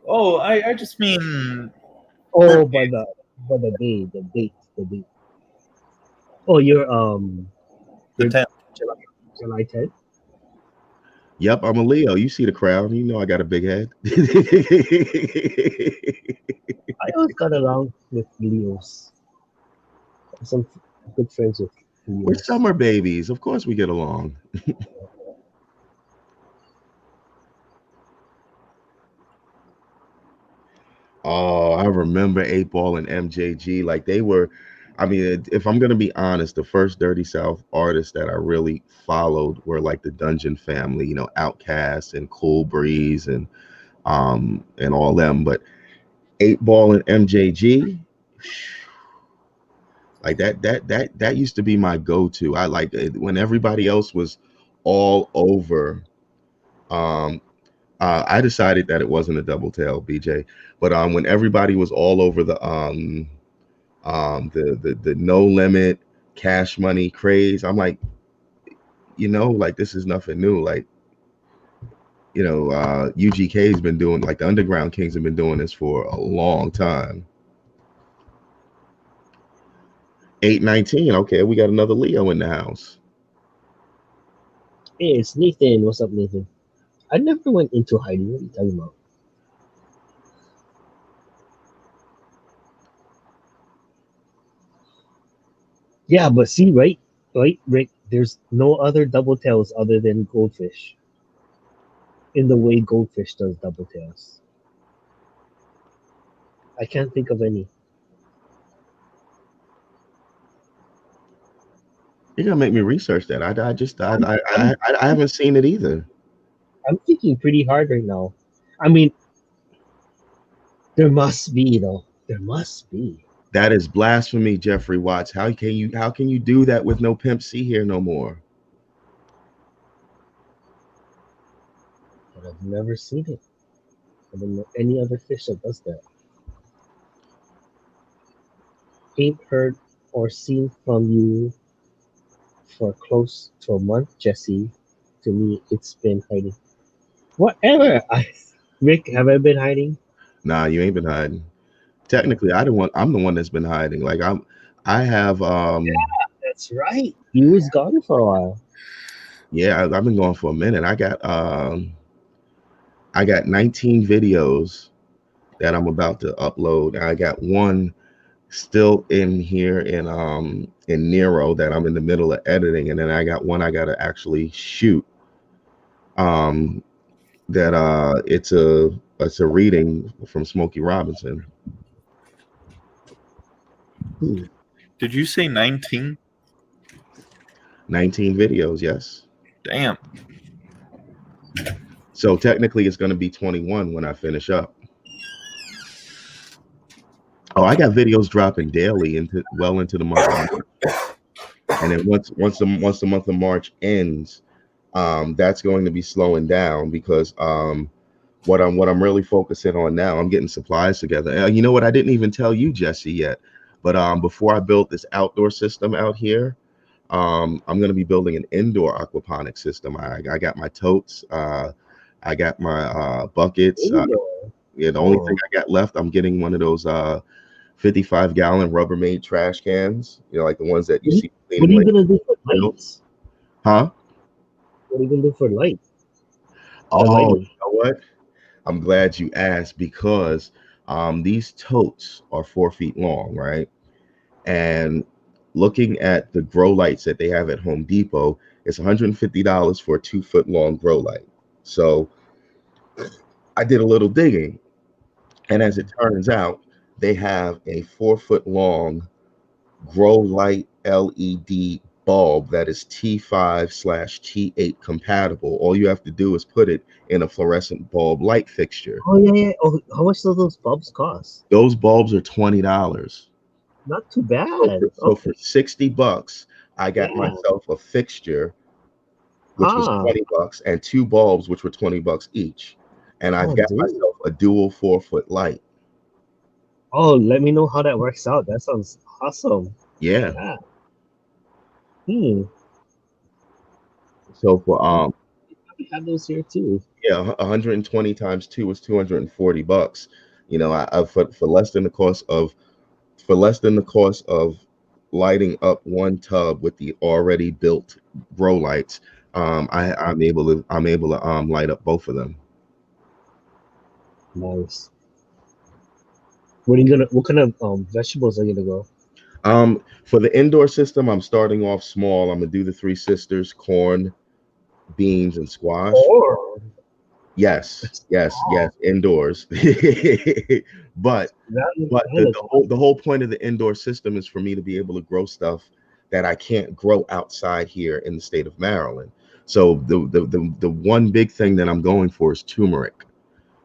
Oh, I just mean. Oh, by the date. Oh, you're The 10th. July 10th. Yep, I'm a Leo. You see the crown. You know I got a big head. I always got along with Leos. Some good friends with Leos. We're summer babies. Of course we get along. Oh, I remember 8 Ball and MJG. Like they were, I mean, if I'm gonna be honest, the first Dirty South artists that I really followed were like the Dungeon Family, you know, Outkast and Cool Breeze and all them. But 8 Ball and MJG, like that used to be my go-to. I like it when everybody else was all over. Um, I decided that it wasn't a double tail, BJ. But when everybody was all over the no limit cash money craze, I'm like, you know, like this is nothing new. Like, you know, UGK's been doing, like the Underground Kings have been doing this for a long time. 819. Okay, we got another Leo in the house. Hey, it's Nathan. What's up, Nathan? I never went into hiding. What are you talking about? Yeah, but see, right, Rick. There's no other double tails other than Goldfish. In the way Goldfish does double tails, I can't think of any. You're gonna make me research that. I haven't seen it either. I'm thinking pretty hard right now. I mean, there must be though. There must be. That is blasphemy, Jeffrey Watts. How can you do that with no Pimp C here no more? But I've never seen it. I don't know any other fish that does that. Ain't heard or seen from you for close to a month, Jesse. To me, it's been hiding. Whatever. Rick, have I been hiding? Nah, you ain't been hiding. Technically, I'm the one that's been hiding. Like I have That's right. He was gone for a while. yeah, I've been going for a minute. I got 19 videos that I'm about to upload. I got one still in here in Nero that I'm in the middle of editing, and then I got one I gotta actually shoot. That it's a reading from Smokey Robinson. Did you say 19? 19 videos, yes. Damn. So technically it's going to be 21 when I finish up. Oh, I got videos dropping daily into the month of March. And then once the month of March ends, that's going to be slowing down because what I'm really focusing on now, I'm getting supplies together. You know what? I didn't even tell you, Jesse, yet. But before I built this outdoor system out here, I'm going to be building an indoor aquaponic system. I got my totes. I got my buckets. Indoor. Yeah, the only Oh. thing I got left, I'm getting one of those 55-gallon Rubbermaid trash cans. You know, like the ones that you see. What are you gonna do for lights? Huh? What are you gonna do for light? Oh, lighting. you know what? I'm glad you asked because these totes are 4 feet long, right? And looking at the grow lights that they have at Home Depot, it's $150 for a 2 foot long grow light. So I did a little digging, and as it turns out, they have a 4 foot long grow light LED bulb that is T5/T8 compatible. All you have to do is put it in a fluorescent bulb light fixture. Oh yeah. Oh, how much do those bulbs cost? Those bulbs are $20. Not too bad. So for $60, I got Yeah. myself a fixture, which was $20, and 2 bulbs, which were $20 each. And I've got dude. myself a dual 4 foot light. Oh, let me know how that works out. That sounds awesome. Yeah. Hmm. So for We have those here too. yeah, 120 times 2 is $240. You know, I for less than the cost of lighting up one tub with the already built grow lights, I'm able to light up both of them. Nice. What kind of vegetables are you gonna grow? For the indoor system, I'm starting off small. I'm gonna do the Three Sisters, corn, beans, and squash. Yes, indoors. but the whole point of the indoor system is for me to be able to grow stuff that I can't grow outside here in the state of Maryland. So the one big thing that I'm going for is turmeric.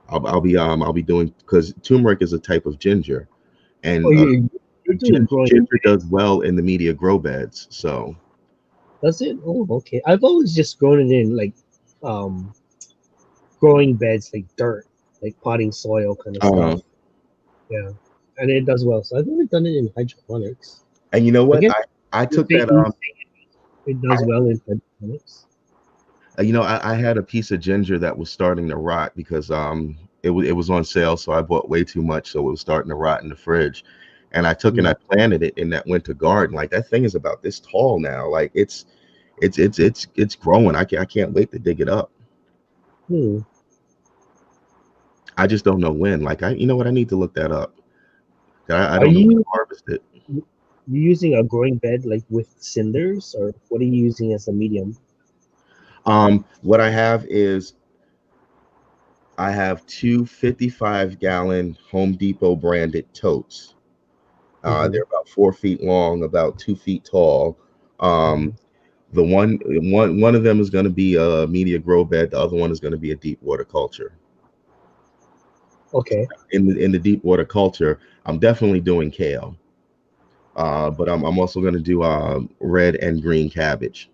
I'll be doing, because turmeric is a type of ginger, and ginger does well in the media grow beds. So does it? Oh, okay. I've always just grown it in like growing beds, like dirt, like potting soil kind of stuff. Yeah, and it does well. So I've never done it in hydroponics. And you know what? I took that. It does well in hydroponics. You know, I had a piece of ginger that was starting to rot because it was on sale, so I bought way too much, so it was starting to rot in the fridge. And I took and I planted it in that winter garden. Like, that thing is about this tall now. Like, it's growing. I can't wait to dig it up. I just don't know when. Like, you know what? I need to look that up. I don't know when to harvest it. You using a growing bed like with cinders, or what are you using as a medium? What I have is I have two 55-gallon Home Depot branded totes. They're about 4 feet long, about 2 feet tall. The one of them is going to be a media grow bed. The other one is going to be a deep water culture. Okay. In the deep water culture, I'm definitely doing kale, but I'm also going to do red and green cabbage.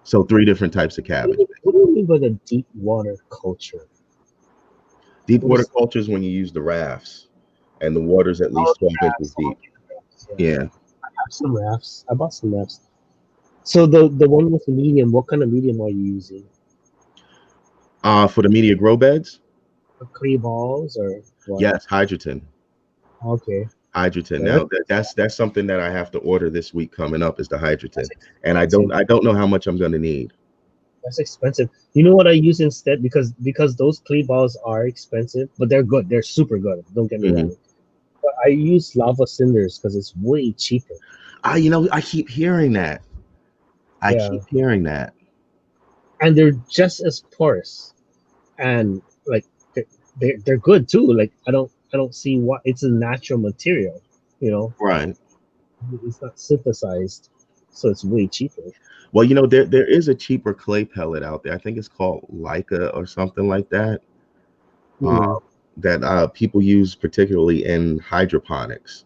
So 3 different types of cabbage. What do you mean by the deep water culture? Deep water culture is when you use the rafts, and the water's at least 12 inches deep. Yeah. I have some rafts. I bought some rafts. So the one with the medium, what kind of medium are you using? For the media grow beds? Clay balls or what? Yes, hydrogen. Okay. Hydrogen. Now that's something that I have to order this week coming up, is the hydrogen. And I don't know how much I'm going to need. That's expensive. You know what I use instead? Because those clay balls are expensive, but they're good. They're super good. Don't get me wrong. But I use lava cinders because it's way cheaper. You know, I keep hearing that. I keep hearing that. And they're just as porous, and like they're good too. Like I don't see what, it's a natural material, you know. Right. It's not synthesized, so it's way cheaper. Well, you know, there is a cheaper clay pellet out there. I think it's called Leica or something like that. That people use particularly in hydroponics.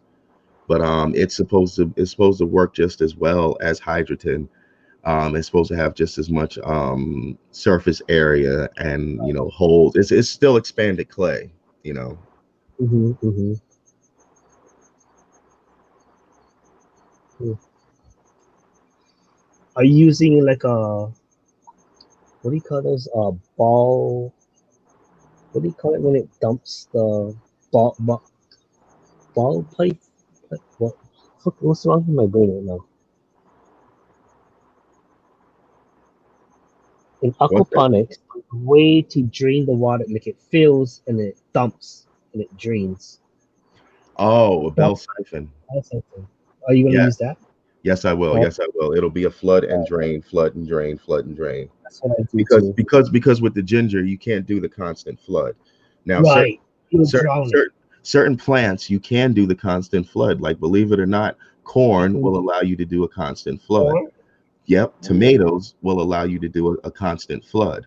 But it's supposed to work just as well as hydrogen. It's supposed to have just as much surface area and holes. It's still expanded clay, you know. Mm-hmm, mm-hmm. Are you using like a what do you call those ball? What do you call it when it dumps the ball pipe? What? What's wrong with my brain right now? In What's that? aquaponics, the way to drain the water, like it fills and it dumps and it drains. Oh, a Dump, bell siphon. that's something. Are you gonna Yeah. use that? Yes, I will. Oh, Yes, I will. It'll be a flood and drain, flood and drain, flood and drain. that's what I do Because too. because because with the ginger, you can't do the constant flood. Now, certain Right, you'll certain drown it. certain certain plants you can do the constant flood. Like believe it or not, corn Mhm. will allow you to do a constant flood. Or Yep, tomatoes will allow you to do a constant flood.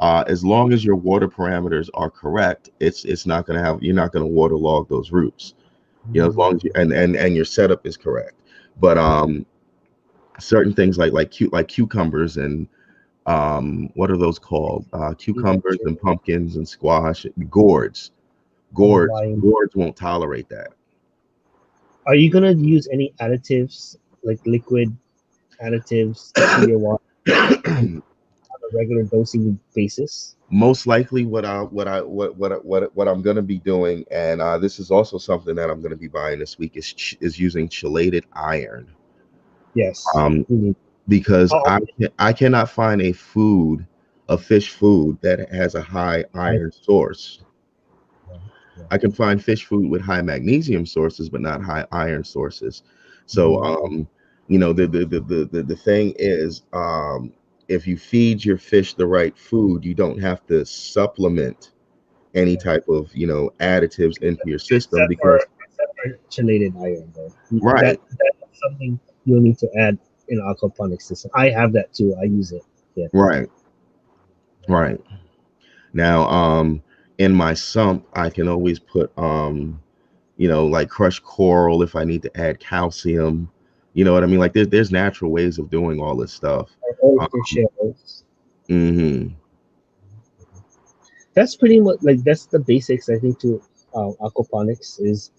As long as your water parameters are correct, it's not going to have you're not going to waterlog those roots. As long as you and your setup is correct. But certain things like cucumbers and what are those called? Cucumbers and pumpkins and squash, why? gourds won't tolerate that. Are you gonna use any additives like liquid additives to your water on a regular dosing basis? Most likely, what I'm going to be doing, and this is also something that I'm going to be buying this week, is using chelated iron. Yes. Um, You need. because Oh, I cannot find a fish food that has a high I, iron source. yeah, yeah. I can find fish food with high magnesium sources, but not high iron sources. So, Mhm. the thing is, if you feed your fish the right food, you don't have to supplement any type of additives into your system because Except for chelated iron, though. right, That's something you'll need to add in an aquaponics system. I have that too. I use it. Yeah. right, right. Now, in my sump, I can always put like crushed coral if I need to add calcium. You know what I mean? Like there's natural ways of doing all this stuff. Or Um, oyster shells. hmm That's pretty much like that's the basics. I think to aquaponics is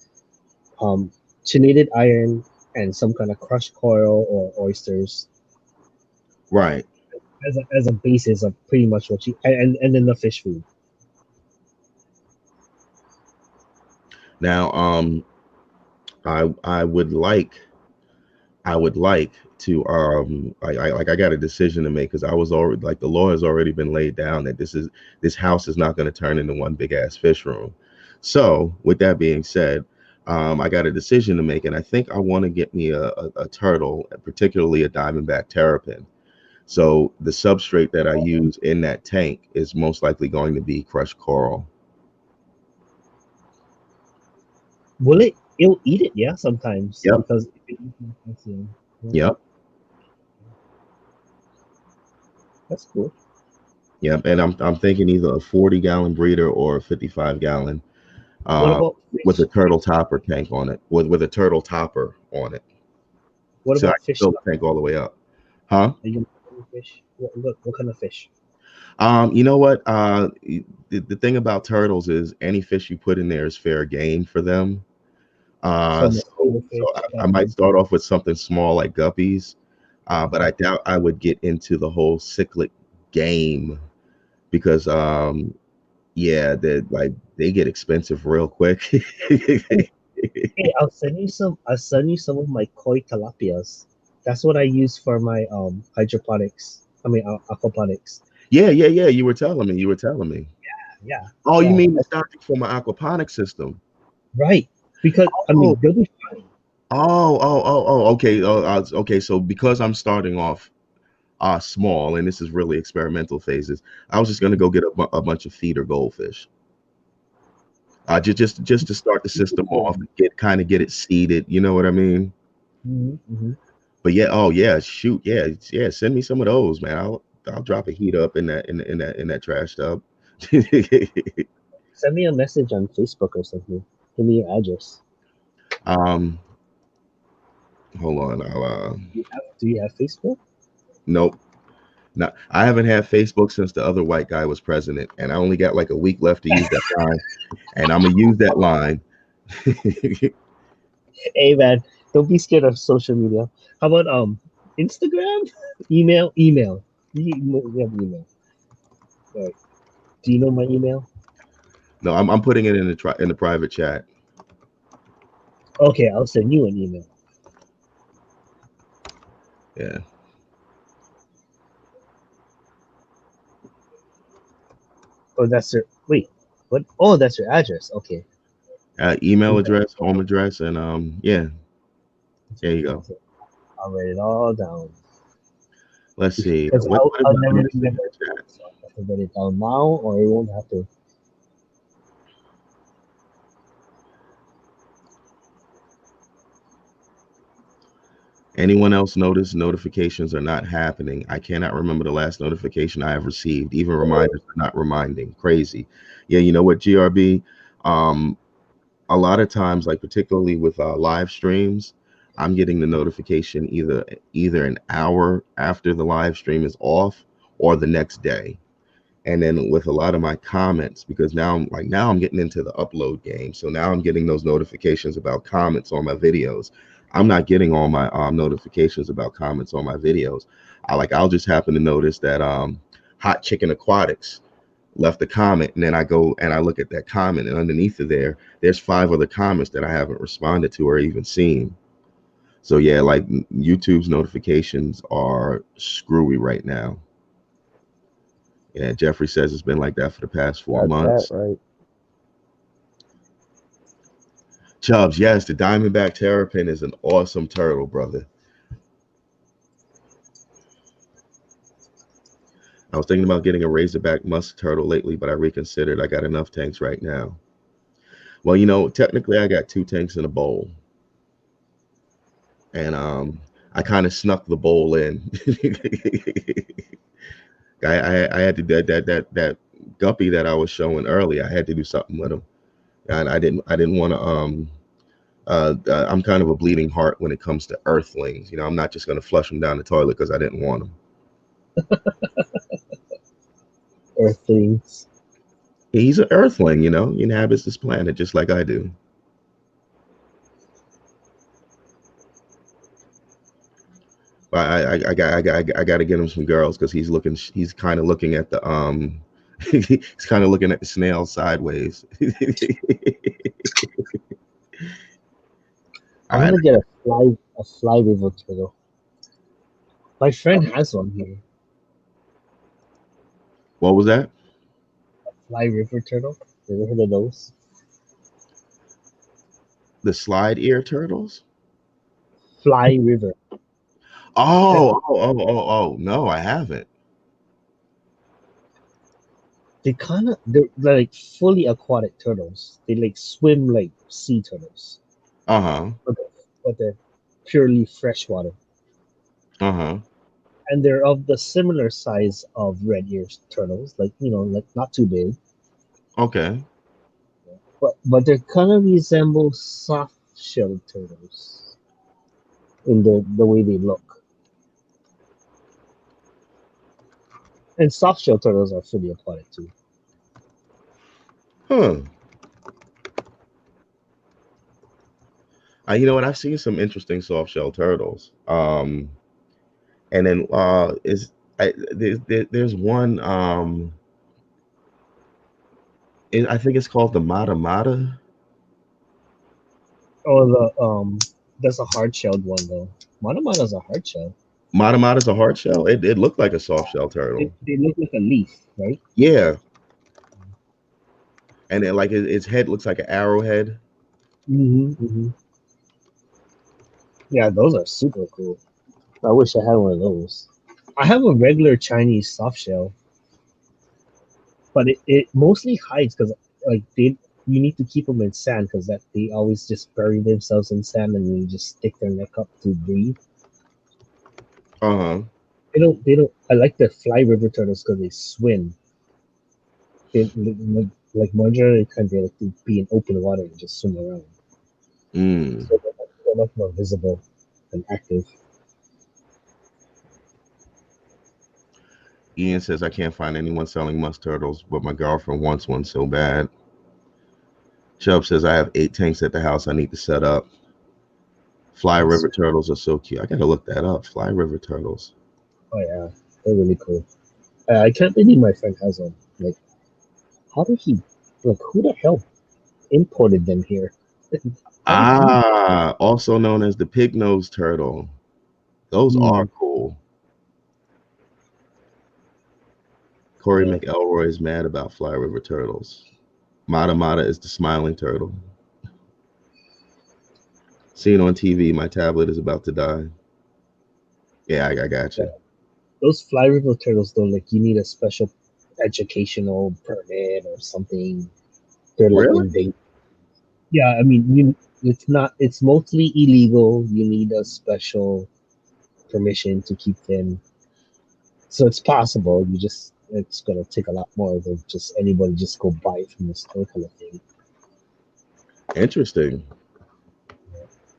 um, chelated iron and some kind of crushed coral or oysters Right. as a basis of pretty much what you and then the fish food. Now, I would like to I got a decision to make because I was already like the law has already been laid down that this house is not going to turn into one big ass fish room. So with that being said, I got a decision to make, and I think I want to get me a turtle, particularly a diamondback terrapin. So the substrate that I use in that tank is most likely going to be crushed coral. Will it? It'll eat it, yeah, sometimes Yep. because if it eats more calcium. Yeah, Yep. that's cool. Yep. And I'm thinking either a 40-gallon breeder or a 55-gallon What uh, about with a fish? turtle topper tank on it, with a turtle topper on it. What So I about can fish? fill the tank all the way up. Huh? Are you gonna fish? What kind of fish? You know what? The thing about turtles is any fish you put in there is fair game for them. Some So fish. I might start off with something small like guppies, but I Okay. doubt I would get into the whole cichlid game because yeah, they get expensive real quick. Hey, I'll send you some. I'll send you some of my koi tilapias. That's what I use for my hydroponics. I mean aquaponics. Yeah. You were telling me. You were telling me. Yeah, Oh, you yeah. mean the stocking for my aquaponics system? Right. Because I Oh, mean they'll be fine. Okay. Okay. So because I'm starting off small, and this is really experimental phases, I was just gonna go get a bunch of feeder goldfish. Just to start the system off, get it seeded. You know what I mean? Mm-hmm. But yeah, oh yeah, shoot, yeah. Send me some of those, man. I'll drop a heat up in that trash tub. Send me a message on Facebook or something. Give me your address. um, hold on. I'll Do you have Facebook? Nope. Not, I haven't had Facebook since the other white guy was president, and I only got like a week left to use that line, and I'm gonna use that line. Hey man, don't be scared of social media. How about Instagram, email? We have email. All right. Do you know my email? No, I'm putting it in the private chat. Okay, I'll send you an email. Yeah. Oh, that's your wait. What? Oh, that's your address. Okay. Email address, home address, and yeah. There you go. Okay. I'll write it all down. Let's see. Because What I'll about never the remember. chat? So I have to write it down now, or I won't have to. Anyone else notice notifications are not happening? I cannot remember the last notification I have received. Even reminders are not reminding. Crazy. Yeah, you know what, GRB? A lot of times, like particularly with live streams, I'm getting the notification either an hour after the live stream is off or the next day. And then with a lot of my comments, because now I'm getting into the upload game, so now I'm getting those notifications about comments on my videos. I'm not getting all my notifications about comments on my videos. I'll just happen to notice that Hot Chicken Aquatics left a comment, and then I go and I look at that comment, and underneath of there's 5 other comments that I haven't responded to or even seen. So yeah, like YouTube's notifications are screwy right now. Yeah, Jeffrey says it's been like that for the past 4 Got months. that right. Chubbs, yes, the Diamondback Terrapin is an awesome turtle, brother. I was thinking about getting a Razorback musk turtle lately, but I reconsidered. I got enough tanks right now. Well, technically I got 2 tanks in a bowl. And I kind of snuck the bowl in. I had to that guppy that I was showing earlier. I had to do something with him, and I didn't want to. I'm kind of a bleeding heart when it comes to earthlings. I'm not just going to flush them down the toilet because I didn't want them. Earthlings. He's an earthling, he inhabits this planet just like I do. But I got to get him some girls because he's kind of looking at the he's kind of looking at the snail sideways. I want to get a fly river turtle. My friend has one here. What was that? A fly river turtle. You ever heard of those? The slide ear turtles? Fly river. Oh, no, I haven't. They're like fully aquatic turtles. They like swim like sea turtles. Uh-huh. But they're purely freshwater. Uh-huh. And they're of the similar size of red ear turtles, like not too big. Okay. But they kind of resemble soft-shelled turtles in the way they look. And soft-shelled turtles are fully aquatic too. Huh. You know what? I've seen some interesting soft shell turtles. And then there's one. I think it's called the Mata Mata. Oh, that's a hard-shelled one though. Manamana's a hard shell. Mata Mata's a hard shell. It looked like a soft shell turtle. They look like a leaf, right? Yeah. And then like its head looks like an arrowhead. Mm-hmm. Yeah, those are super cool. I wish I had one of those. I have a regular Chinese soft shell, but it mostly hides because like you need to keep them in sand because that they always just bury themselves in sand and you just stick their neck up to breathe. Uh-huh. They don't. I like the fly river turtles because they swim. They like majority kind of like to be in open water and just swim around. Mm. So they're much more visible and active. Ian says I can't find anyone selling musk turtles, but my girlfriend wants one so bad. Chubb says I have 8 tanks at the house I need to set up. Fly Yes. river turtles are so cute. I gotta look that up. Fly river turtles. Oh yeah, they're really cool. I can't believe my friend has one. Like, how did he? Like, who the hell imported them here? How did he? Also known as the pig nose turtle. Those are Hmm, cool. Corey yeah. McElroy is mad about fly river turtles. Mata Mata is the smiling turtle. Seen on TV, my tablet is about to die. Yeah, I got Yeah. you. Those fly river turtles, though, like you need a special educational permit or something. They're like Really? invade. Yeah, I mean, you. It's not. It's mostly illegal. You need a special permission to keep them. So it's possible. You just. It's gonna take a lot more than just anybody just go buy it from the store kind of thing. Interesting.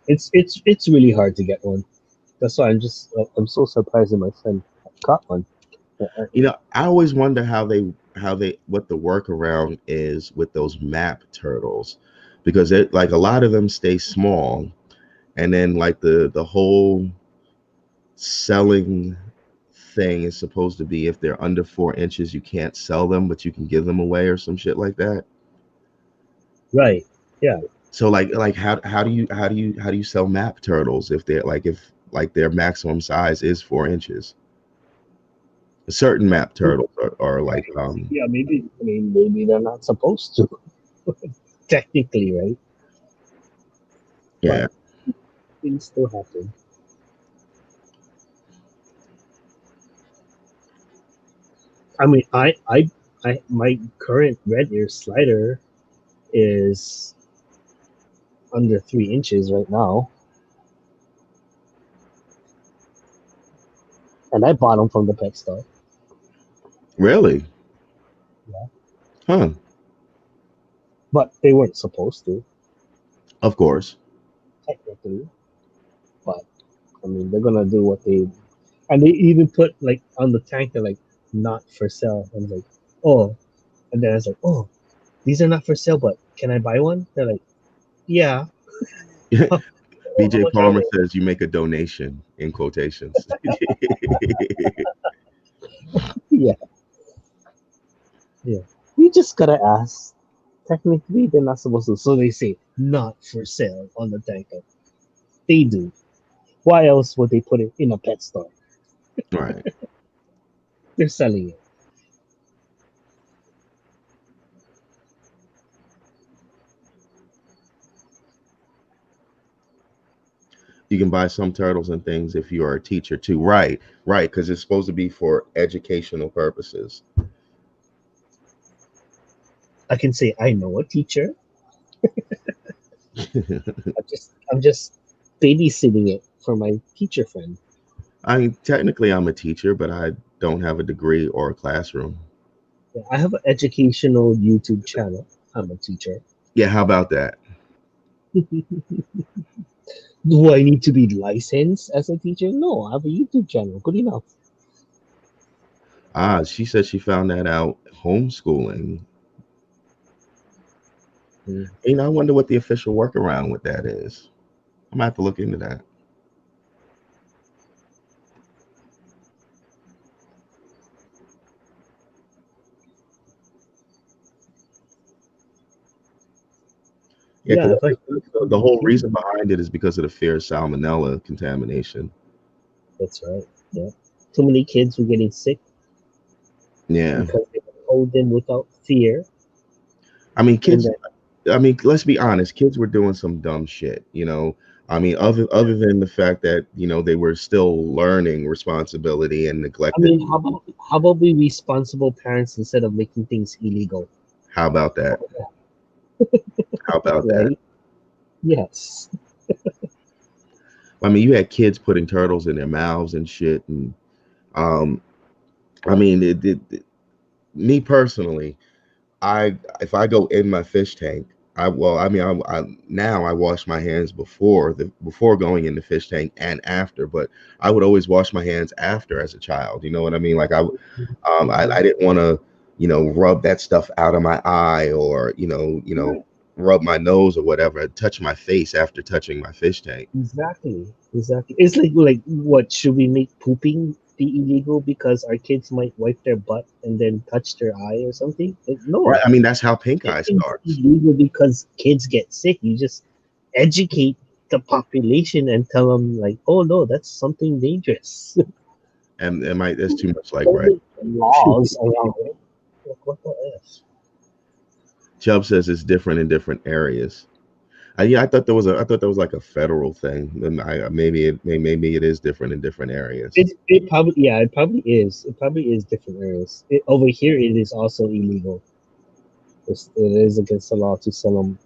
It's really hard to get one. That's why I'm so surprised that my friend got one. I always wonder how they what the workaround is with those map turtles, because it like a lot of them stay small, and then like the whole selling thing is supposed to be if they're under 4 inches you can't sell them, but you can give them away or some shit like that. Right. Yeah. So like how do you sell map turtles if they're like if like their maximum size is 4 inches? Certain map turtles are like Yeah. Maybe. I mean, maybe they're not supposed to. Technically, right? yeah. But things still happen. I mean, my current red ear slider is under 3 inches right now, and I bought them from the pet store. Really? Yeah. Huh. But they weren't supposed to, Of course. technically. But I mean, they're gonna do what they. And they even put like on the tank, they're like not for sale. And I was like, oh, and then I was like, oh, these are not for sale, but can I buy one? They're like, yeah. How BJ much are Palmer they? says you make a donation in quotations. Yeah, yeah. You just gotta ask. Technically, they're not supposed to. So they say not for sale on the tank. They do. Why else would they put it in a pet store? Right. They're selling it. You can buy some turtles and things if you are a teacher too. Right. Right. Because it's supposed to be for educational purposes. I can say I know a teacher. I'm just babysitting it for my teacher friend. I mean, technically, I'm a teacher, but I don't have a degree or a classroom. Yeah, I have an educational YouTube channel. I'm a teacher. Yeah. How about that? Do I need to be licensed as a teacher? No, I have a YouTube channel. Good enough. She said she found that out homeschooling. Mm. I wonder what the official workaround with that is. I'm gonna have to look into that. Yeah, Yeah, because if I the whole reason behind it is because of the fear of salmonella contamination. that's right. Yeah, too many kids were getting sick Yeah, because they told them without fear, I mean, and kids. I mean, let's be honest. Kids were doing some dumb shit. I mean, other than the fact that they were still learning responsibility and I neglected. mean, how about we responsible parents instead of making things illegal, How about that? How about that? right? Yes. I mean, you had kids putting turtles in their mouths and shit, and um, I mean, me personally, I if I go in my fish tank. I mean, I now I wash my hands before going in the fish tank and after, but I would always wash my hands after as a child. You know what I mean? Like I didn't want to, rub that stuff out of my eye or rub my nose or whatever, touch my face after touching my fish tank. Exactly, exactly. It's like what should we make pooping be illegal because our kids might wipe their butt and then touch their eye or something? Like, Right? no, I mean, that's how pink eye it's starts. illegal because kids get sick. You just educate the population and tell them like, oh no, that's something dangerous. And it might that's too much like Don't right. make laws around it. Like, what the f? Chubb says it's different in different areas. Yeah, I thought that was like a federal thing. Then maybe it is different in different areas. It probably, yeah, it probably is. It probably is different areas. Over here, it is also illegal. It is against the law to sell them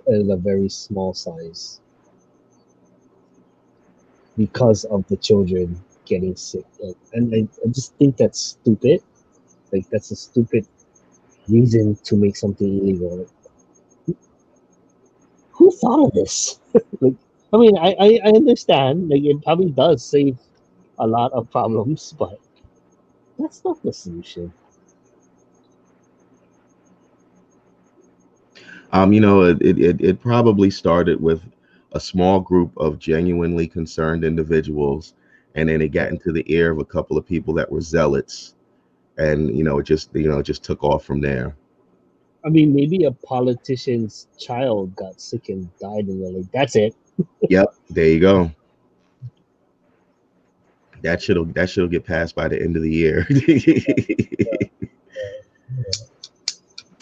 in a very small size because of the children getting sick. And I just think that's stupid. Like, that's a stupid reason to make something illegal. Like, who thought of this? Like, I mean, I understand. Like, it probably does save a lot of problems, but that's not the solution. It probably started with a small group of genuinely concerned individuals, and then it got into the ear of a couple of people that were zealots, and it just took off from there. I mean, maybe a politician's child got sick and died, and they're like, "That's it." Yep, there you go. That shit'll get passed by the end of the year.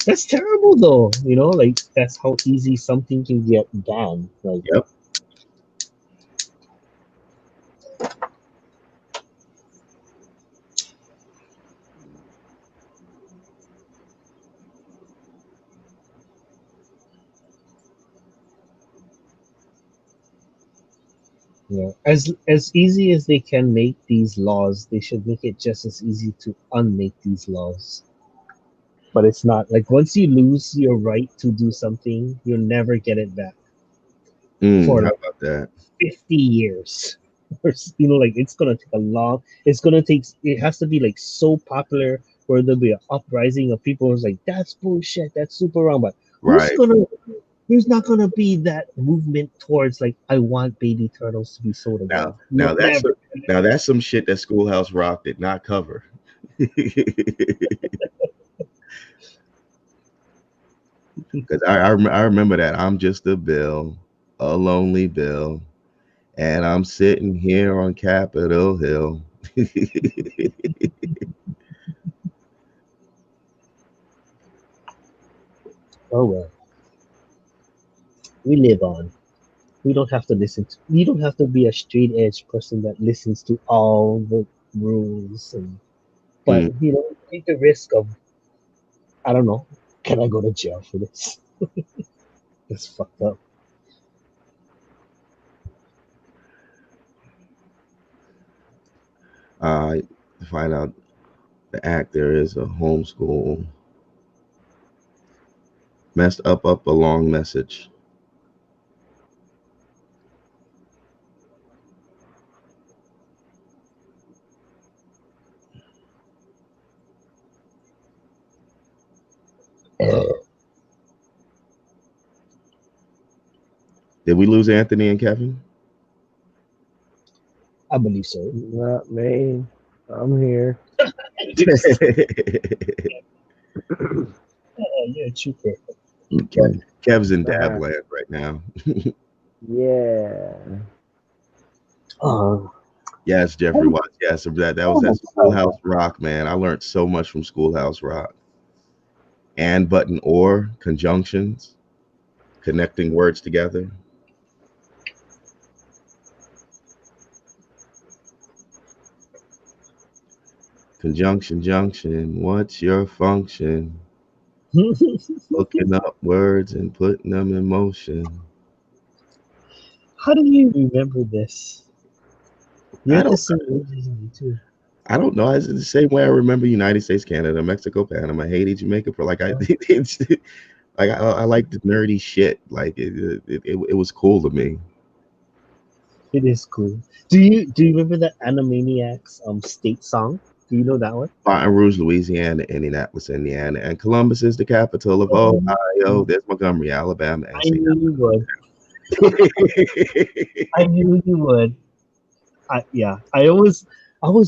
That's terrible, though. Like that's how easy something can get banned. Like, Yep. as easy as they can make these laws, they should make it just as easy to unmake these laws. But it's not. Like, once you lose your right to do something, you'll never get it back for How like about that? 50 years. Or, like, it's gonna take a long. It has to be like so popular where there'll be an uprising of people who's like, that's bullshit, that's super wrong. But who's Right. gonna there's not gonna be that movement towards like, I want baby turtles to be sold again. Now, You'll never. now that's some shit that Schoolhouse Rock did not cover. Because I remember that I'm just a bill, a lonely bill, and I'm sitting here on Capitol Hill. Oh well, we live on. We don't have to listen to. You don't have to be a straight edge person that listens to all the rules, but Mm. take the risk of, I don't know. Can I go to jail for this? That's fucked up. To find out the act, there is a homeschool messed up a long message. Did we lose Anthony and Kevin? I believe so. Not me. I'm here. You're a trooper. Kev's in dab land right now. Yeah. Yes, Jeffrey Watts. Yes, that was that Schoolhouse Rock, man. I learned so much from Schoolhouse Rock. And button or conjunctions, connecting words together. Conjunction, junction. What's your function? Looking up words and putting them in motion. How do you remember this? You're the same age as me too. I don't know. It's the same way I remember United States, Canada, Mexico, Panama, Haiti, Jamaica. For like Like I like the nerdy shit. Like it was cool to me. It is cool. Do you remember the Animaniacs state song? Do you know that one? Baton Rouge, Louisiana, Indianapolis, Indiana, and Columbus is the capital of Oh, Ohio. There's Montgomery, Alabama, and I St. knew you would. I knew you would. I always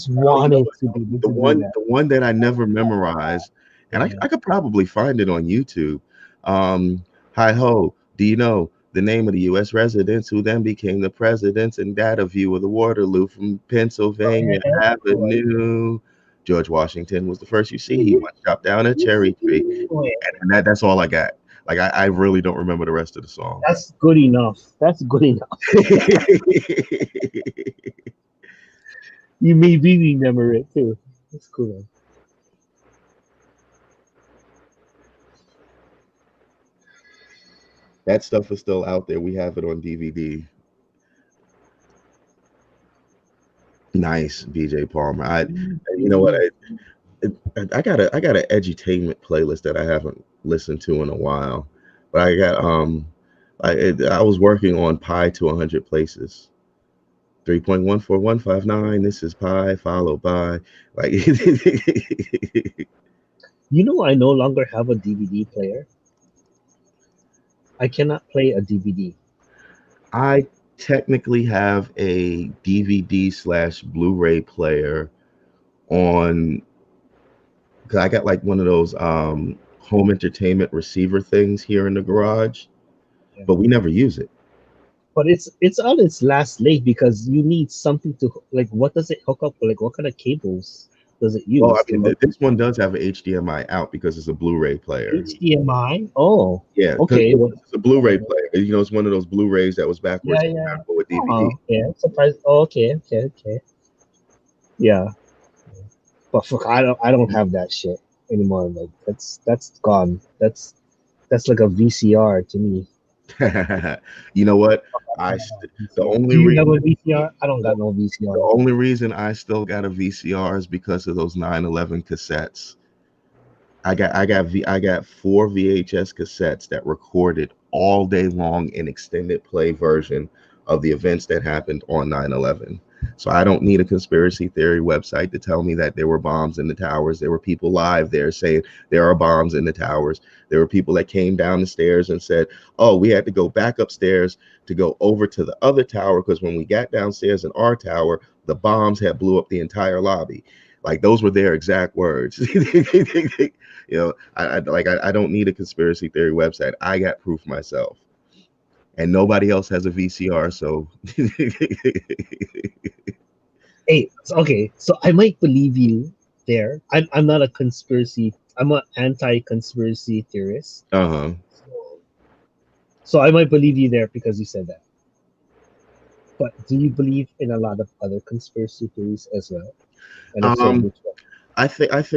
You know wanted what? to be able The to do one, that. the one that I never memorized, and Yeah. I could probably find it on YouTube. Hi ho, do you know the name of the U.S. residents who then became the presidents and that of view of the Waterloo from Pennsylvania Right. Avenue? George Washington was the first you see. He once chopped down a cherry tree, Wait, and that's all I got. Like I really don't remember the rest of the song. that's good enough. That's good enough. You maybe remember it too. That's cool. That stuff is still out there. We have it on DVD. Nice, BJ Palmer. You know what? I got an edutainment playlist that I haven't listened to in a while, but I got I was working on Pi to 100 places. 3.14159. This is Pi followed by like You know, I no longer have a DVD player. I cannot play a DVD. I technically have a DVD slash Blu-ray player on because I got like one of those home entertainment receiver things here in the garage, Yeah. but we never use it. But it's on its last leg because you need something to like. What does it hook up with? Like, what kind of cables does it Well, I use? mean, this one does have an HDMI out because it's a Blu-ray player. HDMI. Oh, Yeah, because okay. Well, it's a Blu-ray player. You know, it's one of those Blu-rays that was backwards yeah, yeah. compatible with DVD. Oh, yeah. Surprised. Oh, okay, okay, okay. Yeah, but fuck, I don't have that shit anymore. Like that's gone. That's like a VCR to me. You know what? The Do only you have reason a VCR? I don't got no the VCR. only reason I still got a VCR is because of those 9/11 cassettes. I got four VHS cassettes that recorded all day long an extended play version of the events that happened on 9/11. So I don't need a conspiracy theory website to tell me that there were bombs in the towers. There were people live there saying there are bombs in the towers. There were people that came down the stairs and said, "Oh, we had to go back upstairs to go over to the other tower because when we got downstairs in our tower, the bombs had blew up the entire lobby." Like those were their exact words. I don't need a conspiracy theory website. I got proof myself, and nobody else has a VCR. So Hey, okay, so I might believe you there. I'm not a conspiracy. I'm an anti-conspiracy theorist. uh-huh. So I might believe you there because you said that. But do you believe in a lot of other conspiracy theories as well? And if so, Um, which one? I think that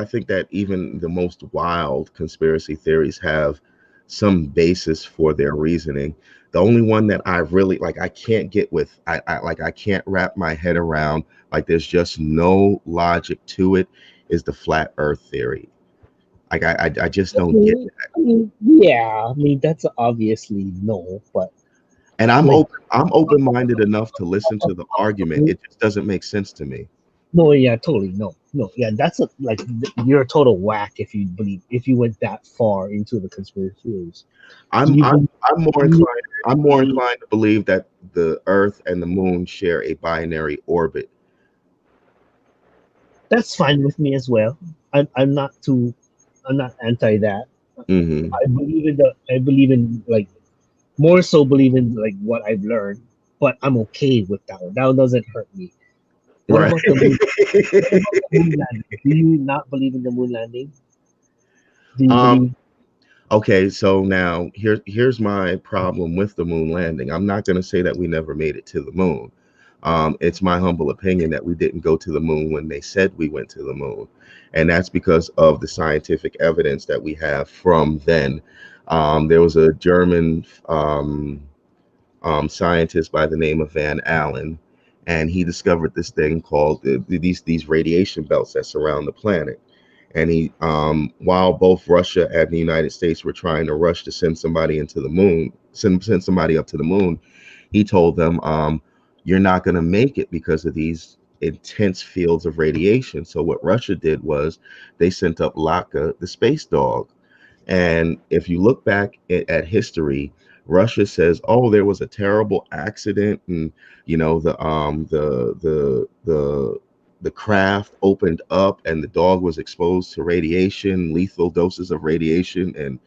I think that even the most wild conspiracy theories have some basis for their reasoning. The only one that I really like, I can't get with, I can't wrap my head around. Like, there's just no logic to it. Is the flat Earth theory? Like, I just don't get it. Yeah, I mean that's obviously no, but And like I'm open minded enough to listen to the argument. It just doesn't make sense to me. no, yeah, totally, no, yeah, that's you're a total whack if you went that far into the conspiracy theories. Do I'm you I'm believe? I'm more inclined I'm more inclined to believe that the Earth and the Moon share a binary orbit. That's fine with me as well. I'm not anti that. Hmm. I believe in like more so believe in like what I've learned, but I'm okay with that one. That one doesn't hurt me. What Right. about the moon? What about the moon landing? Do you not believe in the moon landing? Do you um, believe? okay, so now here's my problem with the moon landing. I'm not going to say that we never made it to the moon. It's my humble opinion that we didn't go to the moon when they said we went to the moon, and that's because of the scientific evidence that we have from then. There was a German scientist by the name of Van Allen, and he discovered this thing called these radiation belts that surround the planet. And he, while both Russia and the United States were trying to rush to send somebody into the moon, send somebody up to the moon, he told them, "You're not going to make it because of these intense fields of radiation." So what Russia did was they sent up Laka, the space dog. And if you look back at history, Russia says, "Oh, there was a terrible accident, and the craft opened up, and the dog was exposed to radiation, lethal doses of radiation, and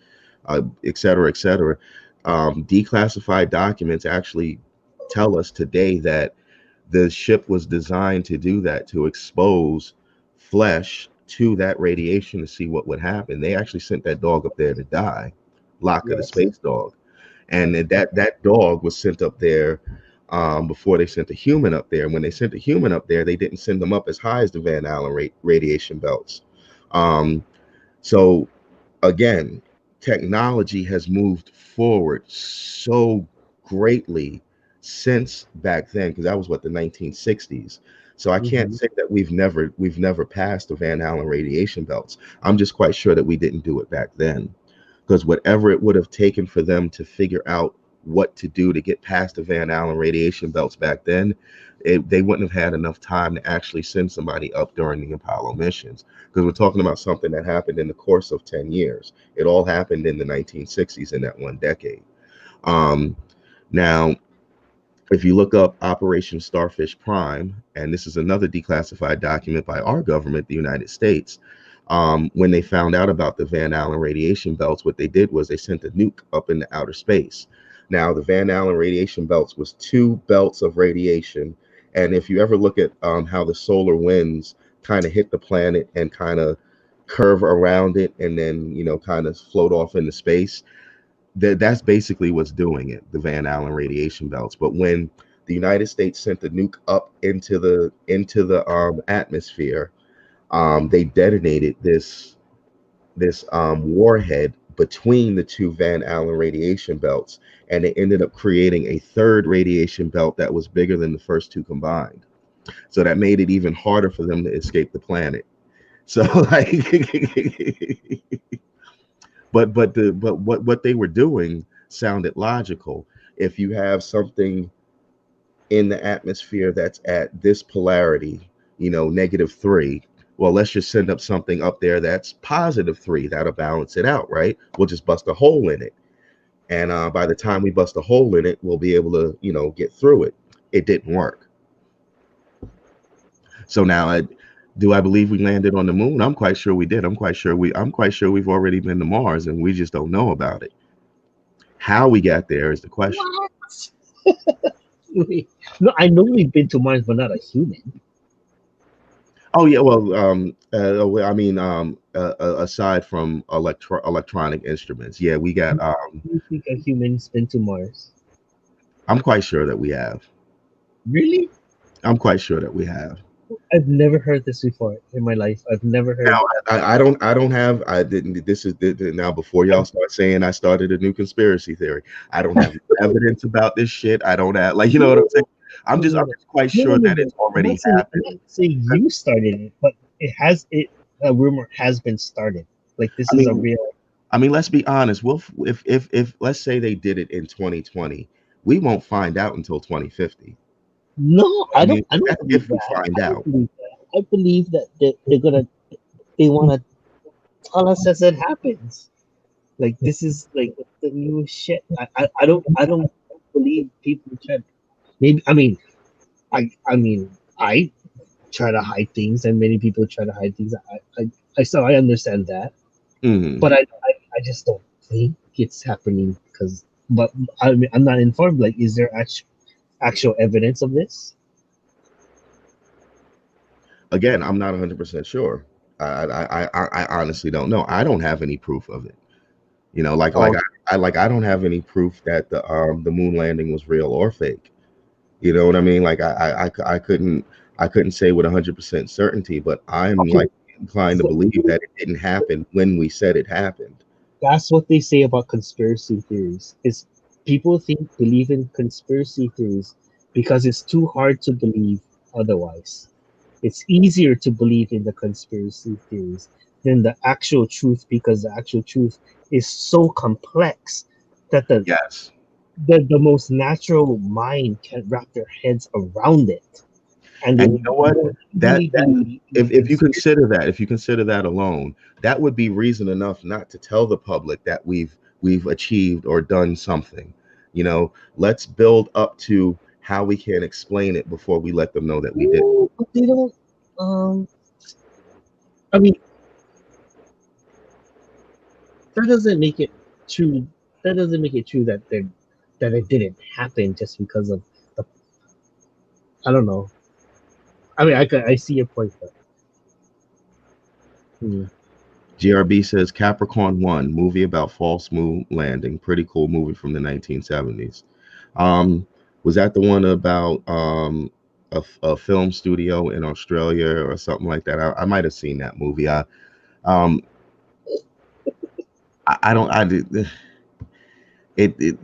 et cetera, et cetera." Declassified documents actually tell us today that the ship was designed to do that, to expose flesh to that radiation to see what would happen. They actually sent that dog up there to die, Locke, the Yes. space dog. And that dog was sent up there before they sent the human up there. And when they sent the human up there, they didn't send them up as high as the Van Allen radiation belts. Um, so again, technology has moved forward so greatly since back then, because that was what, the 1960s. So I can't Mhm. say that we've never passed the Van Allen radiation belts. I'm just quite sure that we didn't do it back then, because whatever it would have taken for them to figure out what to do to get past the Van Allen radiation belts back then, they wouldn't have had enough time to actually send somebody up during the Apollo missions, because we're talking about something that happened in the course of 10 years. It all happened in the 1960s, in that one decade. Um, Now, if you look up Operation Starfish Prime, and this is another declassified document by our government, the United States, when they found out about the Van Allen radiation belts, what they did was they sent a nuke up into outer space. Now, the Van Allen radiation belts was two belts of radiation, and if you ever look at how the solar winds kind of hit the planet and kind of curve around it, and then kind of float off into space, that's basically what's doing it, the Van Allen radiation belts. But when the United States sent the nuke up into the atmosphere, they detonated this warhead between the two Van Allen radiation belts, and it ended up creating a third radiation belt that was bigger than the first two combined. So that made it even harder for them to escape the planet. So like, but what they were doing sounded logical. If you have something in the atmosphere that's at this polarity, -3, well, let's just send up something up there that's +3. That'll balance it out, right? We'll just bust a hole in it, and by the time we bust a hole in it, we'll be able to get through it. It didn't work. So now do I believe we landed on the moon? I'm quite sure we did. I'm quite sure we've already been to Mars, and we just don't know about it. How we got there is the question. What? Wait. No, I know we've been to Mars, but not a human. Oh yeah, well, I mean, aside from electronic instruments, yeah, we got. Do you think a human's been to Mars? I'm quite sure that we have. Really? I'm quite sure that we have. I've never heard this before in my life. I've never heard. Now, I don't have. I didn't. Now before y'all start saying I started a new conspiracy theory. I don't have evidence about this shit. I don't have, like, you know what I'm saying. I'm just quite No, no, sure no, that no. it's already I'm happened. not saying you started it, but a rumor has been started. Like this I is a mean, real. let's be honest. We'll if let's say they did it in 2020, we won't find out until 2050. No, I mean, I don't that's believe if we that. find I don't out. believe that. I believe that they want to tell us as it happens. Like this is like the new shit. I don't believe people try. Maybe I try to hide things, and many people try to hide things. I understand that, Hmm. but I just don't think it's happening because. But I'm not informed. Like, is there actual evidence of this? Again, I'm not 100% sure. I honestly don't know. I don't have any proof of it. Like Oh, I don't have any proof that the moon landing was real or fake. You know what I mean? Like I couldn't say with 100% certainty, but I'm okay. like inclined to So believe that it didn't happen when we said it happened. that's what they say about conspiracy theories. Is people believe in conspiracy theories because it's too hard to believe otherwise. It's easier to believe in the conspiracy theories than the actual truth, because the actual truth is so complex that Yes. the most natural mind can't wrap their heads around it. And And you know what? That believing in the if you conspiracy. consider that alone, that would be reason enough not to tell the public that we've achieved or done something. You know, let's build up to how we can explain it before we let them know that we did. Ooh, but they don't. Um, I mean, that doesn't make it true. That doesn't make it true that it didn't happen just because of the. I don't know. I mean, I see your point, but hmm. GRB says Capricorn One movie about false moon landing. Pretty cool movie from the 1970s. Was that the one about a film studio in Australia or something like that? I might have seen that movie. Um I don't I did it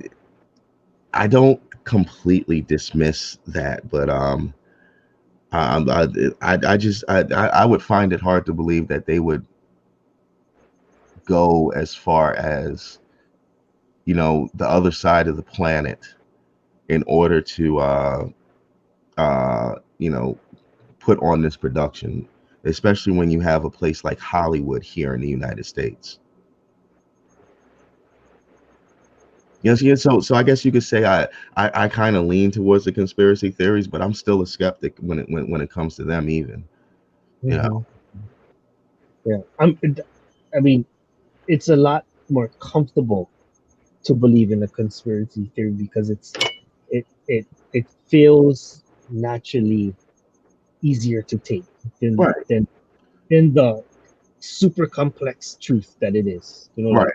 I don't completely dismiss that, but I just I would find it hard to believe that they would go as far as, you know, the other side of the planet in order to you know, put on this production, especially when you have a place like Hollywood here in the United States. Yes, yeah. So I guess you could say I kind of lean towards the conspiracy theories, but I'm still a skeptic when it comes to them even. You know. Hmm. Yeah. I mean, it's a lot more comfortable to believe in a conspiracy theory because it feels naturally easier to take than Right. than than the super complex truth that it is. You know, like Right.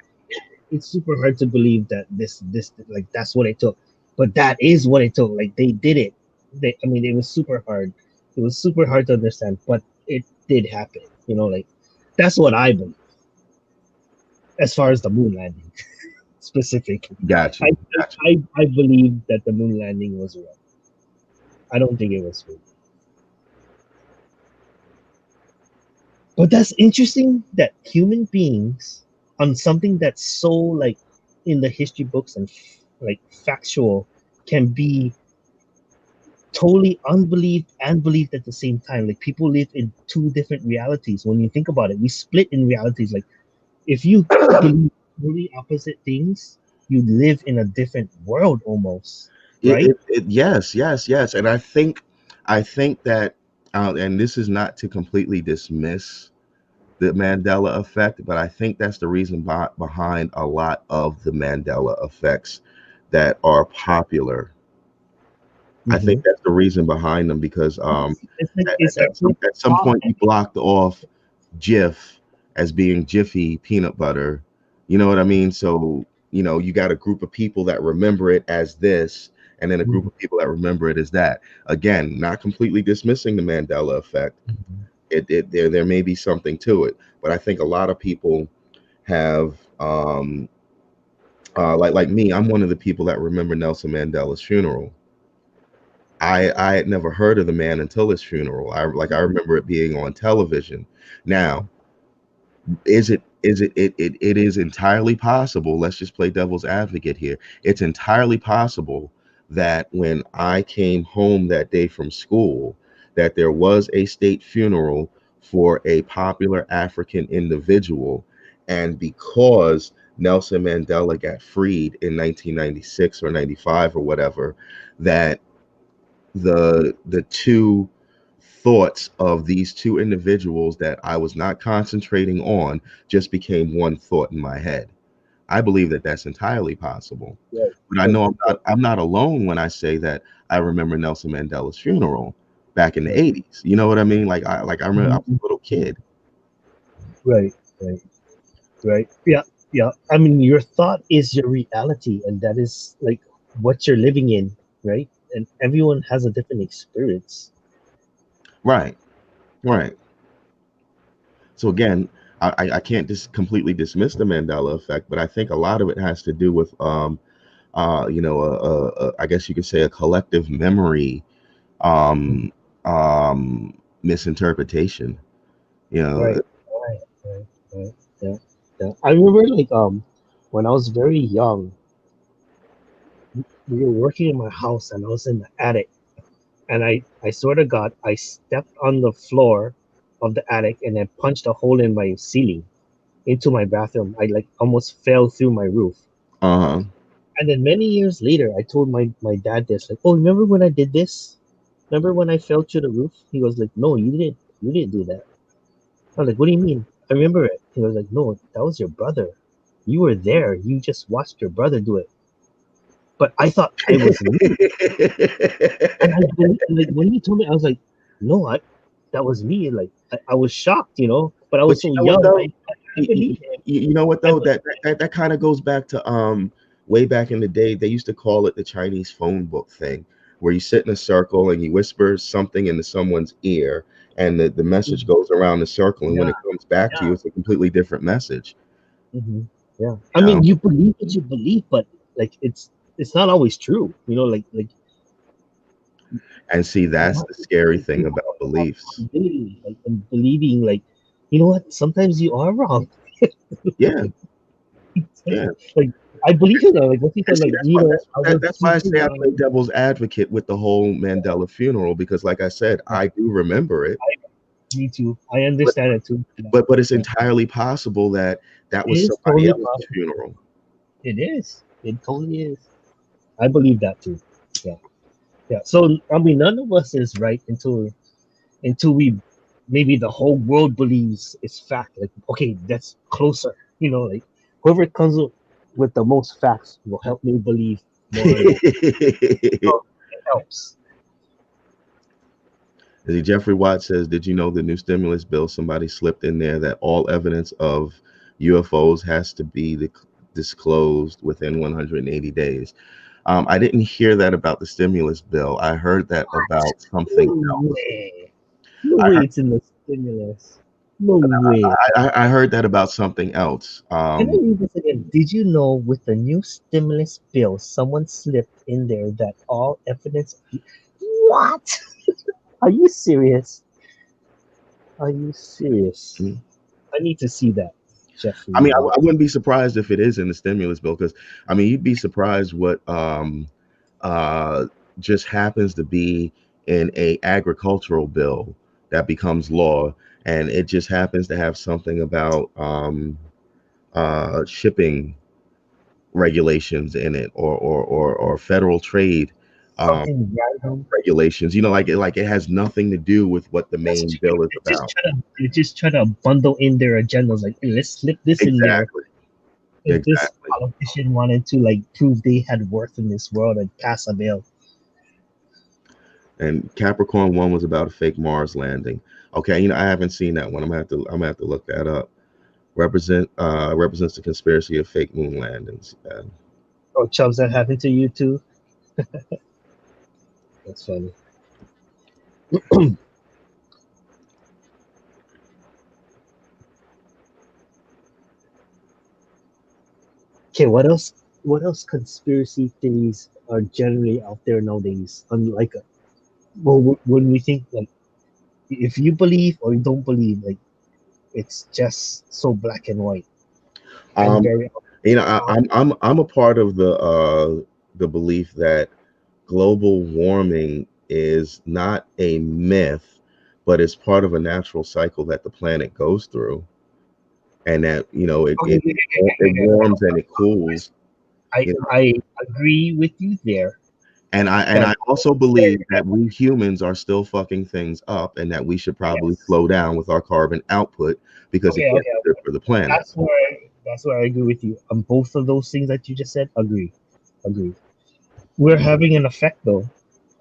it's super hard to believe that this like that's what it took, but that is what it took. Like they did it. I mean, it was super hard. It was super hard to understand, but it did happen. You know, like that's what I believe as far as the moon landing specifically. Got I you. Got you. I believe that the moon landing was real. I don't think it was fake. But that's interesting that human beings on something that's so like in the history books and like factual can be totally unbelieved and believed at the same time. Like people live in two different realities. When you think about it, we split in realities. Like if you believe totally opposite things, you live in a different world almost, right? Yes, yes, yes. And I think that, and this is not to completely dismiss the Mandela effect, but I think that's the reason behind a lot of the Mandela effects that are popular. I Mm-hmm. think that's the reason behind them because It's like it's actually at some thought. point you blocked off Jif as being Jiffy peanut butter. You know what I mean? So, you know, you got a group of people that remember it as this, and then a group Mhm. of people that remember it as that. Again, not completely dismissing the Mandela effect. There may be something to it, but I think a lot of people have like me. I'm one of the people that remember Nelson Mandela's funeral. I had never heard of the man until his funeral. I remember it being on television. Now, it is entirely possible, let's just play devil's advocate here. It's entirely possible that when I came home that day from school, that there was a state funeral for a popular African individual, and because Nelson Mandela got freed in 1996 or 95 or whatever, that the two thoughts of these two individuals that I was not concentrating on just became one thought in my head. I believe that that's entirely possible. Right. But I Right. know I'm not alone when I say that I remember Nelson Mandela's funeral back in the Right. 80s. You know what I mean? Like I remember I was Mhm. a little kid. Right. Right. Right. Yeah. Yeah. I mean, your thought is your reality, and that is like what you're living in, right? And everyone has a different experience. Right. Right. So again, I can't just completely dismiss the Mandela effect, but I think a lot of it has to do with you know, I guess you could say a collective memory um, misinterpretation. You know, Right. Right. Right. Right. Yeah. Yeah. I remember like when I was very young, we were working in my house and I was in the attic and I swear to God, I stepped on the floor of the attic and then punched a hole in my ceiling into my bathroom. I like almost fell through my roof. Uh-huh. And then many years later, I told my dad this, like, oh, remember when I did this? Remember when I fell through the roof? He was like, no, you didn't. You didn't do that. I was like, what do you mean? I remember it. He was like, no, that was your brother. You were there. You just watched your brother do it. But I thought it was me. And I believe, like when he told me, I was like, no, that was me. Like I was shocked, but I But was you so know what young. though? I believed him. You know what I though? believed That kind of goes back to way back in the day. They used to call it the Chinese phone book thing, where you sit in a circle and you whisper something into someone's ear, and the message him. goes around the circle, and when Yeah, it comes back to yeah. you, it's a completely different message. Yeah. I You know? mean, you believe what you believe, but like it's not always true. Like And see, you that's have the to scary you thing have about to have beliefs. accountability, like and believing, like you know what? Sometimes you are wrong. Yeah, yeah. Like I believe in that. Like what he And said, see, like I was that's why I super say I play young. devil's advocate with the whole Mandela funeral, because, like I said, Yeah, I do remember it, me too. I but understand it too. Yeah, but it's yeah. entirely possible that that It was is somebody totally else's possible. funeral. It is. It totally is. I believe that too. Yeah, yeah. So I mean, none of us is right until we maybe the whole world believes it's fact. Like, okay, that's closer. Like whoever comes up with the most facts will help me believe more on that. So it helps. See, Jeffrey Watt says, "Did you know the new stimulus bill? Somebody slipped in there that all evidence of UFOs has to be disclosed within 180 days." I didn't hear that about the stimulus bill. I heard that about something No else. way. No I way heard, it's in the stimulus. No way. I heard that about something else. Can I read this again? Did you know with the new stimulus bill, someone slipped in there that all evidence. What? Are you serious? Are you serious? I need to see that, I Jeffrey mean, I Watt. wouldn't be surprised if it is in the stimulus bill, because I mean, you'd be surprised what uh, just happens to be in a agricultural bill that becomes law, and it just happens to have something about shipping regulations in it, or federal trade um, Something random. regulations. Like it has nothing to do with what the main bill is about. They just try to bundle in their agendas. Like, hey, let's slip this in there. Exactly. If this Exactly. politician wanted to like prove they had worth in this world and pass a bill. And Capricorn 1 was about a fake Mars landing. Okay, I haven't seen that one. I'm gonna have to look that up. Represents the conspiracy of fake moon landings. Oh, chubs, that happened to you too. That's funny. Okay, what else? What else conspiracy theories are generally out there nowadays? Unlike, well, when we think like, if you believe or you don't believe, like, it's just so black and white and Um, very. I'm a part of the belief that global warming is not a myth, but it's part of a natural cycle that the planet goes through, and that it Oh, it, it warms and it cools. I You know, I agree with you there, and I but also believe that we humans are still fucking things up, and that we should probably yes. slow down with our carbon output because it Okay, can't okay, be good okay. for the planet. That's where I agree with you on both of those things that you just said. Agree. We're having an effect though,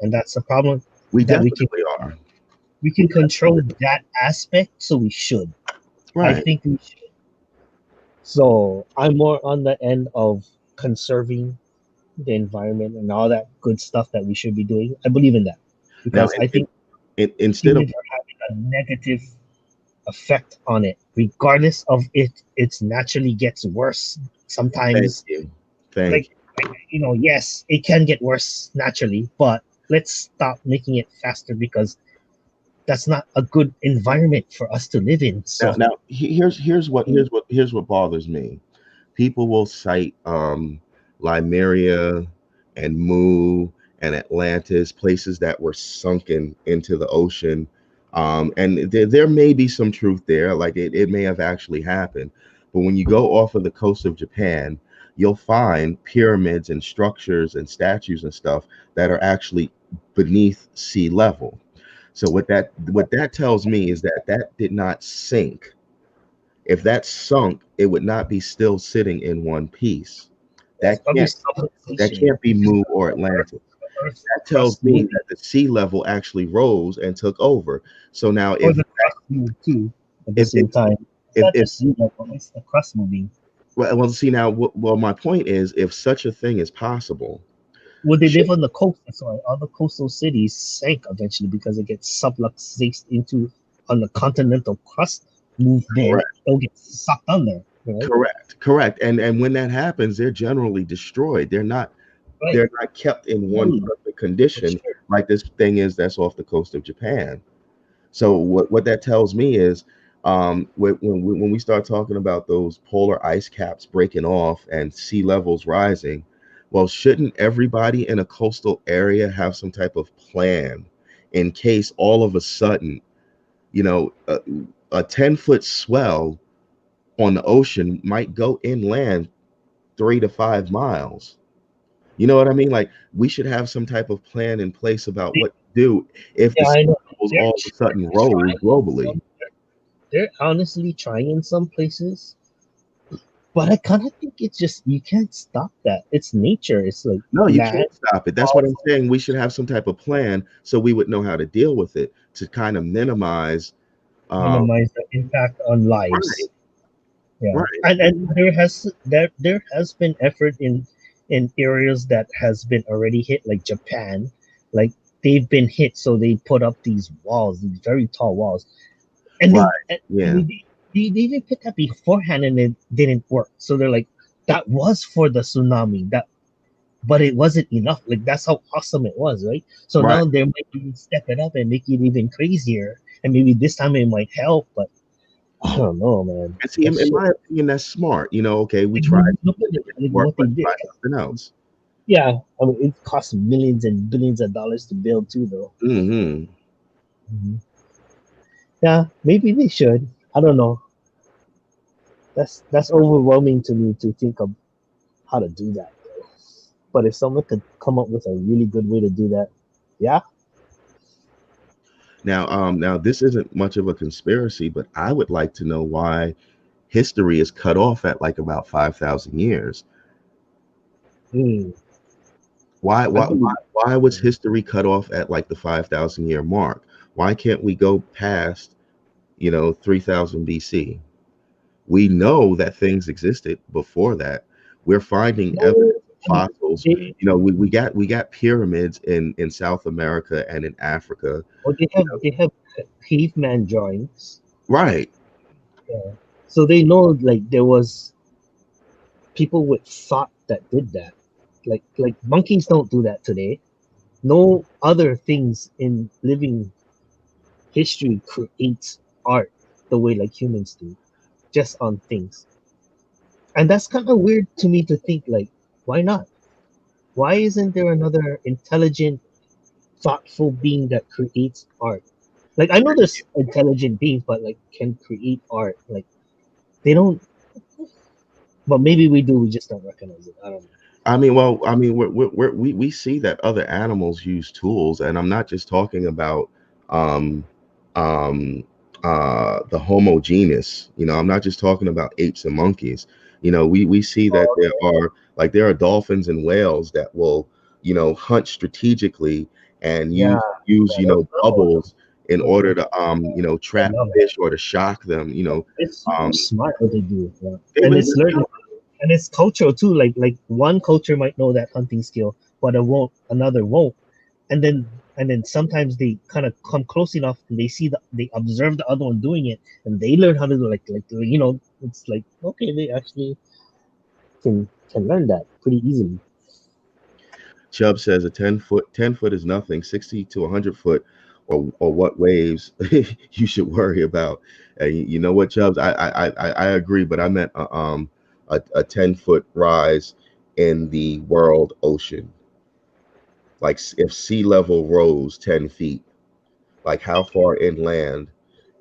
and that's a problem We that we can definitely are. we can control that aspect. So we should. I Right. think we should. So I'm more on the end of conserving the environment and all that good stuff that we should be doing. I believe in that Now, because I think instead of humans are having a negative effect on it, regardless of it's naturally gets worse thank sometimes. you, thank Like, you. yes, it can get worse naturally, but let's stop making it faster because that's not a good environment for us to live in. So Here's what bothers me. People will cite Limeria and Mu and Atlantis, places that were sunken into the ocean. And there may be some truth there, like it may have actually happened. But when you go off of the coast of Japan, you'll find pyramids and structures and statues and stuff that are actually beneath sea level. So what that tells me is that that did not sink. If that sunk, it would not be still sitting in one piece. it's That probably can't that subluxation. can't be Mu or Atlantis. Earth That tells crust me moving, that the sea level actually rose and took over. So now or the crust moved too at the if same time. It's if, not if just sea level; it's the crust moving. well, see now, well, my point is, if such a thing is possible, Well, they should, live on the coast. That's why all the coastal cities sank eventually because it gets subluxated into on the continental crust movement. correct, It'll get sucked under, right? correct, and when that happens, they're generally destroyed. Right. They're not kept in one Slowly, perfect for condition sure. like this thing is that's off the coast of Japan. So what that tells me is, when we start talking about those polar ice caps breaking off and sea levels rising, well, shouldn't everybody in a coastal area have some type of plan in case all of a sudden, you know, a 10-foot swell on the ocean might go inland 3 to 5 miles? You know what I mean? Like we should have some type of plan in place about what to do if the Yeah, sea I know. levels They're, all of a sudden rose trying globally. some, they're honestly trying in some places, but I kind of think it's just you can't stop that. It's nature. It's like No, you land. can't stop it. That's what I'm saying. We should have some type of plan so we would know how to deal with it to kind of minimize. Um, Minimize the impact on right, lives. Yeah, right, and there has been effort in areas that has been already hit, like Japan, like they've been hit, so they put up these walls, these very tall walls, and right. they, Yeah, they even put that beforehand, and it didn't work. So they're like, that was for the tsunami, that, but it wasn't enough. Like that's how awesome it was, right? So right. now they might even step it up and make it even crazier, and maybe this time it might help, but I don't know, man. And see, That in shit. my opinion, that's smart. Okay, we Like, tried look at it, it, it didn't like work. what they Let's did. try something else. Yeah, I mean, it costs millions and billions of dollars to build too, though. Hmm. Mhm. Yeah, maybe they should. I don't know. That's overwhelming to me to think of how to do that. Though. But if someone could come up with a really good way to do that, yeah. Now this isn't much of a conspiracy, but I would like to know why history is cut off at like about 5,000 years. Hmm. Why, I why, why, believe. why was history cut off at like the 5,000 year mark? Why can't we go past, 3,000 BC? We know that things existed before that. We're finding No, evidence of fossils. they, We got pyramids in South America and in Africa. or they have caveman drawings. Right, Yeah. So they know like there was people with thought that did that. Like monkeys don't do that today. No other things in living history creates art the way like humans do, just on things. And that's kind of weird to me to think like, why not? Why isn't there another intelligent, thoughtful being that creates art? Like I know there's intelligent beings, but like can create art. Like they don't, but maybe we do. We just don't recognize it. I don't know. we see that other animals use tools, and I'm not just talking about um, um, the Homo genus. I'm not just talking about apes and monkeys. We see that there are dolphins and whales that will hunt strategically and Yeah, use those turtles. bubbles in order to I trap love that. fish or to shock them. It's super Um, smart what they do. Yeah. they And really it's learning. And it's cultural too. Like one culture might know that hunting skill, but it won't. Another won't. And then sometimes they kind of come close enough and they observe the other one doing it and they learn how to do it's like okay they actually can learn that pretty easily. Chubb says a 10 foot is nothing. 60 to 100 foot or what waves you should worry about. You know what, Chubbs? I agree, but I meant a 10-foot rise in the world ocean. Like if sea level rose 10 feet, like how far inland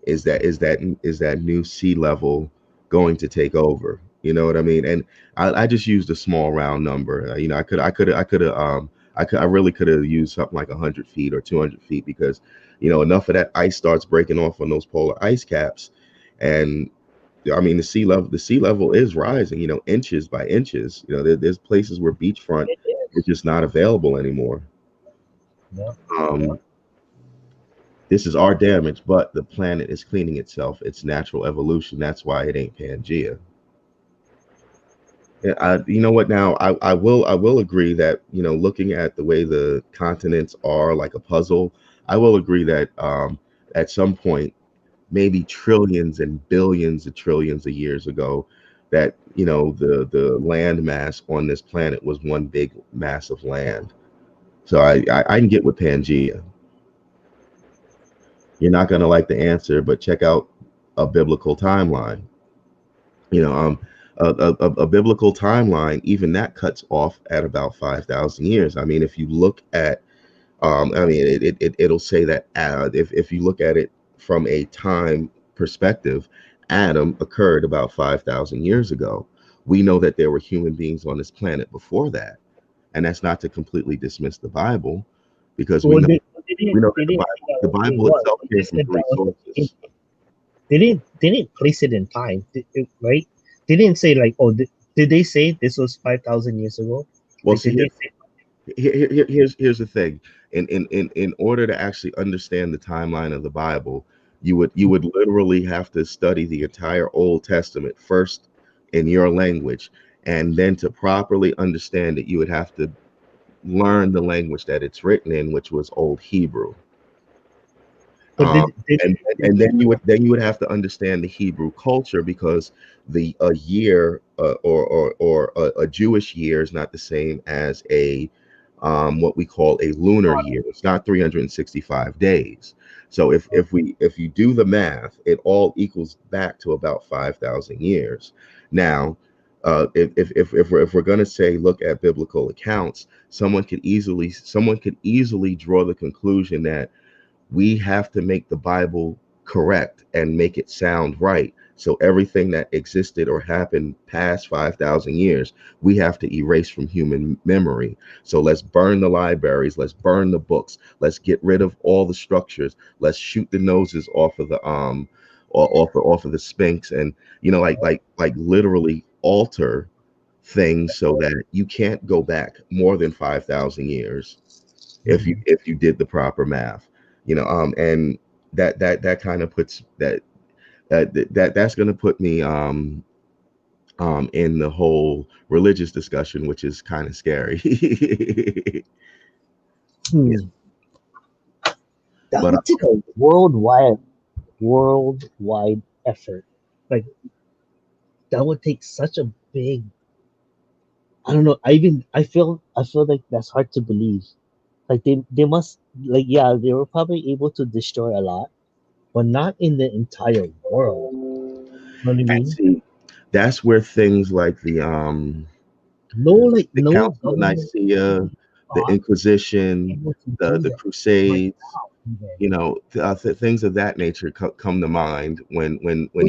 is that new sea level going to take over? You know what I mean? And I just used a small round number. You know, I really could have used something like 100 feet or 200 feet, because enough of that ice starts breaking off on those polar ice caps, and I mean the sea level is rising. Inches by inches. There's places where beachfront It is is. just not available anymore. Yeah. Um, This is our damage, but the planet is cleaning itself. It's natural evolution. That's why it ain't Pangea. Yeah, you know what? Now, I will agree that looking at the way the continents are like a puzzle, I will agree that at some point, maybe trillions and billions of trillions of years ago, that the land mass on this planet was one big mass of land. So I can get with Pangea. You're not gonna like the answer, but check out a biblical timeline. You know, a biblical timeline, even that cuts off at about 5,000 years. I mean, if you look at, I mean, it'll say that if you look at it from a time perspective, Adam occurred about 5,000 years ago. We know that there were human beings on this planet before that, and that's not to completely dismiss the Bible, because we Well, know they we know that the didn't Bible, say that the was day Bible one. itself They came just from said that three was sources. they didn't place it in time, right? They didn't say like, oh, did they say this was 5,000 years ago? Well, Like, see, did they say? here's the thing. In order to actually understand the timeline of the Bible, you would literally have to study the entire Old Testament first in your language, and then to properly understand it, you would have to learn the language that it's written in, which was Old Hebrew. But um, did and then you would have to understand the Hebrew culture, because the a year or a Jewish year is not the same as a what we call a lunar year. It's not 365 days. So if you do the math, it all equals back to about 5,000 years. Now, if we're going to say look at biblical accounts, someone could easily draw the conclusion that we have to make the Bible correct and make it sound right. So everything that existed or happened past 5,000 years, we have to erase from human memory. So let's burn the libraries, let's burn the books, let's get rid of all the structures, let's shoot the noses off of the or off of the Sphinx, and like literally alter things so that you can't go back more than 5,000 years if you did the proper math. And that kind of puts that's going to put me in the whole religious discussion, which is kind of scary. Yeah. hmm, that But would take a worldwide effort. Like, that would take such a big. I don't know. I feel like that's hard to believe. Like, they must, like, yeah, they were probably able to destroy a lot, but not in the entire world. You know what I and mean? see, that's where things like the No Council of government Nicaea, the thought Inquisition, able to the do the that right Crusades, now. Even. things of that nature come to mind No,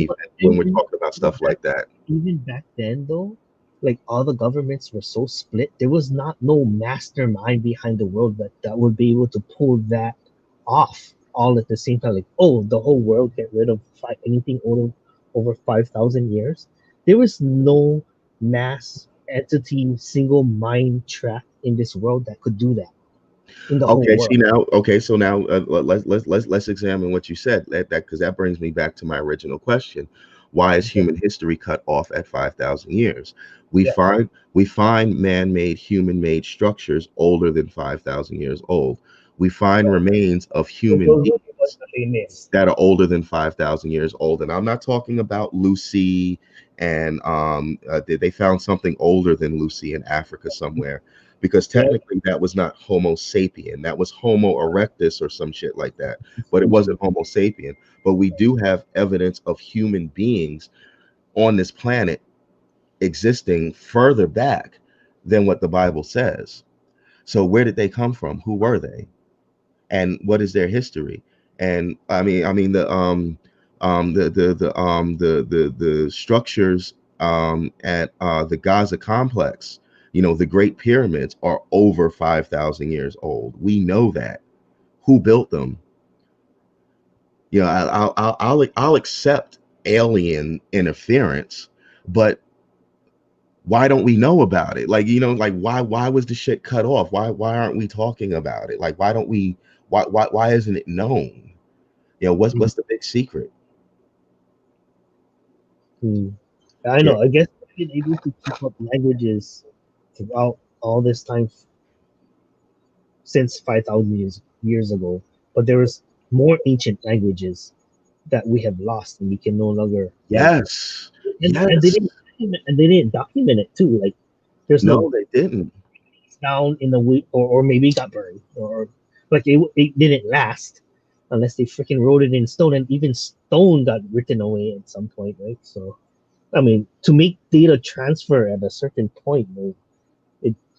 but when we're talking about stuff like that. even back then though, like, all the governments were so split, there was not no mastermind behind the world that would be able to pull that off all at the same time. Like, oh, the whole world get rid of anything over 5,000 years. There was no mass entity, single mind track in this world that could do that in the whole Okay, world. see now. Okay, so now let's examine what you said. That because that brings me back to my original question: why is Okay. human history cut off at 5,000 years? We Yeah. find man-made, human-made structures older than 5,000 years old. We find remains of But human those were the ones beings that they missed. that are older than 5,000 years old, and I'm not talking about Lucy and they found something older than Lucy in Africa somewhere. because Yeah. technically that was not Homo sapien. That was Homo erectus or some shit like that. But it wasn't Homo sapien. But we do have evidence of human beings on this planet existing further back than what the Bible says. So where did they come from? Who were they? And what is their history? And I mean the structures at the Gaza complex, the Great Pyramids are over 5,000 years old. We know that. Who built them? I'll accept alien interference, but why don't we know about it? Like, like why was the shit cut off? Why aren't we talking about it? Like, why don't we? Why isn't it known? What's the big secret? Hmm. I Yeah. know. I guess we've been able to keep up languages throughout all this time since 5,000 years ago, but there was more ancient languages that we have lost and we can no longer like, Yes. and Yes. they didn't document it too. Like there's no No, they didn't. down in the week, or maybe it got burned, or like it didn't last unless they freaking wrote it in stone, and even stone got written away at some point, right? So I mean, to make data transfer at a certain point,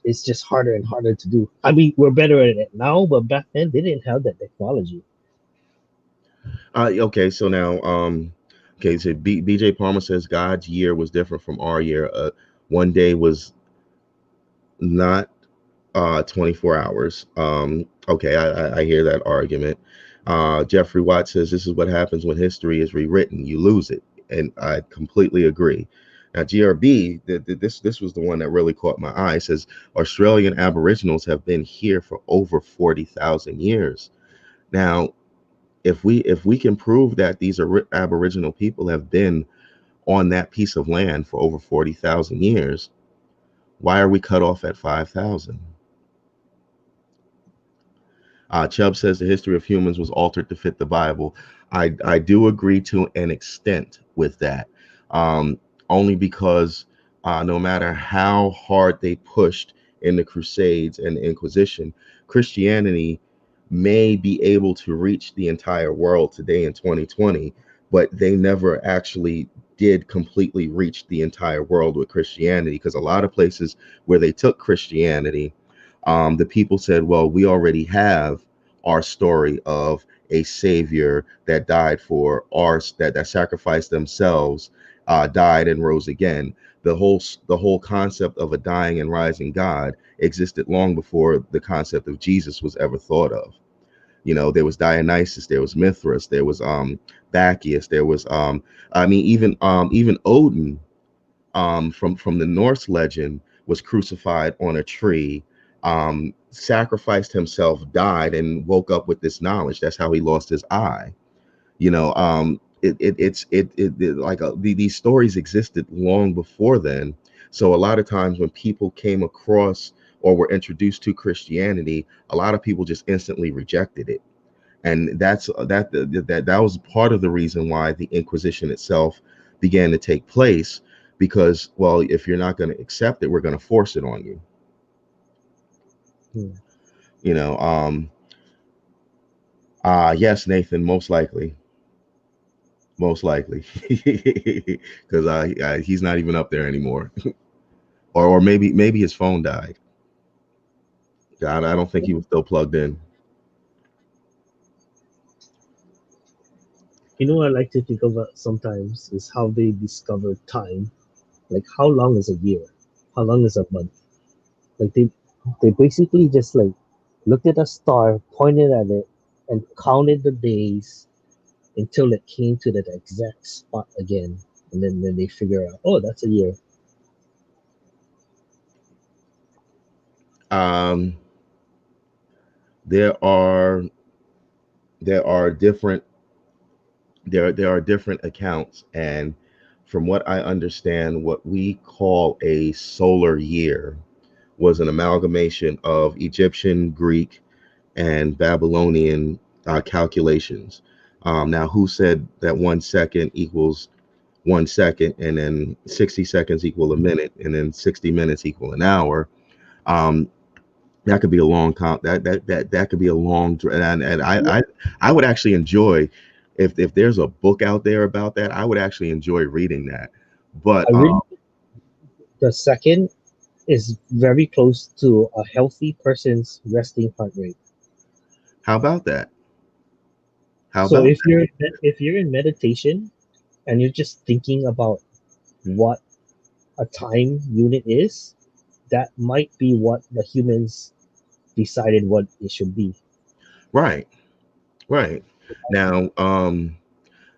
it's just harder and harder to do. I mean, we're better at it now, but back then they didn't have that technology. Okay, so now, okay, so BJ Palmer says God's year was different from our year. One day was not 24 hours. Okay, I hear that argument. Jeffrey Watt says this is what happens when history is rewritten. You lose it, and I completely agree. Now, GRB, this was the one that really caught my eye. It says Australian Aboriginals have been here for over 40,000 years. Now, if we can prove that these Aboriginal people have been on that piece of land for over 40,000 years, why are we cut off at 5,000? Chubb says the history of humans was altered to fit the Bible. I do agree to an extent with that, um, only because no matter how hard they pushed in the Crusades and the Inquisition, Christianity may be able to reach the entire world today in 2020, but they never actually did completely reach the entire world with Christianity, because a lot of places where they took Christianity, the people said, well, we already have our story of a savior that died for ours, that sacrificed themselves, died and rose again. The whole concept of a dying and rising God existed long before the concept of Jesus was ever thought of. There was Dionysus, there was Mithras, there was Bacchus, there was even Odin, from the Norse legend, was crucified on a tree, sacrificed himself, died, and woke up with this knowledge. That's how he lost his eye. These stories existed long before then. So a lot of times when people came across or were introduced to Christianity, a lot of people just instantly rejected it. And that was part of the reason why the Inquisition itself began to take place, because, well, if you're not going to accept it, we're going to force it on you. Hmm. Yes, Nathan, most likely, because he's not even up there anymore. or maybe his phone died. God, I don't think he was still plugged in. You know what I like to think about sometimes is how they discover time. Like how long is a year? How long is a month? Like they basically just like looked at a star, pointed at it, and counted the days until it came to that exact spot again. And then they figure out, oh, that's a year. um there are there are different there are different accounts, and from what I understand, what we call a solar year was an amalgamation of Egyptian, Greek, and Babylonian calculations. Now, who said that 1 second equals 1 second, and then 60 seconds equal a minute, and then 60 minutes equal an hour? That could be a long that could be a long and I would actually enjoy if there's a book out there about that. I would actually enjoy reading that. But I really the second is very close to a healthy person's resting heart rate. how about that? How So about if you're in meditation and you're just thinking about what a time unit is, that might be what the humans decided what it should be. right, right. Now,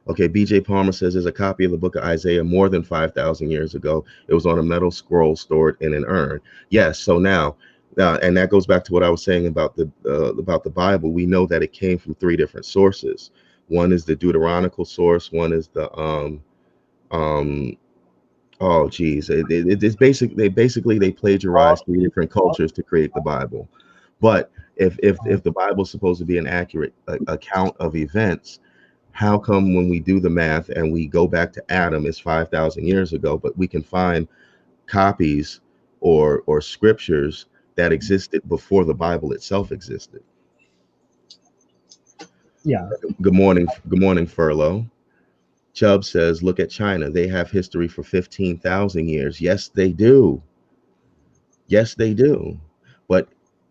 okay, BJ Palmer says there's a copy of the book of Isaiah more than 5,000 years ago. It was on a metal scroll stored in an urn. Yes, so now, and that goes back to what I was saying about the Bible. We know that it came from three different sources. One is the Deuteronical source. One is the um oh geez, it's basically they plagiarized three different cultures to create the Bible. But if the Bible's supposed to be an accurate account of events, how come when we do the math and we go back to Adam, it's 5,000 years ago, but we can find copies or scriptures that existed before the Bible itself existed? Yeah. Good morning, Furlough. Chubb says, look at China. They have history for 15,000 years. Yes, they do. Yes, they do. But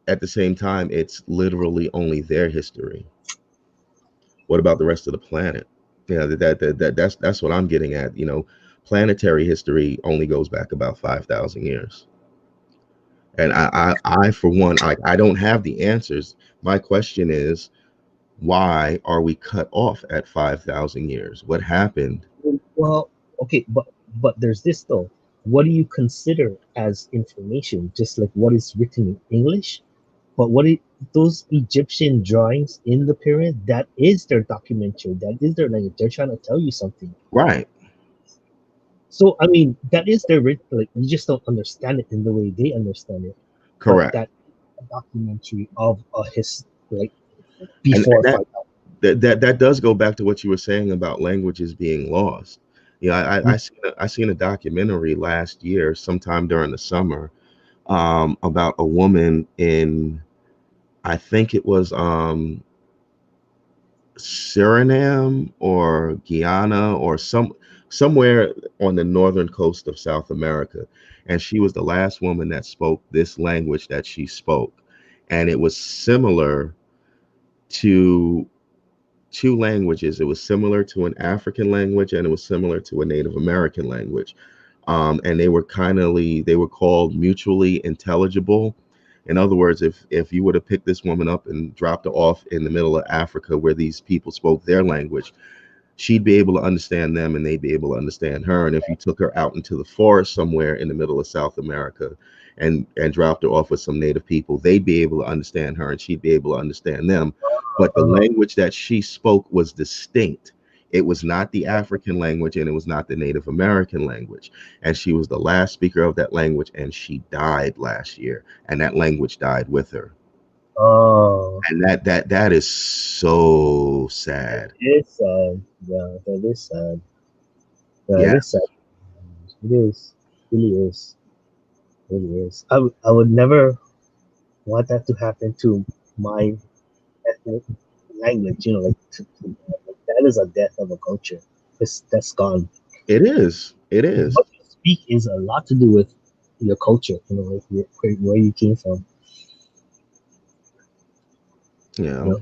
at the same time, it's literally only their history. What about the rest of the planet? Yeah, that's what I'm getting at. Planetary history only goes back about 5,000 years. And I for one, I don't have the answers. My question is, why are we cut off at 5,000 years? What happened? Well, okay, but there's this though. What do you consider as information? Just like what is written in English? But those Egyptian drawings in the pyramid, that is their documentary. That is their language. They're trying to tell you something. Right. So I mean, that is their like you just don't understand it in the way they understand it. But Correct. that documentary of like And before that 5,000. that does go back to what you were saying about languages being lost. I seen a documentary last year, sometime during the summer, about a woman in, I think it was Suriname or Guyana or somewhere on the northern coast of South America, and she was the last woman that spoke this language that she spoke, and it was similar to two languages. It was similar to an African language and it was similar to a Native American language. And they were called mutually intelligible. In other words, if you were to pick this woman up and dropped her off in the middle of Africa where these people spoke their language, she'd be able to understand them and they'd be able to understand her. And if you took her out into the forest somewhere in the middle of South America and dropped her off with some native people, they'd be able to understand her and she'd be able to understand them. But the language that she spoke was distinct. It was not the African language and it was not the Native American language. And she was the last speaker of that language and she died last year. And that language died with her. Oh, And that is so sad. it's sad. Yeah, that is sad. Yeah, Yeah. it is sad. It is. It really is. It really is. I would never want that to happen to my ethnic language. Like, that is a death of a culture. That's gone. It is. It is. What you speak is a lot to do with your culture. Like where you came from. Yeah.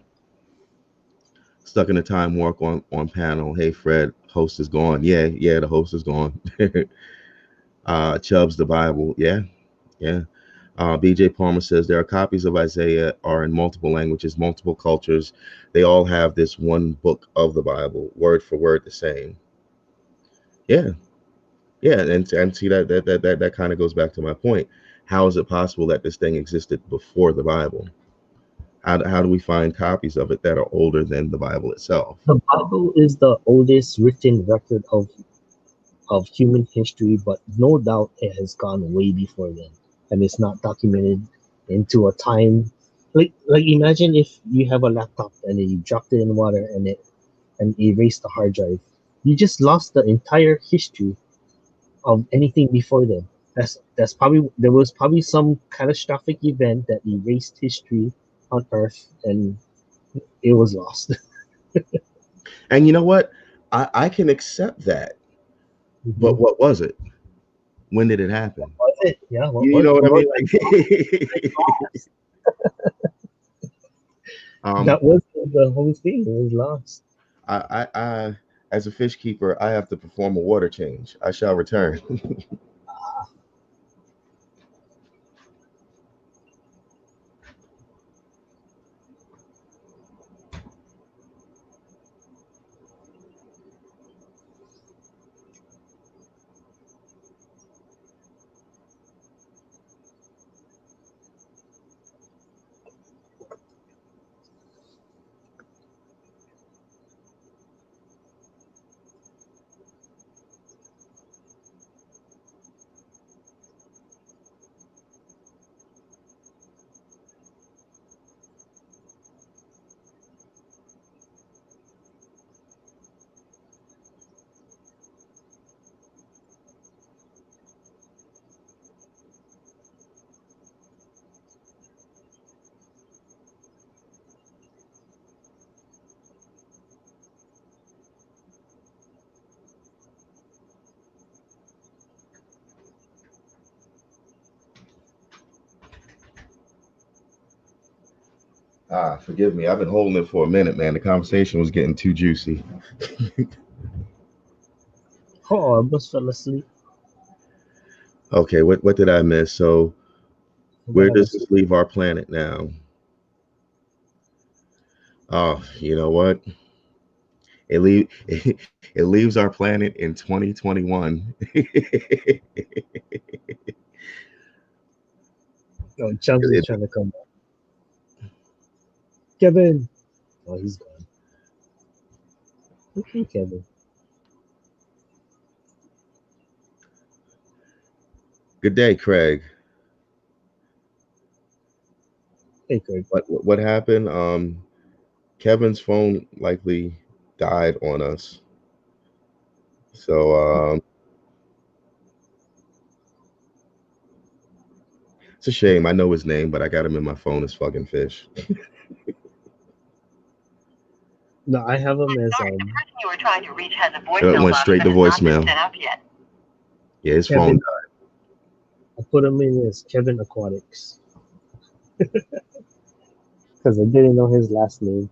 Stuck in a time warp on panel. Hey Fred, host is gone. Yeah, the host is gone. Chubb's the Bible. Yeah. BJ Palmer says there are copies of Isaiah are in multiple languages, multiple cultures. They all have this one book of the Bible, word for word the same. Yeah. And see that kind of goes back to my point. How is it possible that this thing existed before the Bible? How do we find copies of it that are older than the Bible itself? The Bible is the oldest written record of human history, but no doubt it has gone way before then, and it's not documented into a time. Like imagine if you have a laptop and then you dropped it in water and erased the hard drive. You just lost the entire history of anything before then. That's probably there was probably some catastrophic event that erased history on Earth, and it was lost. And you know what? I can accept that. But Mhm. what was it? When did it happen? Was it? Yeah. You know what I mean? Like, That was the whole thing. It was lost. I, as a fish keeper, I have to perform a water change. I shall return. Forgive me. I've been holding it for a minute, man. The conversation was getting too juicy. Oh, I almost fell asleep. Okay, what did I miss? So I where got does asleep. this leave our planet now? Oh, you know what? It leave it leaves our planet in 2021. Oh, Chunks is It- trying to come back. Kevin. Oh, he's gone. Okay, Kevin. Good day, Craig. Hey, Craig. What happened? Kevin's phone likely died on us. So it's a shame. I know his name, but I got him in my phone as fucking fish. No, I have him as Sorry, the person you are trying to reach has a It voicemail went box straight that to has not been voicemail. set up yet. Yeah, his phone Kevin. died. I put him in as Kevin Aquatics because I didn't know his last name.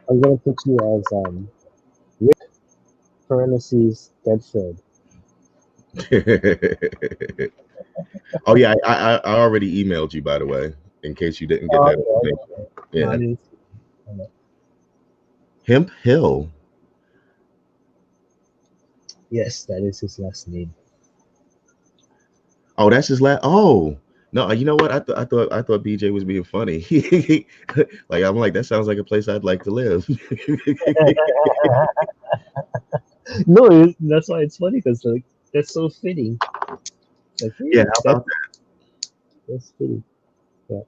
I'm gonna put you as Rick parentheses dead Fred. Oh yeah, I already emailed you, by the way, in case you didn't get Oh, that okay. information. No, I Yeah, didn't see it. Hemp Hill. Yes, that is his last name. Oh, that's his last. Oh no, you know what? I thought BJ was being funny. Like I'm like that sounds like a place I'd like to live. No, that's why it's funny because like that's so fitting. Like, Yeah, hey, how about that? that's fitting. Yeah,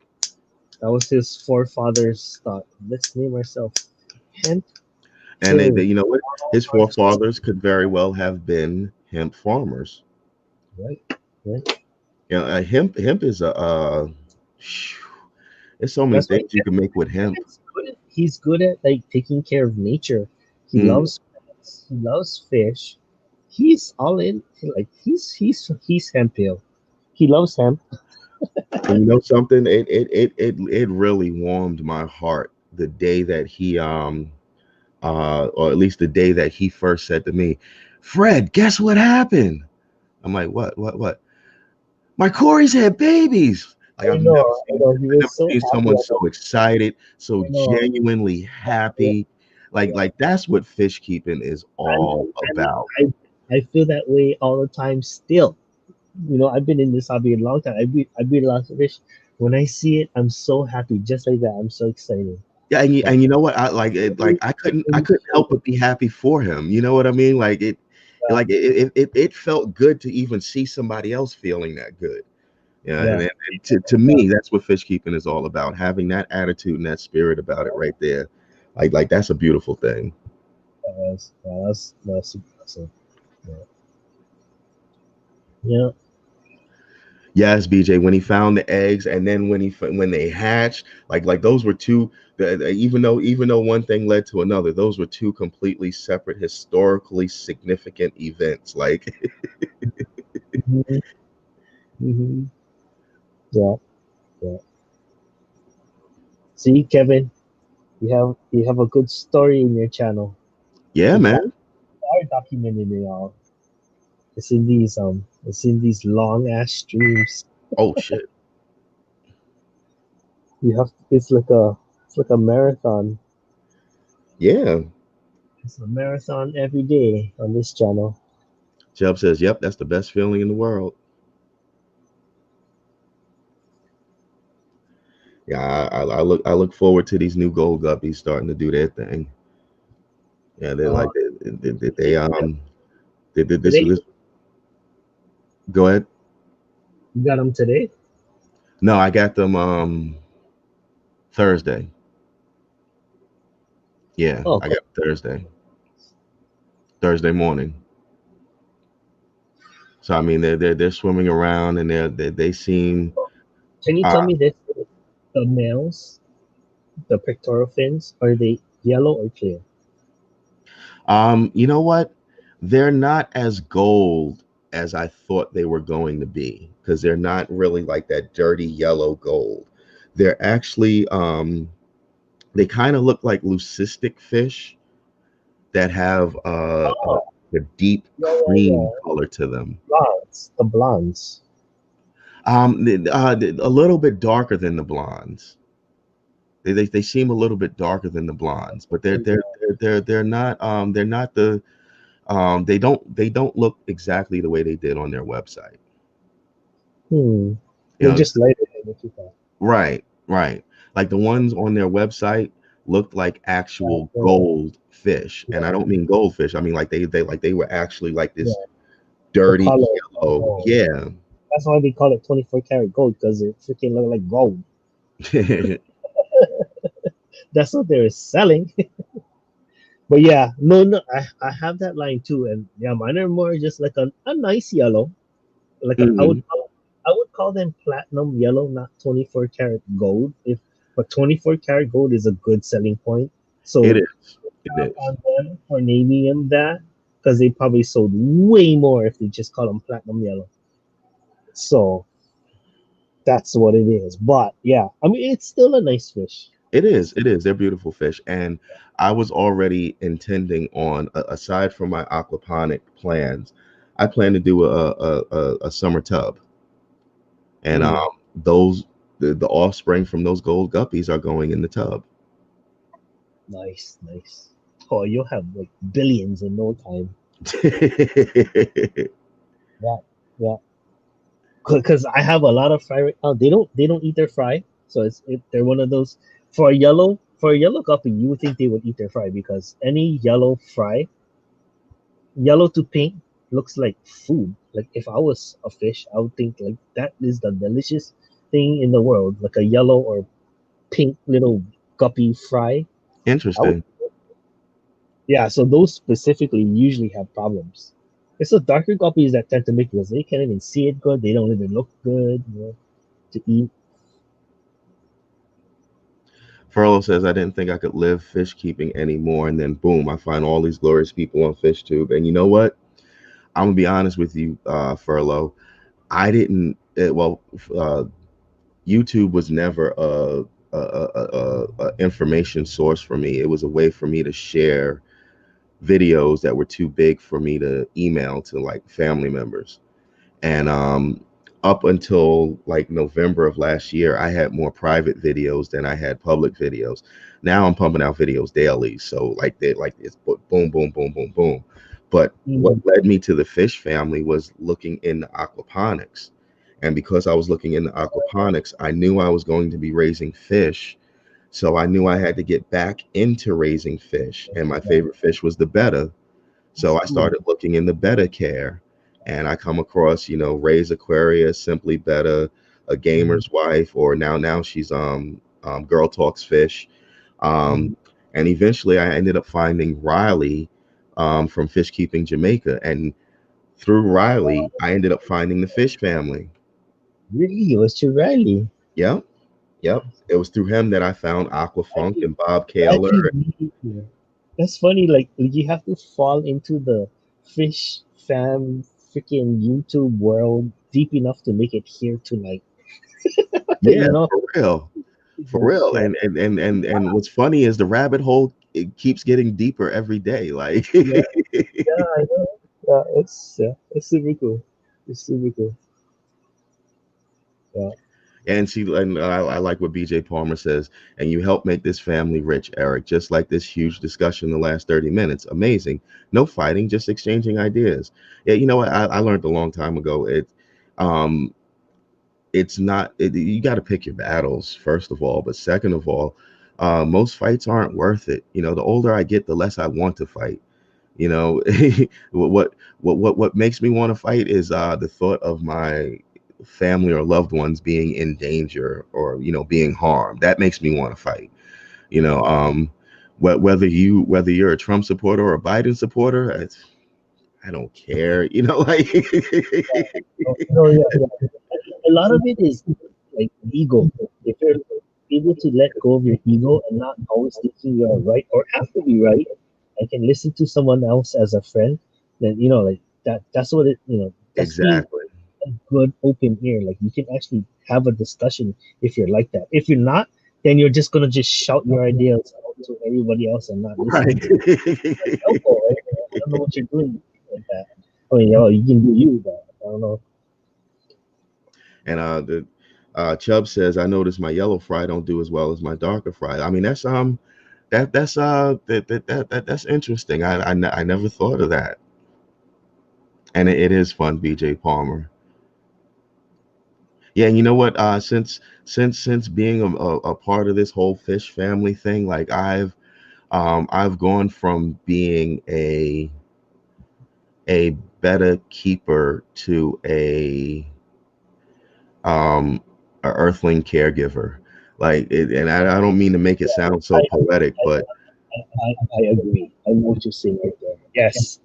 that was his forefathers' thought. Let's name ourselves Hemp And they Hill. you know what? His forefathers could very well have been hemp farmers. Right, right. You know, hemp is a there's so many That's why things you can make with hemp. Kevin's good. He's good at like taking care of nature. He Mm. loves plants. He loves fish. He's all in. Like he's hemp hill. He loves hemp. And you know something? It really warmed my heart the day that he or at least the day that he first said to me, Fred, guess what happened? I'm like, what? My Corey's had babies. Like I know. I know. He I've never was so seen happy. someone so excited, so I know. genuinely Yeah, happy. Like yeah. like that's what fish keeping is And all and about. I feel that way all the time still. You know, I've been in this hobby a long time. I breed a lot of fish. When I see it, I'm so happy, just like that. I'm so excited. Yeah, Like, and you know what? I like it. Like I couldn't help but be happy for him. You know what I mean? Like it felt good to even see somebody else feeling that good. Yeah, yeah, and to me, that's what fish keeping is all about. Having that attitude and that spirit about it right there. Like that's a beautiful thing. That's impressive. Yeah. Yeah. Yes, BJ. When he found the eggs, and then when they hatched, like those were two. Even though one thing led to another, those were two completely separate, historically significant events. Like, Hmm. Hmm. Yeah. Yeah. See, Kevin, you have a good story in your channel. yeah, You are, man. are documenting it all. It's in these long ass streams. Oh shit. It's like a marathon. Yeah. It's a marathon every day on this channel. Chubb says, "Yep, that's the best feeling in the world." Yeah, I look forward to these new gold guppies starting to do their thing. Yeah, they're Uh, like they did this. Today, This Go ahead. you got them today. No, I got them Thursday. Yeah, Oh, I cool. got Thursday morning. So I mean, they're swimming around, and they seem Can you uh, tell me this? The males, the pectoral fins, are they yellow or clear? you know what? They're not as gold as I thought they were going to be, because they're not really like that dirty yellow gold. They're actually they kind of look like leucistic fish that have Oh, a deep yeah, yeah, cream yeah. color to them. Blondes, the blondes. A little bit darker than the blondes. They seem a little bit darker than the blondes, but they're not the they don't look exactly the way they did on their website. Hmm. You They're know, just lighter than what you thought. right, right. Like the ones on their website looked like actual Yeah, gold fish, and I don't mean goldfish. I mean like they were actually like yeah. this The dirty color of yellow. gold. Yeah. That's why they call it 24 karat gold because it freaking look like gold. That's what they're selling. But yeah, no, no, I have that line too, and yeah, mine are more just like a nice yellow. I would Mhm. call them platinum yellow, not 24 karat gold. If But 24 karat gold is a good selling point. It So is. It is. on them for naming them that because they probably sold way more if they just call them platinum yellow. So that's what it is. But yeah, I mean it's still a nice fish. It is. It is. They're beautiful fish, and I was already intending on, aside from my aquaponic plans, I plan to do a summer tub, and Hmm, those the offspring from those gold guppies are going in the tub. nice, nice. Oh, you'll have like billions in no time. Yeah, yeah. Because I have a lot of fry right now. They don't eat their fry, so they're one of those for a yellow guppy. You would think they would eat their fry because any yellow fry, yellow to pink, looks like food. Like if I was a fish, I would think like that is the delicious thing in the world, like a yellow or pink little guppy fry. I would, Interesting. yeah. So those specifically usually have problems. It's the darker guppies that tend to make because they can't even see it good. They don't even look good, to eat. Furlow says, I didn't think I could live fish keeping anymore, and then boom, I find all these glorious people on FishTube, and you know what? I'm gonna be honest with you, Furlow. I didn't. YouTube was never a information source for me. It was a way for me to share videos that were too big for me to email to like family members. And up until like November of last year, I had more private videos than I had public videos. Now I'm pumping out videos daily, so like it's boom, boom, boom, boom, boom. But what Mhm. led me to the fish family was looking into aquaponics. And because I was looking into aquaponics, I knew I was going to be raising fish. So I knew I had to get back into raising fish. And my favorite fish was the betta. So I Hmm. started looking in the betta care, and I come across, Ray's Aquarius, Simply Betta, A Mhm. Gamer's Wife, or now she's Girl Talks Fish. Um, Mhm. and eventually I ended up finding Riley, from Fish Keeping Jamaica, and through Riley, I ended up finding the Fish family. Really? It was through Riley. Yep, yep. It was through him that I found Aquafunk Riley, and Bob Kaler. Riley really, yeah. That's funny. Like you have to fall into the fish fam freaking YouTube world deep enough to make it here tonight. Yeah, You know? for real. For real. Yeah, And what's funny is the rabbit hole, it keeps getting deeper every day. Like yeah, yeah. I know. Yeah, it's super cool. It's super cool. Yeah. and I like what BJ Palmer says, and you help make this family rich, Eric, just like this huge discussion in the last 30 minutes. Amazing. No fighting, just exchanging ideas. Yeah, you know what? I learned a long time ago. Um it's not you got to pick your battles, first of all, but second of all, most fights aren't worth it. The older I get, the less I want to fight. you know what what makes me want to fight is the thought of my family or loved ones being in danger, or being harmed. That makes me want to fight. you know um whether you're a Trump supporter or a Biden supporter, I don't care, like No, yeah, yeah. A lot of it is like ego. If you're able to let go of your ego and not always thinking you're right or have to be right, and can listen to someone else as a friend, then like that. That's what it. That's being exactly. a good open ear. Like you can actually have a discussion if you're like that. If you're not, then you're just gonna just shout your ideas out to everybody else and not listening Right. to helpful. Right? I don't know what you're doing with that. I mean, you can do you, but I don't know. And the Chubb says, I notice my yellow fry don't do as well as my darker fry. I mean, that's interesting. I never thought of that. And it is fun, BJ Palmer. Yeah, and you know what? Since being a part of this whole fish family thing, like I've gone from being a better keeper to um a earthling caregiver. And I don't mean to make it sound so I, poetic, I, but I agree. I know what you're saying right there. Yes.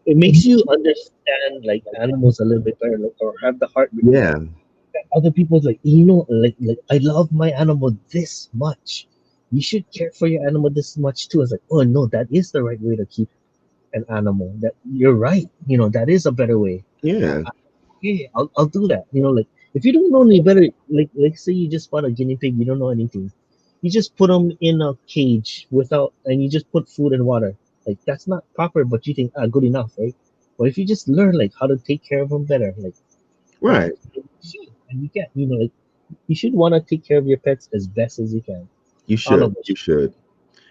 It makes you understand like animals a little bit better, like, or have the heart yeah, that other people's like, like I love my animal this much. You should care for your animal this much too. It's like, oh no, that is the right way to keep an animal. That you're right. That is a better way. yeah, Yeah, I'll do that. Like if you don't know any better, like say you just bought a guinea pig, you don't know anything. You just put them in a cage and you just put food and water. Like that's not proper, but you think good enough, right? But if you just learn like how to take care of them better, like right. you should, and you can, like you should want to take care of your pets as best as you can. You All should, of us. you should.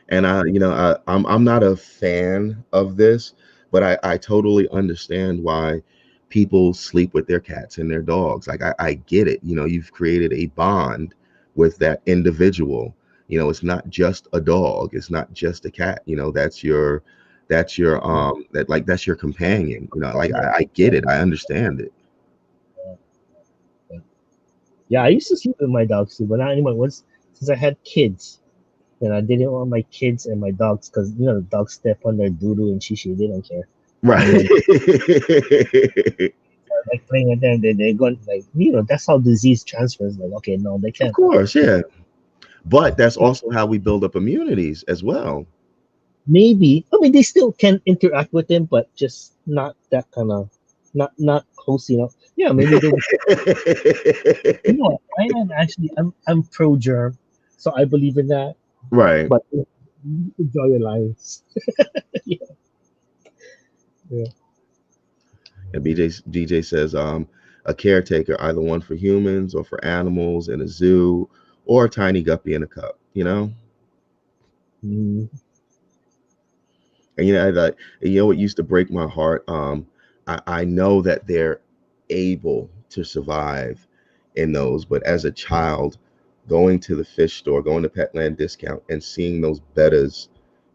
And I'm not a fan of this, but I totally understand why people sleep with their cats and their dogs. Like I get it. You've created a bond with that individual. It's not just a dog, it's not just a cat. That's your companion. Like Yeah, I get it, I understand it. yeah. Yeah, I used to sleep with my dogs too, but not anymore. Once since I had kids, and I didn't want my kids and my dogs because the dogs step on their doo doo and shishi. They don't care. And Right. then like playing with them, they're going like that's how disease transfers. Like okay, no, they Of can't. course, yeah. But that's also how we build up immunities as well. Maybe I mean they still can interact with them, but just not that kind of not close enough. Yeah, maybe they'll be. What? I am actually I'm pro germ, so I believe in that. Right. But you enjoy your lives. Yeah, yeah. And DJ says, a caretaker, either one for humans or for animals in a zoo, or a tiny guppy in a cup. Mm, And what used to break my heart. I know that they're able to survive in those, but as a child, going to the fish store, going to Petland Discount, and seeing those bettas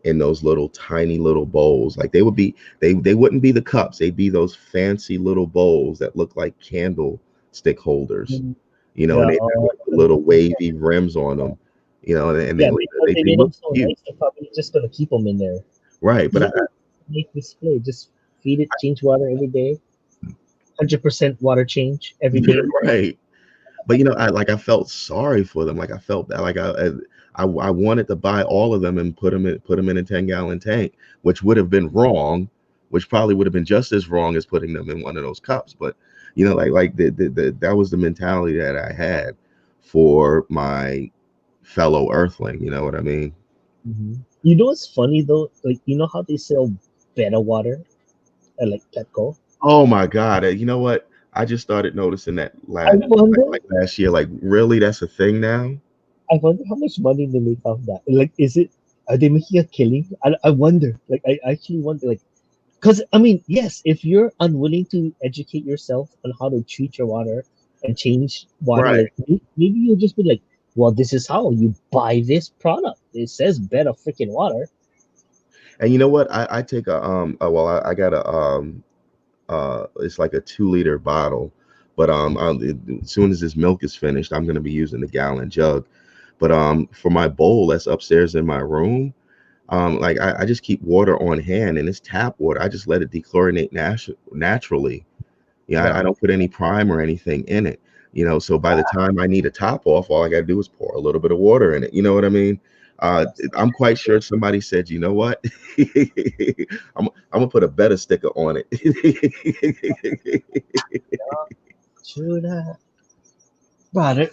in those little tiny little bowls, like they wouldn't be the cups, they'd be those fancy little bowls that look like candlestick holders, mm, and yeah. they have like the little wavy rims on them, and Yeah, they because they they made them look so cute. nice, they're probably just gonna keep them in there. Right, but Yeah, nice display. Just feed it, change water every day. 100% water change every Yeah, day. right. But I felt sorry for them. Like I felt that, I wanted to buy all of them and put them in a 10-gallon tank, which would have been wrong, which probably would have been just as wrong as putting them in one of those cups. But that was the mentality that I had for my fellow Earthling. You know what I mean? You know what's funny though? Like you know how they sell better water at like Petco? Oh my God! You know what? I just started noticing that I wonder, like last year. Like, really, that's a thing now. I wonder how much money they make off that. Like, is it? Are they making a killing? I wonder. Like, I actually wonder. Like, because I mean, yes, if you're unwilling to educate yourself on how to treat your water and change water, Right. like maybe you'll just be like, well, this is how you buy this product. It says better freaking water. And you know what? I take well, I got a it's like a 2-liter bottle, but as soon as this milk is finished, I'm gonna be using the gallon jug. But for my bowl that's upstairs in my room, like I just keep water on hand, and it's tap water. I just let it dechlorinate naturally. Yeah, I Wow. don't put any prime or anything in it. So by the time I need a top off, all I gotta do is pour a little bit of water in it. You know what I mean? I'm quite sure somebody said, you know what? I'm gonna put a better sticker on it. Should I? But if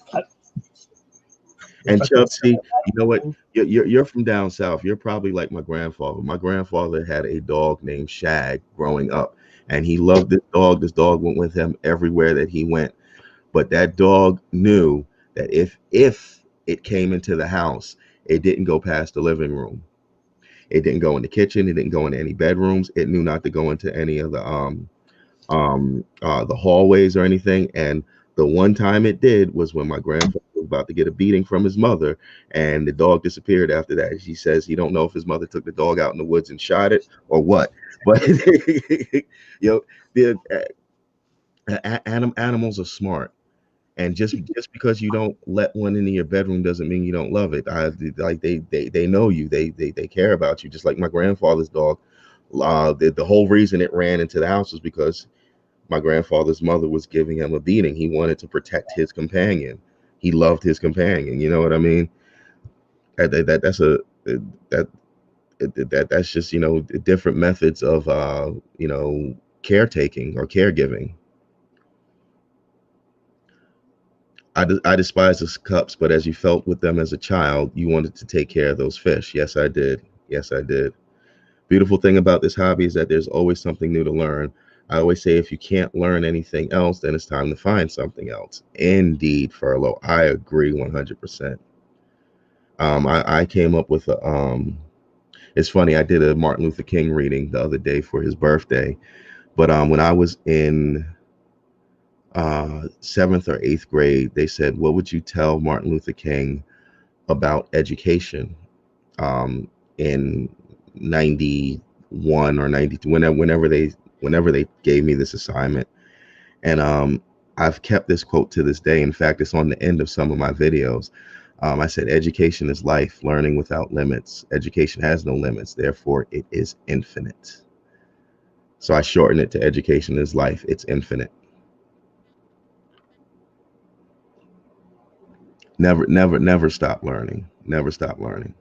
And I could Chubb, see, sell you know what? that, You're from down south. You're probably like my grandfather. My grandfather had a dog named Shag growing up, and he loved this dog. This dog went with him everywhere that he went. But that dog knew that if it came into the house, it didn't go past the living room. It didn't go in the kitchen. It didn't go into any bedrooms. It knew not to go into any of the hallways or anything. And the one time it did was when my grandfather was about to get a beating from his mother, and the dog disappeared after that. He says he don't know if his mother took the dog out in the woods and shot it or what. But the animals are smart. And just because you don't let one into your bedroom doesn't mean you don't love it. Like they know you. They care about you. Just like my grandfather's dog. The whole reason it ran into the house was because my grandfather's mother was giving him a beating. He wanted to protect his companion. He loved his companion. You know what I mean? That's a that that's just different methods of caretaking or caregiving. I despise those cups, but as you felt with them as a child, you wanted to take care of those fish. Yes, I did. Yes, I did. Beautiful thing about this hobby is that there's always something new to learn. I always say if you can't learn anything else, then it's time to find something else. Indeed, Furlough. I agree 100%. I came up with it's funny, I did a Martin Luther King reading the other day for his birthday. But when I was in seventh or eighth grade, they said, what would you tell Martin Luther King about education in 91 or 92, whenever they gave me this assignment. And I've kept this quote to this day. In fact, it's on the end of some of my videos. I said, education is life, learning without limits. Education has no limits, therefore it is infinite. So I shorten it to education is life, it's infinite. Never stop learning. Never stop learning.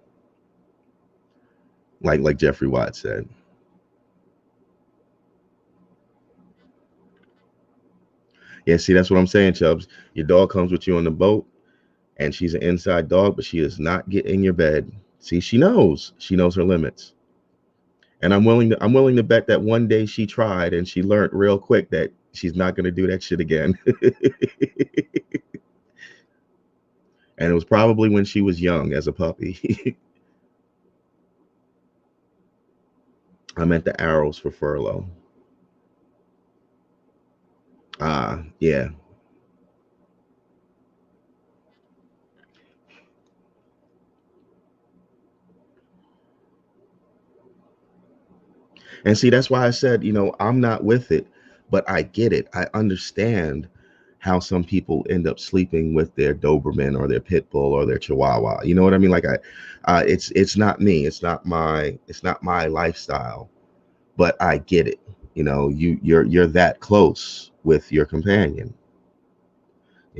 Like Jeffrey Watt said. Yeah, see, that's what I'm saying, Chubbs. Your dog comes with you on the boat, and she's an inside dog, but she does not get in your bed. See, she knows. She knows her limits. And I'm willing to bet that one day she tried and she learned real quick that she's not gonna do that shit again. And it was probably when she was young as a puppy. I meant the arrows for furlough. Yeah. And see, that's why I said, I'm not with it, but I get it. I understand how some people end up sleeping with their Doberman or their pit bull or their Chihuahua. You know what I mean? Like it's not me. It's not my lifestyle. but I get it. You're that close with your companion.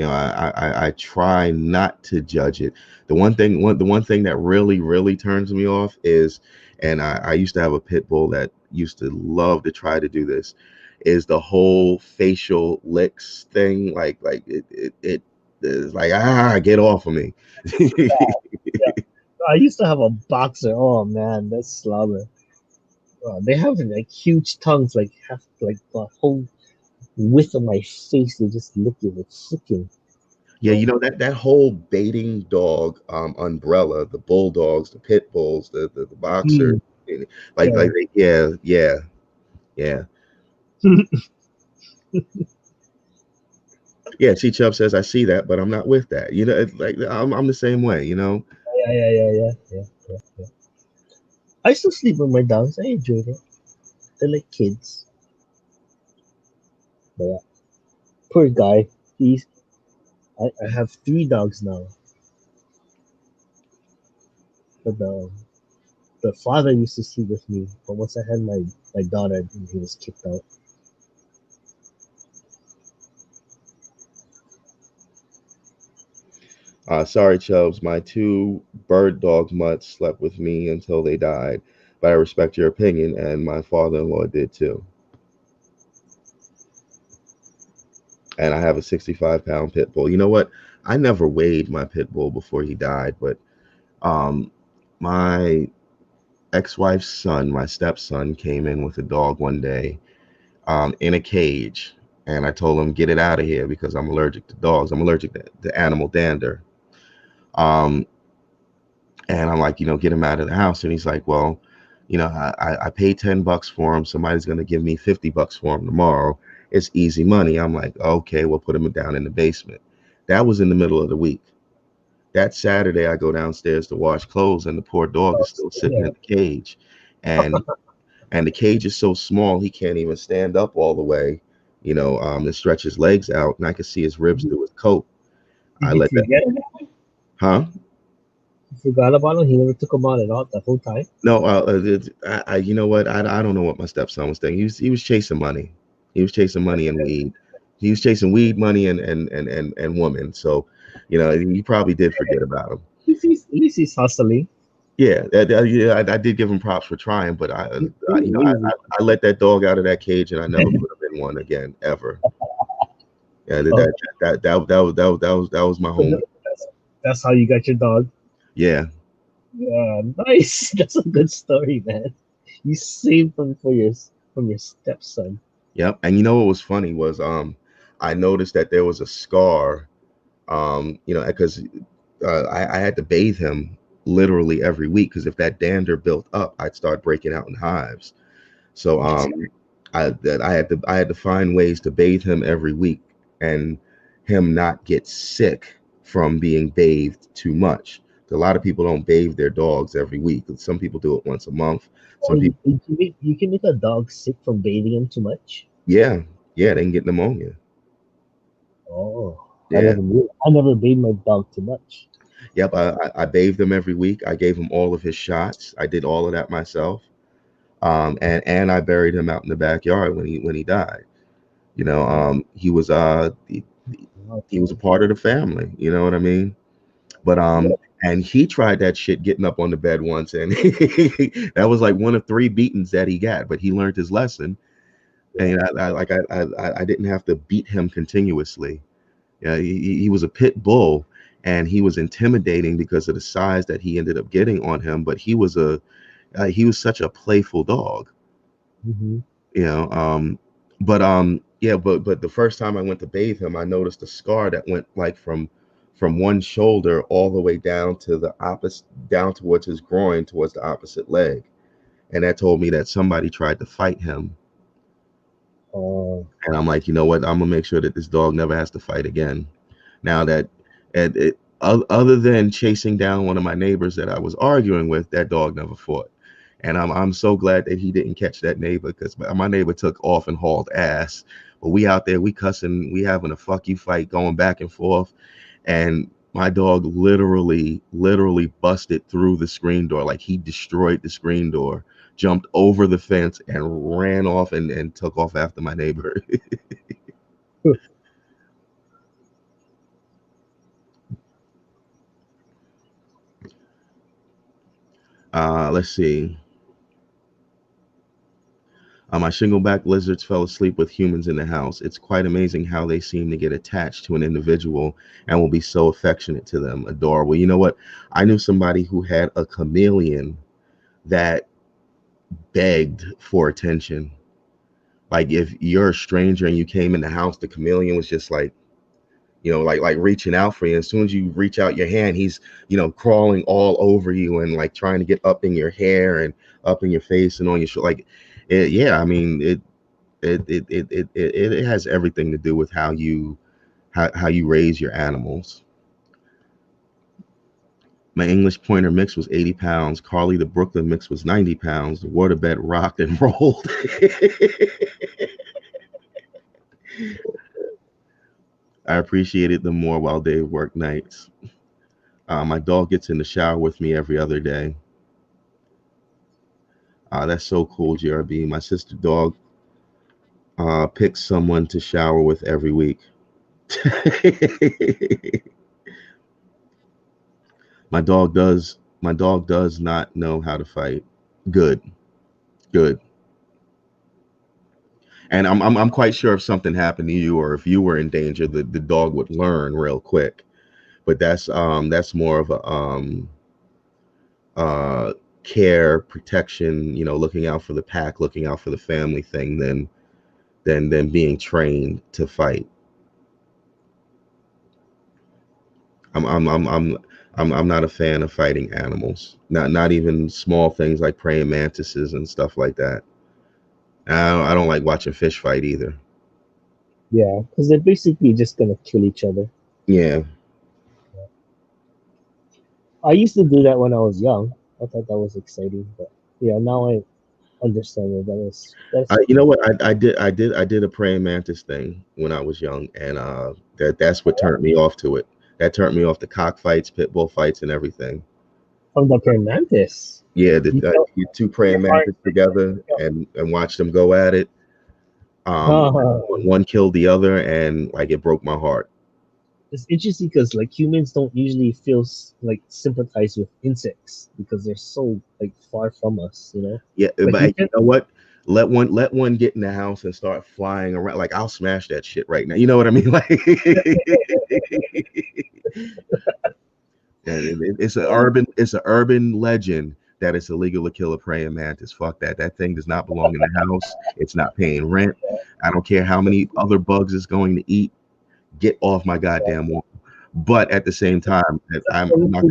I try not to judge it. The one thing that really turns me off is, and I used to have a pit bull that used to love to try to do this, is the whole facial licks thing. It is like, get off of me. Yeah. I used to have a boxer. Oh man, that's slobber. They have like huge tongues, like half like the whole width of my face. They just lick it. It's freaking. Yeah, that whole baiting dog umbrella, the bulldogs, the pit bulls, the boxers, Mm, like yeah. yeah. Yeah, C Chubb says I see that, but I'm not with that. It's like I'm the same way. Yeah. I still sleep with my dogs. I enjoy it. They're like kids. But yeah, poor guy. I have three dogs now. But the father used to sleep with me. But once I had my daughter, he was kicked out. Sorry, Chubbs, my two bird dog mutts slept with me until they died, but I respect your opinion, and my father-in-law did too. And I have a 65-pound pit bull. You know what? I never weighed my pit bull before he died, but um, my ex-wife's son, my stepson, came in with a dog one day in a cage, and I told him get it out of here because I'm allergic to dogs. I'm allergic to animal dander. Um, and I'm like, get him out of the house. And he's like, well, I paid $10 for him. Somebody's gonna give me $50 for him tomorrow. It's easy money. I'm like, okay, we'll put him down in the basement. That was in the middle of the week. That Saturday, I go downstairs to wash clothes, and the poor dog is still sitting Yeah. in the cage, and the cage is so small he can't even stand up all the way, and stretch his legs out, and I could see his ribs through his coat. I Did you let that, forget about him? huh? You forgot about him? He never took him out at all the whole time? No, you know what? I don't know what my stepson was thinking. He was chasing money. He was chasing money and weed. He was chasing weed, money, and women. So, he probably did forget about him. At least he's hustling. Yeah, yeah, I did give him props for trying, but Easy. I let that dog out of that cage and I never put him in one again ever. Yeah, Oh, that was my so home. that's how you got your dog. Yeah, Yeah, nice. That's a good story, man. You saved him from your stepson. yep. And what was funny was I noticed that there was a scar because I had to bathe him literally every week because if that dander built up, I'd start breaking out in hives. So I had to find ways to bathe him every week and him not get sick from being bathed too much. A lot of people don't bathe their dogs every week. Some people do it once a month. Oh, Some people, you can make a dog sick from bathing him too much. yeah, yeah, they can get pneumonia. Oh, I Yeah, never knew. I never bathed my dog too much. yep. I bathed him every week. I gave him all of his shots. I did all of that myself. And I buried him out in the backyard when he died. He was he was a Okay. part of the family. You know what I mean? But Yeah. and he tried that shit getting up on the bed once, and that was like one of three beatings that he got. But he learned his lesson, and I didn't have to beat him continuously. Yeah, he was a pit bull, and he was intimidating because of the size that he ended up getting on him. But he was such a playful dog. Hmm. you know yeah, but the first time I went to bathe him, I noticed a scar that went like from one shoulder all the way down to the opposite, down towards his groin, towards the opposite leg, and that told me that somebody tried to fight him. Oh, And I'm like, you know what, I'm gonna make sure that this dog never has to fight again. Now that other than chasing down one of my neighbors that I was arguing with, that dog never fought. And I'm so glad that he didn't catch that neighbor, because my neighbor took off and hauled ass. But we out there, we cussing, we having a fuck you fight going back and forth. And my dog literally busted through the screen door. Like he destroyed the screen door jumped over the fence and ran off and took off after my neighbor. Let's see. My shingleback lizards fell asleep with humans in the house. It's quite amazing how they seem to get attached to an individual and will be so affectionate to them. Adorable. You know what? I knew somebody who had a chameleon that begged for attention. Like if you're a stranger and you came in the house, the chameleon was just like, like reaching out for you. As soon as you reach out your hand, he's, crawling all over you and like trying to get up in your hair and up in your face and on your shoulder. Like, yeah, I mean, it has everything to do with how you raise your animals. My English pointer mix was 80 pounds. Carly the Brooklyn mix was 90 pounds. The waterbed rocked and rolled. I appreciated them more while Dave worked nights. My dog gets in the shower with me every other day. That's so cool, GRB. My sister dog picks someone to shower with every week. My dog does not know how to fight. Good. And I'm quite sure if something happened to you or if you were in danger, the dog would learn real quick. But that's more of a care, protection, looking out for the pack, looking out for the family thing than being trained to fight. I'm not a fan of fighting animals. Not even small things like praying mantises and stuff like that. I don't like watching fish fight either. Yeah, because they're basically just gonna kill each other. Yeah. I used to do that when I was young. I thought that was exciting, but yeah, now I understand that's You know what? I did a praying mantis thing when I was young, and that's what turned me off to it. That turned me off to cockfights, pit bull fights, and everything. from the praying mantis. Yeah, you two praying mantis together and watch them go at it. One killed the other, and like it broke my heart. It's interesting because like humans don't usually feel like sympathize with insects because they're so like far from us, Yeah, Like, but you know what? Let one get in the house and start flying around. Like I'll smash that shit right now. You know what I mean? Like it's an urban legend that it's illegal to kill a praying mantis. Fuck that. That thing does not belong in the house. It's not paying rent. I don't care how many other bugs it's going to eat. Get off my goddamn wall. But at the same time, I'm not.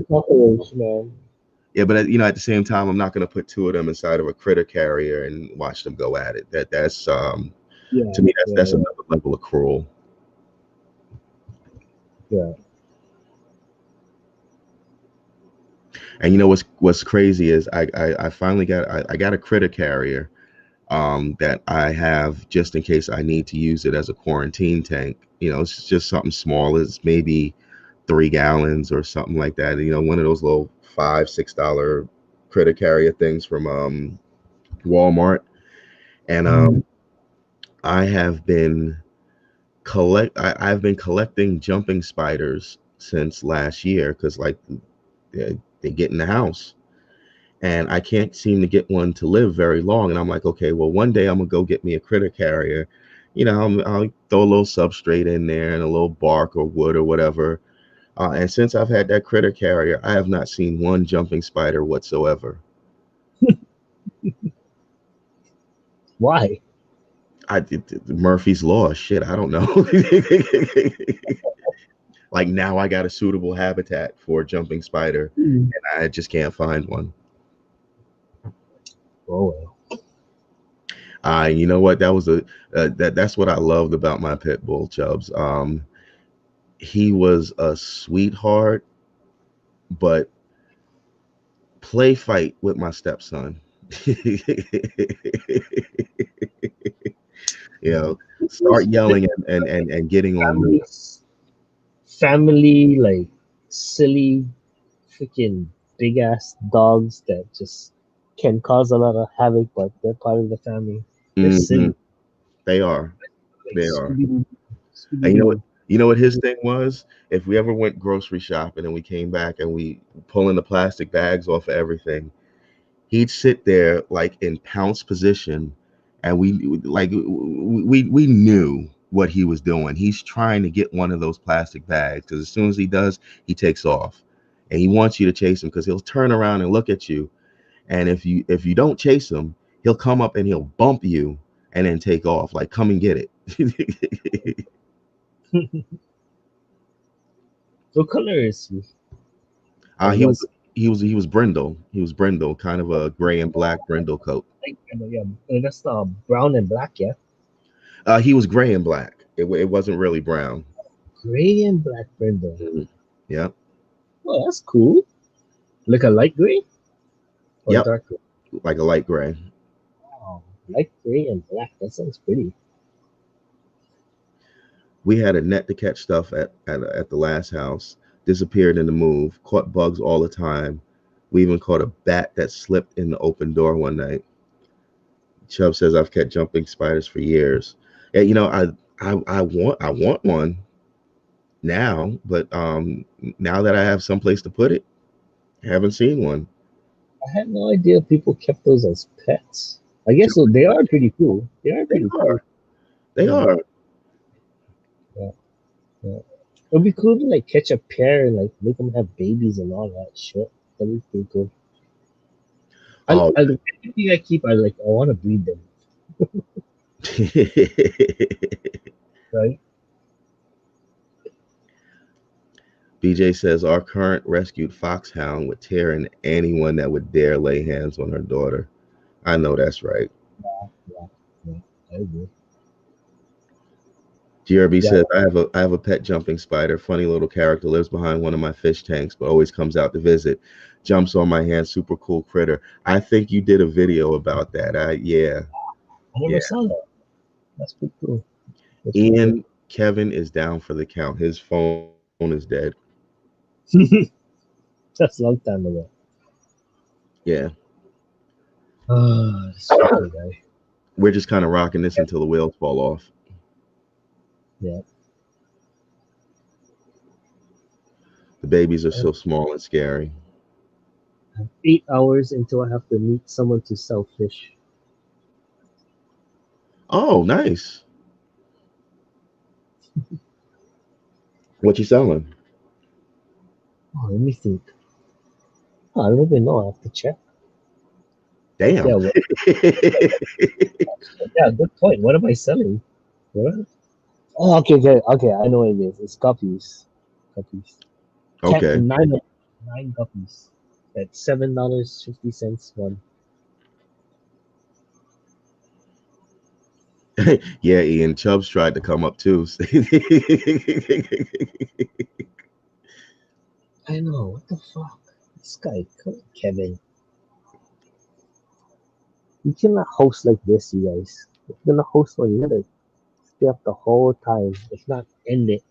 Yeah, but at the same time, I'm not going to put two of them inside of a critter carrier and watch them go at it. That's to me that's another level of cruel. Yeah. And what's crazy is I finally got I got a critter carrier that I have just in case I need to use it as a quarantine tank. It's just something small. It's maybe 3 gallons or something like that. One of those little $5-6 critter carrier things from Walmart. And I have been I've been collecting jumping spiders since last year because like they get in the house. And I can't seem to get one to live very long. And I'm like, okay, well, one day I'm gonna go get me a critter carrier. I'll throw a little substrate in there and a little bark or wood or whatever. And since I've had that critter carrier, I have not seen one jumping spider whatsoever. Why? Murphy's Law. Shit, I don't know. Like now I got a suitable habitat for a jumping spider, and I just can't find one. Oh well. You know what? That was that's what I loved about my pit bull, Chubbs. He was a sweetheart, but play fight with my stepson. Start yelling and getting on me. Family, like silly, freaking big ass dogs that just can cause a lot of havoc, but they're part of the family. They're Hmm. silly, They are. like They are. Scooby And you know what? Doo. You know what his thing was? If we ever went grocery shopping and we came back and we pulling the plastic bags off of everything, he'd sit there like in pounce position, and we knew what he was doing. He's trying to get one of those plastic bags because as soon as he does, he takes off, and he wants you to chase him because he'll turn around and look at you, and if you don't chase him, he'll come up and he'll bump you and then take off. Like, come and get it. What color is he? uh, Or he he was was he was brindle. He was brindle, kind of a gray and black brindle coat. like, yeah, that's brown and black, yeah. He was gray and black. It wasn't really brown. Gray and black brindle. Mhm. Yep. Oh, that's cool. Like a light gray or Yep. dark gray? Like a light gray. Wow, light gray and black. That sounds pretty. We had a net to catch stuff at the last house. Disappeared in the move. Caught bugs all the time. We even caught a bat that slipped in the open door one night. Chubb says I've kept jumping spiders for years. Yeah, I want one now, but now that I have someplace to put it, I haven't seen one. I had no idea people kept those as pets. I guess so. They are pretty cool. They are They pretty cool. are. They Yeah, are. yeah, yeah. It'd be cool to like catch a pair and like make them have babies and all that shit. That'd be pretty cool. Oh. Anything I keep, I want to breed them, right? BJ says our current rescued foxhound would tear in anyone that would dare lay hands on her daughter. I know that's right. Yeah, yeah. I agree. GRB Yeah, says I have a pet jumping spider. Funny little character, lives behind one of my fish tanks, but always comes out to visit. Jumps on my hand. Super cool critter. I think you did a video about that. Yeah, I never yeah. saw that. That's pretty cool. That's pretty cool. Ian Kevin is down for the count. His phone is dead. That's a long time ago. Yeah, Ah, this fucking guy. we're just kind of rocking this until the wheels fall off. Yeah. The babies are so small and scary. 8 hours until I have to meet someone to sell fish. Oh, nice. What you selling? Oh, let me think. Oh, I don't even know. I have to check. Damn. Yeah, well, yeah, good point. What am I selling? What? Oh, okay, okay, okay. I know what it is. It's guppies. Guppies. Ten, Okay. nine guppies. At $7.50 one. Yeah, Ian Chubbs tried to come up too. I know. What the fuck? This guy, Kevin. You cannot host like this, you guys. If you're gonna host one, you gotta stay up the whole time. If not, end it.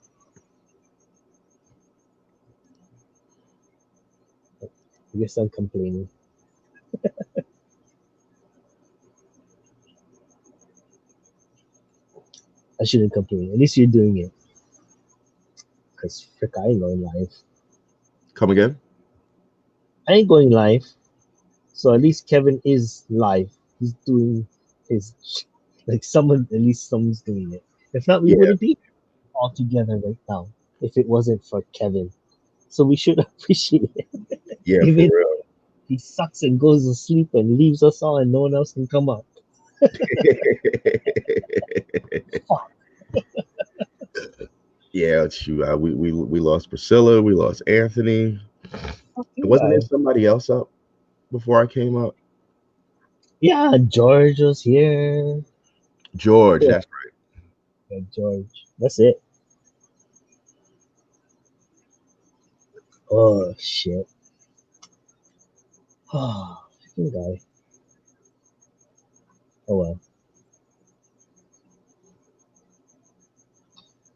I guess I'm complaining. I shouldn't complain. At least you're doing it. Cause frick, I ain't going live. Come again? I ain't going live. So at least Kevin is live. He's doing his like someone. At least someone's doing it. If not, we Yeah, wouldn't be all together right now. If it wasn't for Kevin, so we should appreciate it. yeah, for Even real. he sucks and goes to sleep and leaves us all, and no one else can come up. Fuck. Yeah, shoot. We lost Priscilla. We lost Anthony. Fucking Wasn't there guy. somebody else up before I came up? Yeah, George was here. George. Yeah, That's yeah, George. That's it. Oh shit. Oh, fucking guy. Oh well.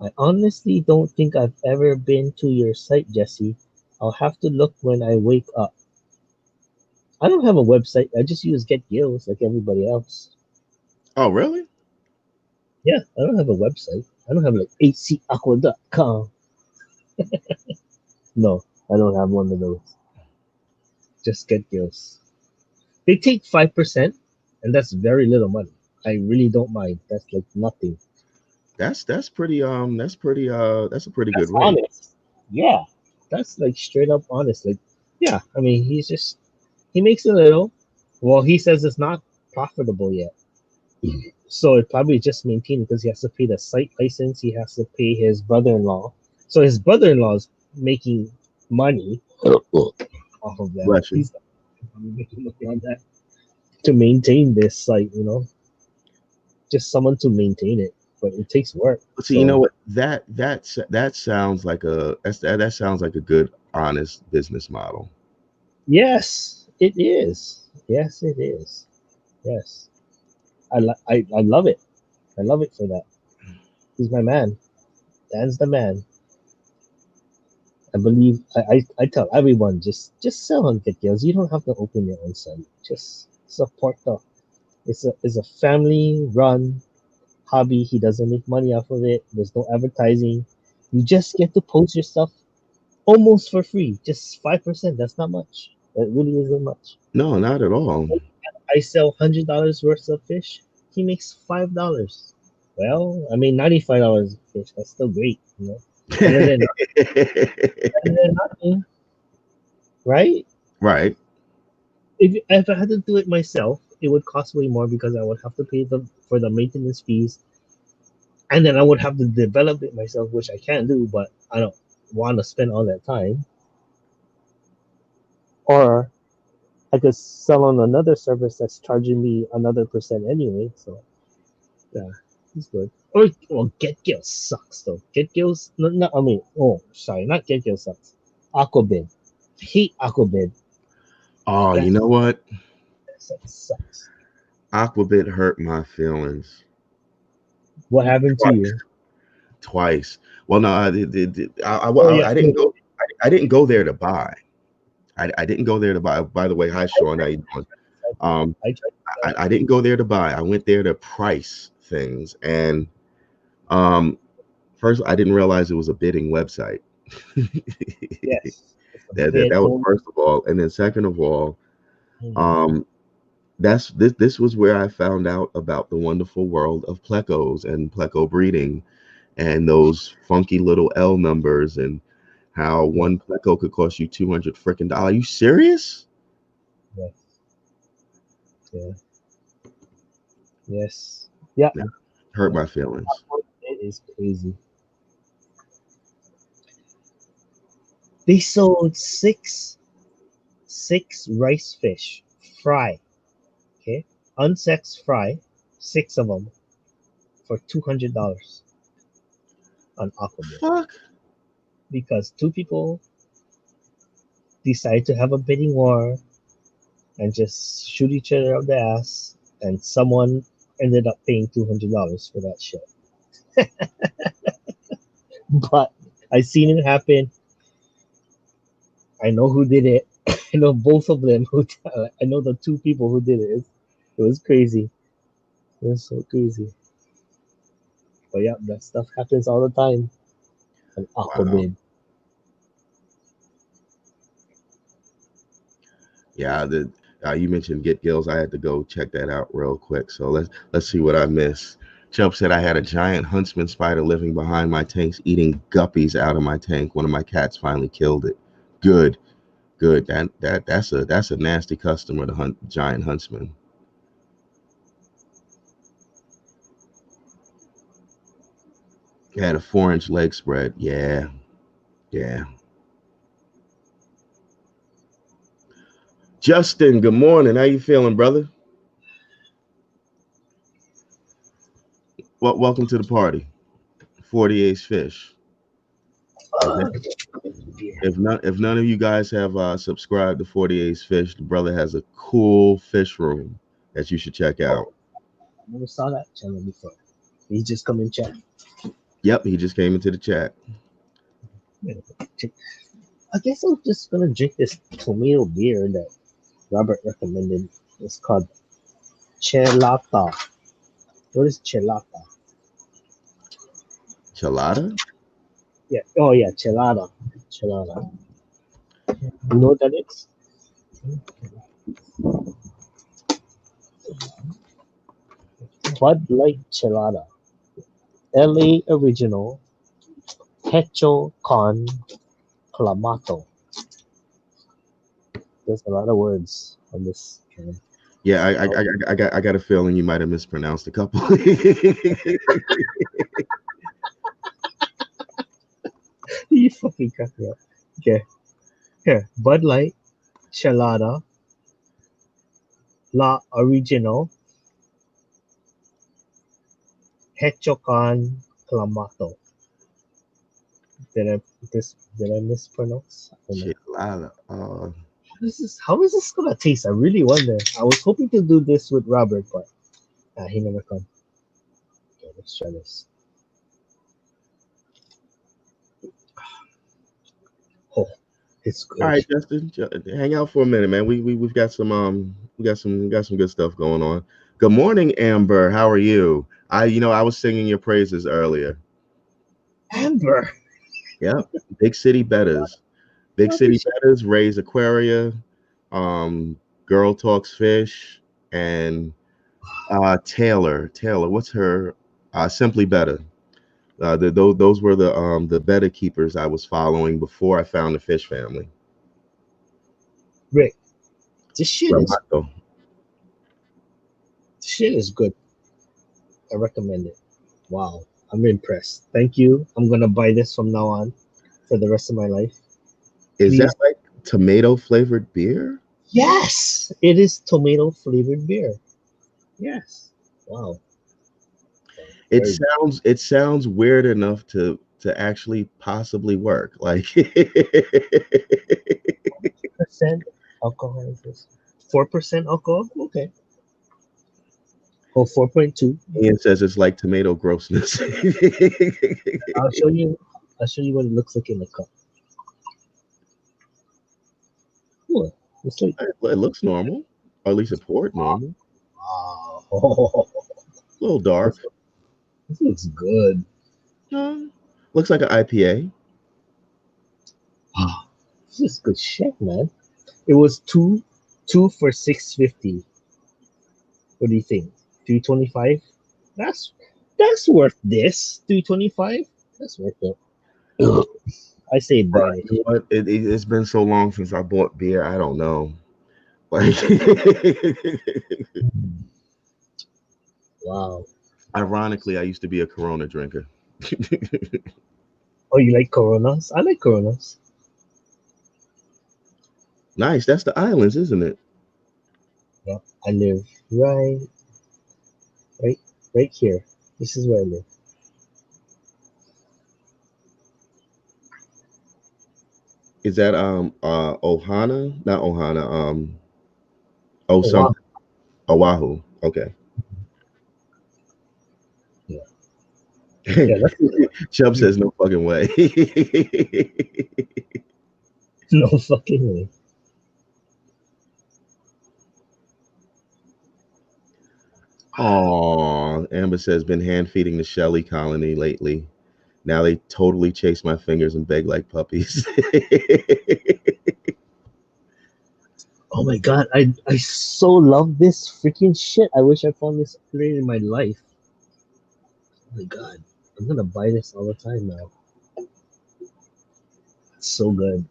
I honestly don't think I've ever been to your site, Jesse. I'll have to look when I wake up. I don't have a website. I just use Get Gills like everybody else. Oh, really? Yeah, I don't have a website. I don't have like hcaqua.com. No, I don't have one of those. Just Get Gills. They take 5%, and that's very little money. I really don't mind. That's like nothing. That's pretty that's a pretty good That's rate. honest. Yeah, that's like straight up honest. Like, yeah, I mean, he makes a little. Well, he says it's not profitable yet. So it probably just maintained because he has to pay the site license. He has to pay his brother-in-law. So his brother-in-law is making money off of that. Bless you. He's probably making money on that to maintain this site. Just someone to maintain it, but it takes work. So you know So what? That sounds like that sounds like a good, honest business model. yes, it is. Yes, it is. Yes, I love it. I love it for that. He's my man. Dan's the man. I believe I tell everyone just sell on GetGills. You don't have to open your own site. Just support the. It's a family run hobby. He doesn't make money off of it. There's no advertising. You just get to post your stuff almost for free. Just 5%. That's not much. That really isn't much. No, not at all. I sell $100 worth of fish. He makes $5. Well, I mean $95 a fish. That's still great. Better than nothing, right? Right. If I had to do it myself, it would cost way more because I would have to pay them for the maintenance fees, and then I would have to develop it myself, which I can do, but I don't want to spend all that time. Or I could sell on another service that's charging me another percent anyway. So yeah, it's good. Or well, GetGill sucks though. GetGill's no, I mean, oh sorry, not GetGill sucks. Aquabid, hate Aquabid. Oh, That you know what? sucks. Aquabit hurt my feelings What happened to you? twice. Well, no, Oh yeah, I didn't go. I didn't go there to buy. I didn't go there to buy. By the way, hi Sean, how you doing? Um, I tried. I didn't go there to buy. I went there to price things, and um, first I didn't realize it was a bidding website. Yes. That was first of all, and then second of all, um, this was where I found out about the wonderful world of plecos and pleco breeding, and those funky little L numbers, and how one pleco could cost you $200 freaking dollars. Are you serious? Yes. Yeah. Yes. Yeah. Yeah, hurt my feelings. It is crazy. They sold six rice fish fry. Okay, unsexed fry, 6 of them for $200 on Aquaman Fuck. because 2 people decided to have a bidding war and just shoot each other up the ass, and someone ended up paying $200 for that shit. But I seen it happen. I know who did it. I know both of them. I know the 2 people who did it. It was crazy. It was so crazy. But yeah, that stuff happens all the time. An Aquabid. Wow. Yeah, you mentioned Get Gills. I had to go check that out real quick. So let's see what I missed. Chubb said I had a giant huntsman spider living behind my tanks, eating guppies out of my tank. One of my cats finally killed it. Good. That's a nasty customer, the giant huntsman. Had a 4-inch leg spread. Yeah. Justin, good morning. How you feeling, brother? Well, welcome to the party. 48's Fish. If none of you guys have subscribed to 48's Fish, the brother has a cool fish room that you should check out. I never saw that channel before. He just come in chat. Yep, he just came into the chat. I guess I'm just gonna drink this tomato beer that Robert recommended. It's called Chelata. What is Chelata? Chelada? Yeah. Oh yeah, Chelada. Chelada. You know what that is? Bud Light Chelada. LA original. Hecho con clamato. There's a lot of words on this can. Yeah, I got a feeling you might have mispronounced a couple. You fucking cut me up. Okay. Here. Bud Light Chelada. La Original. Hecho con clamato. Did I mispronounce? I don't know. Chelada. How is this gonna taste? I really wonder. I was hoping to do this with Robert, but he never come. Okay, let's try this. Oh, it's good. All right, Justin, hang out for a minute, man. We've got some good stuff going on. Good morning, Amber. How are you? I was singing your praises earlier. Amber. Yeah, big city betters. Big city betters raise aquaria. Girl talks fish and Taylor. What's her? Simply better. Those were the better keepers I was following before I found the fish family. Rick, this shit Ramato. is good. I recommend it. Wow, I'm impressed. Thank you. I'm gonna buy this from now on for the rest of my life. Is Please. that like tomato flavored beer? Yes, it is tomato flavored beer. Yes. Wow. It sounds weird enough to actually possibly work. Like percent alcohol is this? 4% alcohol? Okay. Oh, 4.2. Ian says it's like tomato grossness. I'll show you what it looks like in the cup. What? It's like It looks normal, or at least it poured normal. wow. A little dark. This looks good. Looks like an IPA. This is good shit, man. It was two for $6.50. What do you think? $3.25? That's worth this. $3.25? That's worth it. I say buy it. You know what? It's been so long since I bought beer. I don't know. Like, wow. Ironically, I used to be a Corona drinker. Oh, you like Coronas? I like Coronas. Nice. That's the islands, isn't it? Yeah, I live right here. This is where I live. Is that Ohana? Not Ohana. Something. Oahu. Okay. Yeah. Yeah, Chubb says no fucking way. No fucking way. Aw, Amber says been hand feeding the Shelly colony lately. Now they totally chase my fingers and beg like puppies. Oh my god, I so love this freaking shit. I wish I found this earlier in my life. Oh my god, I'm gonna buy this all the time now. It's so good.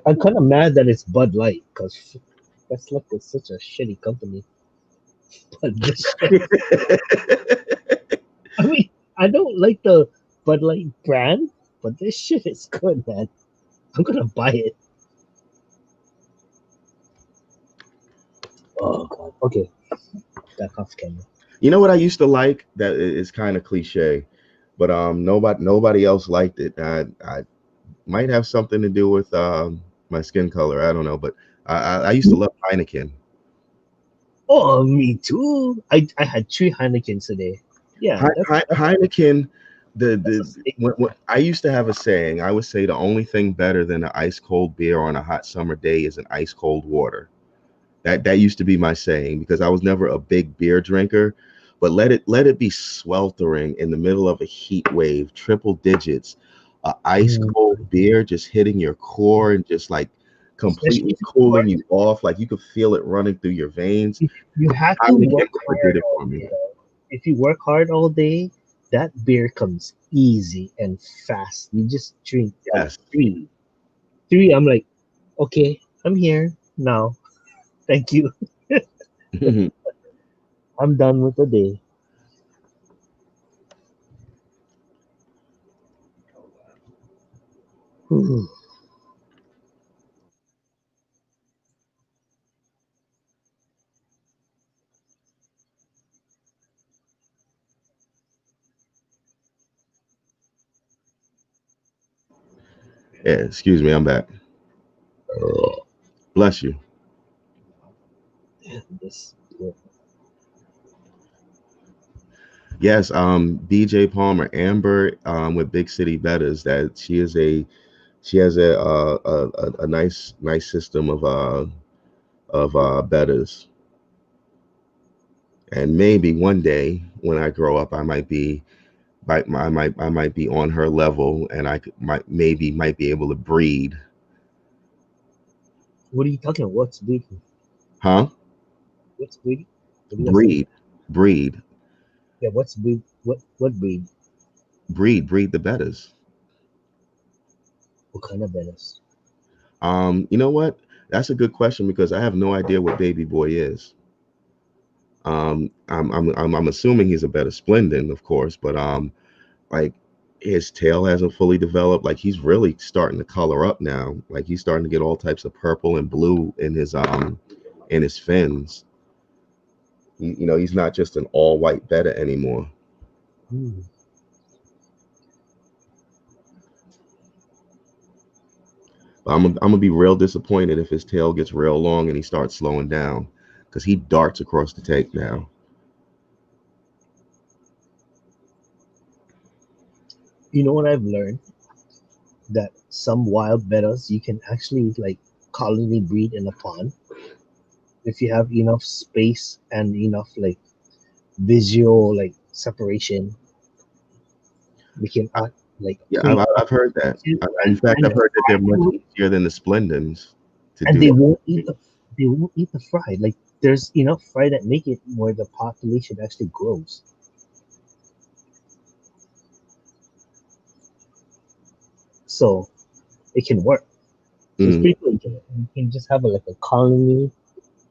I'm kind of mad that it's Bud Light because that's like such a shitty company. But this I mean, I don't like the Bud Light brand, but this shit is good, man. I'm gonna buy it. Oh god. Okay. Back off camera. You know what I used to like? That is kind of cliche, but nobody else liked it. I might have something to do with my skin color. I don't know, but I used to love Heineken. Oh, me too. I had 3 Heinekens today. Yeah. Heineken When I used to have a saying, I would say the only thing better than an ice cold beer on a hot summer day is an ice cold water. That used to be my saying because I was never a big beer drinker, but let it be sweltering in the middle of a heat wave, triple digits, a ice Mm. cold beer just hitting your core and just like Especially completely if you cooling work, you off, like you could feel it running through your veins. you have to Heineken work never did hard it all for me. day. If you work hard all day, that beer comes easy and fast. You just drink like Yes. three. Three, I'm like, okay, I'm here now. Thank you. I'm done with the day. Whew. Yeah, excuse me, I'm back. Bless you. This, yeah. Yes, DJ Palmer, Amber, with Big City Betters, that she has a nice system of betters, and maybe one day when I grow up, I might be on her level, and might be able to breed, What are you talking about? What's breeding? huh? What's breeding? What are you saying? Breed, breed, Yeah, what's breed? What breed? breed the betters. What kind of Venice? You know what? That's a good question because I have no idea what Baby Boy is. I'm assuming he's a better Splendid, of course, but like his tail hasn't fully developed. Like he's really starting to color up now. Like he's starting to get all types of purple and blue in his fins. He's not just an all white betta anymore. Hmm. But I'm gonna be real disappointed if his tail gets real long and he starts slowing down because he darts across the tape now. You know what I've learned? That some wild bettas you can actually like colony breed in a pond if you have enough space and enough like visual like separation. We can like Yeah, create I've heard that. and, In fact, and I've the heard that they're much fry, easier than the Splendens to and do. they won't eat the fry. Like there's enough fry that make it where the population actually grows. So it can work. So it's Mm, pretty cool. You can just have like a colony,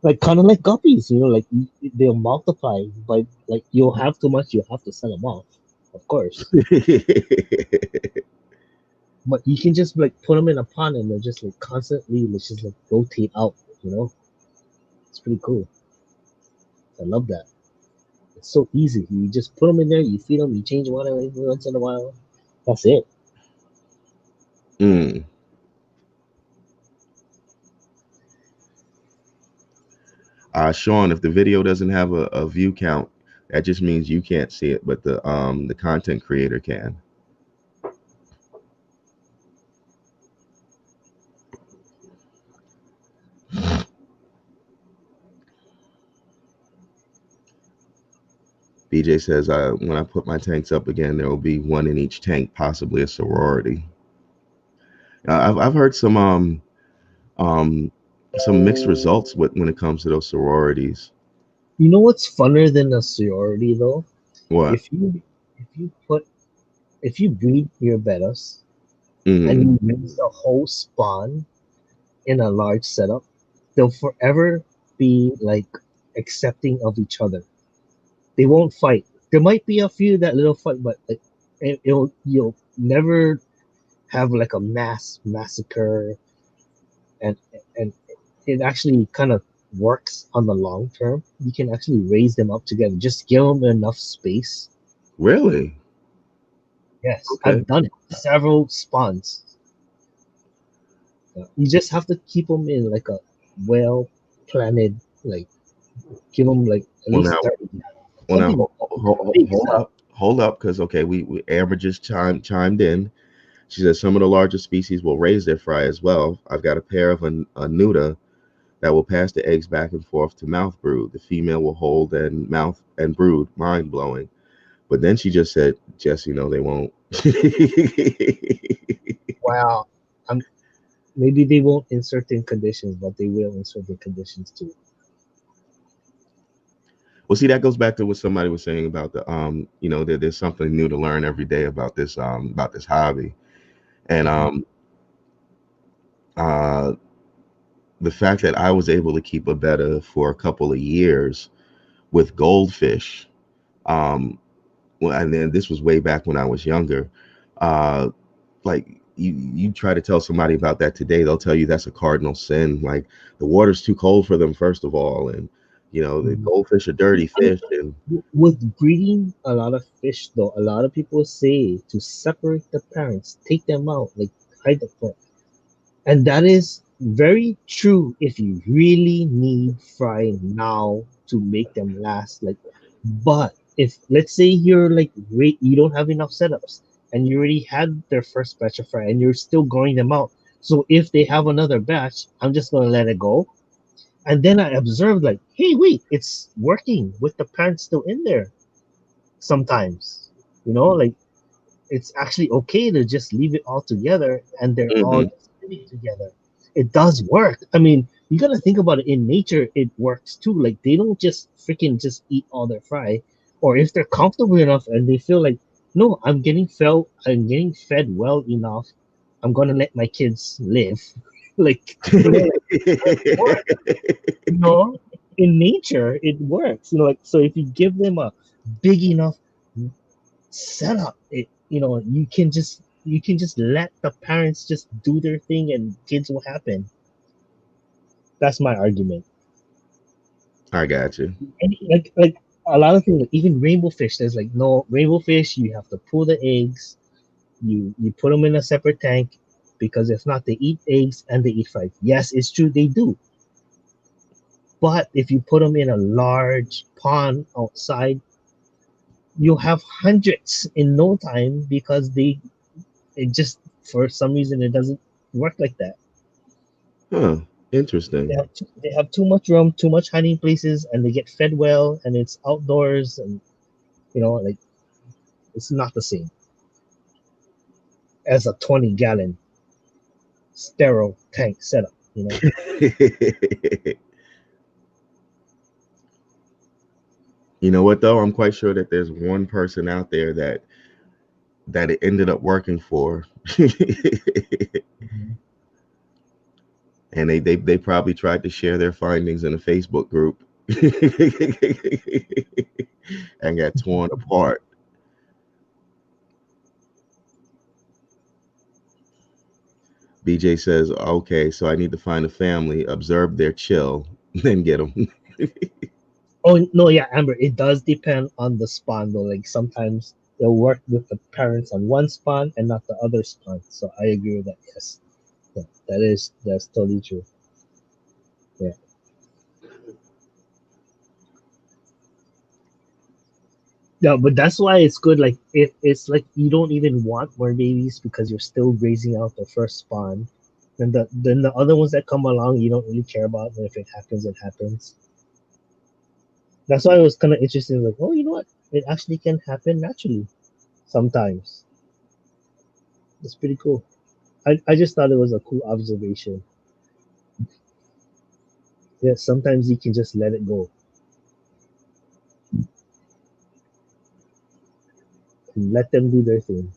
like kind of like guppies, like they'll multiply, but like you'll have too much, you'll have to sell them off, of course. But you can just like put them in a pond and they'll just like constantly, let's just like rotate out. You know, it's pretty cool. I love that. It's so easy. You just put them in there, you feed them, you change water every once in a while. That's it. mm. Sean, if the video doesn't have a view count, that just means you can't see it, but the content creator can. BJ says, when I put my tanks up again, there will be one in each tank, possibly a sorority. I've heard um, some mixed results when it comes to those sororities. You know what's funner than a sorority though? What? If you if you put if you breed your bettas and Mm, you raise the whole spawn in a large setup, they'll forever be like accepting of each other. They won't fight. There might be a few that little fight, but like, you'll never have like a mass massacre, and and it actually kind of works on the long term. You can actually raise them up together. Just give them enough space. really? Yes, Okay. I've done it. Several spawns. You just have to keep them in like a well planned, like give them like at Well, now, least 30. well, now, Something big hold stuff. up. hold up, because okay, we Amber just chimed in. She says some of the larger species will raise their fry as well. I've got a pair of a nuda that will pass the eggs back and forth to mouth brood. The female will hold and mouth and brood. Mind blowing. But then she just said, Jesse, no, they won't. Wow. Maybe they won't in certain conditions, but they will in certain conditions too. Well, see, that goes back to what somebody was saying about the there's something new to learn every day about this hobby. And uh the fact that I was able to keep a betta for a couple of years with goldfish. Well, and then this was way back when I was younger. Uh, like you try to tell somebody about that today, they'll tell you that's a cardinal sin. Like the water's too cold for them, first of all, and the goldfish are dirty fish. And With breeding a lot of fish, though, a lot of people say to separate the parents, take them out, like hide the parent. And that is very true if you really need fry now to make them last. Like, but if let's say you're like wait, you don't have enough setups and you already had their first batch of fry and you're still growing them out. So if they have another batch, I'm just gonna let it go. And then I observed like, hey, wait, it's working with the parents still in there sometimes. Like it's actually okay to just leave it all together and they're all Mhm. just living together. It does work. I mean, you gotta think about it. In nature, it works too. Like they don't just freaking just eat all their fry, or if they're comfortable enough and they feel like, no, I'm getting fed well enough. I'm gonna let my kids live. like like it works. You know, in nature, it works. Like so, if you give them a big enough setup, you can just let the parents just do their thing and kids will happen. That's my argument. I got you. And like a lot of things, like even rainbow fish, there's like no rainbow fish, you have to pull the eggs, you put them in a separate tank, because if not they eat eggs and they eat fry. Yes, it's true, they do. But if you put them in a large pond outside, you'll have hundreds in no time, because it just, for some reason, it doesn't work like that. Huh. They Interesting. have they have too much room, too much hiding places, and they get fed well, and it's outdoors, and like it's not the same as a 20-gallon sterile tank setup. You know what though? I'm quite sure that there's one person out there that it ended up working for. Mhm. And they probably tried to share their findings in a Facebook group and got torn apart. BJ says, okay, so I need to find a family, observe their chill, then get them. Oh no, yeah, Amber. It does depend on the spawn though. Like sometimes they'll work with the parents on one spawn and not the other spawn. So I agree with that. Yes, yeah, that's totally true. Yeah. Yeah, but that's why it's good. Like it's like you don't even want more babies because you're still raising out the first spawn. Then the other ones that come along, you don't really care about. And if it happens, it happens. That's why it was kind of interesting. Like, oh, you know what? It actually can happen naturally sometimes. It's pretty cool. I just thought it was a cool observation. Yeah, sometimes you can just let it go and let them do their thing.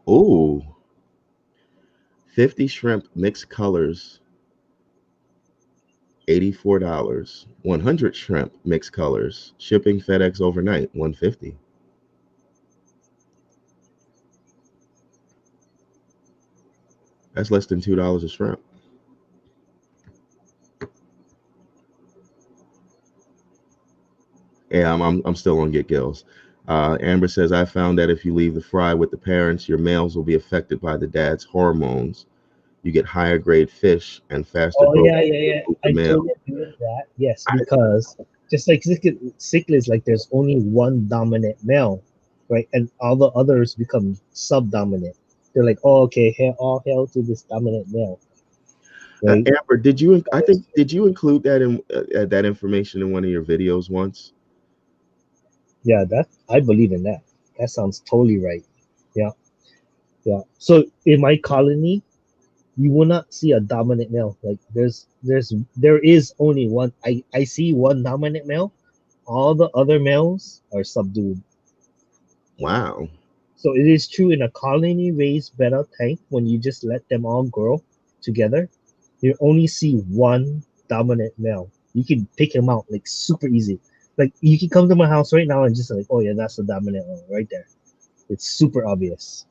Ooh, 50 shrimp mixed colors, $84. 100 shrimp mixed colors, shipping FedEx overnight, 150. That's less than $2 a shrimp. Yeah, I'm still on Get Gills. Amber says, I found that if you leave the fry with the parents, your males will be affected by the dad's hormones. you get higher grade fish and faster Oh growth yeah, yeah, yeah. with the I male. totally agree with that. Yes, because just like cichlids, like there's only one dominant male, right? And all the others become subdominant. They're like, oh, okay, all hail to this dominant male, right? Amber, I think did you include that in that information in one of your videos once? Yeah, that I believe in that. That sounds totally right. Yeah, yeah. So in my colony, you will not see a dominant male. Like there is only one. I see one dominant male. All the other males are subdued. Wow. So it is true in a colony raised betta tank when you just let them all grow together, you only see one dominant male. You can pick him out like super easy. Like you can come to my house right now and just like, oh yeah, that's the dominant one right there. It's super obvious.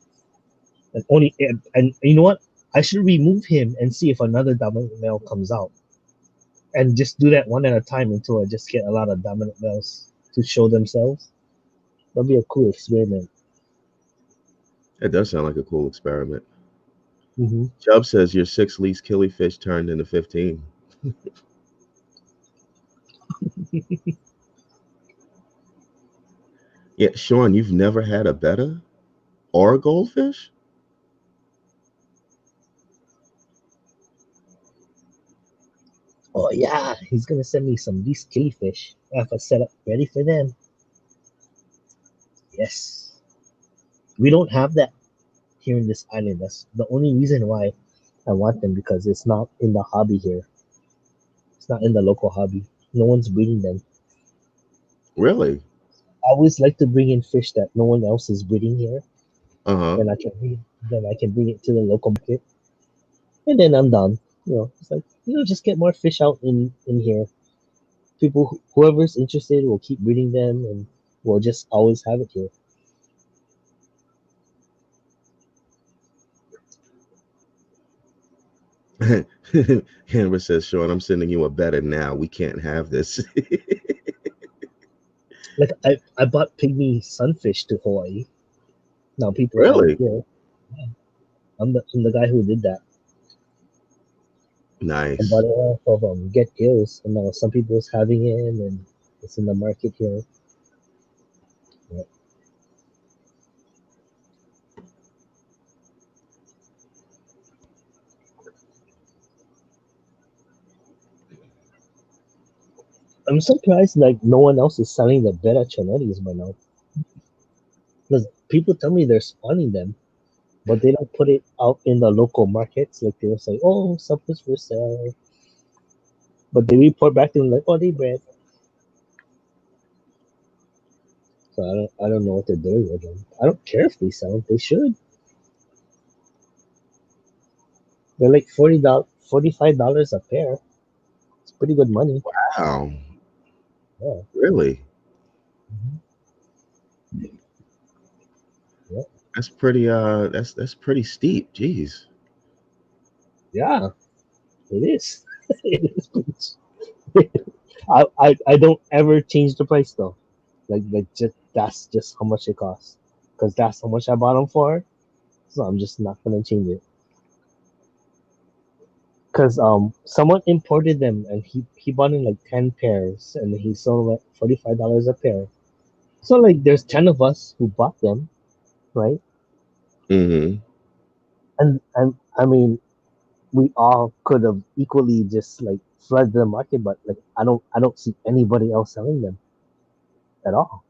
And you know what? I should remove him and see if another dominant male comes out. And just do that one at a time until I just get a lot of dominant males to show themselves. That'll be a cool experiment. That does sound like a cool experiment. Mm-hmm. Chubb says your 6 least killifish turned into 15. Yeah, Sean, you've never had a betta or a goldfish? Oh yeah, he's gonna send me some of these killifish. I have a setup ready for them. Yes. We don't have that here in this island. That's the only reason why I want them because it's not in the hobby here. It's not in the local hobby. No one's breeding them. Really? I always like to bring in fish that no one else is breeding here. Uh-huh. Then I can bring it to the local market. And then I'm done. It's like, just get more fish out in here. Whoever's interested will keep breeding them and we'll just always have it here. Amber says, Sean, I'm sending you a betta now. We can't have this. Like I bought pygmy sunfish to Hawaii. Now people have it Really? here. I'm the guy who did that. I Nice. bought it off of Get Gills, and now some people's having it, and it's in the market here. Yeah. I'm surprised like no one else is selling the betta chanetes by now. Because people tell me they're spawning them, but they don't put it out in the local markets. Like they'll say, "Oh, something's for sale," but they report back to them like, "Oh, they bred." So I don't know what they're doing with them. I don't care if they sell them. They should. They're like $45 a pair. It's pretty good money. Wow. Yeah. Really? Mhm. Yeah. That's pretty that's pretty steep. Jeez. Yeah. It is. It is pretty I don't ever change the price though. Like just that's just how much it costs. Because that's how much I bought them for. So I'm just not gonna change it. Cause someone imported them and he bought in like 10 pairs and he sold them at $45 a pair. So like there's 10 of us who bought them, right? Mm-hmm. And I mean we all could have equally just like flooded the market, but like I don't see anybody else selling them at all.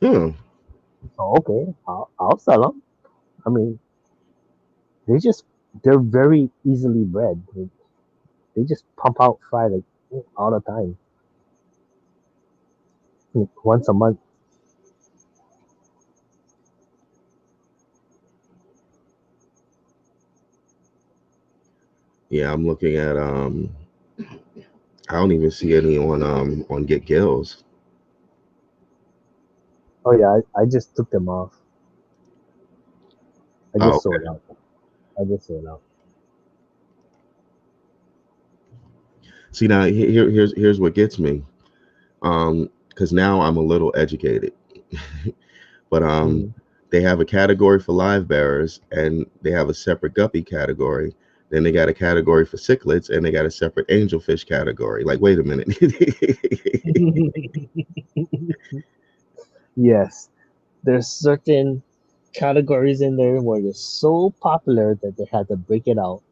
Hmm. So okay, I'll sell them. I mean, they just they're very easily bred. They just pump out fry like all the time, like, once a month. Yeah, I'm looking at I don't even see any on Get Gills. Oh yeah, I just took them off. I Oh, just sold out. I just sold out. see now here's what gets me. Because now I'm a little educated. But Mm. they have a category for live bearers and they have a separate guppy category. Then they got a category for cichlids, and they got a separate angelfish category. Like, wait a minute. Yes, there's certain categories in there where they're so popular that they had to break it out.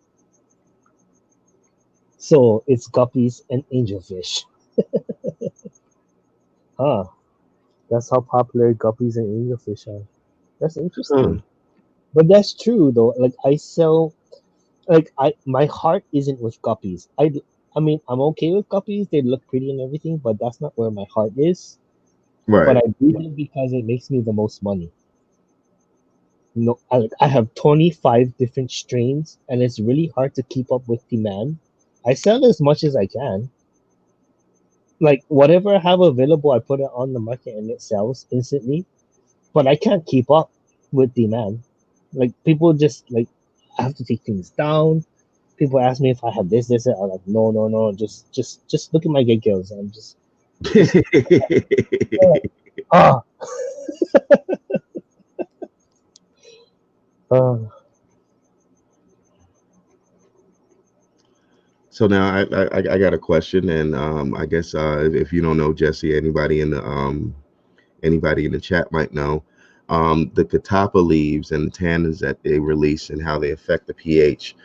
So it's guppies and angelfish. Huh. That's how popular guppies and angelfish are. That's Huh. interesting. But that's true though. Like I sell like I my heart isn't with guppies. I mean I'm okay with guppies, they look pretty and everything, but that's not where my heart is. But Right. I do them because it makes me the most money. No, I have 25 different strains and it's really hard to keep up with demand. I sell as much as I can. Like whatever I have available, I put it on the market and it sells instantly. But I can't keep up with demand. Like people just like I have to take things down. People ask me if I have this. I'm like, no, no, no. Just look at my gig girls. I'm just like, ah, uh, So now I got a question, and I guess if you don't know, Jesse, anybody in the chat might know. The catappa leaves and the tannins that they release and how they affect the pH.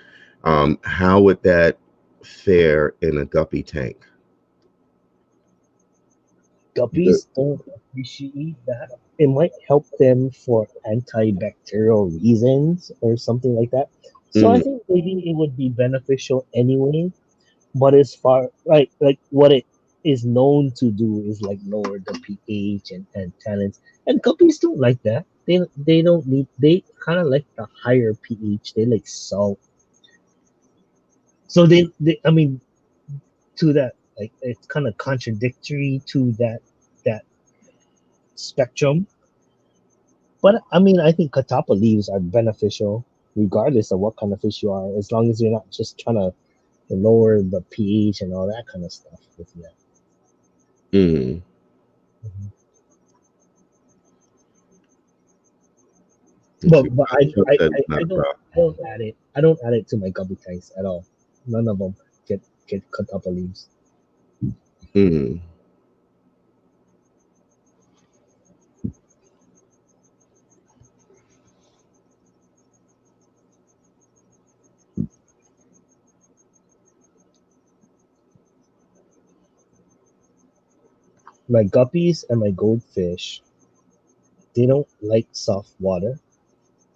How would that fare in a guppy tank? The- guppies don't appreciate that. It might help them for antibacterial reasons or something like that. So I Mhm. think maybe it would be beneficial anyway. But as far like what it is known to do is like lower the pH and tannins. And guppies don't like that. They don't need they kind of like the higher pH. They like salt. So they I mean to that like it's kind of contradictory to that spectrum. But I mean I think catappa leaves are beneficial regardless of what kind of fish you are, as long as you're not just trying to lower the pH and all that kind of stuff with that. Mhm. Mhm. Let's see. But I, Chuck I, said I, it's not I a don't problem. I don't add it. I don't add it to my gubby tanks at all. None of them get cut up leaves. Mhm. My guppies and my goldfish, they don't like soft water.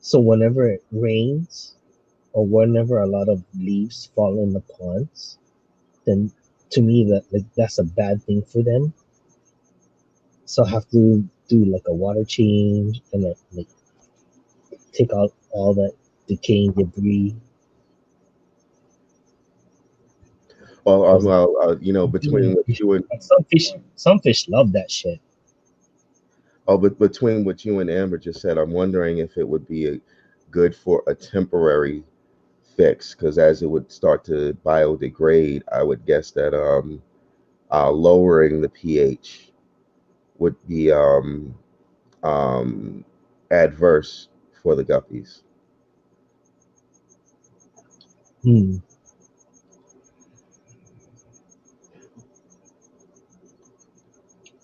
So whenever it rains or whenever a lot of leaves fall in the ponds, then to me that's a bad thing for them. So I have to do like a water change and like take out all that decaying debris. Well, 'Cause between what you and some fish love that shit. but between what you and Amber just said, I'm wondering if it would be good for a temporary fix, because as it would start to biodegrade, I would guess that lowering the pH would be um, adverse for the guppies. Hmm.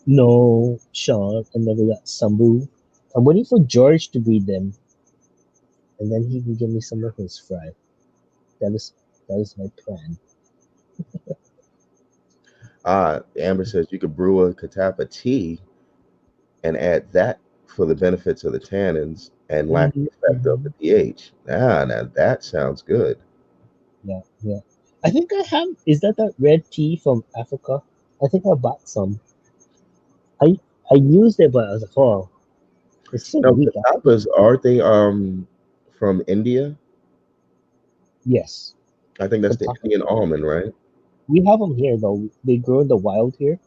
No, Sean, I never got Sambu. I'm waiting for George to breed them, and then he can give me some of his fry. That is that is my plan. Amber says you could brew a catappa tea and add that for the benefits of the tannins and lack Hmm. the effect of Hmm. the pH. Now that sounds good. Yeah, yeah. I think I have. Is that red tea from Africa? I think I bought some. I I used it, but I was like, oh, it's so Now, weak. catappas, aren't they from India? Yes, I think that's the Kataka. Indian almond, right? We have them here though. They grow in the wild here.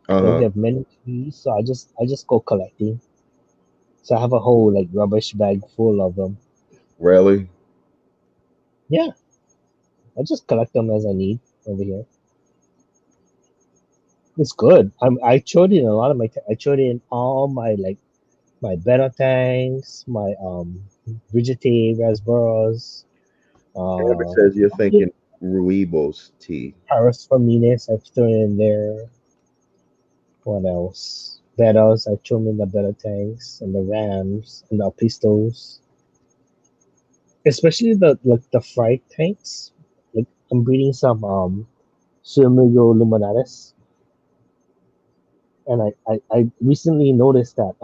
Like Uh-huh. they have many trees, so I just go collecting. So I have a whole like rubbish bag full of them. Really? Yeah, I just collect them as I need over here. It's good. I throw it in a lot of my. I throw it in all my like my betta tanks, my vegetative raspberries. Amber Uh, says you're thinking Ruibos tea. Paris Faminas, I've thrown in there. What else? Bettas, I throw in the Betta tanks and the Rams and the Pistos. Especially the fried tanks. Like I'm breeding some Surmigo luminaris, and I recently noticed that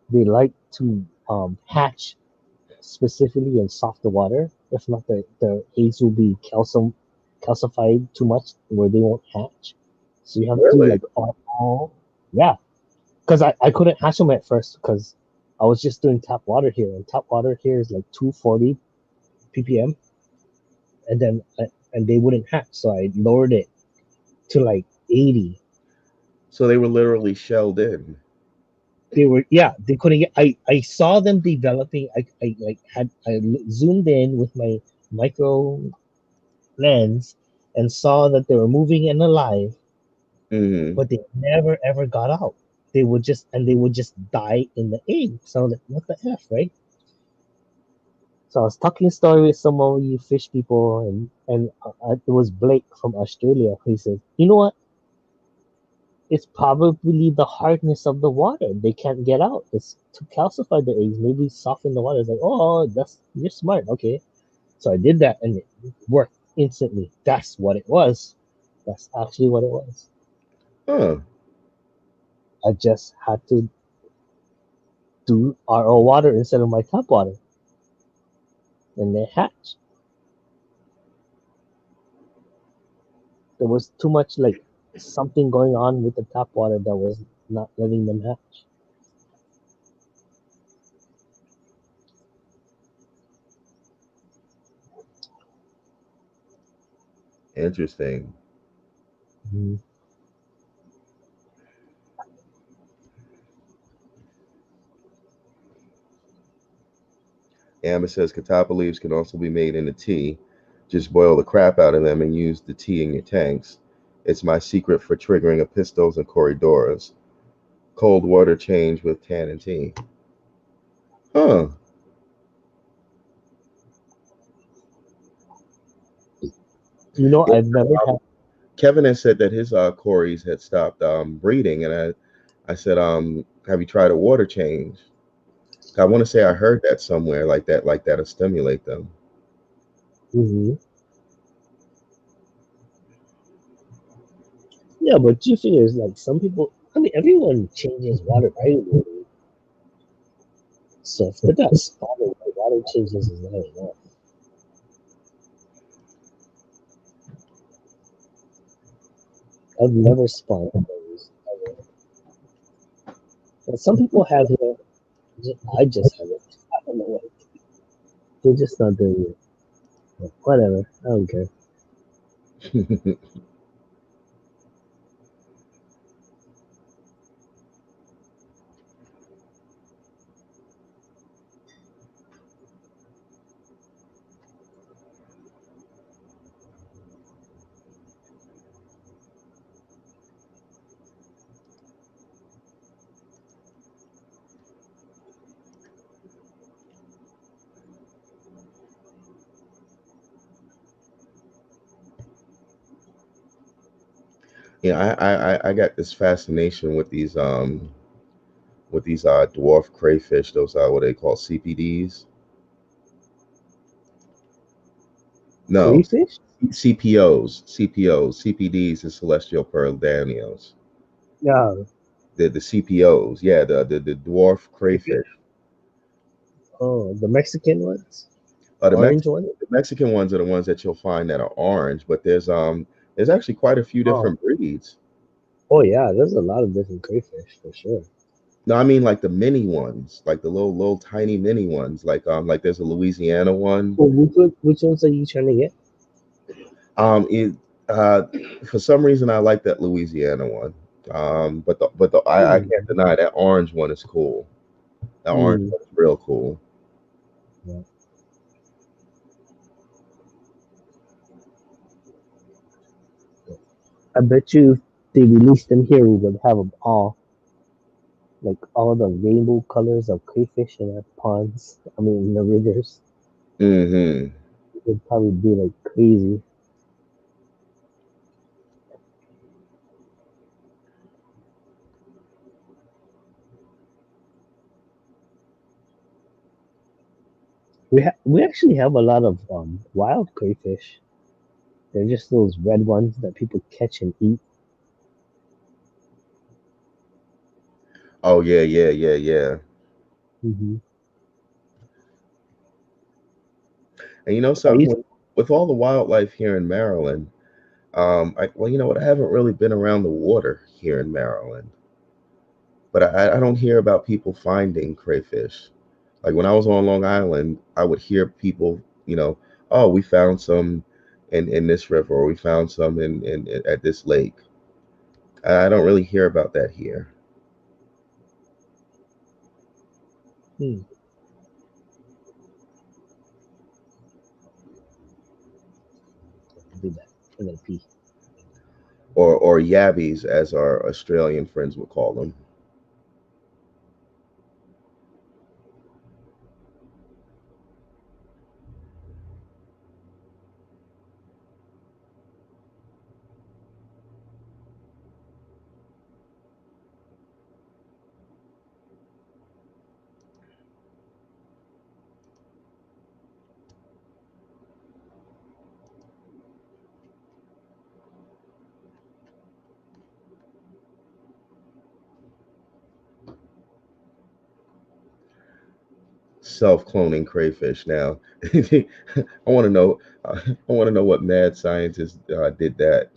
they like to hatch specifically in softer water. If not, the eggs will be calcified too much where they won't hatch. So you have to Really? like yeah, because I couldn't hatch them at first because I was just doing tap water here, and tap water here is like 240 ppm, and then and they wouldn't hatch, so I lowered it to like 80. So they were literally shelled in. They were, yeah, they couldn't get. I saw them developing. I like had I zoomed in with my micro lens and saw that they were moving and alive, Hmm. but they never ever got out. They would just die in the egg. So I was like, what the f, right? So I was talking story with some of you fish people, and it was Blake from Australia. He said, you know what? It's probably the hardness of the water. They can't get out. It's to calcify the eggs, maybe soften the water. It's like, oh, that's you're smart. Okay. So I did that and it worked instantly. That's what it was. That's actually what it was. Huh. I just had to do RO water instead of my tap water. And they hatched. There was too much like something going on with the tap water that was not letting them hatch. Interesting. Mhm. Amber says catappa leaves can also be made into tea. Just boil the crap out of them and use the tea in your tanks. It's my secret for triggering epistos and corridoras. Cold water change with tannin tea. Huh. Yeah, I've never had. Kevin has said that his Corys had stopped breeding, and I said, have you tried a water change? I want to say I heard that somewhere like that'll stimulate them. Mhm. Yeah, but you figure is like some people. I mean, everyone changes water regularly. So if they're not spotted, like water changes is not enough. I've never spotted those ever. But some people have here. I just haven't. I don't know what. They're just not doing it. But whatever. I don't care. Yeah, I got this fascination with these dwarf crayfish. Those are what they call CPDs. No, Crayfish? CPDs is celestial pearl danios. Yeah. The CPOs, yeah, the dwarf crayfish. Oh, the Mexican ones, Uh, the, Mex- orange one. the Mexican ones are the ones that you'll find that are orange, but there's actually quite a few Oh, different breeds. oh yeah. There's a lot of different crayfish for sure. No, I mean like the mini ones, like the little tiny mini ones. Like there's a Louisiana one. Well, which ones are you trying to get? It for some reason I like that Louisiana one. I Hmm. can't deny that orange one is cool. That orange Hmm. one is real cool. Yeah. I bet you if they released them here, we would have them all. Like all the rainbow colors of crayfish in the ponds. I mean, in the rivers. Hmm. would probably be like crazy. We actually have a lot of wild crayfish. They're just those red ones that people catch and eat. Oh yeah, yeah, yeah, yeah. Hmm. And you know I something used with all the wildlife here in Maryland, well, you know what? I haven't really been around the water here in Maryland, but I don't hear about people finding crayfish. Like when I was on Long Island, I would hear people, you know, oh, we found some in this river, or we found some in at this lake. I don't really hear about that here. hmm, do that. I'm gonna pee. Or yabbies, as our Australian friends would call them. Self-cloning crayfish. Now, I want to know. I want to know what mad scientist did that.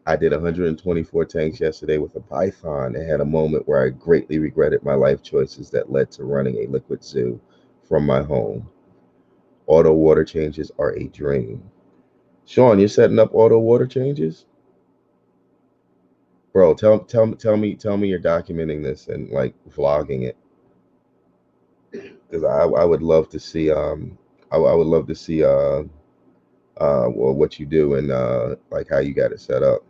I did 124 tanks yesterday with a python and had a moment where I greatly regretted my life choices that led to running a liquid zoo from my home. Auto water changes are a dream. Sean, you're setting up auto water changes? Bro, tell me you're documenting this and like vlogging it. Because I would love to see I would love to see well, what you do and like how you got it set up.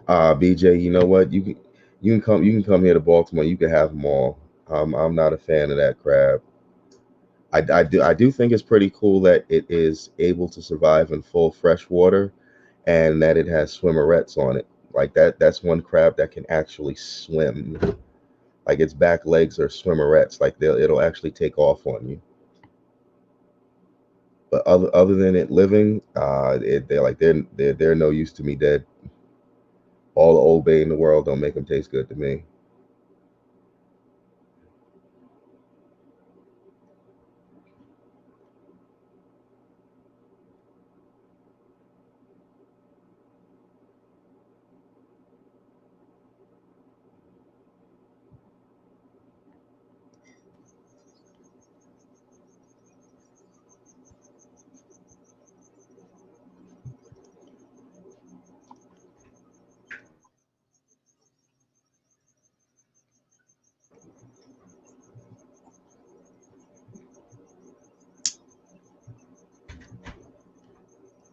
BJ, you know what? You can come here to Baltimore. You can have them all. I'm not a fan of that crab. I do think it's pretty cool that it is able to survive in full fresh water, and that it has swimmerettes on it. Like that's one crab that can actually swim. Like its back legs are swimmerettes. Like it'll actually take off on you. But other than it living, they're no use to me dead. All the Old Bay in the world don't make them taste good to me.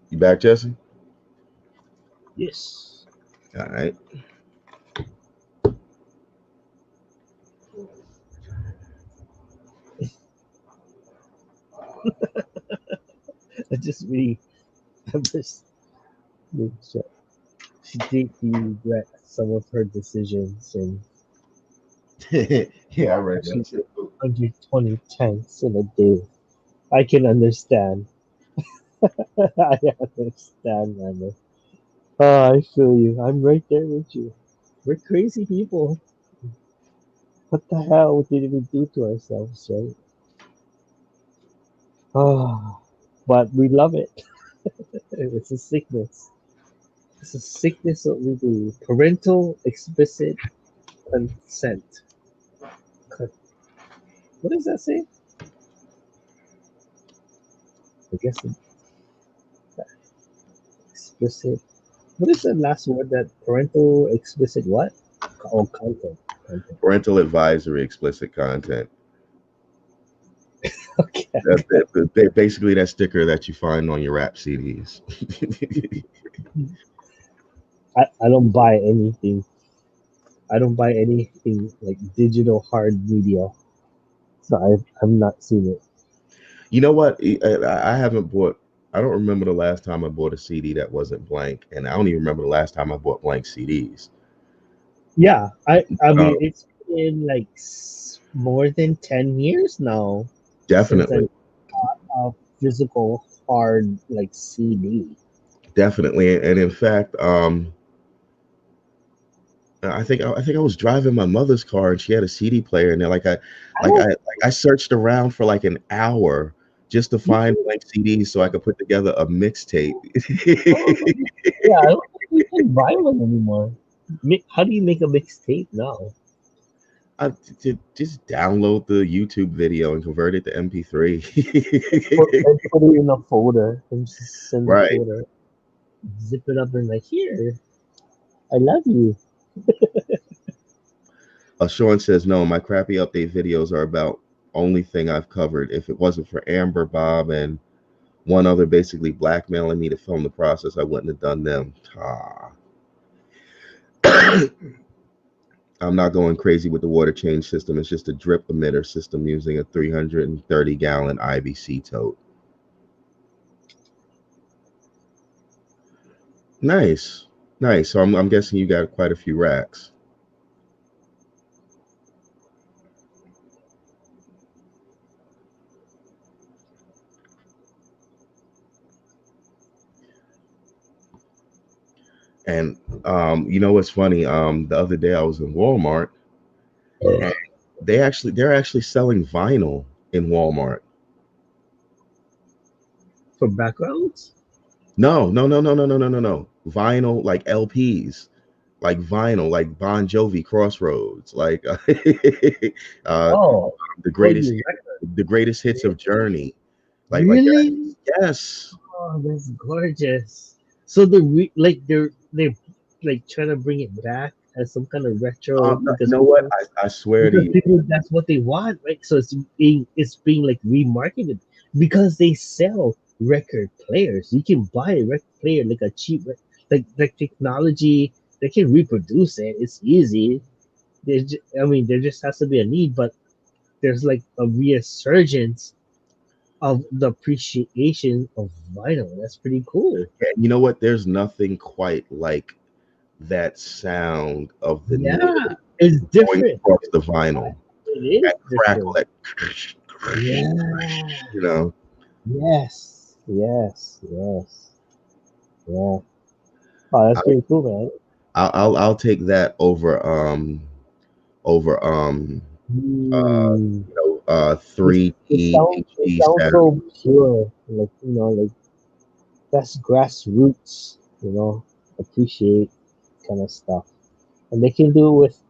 You back, Jesse? Yes. All right. I just really, I'm just, she deeply regret some of her decisions and Yeah, I read she that did shit too. 120 tanks in a day. I can understand. I understand, man. Oh, I feel you. I'm right there with you. We're crazy people. What the hell did we do to ourselves, right? Oh, but we love it. It's a sickness. It's a sickness what we do. Parental explicit consent. What does that say? I guess explicit. What is the last word that parental explicit what? Oh, content. Content. Parental advisory, explicit content. Okay. Basically that sticker that you find on your rap CDs. I don't buy anything. I don't buy anything like digital hard media. So I've not seen it. You know what? I haven't bought. I don't remember the last time I bought a CD that wasn't blank, and I don't even remember the last time I bought blank CDs. Yeah, I Uh, mean it's been like more than 10 years now since I Definitely, bought a physical hard like CD. definitely, and in fact, I think I was driving my mother's car, and she had a CD player, and Oh, I searched around for like an hour just to you find can, blank CDs so I could put together a mixtape. oh, yeah, I don't think you can buy one anymore. How do you make a mixtape now? I just download the YouTube video and convert it to MP3. And put it in a folder and just send the Right. folder, zip it up and like here, I love you. Sean says, no, my crappy update videos are about only thing I've covered. If it wasn't for Amber, Bob, and one other basically blackmailing me to film the process, I wouldn't have done them. Ah. I'm not going crazy with the water change system. It's just a drip emitter system using a 330-gallon IBC tote. Nice. Nice. So I'm guessing you got quite a few racks. And you know what's funny? The other day I was in Walmart, and they're actually selling vinyl in Walmart. For backgrounds? No, no, no, no, no, no, no, no, no. Vinyl, like LPs, like vinyl, like Bon Jovi, Crossroads, like uh, Oh, the for greatest, the the greatest hits of Journey, like that. really? Yes. Oh, that's gorgeous. So they're like trying to bring it back as some kind of retro No, you know what? I swear to you. because that's what they want, right? So it's being like remarketed because they sell record players. You can buy a record player like a cheap like technology. They can reproduce it. It's easy. I mean, there just has to be a need, but there's like a resurgence of the appreciation of vinyl. That's pretty cool. And you know what? There's nothing quite like that sound of the Yeah, needle it's going different. across the vinyl. It is That crackle, different. that Yeah. you know. Yes. Yes. Yes. Yeah. Oh, that's pretty cool, man. I'll take that over Mm. 3D It HD sounds stereo. so pure, like like that's grassroots. Appreciate kind of stuff, and they can do it with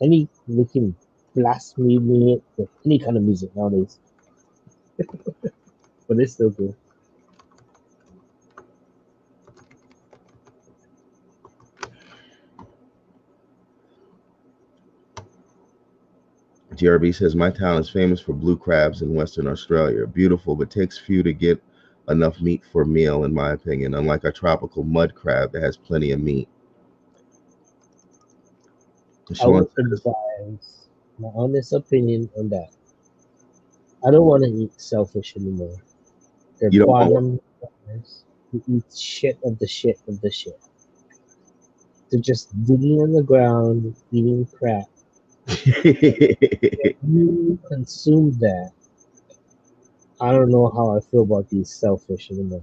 any. They can blast me it with any kind of music nowadays, but it's still good. GRB says my town is famous for blue crabs in Western Australia. Beautiful, but takes few to get enough meat for a meal, in my opinion. Unlike a tropical mud crab that has plenty of meat. I Sean would says, advise my honest opinion on that. I don't want to eat shellfish anymore. They're you don't want bottom feeders who eat shit of the shit of the shit. They're just digging on the ground, eating crap. what? You consume that. I don't know how I feel about these shellfish anymore.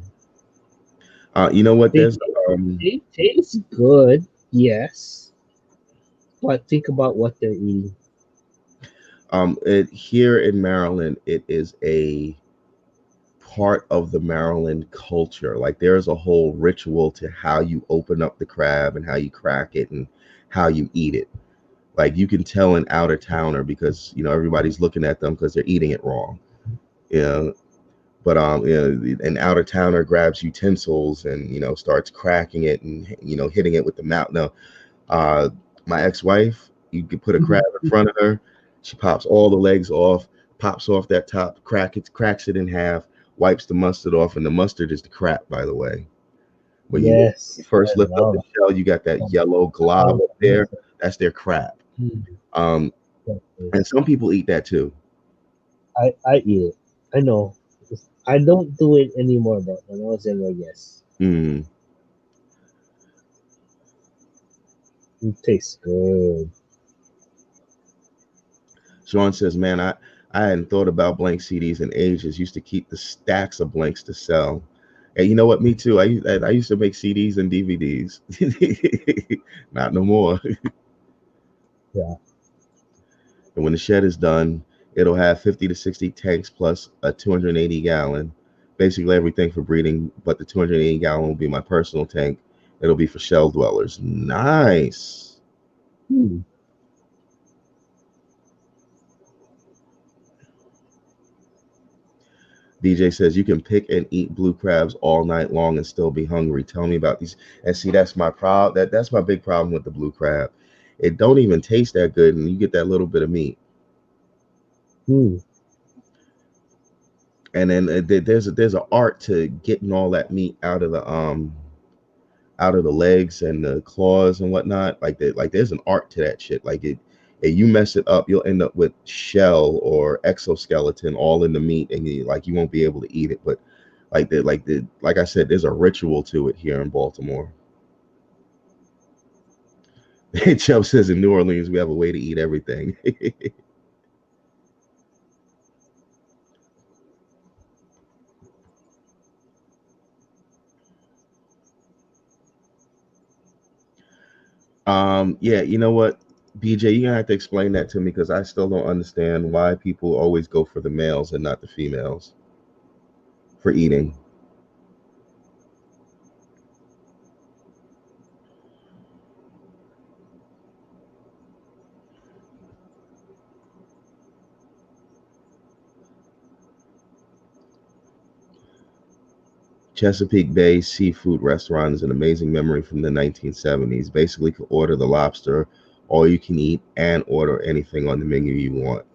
You know what? They There's they taste good, yes, but think about what they're eating. here in Maryland, it is a part of the Maryland culture. Like there's a whole ritual to how you open up the crab and how you crack it and how you eat it. Like you can tell an outer towner because everybody's looking at them because they're eating it wrong. Yeah. But an outer towner grabs utensils and starts cracking it and hitting it with the mouth. Now, uh, my ex-wife, you could put a crab in front of her, she pops all the legs off, pops off that top, cracks it in half, wipes the mustard off, and the mustard is the crap, by the way. When you Yes, first I lift up the love. shell, you got that yellow glob Oh, up there. That's their crap. Um, definitely. and some people eat that too. I eat it. I know. I don't do it anymore, but when I was younger, yes, Mm. it tastes good. Sean says, "Man, I hadn't thought about blank CDs in ages. Used to keep the stacks of blanks to sell. And you know what? Me too. I used to make CDs and DVDs. Not no more. Yeah. And when the shed is done, it'll have 50 to 60 tanks plus a 280 gallon. Basically everything for breeding, but the 280 gallon will be my personal tank. It'll be for shell dwellers. Nice." Hmm. DJ says you can pick and eat blue crabs all night long and still be hungry. Tell me about these. And see, that's my problem. That's my big problem with the blue crab. It don't even taste that good, and you get that little bit of meat. Hmm. And then there's an art to getting all that meat out of the legs and the claws and whatnot. Like there's an art to that shit. Like if you mess it up, you'll end up with shell or exoskeleton all in the meat, and you won't be able to eat it. But like I said, there's a ritual to it here in Baltimore. Chubb says in New Orleans we have a way to eat everything. Yeah, you know what, BJ, you're gonna have to explain that to me because I still don't understand why people always go for the males and not the females for eating. Chesapeake Bay Seafood Restaurant is an amazing memory from the 1970s. Basically, you can order the lobster, all you can eat, and order anything on the menu you want.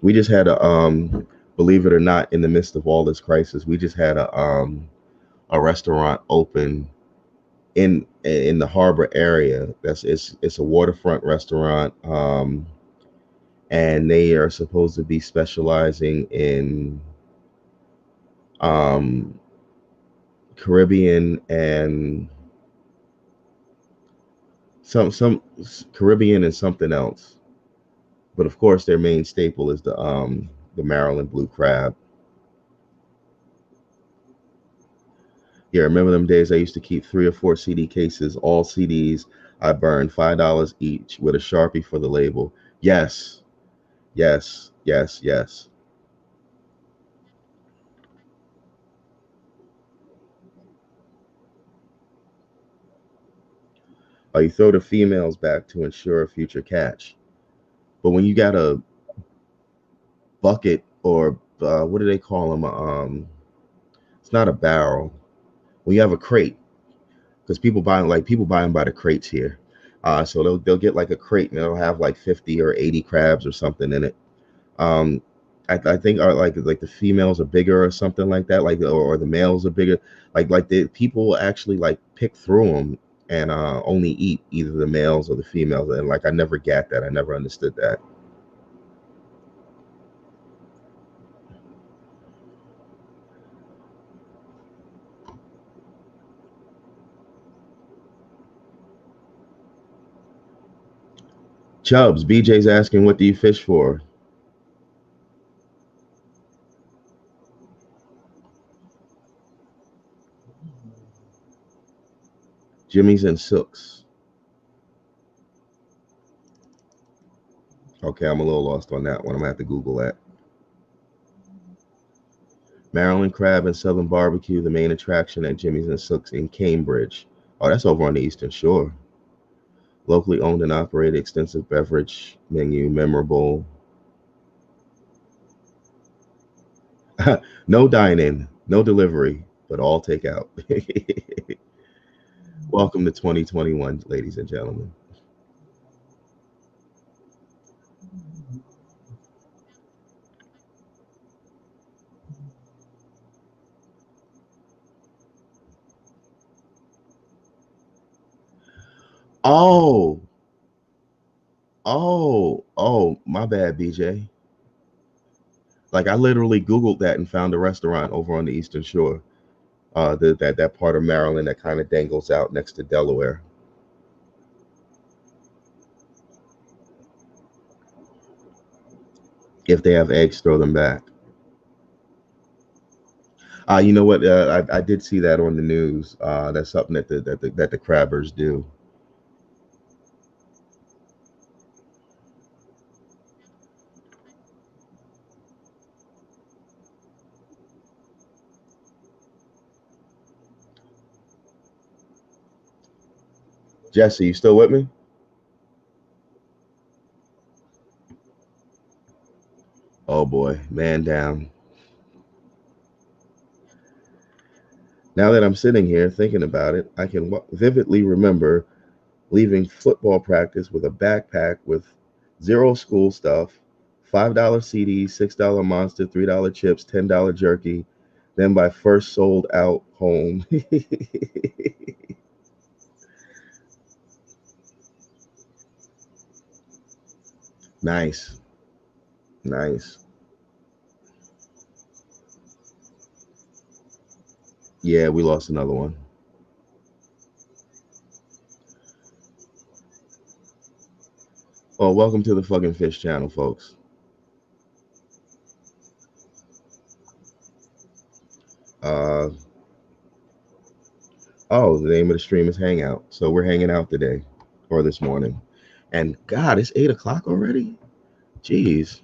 We just had believe it or not, in the midst of all this crisis, we just had a restaurant open in the harbor area. It's a waterfront restaurant, and they are supposed to be specializing in um, Caribbean and some Caribbean and something else. But of course, their main staple is the Maryland blue crab. Yeah, remember them days? I used to keep 3 or 4 CD cases, all CDs. I burned $5 each with a Sharpie for the label. Yes, yes, yes, yes. You throw the females back to ensure a future catch. But when you got a bucket or what do they call them? It's not a barrel. When you have a crate, because people buy them by the crates here. So they'll get like a crate and it'll have like 50 or 80 crabs or something in it. Um, I think are like the females are bigger or something like that, or the males are bigger. Like the people will actually like pick through them and only eat either the males or the females. And like I never got that. I never understood that. Chubbs, BJ's asking, what do you fish for? Jimmy's and Silks. Okay, I'm a little lost on that one. I'm gonna have to Google that. Maryland crab and Southern barbecue, the main attraction at Jimmy's and Silks in Cambridge. Oh, that's over on the Eastern Shore. Locally owned and operated, extensive beverage menu, memorable. No dine-in, no delivery, but all takeout. Welcome to 2021, ladies and gentlemen. Oh, oh, my bad, BJ. Like I literally Googled that and found a restaurant over on the Eastern Shore. That part of Maryland that kind of dangles out next to Delaware. If they have eggs, throw them back. You know what? I did see that on the news. That's something that the crabbers do. Jesse, you still with me? Oh boy, man down. Now that I'm sitting here thinking about it, I can vividly remember leaving football practice with a backpack with zero school stuff, $5 CDs, $6 Monster, $3 chips, $10 jerky. Then by first sold out home. Nice, nice. Yeah, we lost another one. Well, welcome to the fucking fish channel, folks. Uh, oh, the name of the stream is Hangout. So we're hanging out today or this morning. And God, it's 8 o'clock already? Jeez.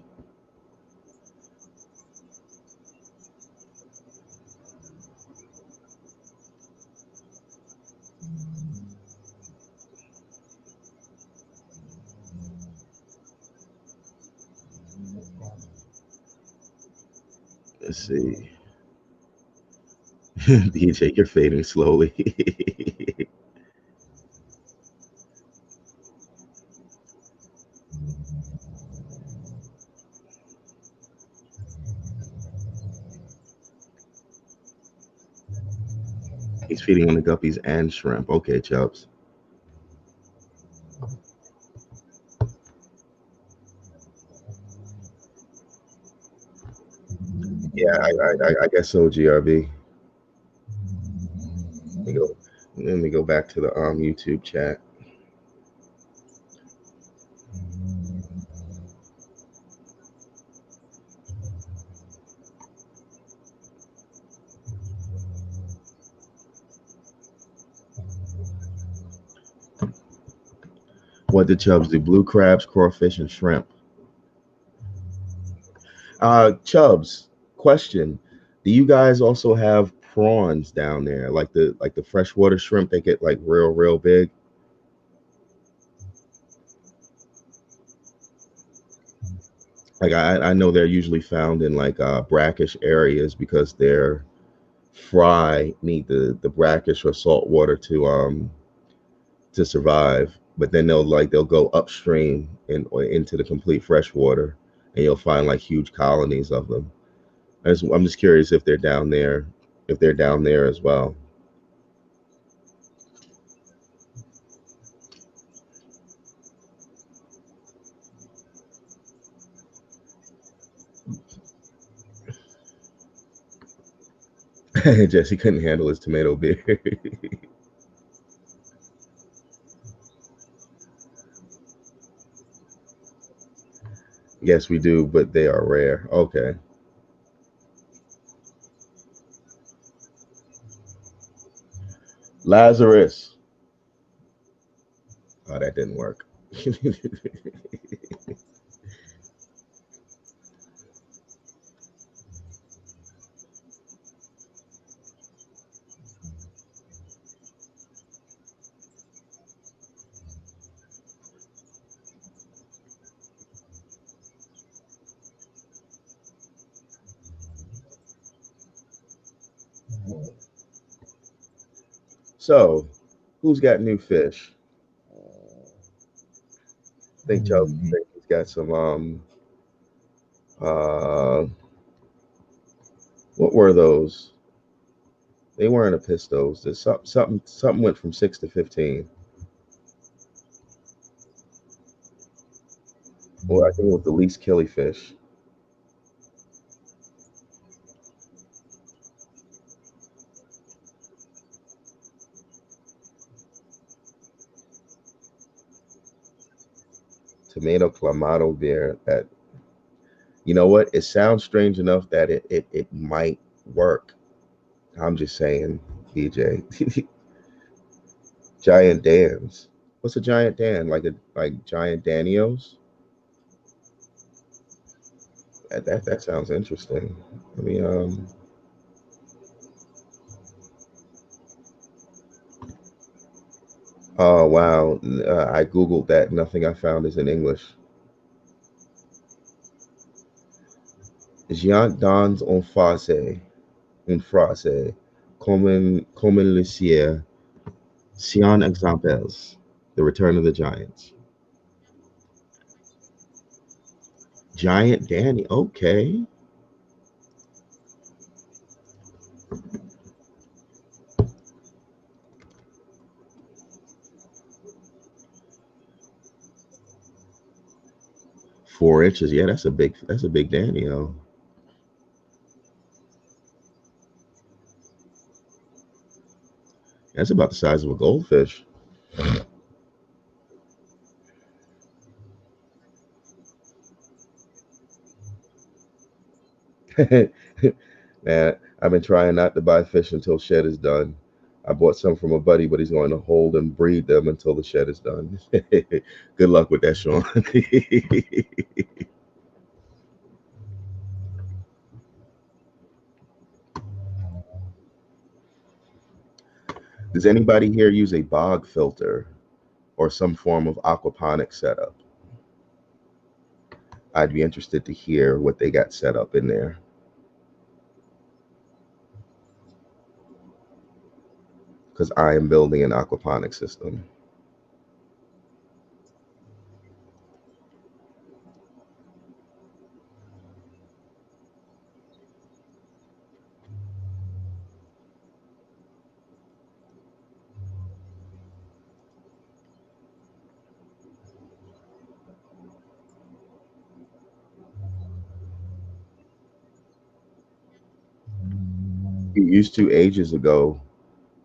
Let's see. DJ, you're fading slowly. He's feeding on the guppies and shrimp. Okay, Chubbs. Yeah, I guess so, GRB. Let me go back to the YouTube chat. What did Chubbs do? Blue crabs, crawfish, and shrimp. Chubbs, question: do you guys also have prawns down there, like the freshwater shrimp? They get like real big. Like I know they're usually found in like brackish areas because their fry need the brackish or salt water to survive. But then they'll go upstream and or into the complete freshwater, and you'll find like huge colonies of them. I'm just curious if they're down there as well. Jesse couldn't handle his tomato beer. Yes, we do, but they are rare. Okay. Lazarus. Oh, that didn't work. So, who's got new fish? I think Chelsea think he's got some. Uh, what were those? They weren't a pistos. There's something went from 6 to 15. Well, I think it was the least killifish. Tomato clamato beer. That, you know what? It sounds strange enough that it might work. I'm just saying, DJ. Giant Dans. What's a giant Dan? Like giant Danios? That sounds interesting. I mean, oh wow, I googled that. Nothing I found is in English. Giant dans en français, comme le ciel, Sion examples. The Return of the Giants. Giant Danny. Okay. Four inches. Yeah, that's a big Danny. Oh, that's about the size of a goldfish. Man, I've been trying not to buy fish until shed is done. I bought some from a buddy, but he's going to hold and breed them until the shed is done. Good luck with that, Sean. Does anybody here use a bog filter or some form of aquaponic setup? I'd be interested to hear what they got set up in there. Because I am building an aquaponic system. You used to ages ago.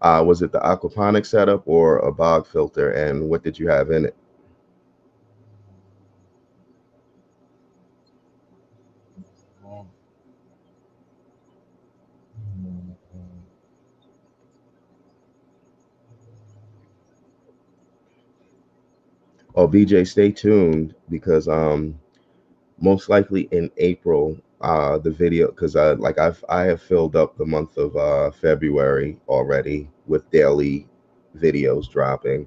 Was it the aquaponic setup or a bog filter? And what did you have in it? Oh, BJ, stay tuned because most likely in April, the video, because I have filled up the month of February already with daily videos dropping,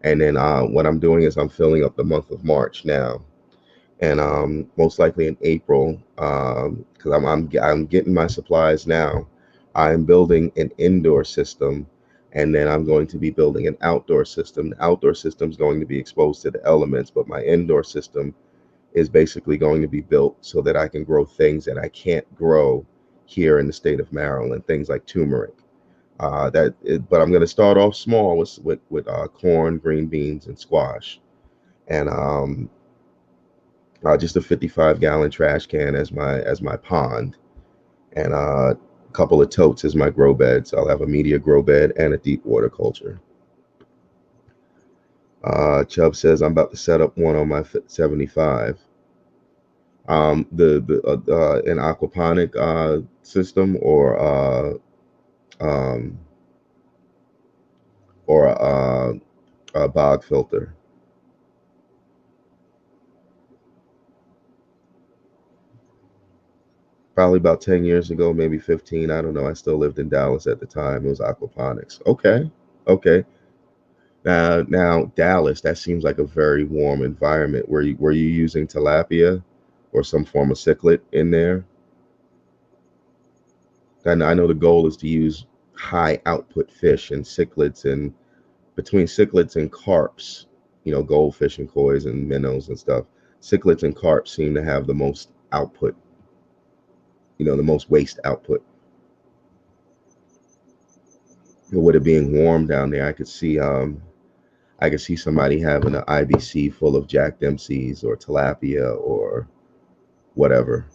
and then what I'm doing is I'm filling up the month of March now, and most likely in April, because I'm getting my supplies now. I'm building an indoor system, and then I'm going to be building an outdoor system. The outdoor system is going to be exposed to the elements, but my indoor system is basically going to be built so that I can grow things that I can't grow here in the state of Maryland, things like turmeric. But I'm going to start off small with corn, green beans, and squash, and just a 55-gallon trash can as my pond, and a couple of totes as my grow beds. I'll have a media grow bed and a deep water culture. Chubb says I'm about to set up one on my 75. An aquaponic system um, or a bog filter. Probably about 10 years ago, maybe 15. I don't know. I still lived in Dallas at the time. It was aquaponics. Okay. Okay. Now Dallas, that seems like a very warm environment. Were you using tilapia or some form of cichlid in there? And I know the goal is to use high output fish, and cichlids, and between cichlids and carps, goldfish and koi's and minnows and stuff, cichlids and carps seem to have the most output, the most waste output. With it being warm down there, I could see somebody having an IBC full of Jack Dempsey's or tilapia or whatever.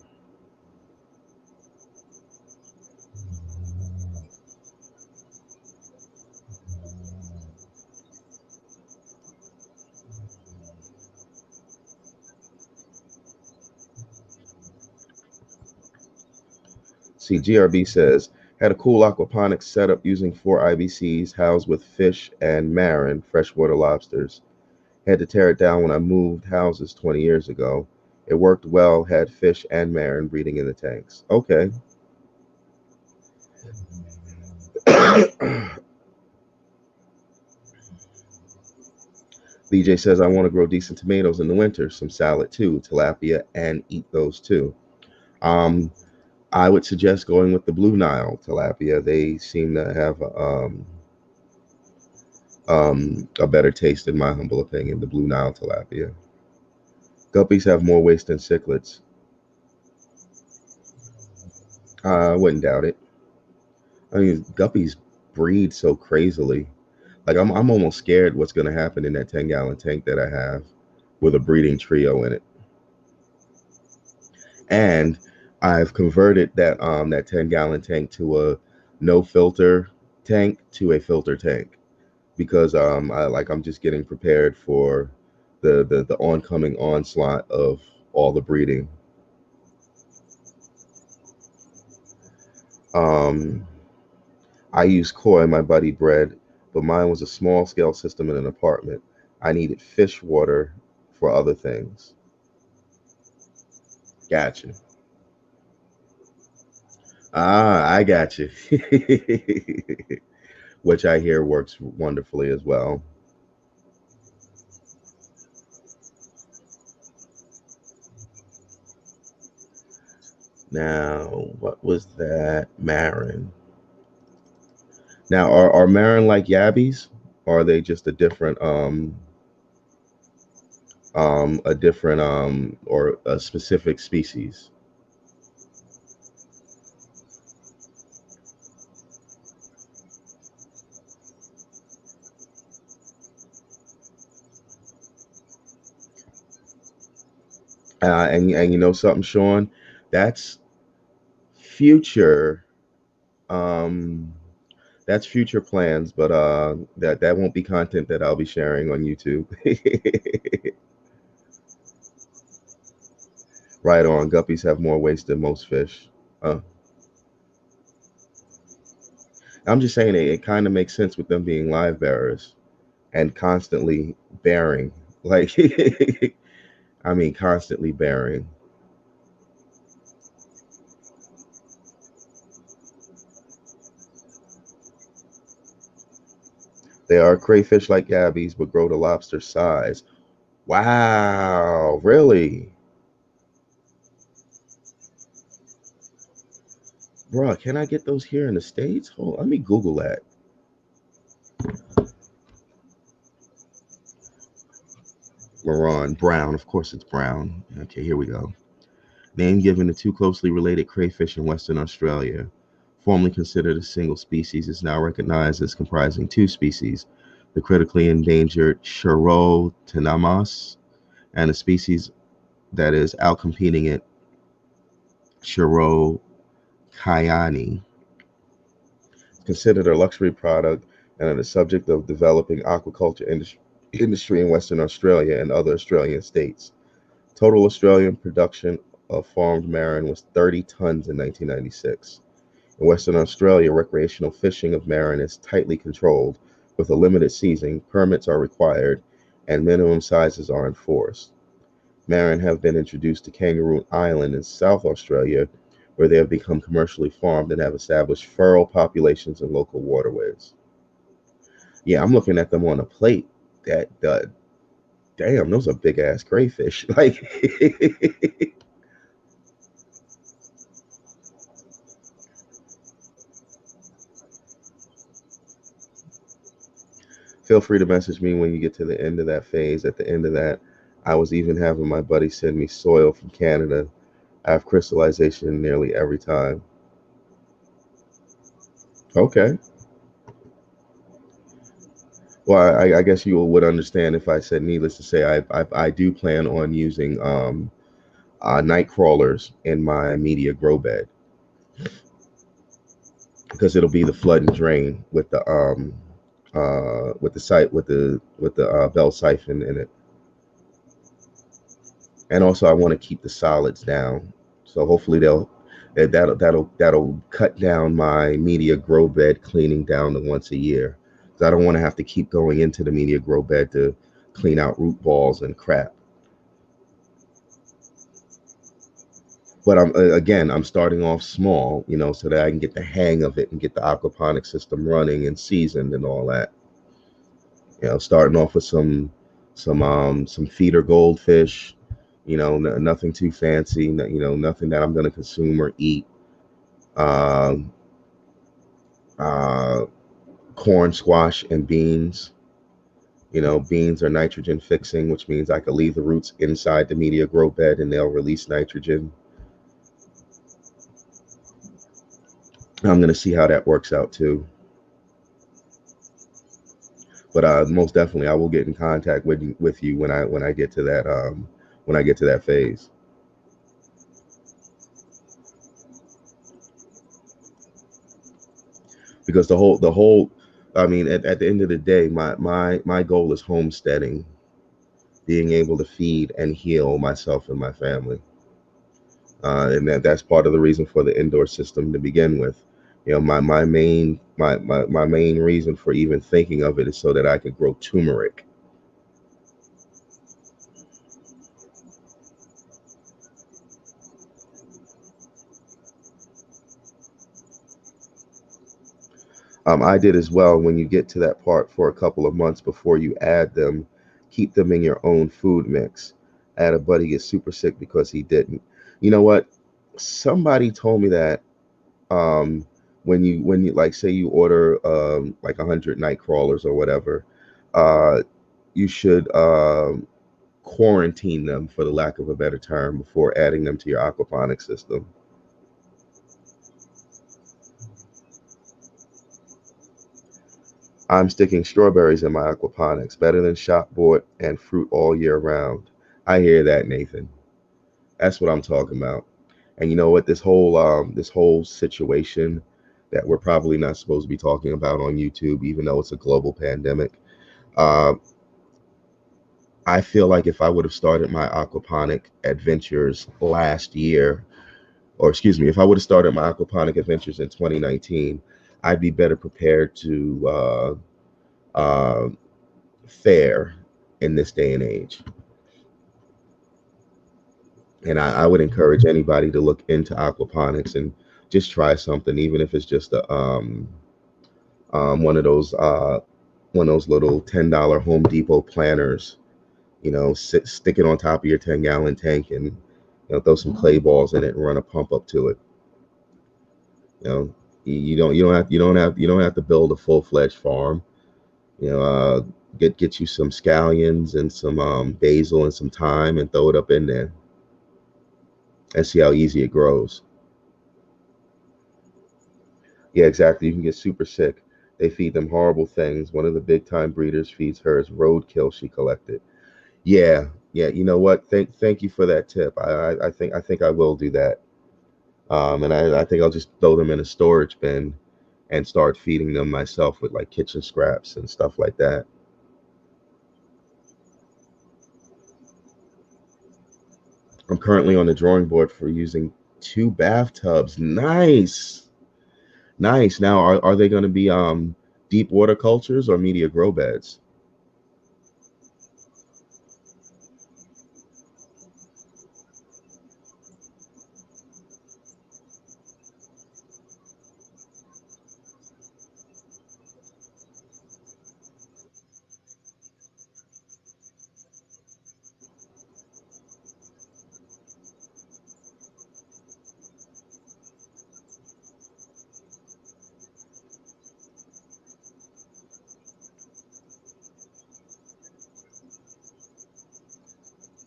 See, GRB says, had a cool aquaponics setup using 4 IBCs housed with fish and marine, freshwater lobsters. Had to tear it down when I moved houses 20 years ago. It worked well, had fish and marine breeding in the tanks. Okay. BJ says, I want to grow decent tomatoes in the winter, some salad too, tilapia, and eat those too. I would suggest going with the Blue Nile tilapia. They seem to have a better taste, in my humble opinion, the Blue Nile tilapia. Guppies have more waste than cichlids. I wouldn't doubt it. I mean, guppies breed so crazily. Like I'm almost scared what's going to happen in that 10-gallon tank that I have with a breeding trio in it. And I've converted that 10-gallon tank to a no filter tank to a filter tank because I'm just getting prepared for the oncoming onslaught of all the breeding. I use koi, my buddy bred, but mine was a small scale system in an apartment. I needed fish water for other things. Gotcha. Ah, I got you. Which I hear works wonderfully as well. Now, what was that? Marin. Now, are Marin like yabbies, or are they just a different or a specific species? And you know something, Sean? That's future um that's future plans, but that won't be content that I'll be sharing on YouTube. Right on. Guppies have more waste than most fish. Uh, I'm just saying it kind of makes sense with them being live bearers and constantly bearing. Like, I mean, constantly bearing. They are crayfish like yabbies, but grow to lobster size. Wow, really? Bruh, can I get those here in the States? Hold, let me Google that. Moran, brown. Of course it's brown. Okay, here we go. Name given to two closely related crayfish in Western Australia. Formerly considered a single species, is now recognized as comprising two species, the critically endangered Chirotenamus and a species that is outcompeting it, Chirokyani. Considered a luxury product and are the subject of developing aquaculture industry in Western Australia and other Australian states. Total Australian production of farmed marine was 30 tons in 1996. In Western Australia, recreational fishing of marine is tightly controlled, with a limited season, permits are required, and minimum sizes are enforced. Marine have been introduced to Kangaroo Island in South Australia, where they have become commercially farmed and have established feral populations in local waterways. Yeah, I'm looking at them on a plate. Damn, those are big ass crayfish. Like, Feel free to message me when you get to the end of that phase. At the end of that, I was even having my buddy send me soil from Canada. I have crystallization nearly every time. Okay. Well, I guess you would understand if I said, needless to say, I do plan on using night crawlers in my media grow bed because it'll be the flood and drain with the site with the bell siphon in it. And also I want to keep the solids down. So hopefully that'll cut down my media grow bed cleaning down to once a year. 'Cause I don't want to have to keep going into the media grow bed to clean out root balls and crap. But I'm starting off small, so that I can get the hang of it and get the aquaponic system running and seasoned and all that. Starting off with some feeder goldfish, nothing too fancy, nothing that I'm going to consume or eat. Um, uh, Corn, squash, and beans. Beans are nitrogen fixing, which means I could leave the roots inside the media grow bed and they'll release nitrogen. I'm going to see how that works out too. But most definitely, I will get in contact with you when I get to that when I get to that phase. Because the whole I mean, at the end of the day, my goal is homesteading, being able to feed and heal myself and my family, and that's part of the reason for the indoor system to begin with. My main reason for even thinking of it is so that I could grow turmeric. I did as well. When you get to that part for a couple of months before you add them, keep them in your own food mix. I had a buddy get super sick because he didn't. You know what? Somebody told me that um, when you like say you order like 100 night crawlers or whatever, uh, you should quarantine them, for the lack of a better term, before adding them to your aquaponic system. I'm sticking strawberries in my aquaponics, better than shop bought and fruit all year round. I hear that, Nathan. That's what I'm talking about. And you know what? This whole situation that we're probably not supposed to be talking about on YouTube, even though it's a global pandemic. Uh, I feel like if I would have started my aquaponic adventures last year, or excuse me, if I would have started my aquaponic adventures in 2019, I'd be better prepared to uh, fare in this day and age. And I would encourage anybody to look into aquaponics and just try something, even if it's just a one of those little $10 Home Depot planters. Stick it on top of your 10-gallon tank and throw some clay balls in it and run a pump up to it. You know, you don't have to build a full-fledged farm. You know, uh, get you some scallions and some basil and some thyme and throw it up in there and see how easy it grows. Yeah, exactly. You can get super sick. They feed them horrible things. One of the big time breeders feeds hers roadkill she collected. Yeah, yeah. You know what? Thank you for that tip. I think I will do that. And I think I'll just throw them in a storage bin and start feeding them myself with like kitchen scraps and stuff like that. I'm currently on the drawing board for using 2 bathtubs. Nice, nice. Now, are they going to be deep water cultures or media grow beds?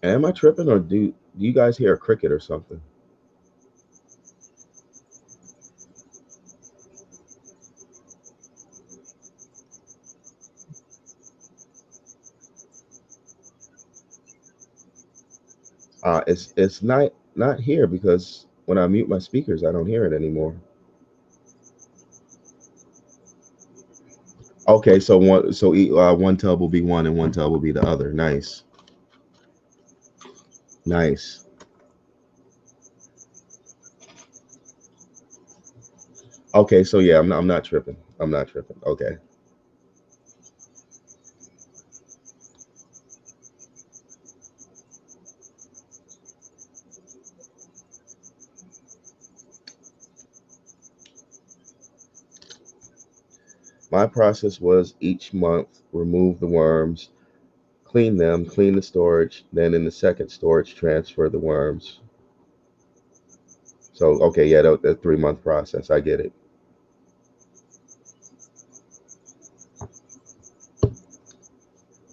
Am I tripping, or do you guys hear a cricket or something? It's not here because when I mute my speakers, I don't hear it anymore. Okay, so one tub will be one and one tub will be the other. Nice, nice. Okay, so yeah, I'm not tripping. I'm not tripping. Okay. My process was each month remove the worms, clean them, clean the storage, then in the second storage transfer the worms. So okay, yeah, that 3 month process. I get it.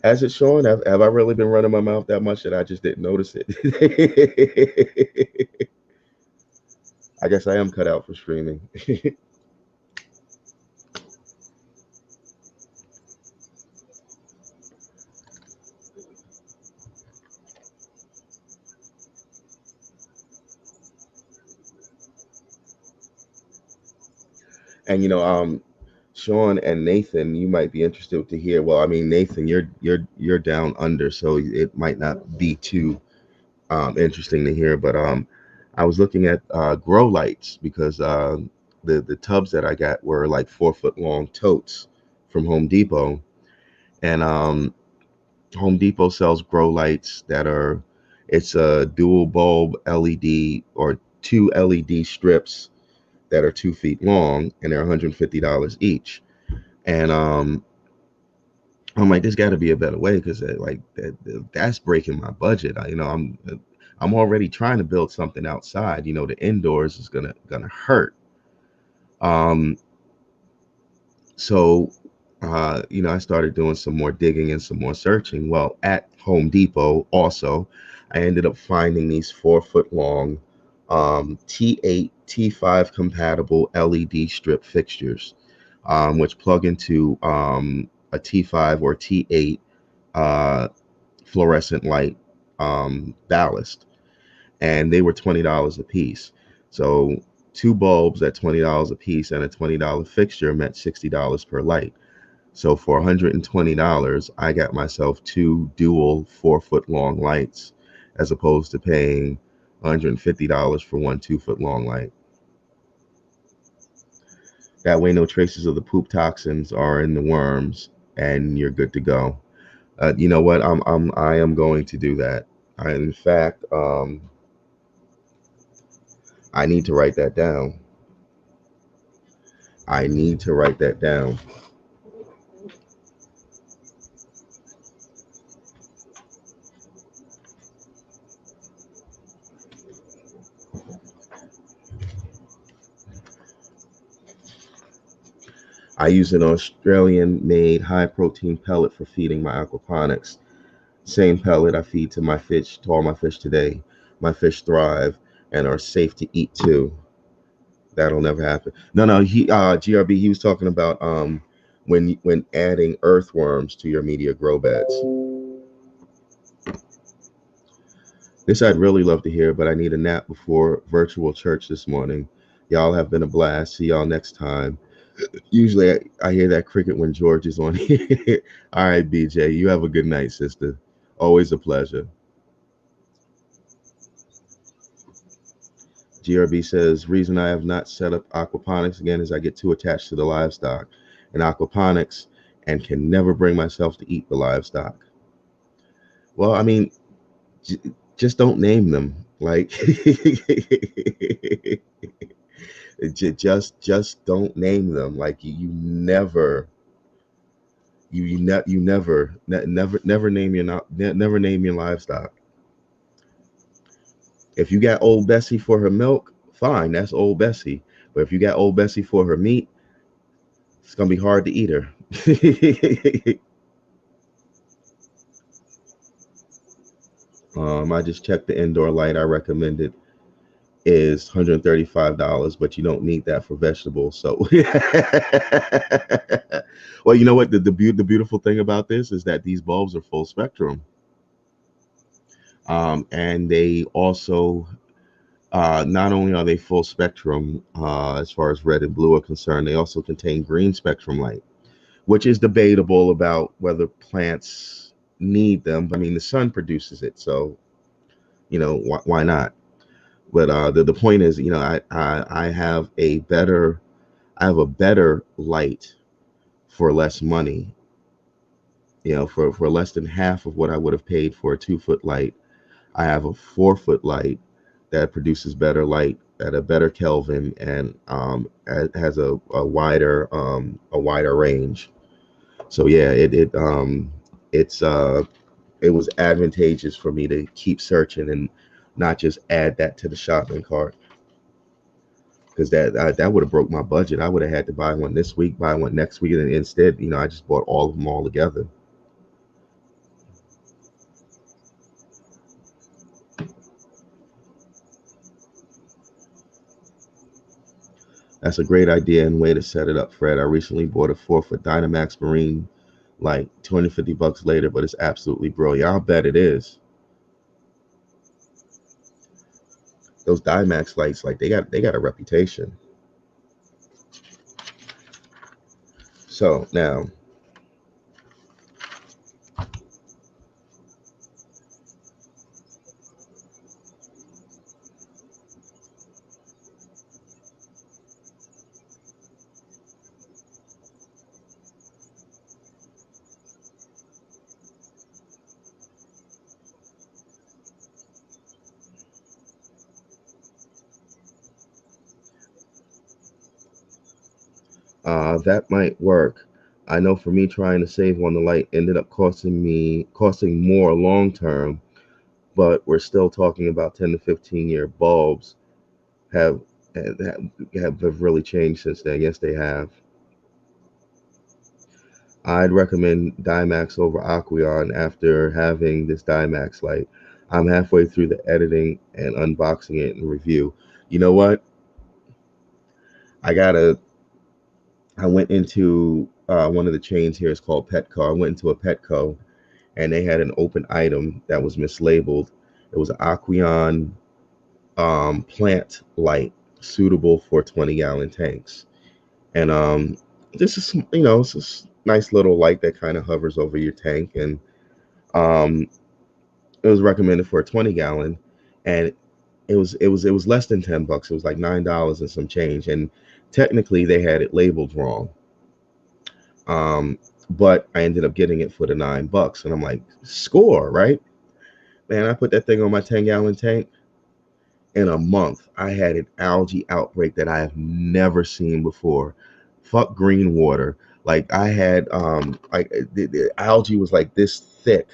Has it, Sean? Have I really been running my mouth that much that I just didn't notice it? I guess I am cut out for streaming. And Sean and Nathan, you might be interested to hear. Well, I mean, Nathan, you're down under, so it might not be too interesting to hear. But I was looking at grow lights because the tubs that I got were like 4 foot long totes from Home Depot, and Home Depot sells grow lights that are it's a dual bulb LED or two LED strips that are 2 feet long, and they're $150 each. And I'm like, there's got to be a better way because that's breaking my budget. I'm already trying to build something outside. The indoors is gonna hurt. Um, so I started doing some more digging and some more searching. Well, at Home Depot also, I ended up finding these 4 foot long T8 T5 compatible LED strip fixtures, which plug into a T5 or T8 uh, fluorescent light ballast, and they were $20 a piece. So two bulbs at $20 a piece and a $20 fixture meant $60 per light. So for $120, I got myself two dual 4 foot long lights, as opposed to paying $150 for one 2 foot long light. That way, no traces of the poop toxins are in the worms, and you're good to go. You know what? I am going to do that. In fact, I need to write that down. I need to write that down. I use an Australian-made high-protein pellet for feeding my aquaponics. Same pellet I feed to my fish, to all my fish today. My fish thrive and are safe to eat too. That'll never happen. No, he GRB, he was talking about when adding earthworms to your media grow beds. This I'd really love to hear, but I need a nap before virtual church this morning. Y'all have been a blast. See y'all next time. Usually I hear that cricket when George is on here. All right, BJ, you have a good night, sister. Always a pleasure. GRB says, reason I have not set up aquaponics again is I get too attached to the livestock and aquaponics and can never bring myself to eat the livestock. Well, I mean, just don't name them. Like, just don't name them. Like you never, never name never name your livestock. If you got old Bessie for her milk, fine, that's old Bessie. But if you got old Bessie for her meat, it's gonna be hard to eat her. I just checked the indoor light I recommended is $135, but you don't need that for vegetables. So, well, you know what? The beautiful thing about this is that these bulbs are full spectrum, and they also not only are they full spectrum as far as red and blue are concerned, they also contain green spectrum light, which is debatable about whether plants need them. I mean, the sun produces it, so why not? But the point is, I have a better light for less money. For less than half of what I would have paid for a 2-foot light, I have a 4-foot light that produces better light at a better Kelvin and has a wider range. So yeah, it was advantageous for me to keep searching and not just add that to the shopping cart, because that would have broke my budget. I would have had to buy one this week, buy one next week, and instead, I just bought all of them all together. That's a great idea and way to set it up, Fred. I recently bought a 4-foot Dynamax Marine, like $250 later, but it's absolutely brilliant. I'll bet it is. Those Dynamax lights, like they got a reputation. So now, that might work. I know for me, trying to save on the light ended up costing more long term, but we're still talking about 10 to 15-year bulbs have have really changed since then. Yes, they have. I'd recommend Dimax over Aqueon after having this Dimax light. I'm halfway through the editing and unboxing it and review. You know what? I gotta. I went into one of the chains here. It's called Petco. I went into a Petco and they had an open item that was mislabeled. It was an Aqueon plant light suitable for 20-gallon tanks. And this is it's this nice little light that kind of hovers over your tank, and um, it was recommended for a 20-gallon, and it was less than $10. It was like $9 and some change, and technically they had it labeled wrong. But I ended up getting it for the $9, and I'm like, score, right? Man, I put that thing on my 10-gallon tank. In a month, I had an algae outbreak that I have never seen before. Fuck green water. Like I had, like the algae was like this thick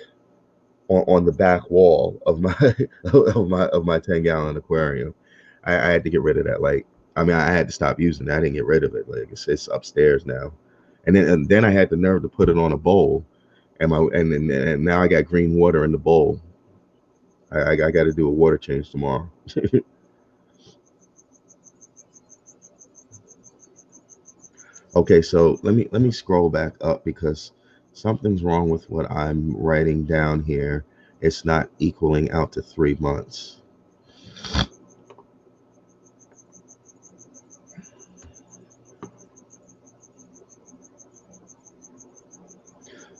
on the back wall of my of my 10-gallon aquarium. I had to get rid of that. Like, I mean, I had to stop using it. I didn't get rid of it. Like it's upstairs now, and then I had the nerve to put it on a bowl, and now I got green water in the bowl. I got to do a water change tomorrow. Okay, so let me scroll back up because something's wrong with what I'm writing down here. It's not equaling out to 3 months.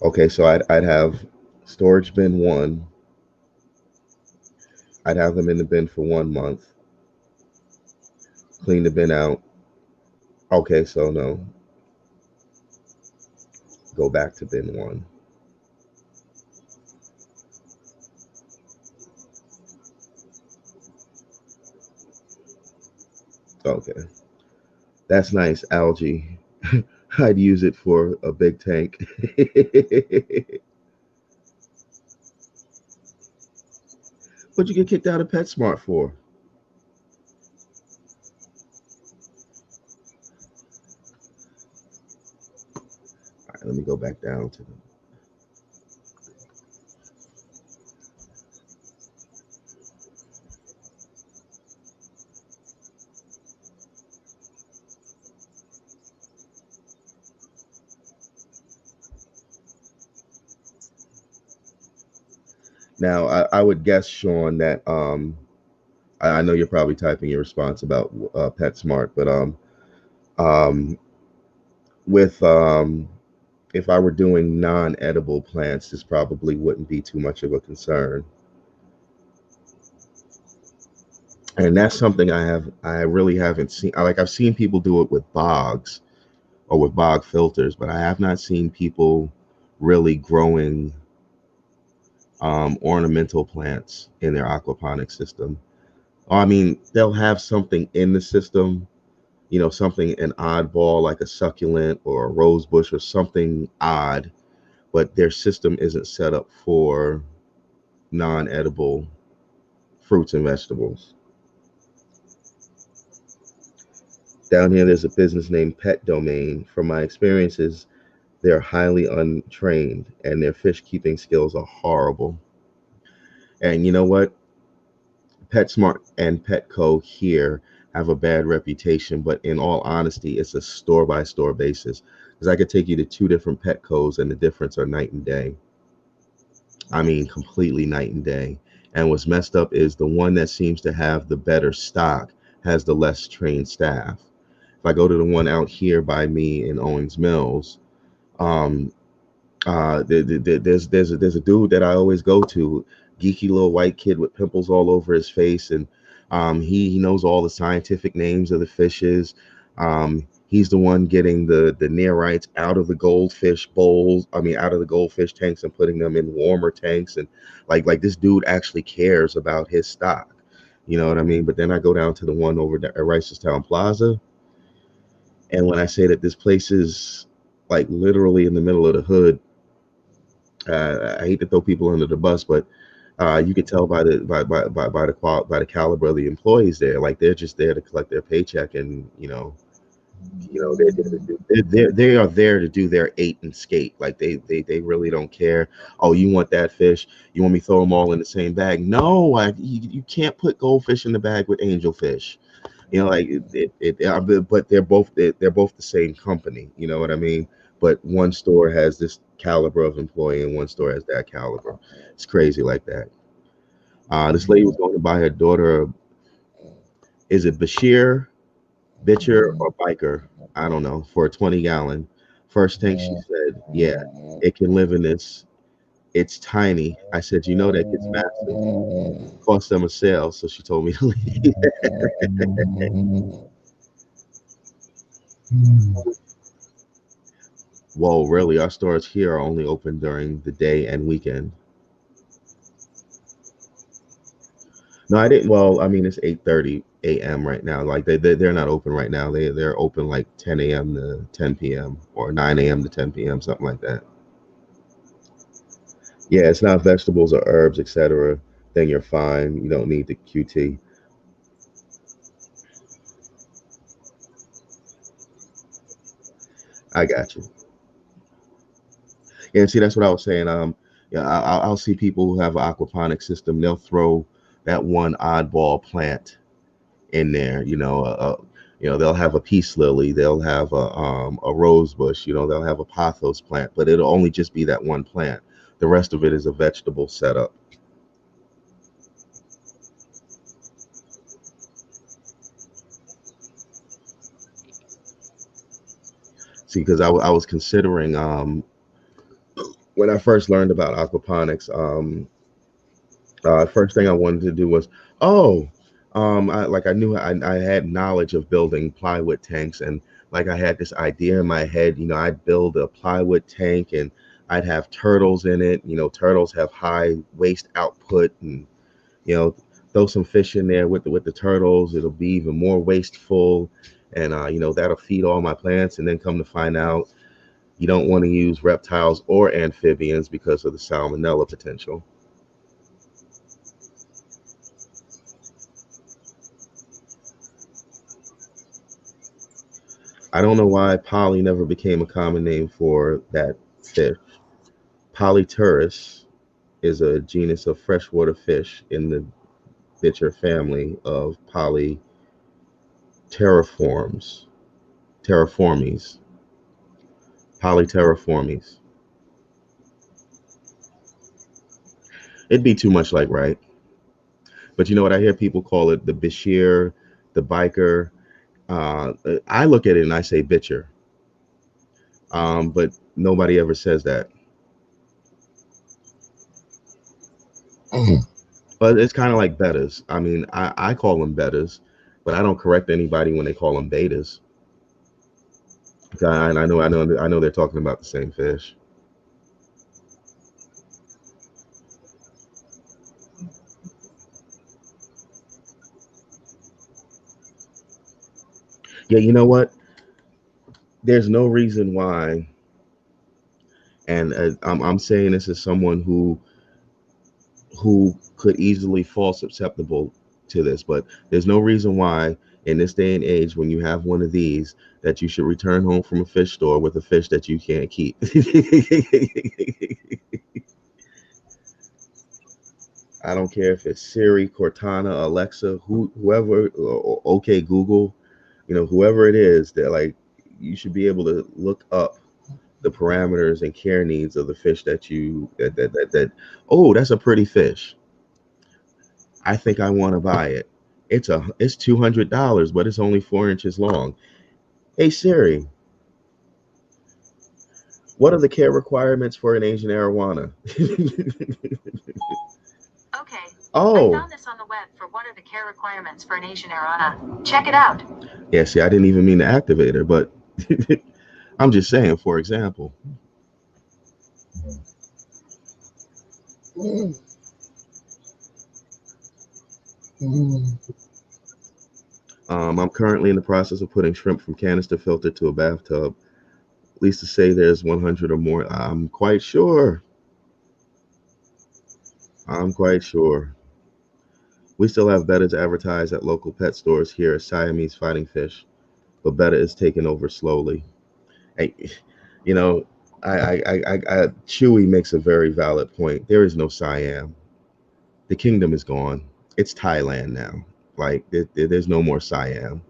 Okay, so I'd have storage bin 1. I'd have them in the bin for 1 month. Clean the bin out. Okay, so no. Go back to bin 1. Okay. That's nice, algae. I'd use it for a big tank. What'd you get kicked out of PetSmart for? All right, let me go back down to the. Now, I would guess, Sean, that I know you're probably typing your response about PetSmart, but um, with if I were doing non-edible plants, this probably wouldn't be too much of a concern. And that's something I really haven't seen. Like I've seen people do it with bogs or with bog filters, but I have not seen people really growing ornamental plants in their aquaponic system. I mean, they'll have something in the system, something an oddball like a succulent or a rose bush or something odd, but their system isn't set up for non-edible fruits and vegetables. Down here, there's a business named Pet Domain. From my experiences, they're highly untrained and their fish keeping skills are horrible. And you know what? PetSmart and Petco here have a bad reputation, but in all honesty, it's a store by store basis. Because I could take you to two different Petcos and the difference are night and day. I mean, completely night and day. And what's messed up is the one that seems to have the better stock has the less trained staff. If I go to the one out here by me in Owings Mills, um, there's a dude that I always go to, geeky little white kid with pimples all over his face, and he knows all the scientific names of the fishes. He's the one getting the neorites out of the goldfish bowls. I mean, out of the goldfish tanks and putting them in warmer tanks, and like this dude actually cares about his stock. You know what I mean? But then I go down to the one over there at Ricerstown Plaza, and when I say that this place is like literally in the middle of the hood, I hate to throw people under the bus, but you could tell by by the caliber of the employees there. Like they're just there to collect their paycheck, and they are there to do their ate and skate. Like they really don't care. Oh, you want that fish? You want me to throw them all in the same bag? No, you can't put goldfish in the bag with angelfish. Like but they're both the same company. You know what I mean? But one store has this caliber of employee, and one store has that caliber. It's crazy like that. This lady was going to buy her daughter. Is it Bashir, Bitcher, or Biker? I don't know. For a 20-gallon. First thing she said, yeah, it can live in this. It's tiny. I said, that gets massive. Cost them a sale, so she told me to leave. Whoa, really? Our stores here are only open during the day and weekend. No, I didn't. Well, I mean, it's 8:30 a.m. right now. Like they're not open right now. They're open like 10 a.m. to 10 p.m. or 9 a.m. to 10 p.m. something like that. Yeah, it's not vegetables or herbs, etc. Then you're fine. You don't need the QT. I got you. Yeah, see, that's what I was saying. Yeah, I'll see people who have an aquaponic system. They'll throw that one oddball plant in there. They'll have a peace lily. They'll have a rose bush. They'll have a pothos plant, but it'll only just be that one plant. The rest of it is a vegetable setup. See, because I was considering when I first learned about aquaponics, first thing I wanted to do was, I knew I had knowledge of building plywood tanks, and like I had this idea in my head, I'd build a plywood tank and I'd have turtles in it. Turtles have high waste output, and you know, throw some fish in there with the turtles. It'll be even more wasteful, and that'll feed all my plants. And then come to find out, you don't want to use reptiles or amphibians because of the salmonella potential. I don't know why poly never became a common name for that fish. Polyturus is a genus of freshwater fish in the bitter family of Polyterriformes. Terraformes. Polyterriformes. It'd be too much like right. But you know what? I hear people call it the Bashir, the biker. I look at it and I say bitcher. But nobody ever says that. But it's kind of like betas. I mean, I call them betas, but I don't correct anybody when they call them betas. Okay, I know they're talking about the same fish. Yeah, you know what? There's no reason why, and I'm saying this as someone who could easily fall susceptible to this, but there's no reason why in this day and age when you have one of these that you should return home from a fish store with a fish that you can't keep. I don't care if it's Siri, Cortana, Alexa, whoever, or OK Google, whoever it is, that like you should be able to look up the parameters and care needs of the fish that oh, that's a pretty fish. I think I want to buy it. It's $200, but it's only 4 inches long. Hey Siri, what are the care requirements for an Asian arowana? Okay. I Oh, found this on the web for what are the care requirements for an Asian arowana. Check it out. yeah. See, I didn't even mean to activate her, but I'm just saying, for example. I'm currently in the process of putting shrimp from canister filter to a bathtub. At least to say there's 100 or more. I'm quite sure. I'm quite sure. We still have betta to advertise at local pet stores here as Siamese fighting fish, but betta is taking over slowly. Hey, you know, Chewy makes a very valid point. There is no Siam. The kingdom is gone. It's Thailand now. Like there's no more Siam.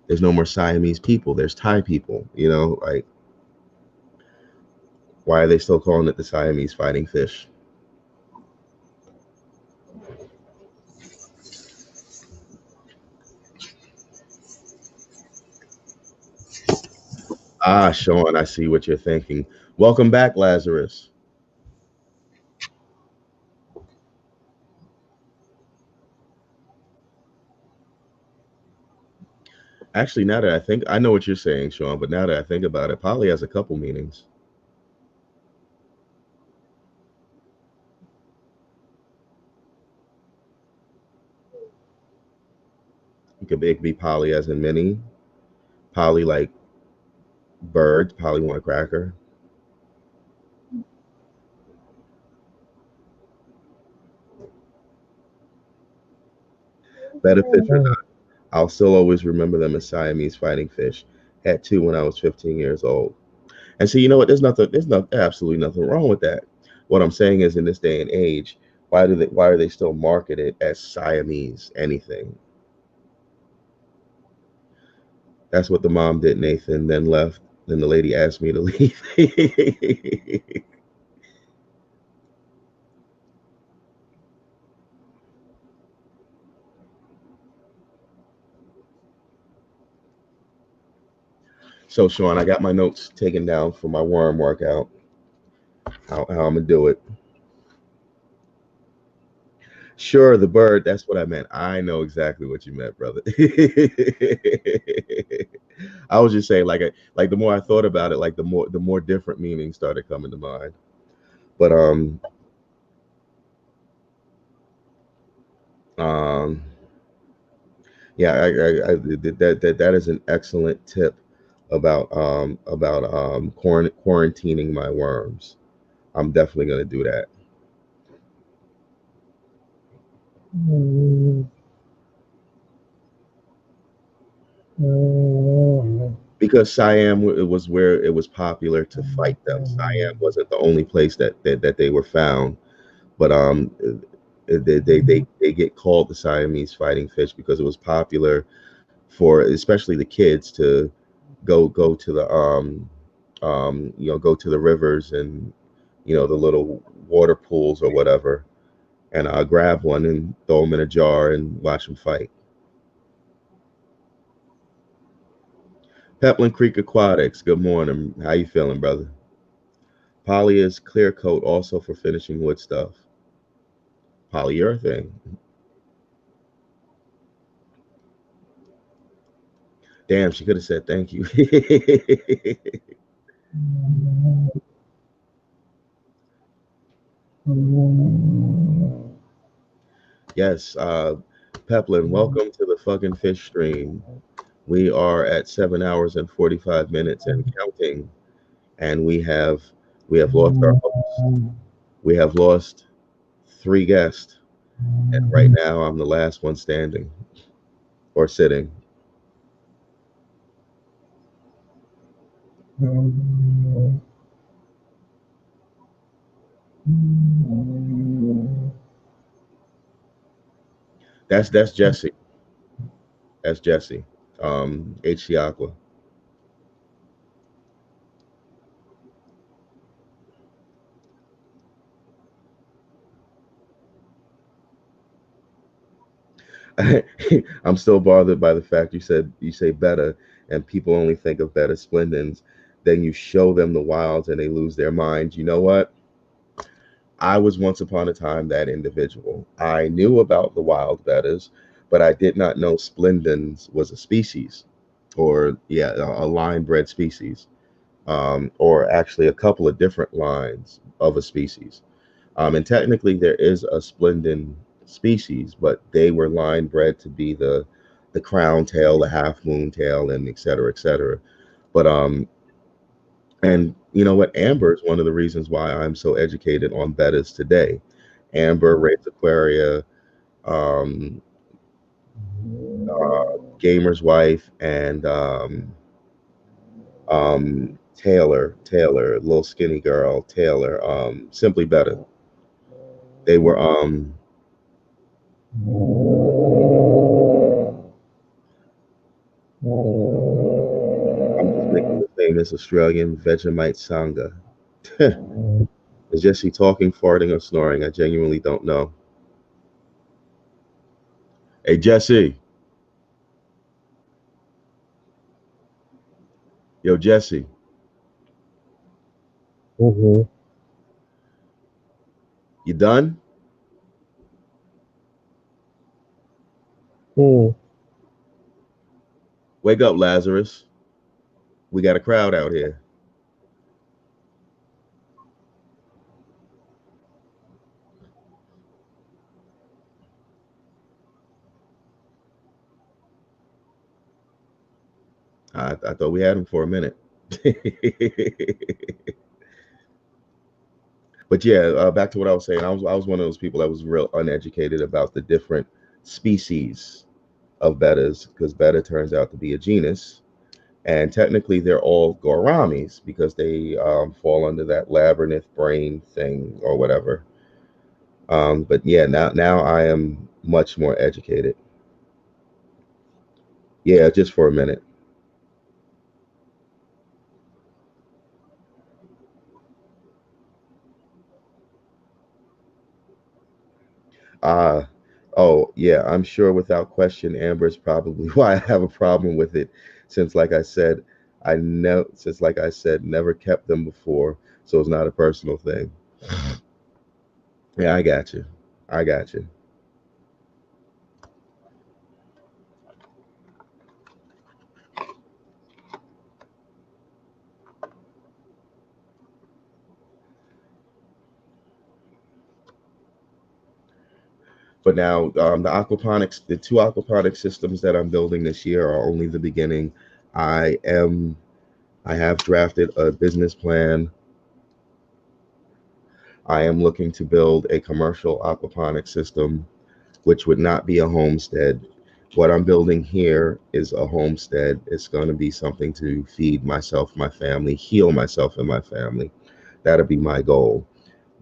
There's no more Siamese people. There's Thai people. Like why are they still calling it the Siamese fighting fish? Ah, Sean, I see what you're thinking. Welcome back, Lazarus. Actually, now that I know what you're saying, Sean, but now that I think about it, poly has a couple meanings. It could be poly as in many, poly like birds, poly one cracker. Better fish or not, I'll still always remember them as Siamese fighting fish. Had two when I was 15 years old. And so you know what? There's absolutely nothing wrong with that. What I'm saying is, in this day and age, why are they still marketed as Siamese anything? That's what the mom did, Nathan, then left. Then the lady asked me to leave. So, Sean, I got my notes taken down for my worm workout. How I'm gonna do it? Sure, the bird. That's what I meant. I know exactly what you meant, brother. I was just saying, like the more I thought about it, like the more different meanings started coming to mind. But um, yeah, that is an excellent tip about quarantining my worms. I'm definitely gonna do that. Because Siam it was where it was popular to fight them. Siam wasn't the only place that they were found, but they get called the Siamese fighting fish because it was popular for especially the kids to go to the go to the rivers and the little water pools or whatever, and I'll grab one and throw them in a jar and watch them fight. Pepland Creek Aquatics, good morning. How you feeling, brother? Poly is clear coat also for finishing wood stuff. Polyurethane. Damn, she could have said thank you. Yes, Peplin, welcome to the fucking fish stream. We are at 7 hours and 45 minutes and counting, and we have lost our host. We have lost 3 guests, and right now I'm the last one standing or sitting. That's Jesse. That's Jesse. HC Aqua. I'm still bothered by the fact you say beta, and people only think of beta splendens. Then you show them the wilds and they lose their minds. You know what? I was once upon a time that individual. I knew about the wild betas, but I did not know splendens was a species, or yeah, a line bred species, or actually a couple of different lines of a species. And technically, there is a splendid species, but they were line bred to be the crown tail, the half moon tail, and et cetera, et cetera. But and you know what? Amber is one of the reasons why I'm so educated on bettas today. Amber, Rays Aquaria, um, Gamer's Wife, and Taylor, little skinny girl, Taylor, Simply Better. They were I'm just making the famous Australian Vegemite Sangha. Is Jesse talking, farting, or snoring? I genuinely don't know. Hey, Jesse. Yo, Jesse. Mm-hmm. You done? Mm. Wake up, Lazarus. We got a crowd out here. I thought we had him for a minute. But yeah, back to what I was saying. I was one of those people that was real uneducated about the different species of bettas, because betta turns out to be a genus, and technically they're all gouramis because they fall under that labyrinth brain thing or whatever. But yeah, now I am much more educated. Yeah, just for a minute. Uh oh yeah, I'm sure without question Amber is probably why I have a problem with it, since like I said, never kept them before, so it's not a personal thing. Yeah, I got you. I got you. But now the two aquaponics systems that I'm building this year are only the beginning. I am I have drafted a business plan. I am looking to build a commercial aquaponics system, which would not be a homestead. What I'm building here is a homestead. It's going to be something to feed myself, my family, heal myself and my family. That'll be my goal.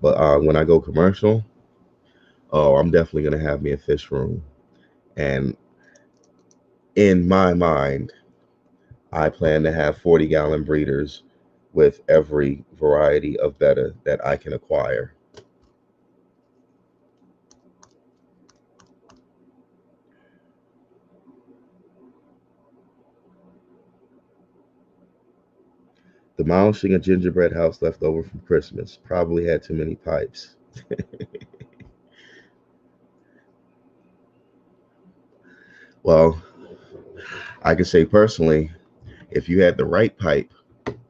But when I go commercial, oh, I'm definitely going to have me a fish room. And in my mind, I plan to have 40-gallon breeders with every variety of betta that I can acquire. Demolishing a gingerbread house left over from Christmas. Probably had too many pipes. Well, I could say personally, if you had the right pipe,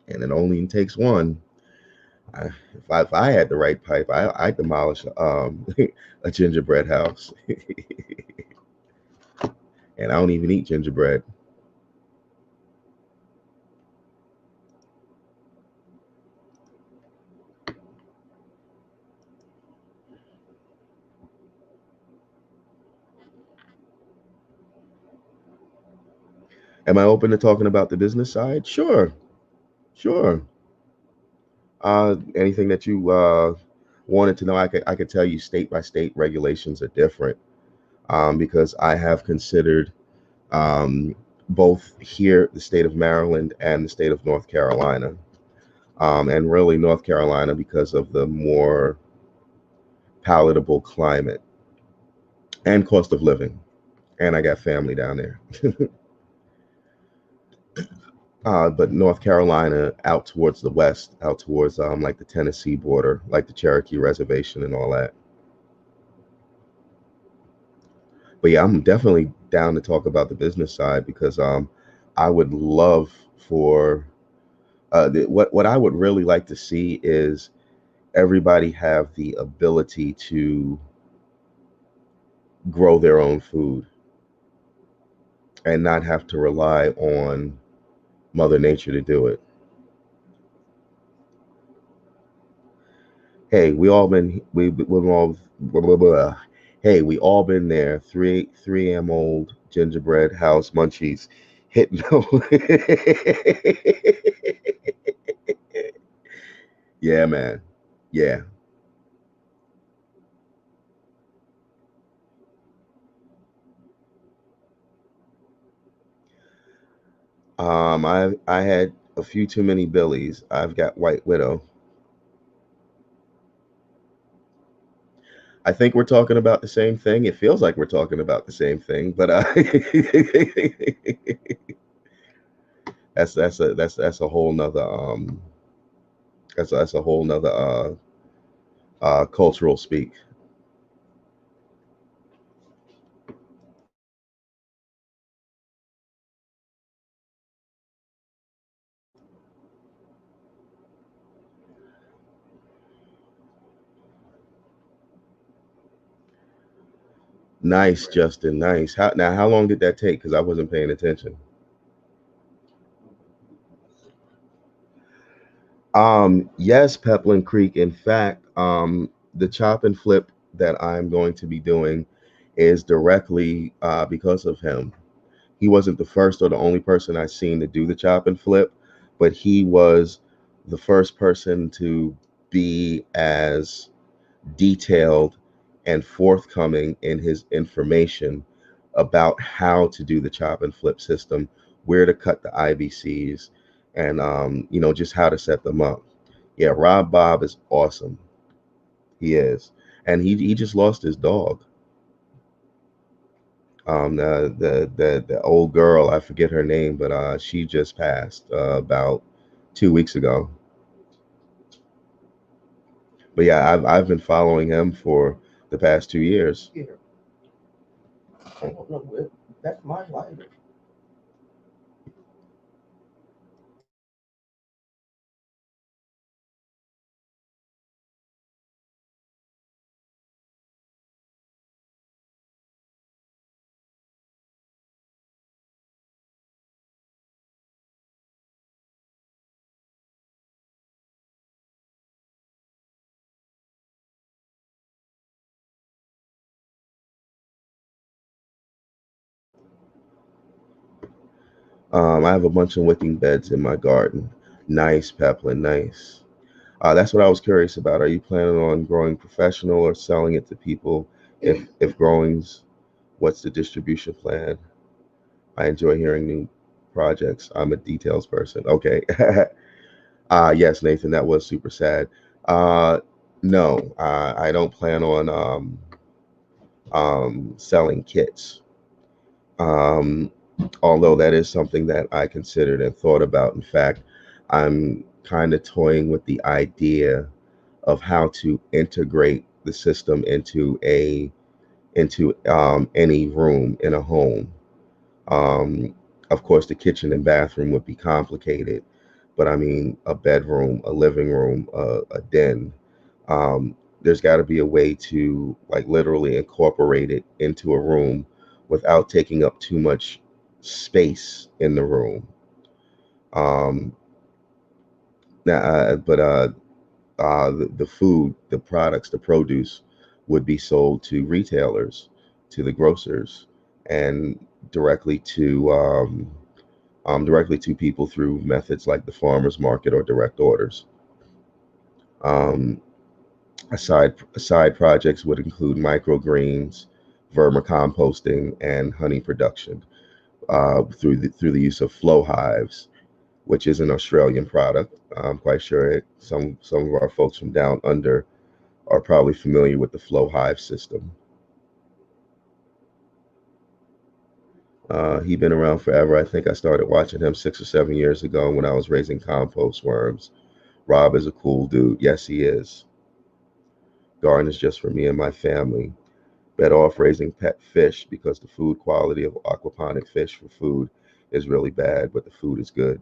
and it only takes one, if I had the right pipe, I'd demolish a gingerbread house. And I don't even eat gingerbread. Am I open to talking about the business side? Sure, sure. Anything that you wanted to know, I could tell you state by state regulations are different, because I have considered um, both here, the state of Maryland and the state of North Carolina, and really North Carolina because of the more palatable climate and cost of living. And I got family down there. But North Carolina out towards the west, out towards like the Tennessee border, like the Cherokee Reservation and all that. But yeah, I'm definitely down to talk about the business side because I would love for what I would really like to see is everybody have the ability to grow their own food and not have to rely on Mother Nature to do it. Hey, we've all blah, blah, blah. Hey, we all been there. 3 a.m. old gingerbread house munchies hitting. Yeah, man. Yeah. I had a few too many Billies. I've got White Widow. I think we're talking about the same thing. It feels like we're talking about the same thing, but that's a whole nother that's a whole nother cultural speak. Nice, Justin. Nice. How long did that take? Because I wasn't paying attention. Yes, Pepland Creek. In fact, the chop and flip that I'm going to be doing is directly because of him. He wasn't the first or the only person I've seen to do the chop and flip, but he was the first person to be as detailed and forthcoming in his information about how to do the chop and flip system, where to cut the IBCs, and just how to set them up. Yeah, Rob Bob is awesome. He is, and he just lost his dog. The old girl, I forget her name, but she just passed about 2 weeks ago. But yeah, I've been following him for the past 2 years. Yeah. I don't know. That's my life. I have a bunch of wicking beds in my garden. Nice, Peplin, nice. That's what I was curious about. Are you planning on growing professional or selling it to people? If growing's, what's the distribution plan? I enjoy hearing new projects. I'm a details person. Okay. Yes, Nathan, that was super sad. Uh, no, I don't plan on selling kits. Um, Although that is something that I considered and thought about. In fact, I'm kind of toying with the idea of how to integrate the system into any room in a home. Um, of course, the kitchen and bathroom would be complicated, but I mean, a bedroom, a living room, a den. There's got to be a way to like literally incorporate it into a room without taking up too much space in the room. Um, now, the food, the products, the produce would be sold to retailers, to the grocers, and directly to directly to people through methods like the farmers market or direct orders. Um, aside projects would include microgreens, vermicomposting, and honey production through the use of flow hives, which is an Australian product. I'm quite sure some of our folks from down under are probably familiar with the flow hive system. He's been around forever. I think I started watching him 6 or 7 years ago when I was raising compost worms. Rob is a cool dude. Yes, he is. Garden is just for me and my family. Better off raising pet fish because the food quality of aquaponic fish for food is really bad, but the food is good.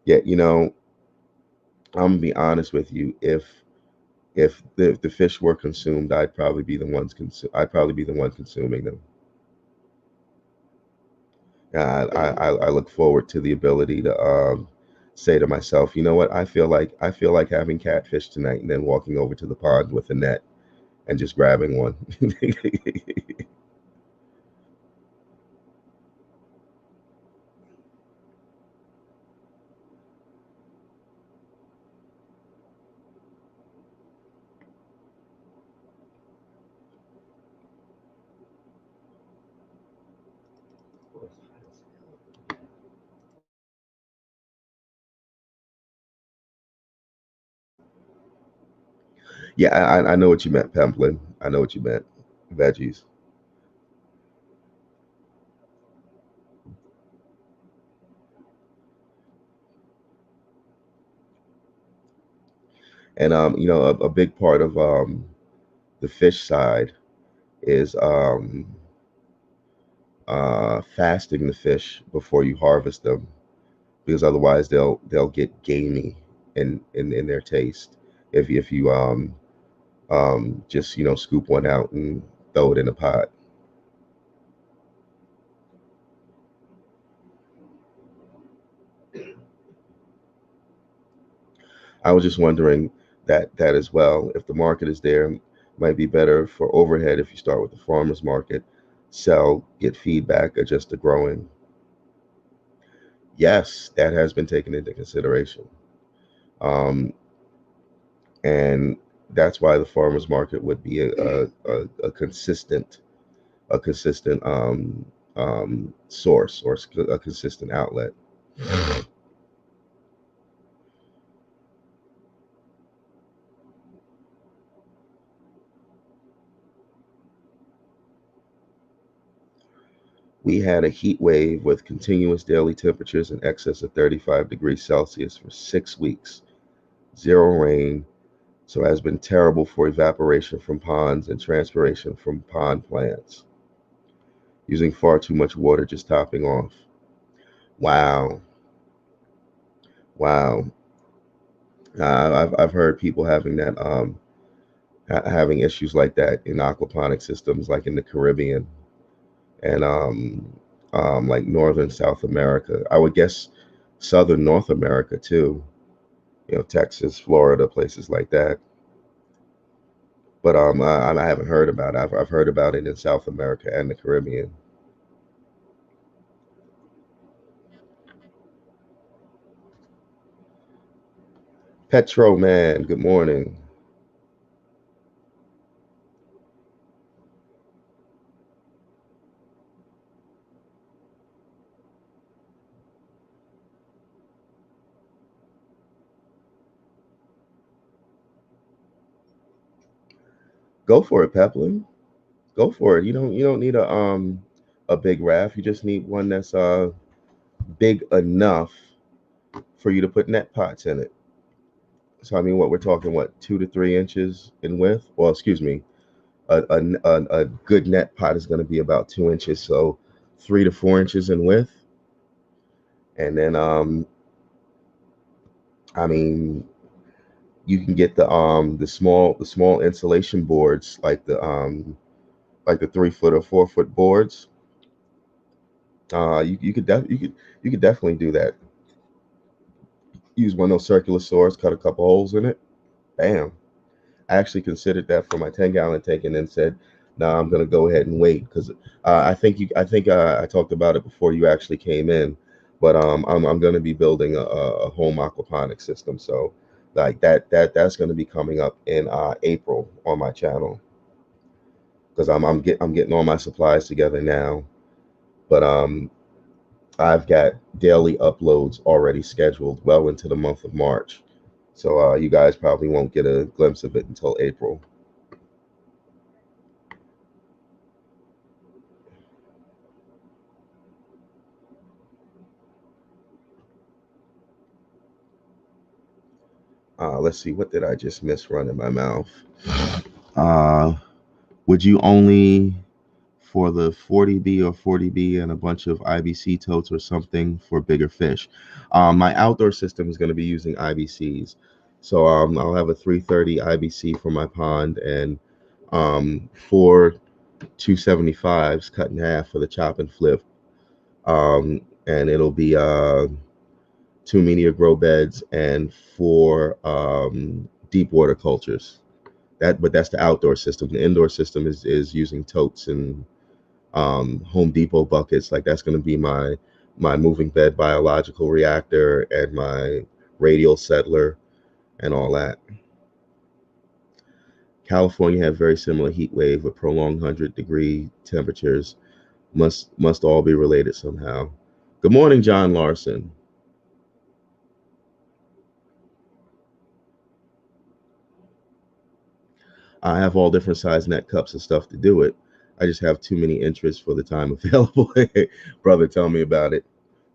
Yet, I'm gonna be honest with you. If the fish were consumed, I'd probably be the one consuming them. I look forward to the ability to say to myself, you know what? I feel like having catfish tonight, and then walking over to the pond with a net and just grabbing one. Yeah, I know what you meant, Pamplin. I know what you meant. Veggies. And a big part of the fish side is fasting the fish before you harvest them, because otherwise they'll get gamey in their taste if you just scoop one out and throw it in a pot. I was just wondering that as well. If the market is there, might be better for overhead if you start with the farmers market, sell, get feedback, adjust the growing. Yes, that has been taken into consideration, um, and that's why the farmers market would be a consistent source or a consistent outlet. We had a heat wave with continuous daily temperatures in excess of 35 degrees Celsius for 6 weeks. Zero rain, so has been terrible for evaporation from ponds and transpiration from pond plants. Using far too much water just topping off. Wow, wow. I've heard people having that having issues like that in aquaponic systems, like in the Caribbean and like northern South America. I would guess southern North America too. Texas, Florida, places like that. But I haven't heard about it. I've heard about it in South America and the Caribbean. Petro man, good morning. Go for it, Peplin. Go for it. You don't need a big raft. You just need one that's big enough for you to put net pots in it. So I mean, what we're talking, what 2 to 3 inches in width? Well, excuse me, a good net pot is going to be about 2 inches, so 3 to 4 inches in width, and then I mean, you can get the small insulation boards like the 3 foot or 4 foot boards. You could definitely do that. Use one of those circular saws, cut a couple holes in it. Bam. I actually considered that for my 10-gallon tank, and then said, "No, I'm going to go ahead and wait," because I think I talked about it before you actually came in, but I'm going to be building a home aquaponics system, so like that's going to be coming up in April on my channel, because I'm getting all my supplies together now, but I've got daily uploads already scheduled well into the month of March, so you guys probably won't get a glimpse of it until April. Let's see, what did I just miss running my mouth? Uh, would you only for the 40B or 40B and a bunch of IBC totes or something for bigger fish? My outdoor system is going to be using IBCs. So I'll have a 330 IBC for my pond, and four 275s cut in half for the chop and flip. And it'll be two media grow beds and four deep water cultures. But that's the outdoor system. The indoor system is using totes and Home Depot buckets. Like, that's going to be my moving bed biological reactor and my radial settler and all that. California had very similar heat wave with prolonged 100-degree temperatures. Must all be related somehow. Good morning, John Larson. I have all different size net cups and stuff to do it. I just have too many interests for the time available. Brother, tell me about it.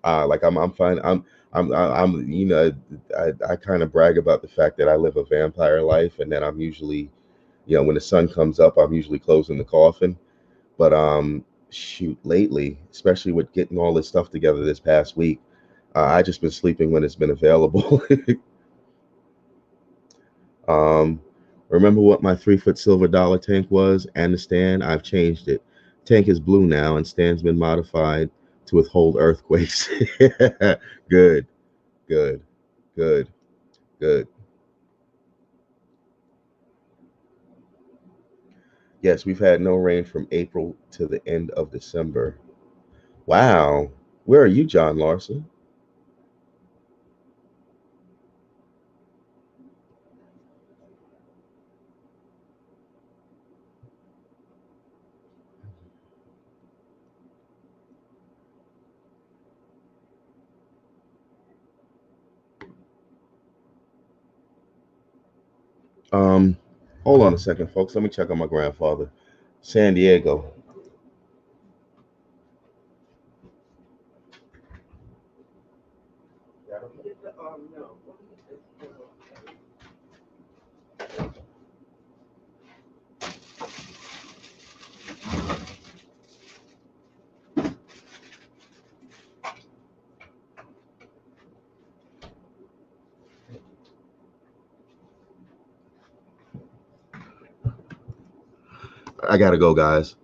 Like I'm fine. I'm I kind of brag about the fact that I live a vampire life, and that I'm usually, when the sun comes up, I'm usually closing the coffin. But shoot, lately, especially with getting all this stuff together this past week, I just been sleeping when it's been available. Um, remember what my 3 foot silver dollar tank was and the stand? I've changed it. Tank is blue now, and stand's been modified to withhold earthquakes. Good, good, good, good. Yes, we've had no rain from April to the end of December. Wow. Where are you, John Larson? Um, Hold on a second, folks. Let me check on my grandfather. San Diego. I gotta go, guys.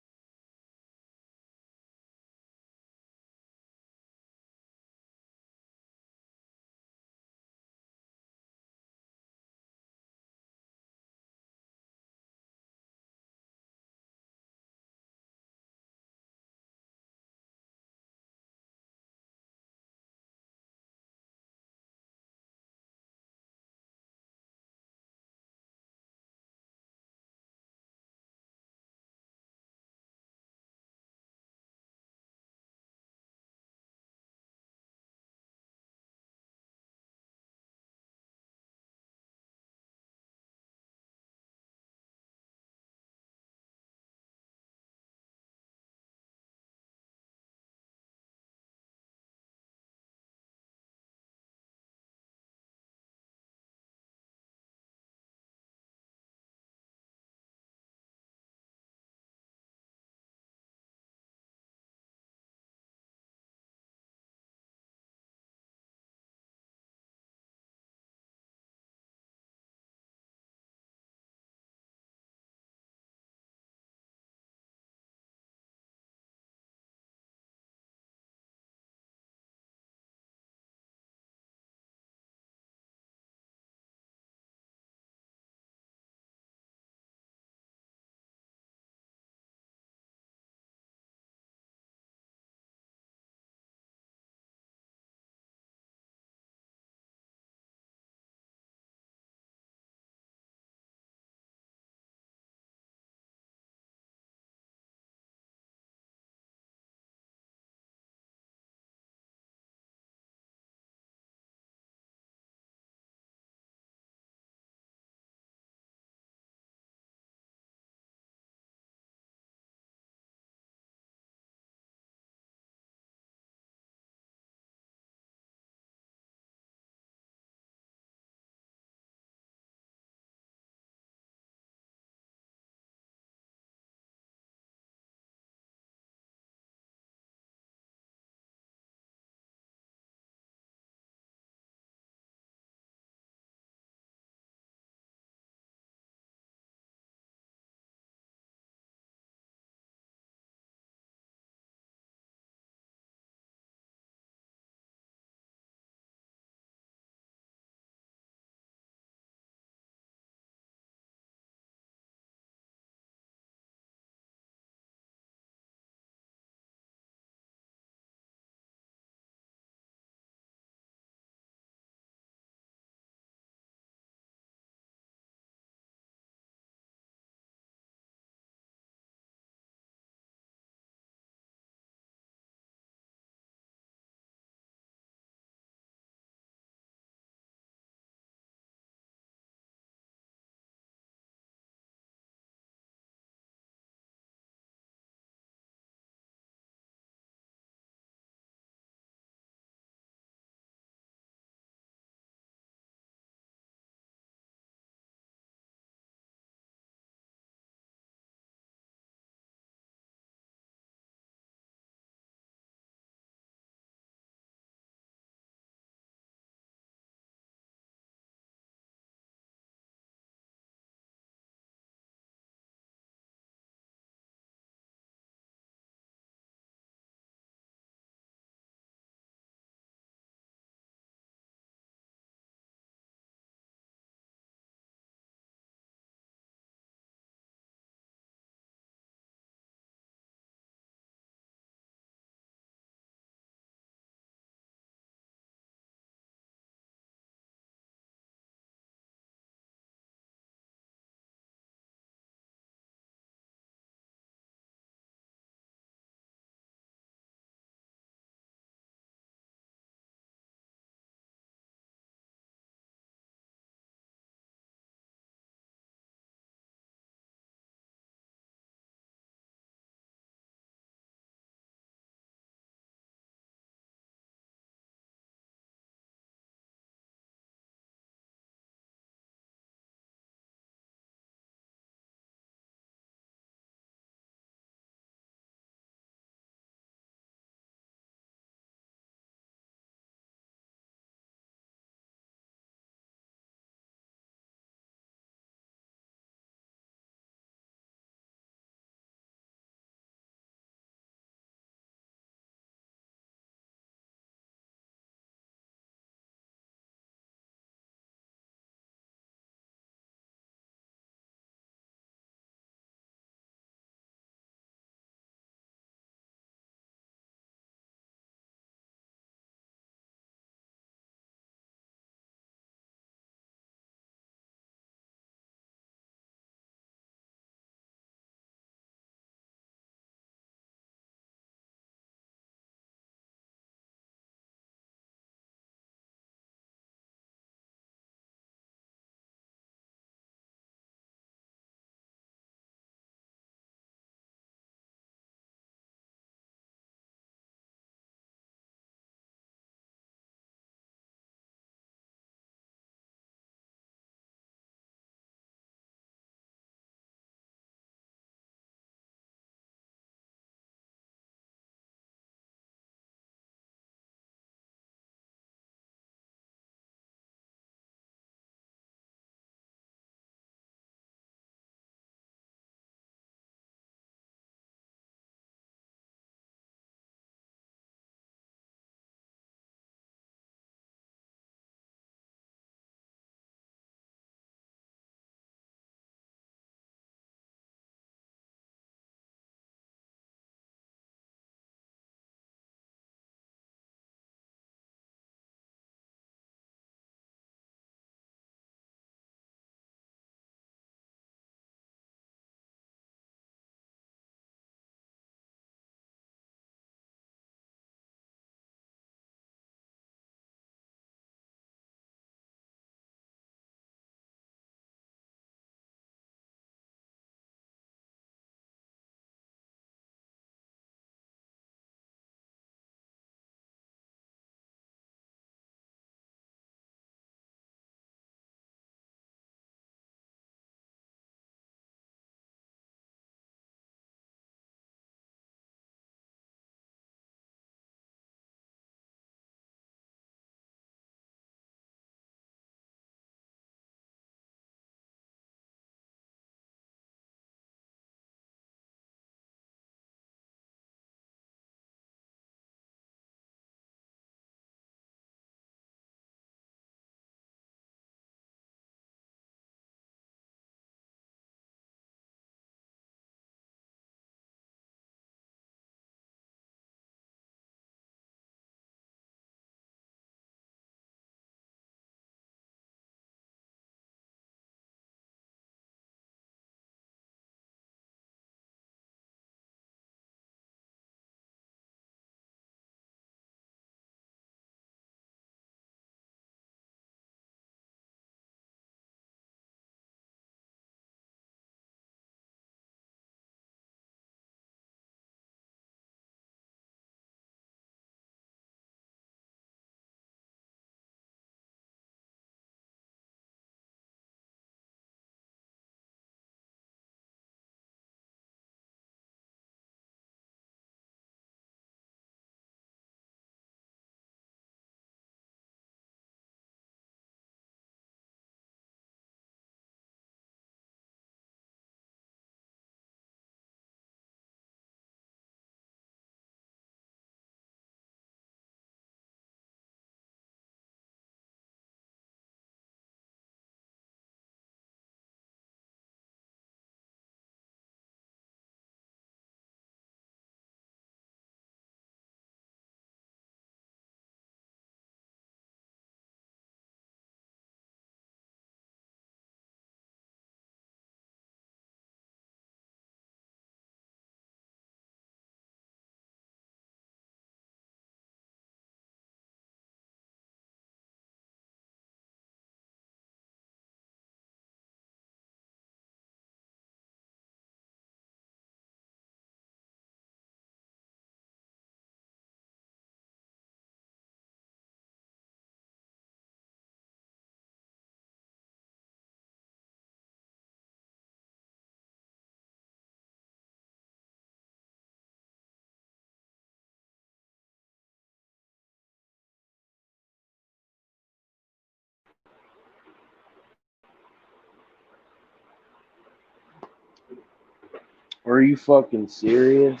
Are you fucking serious?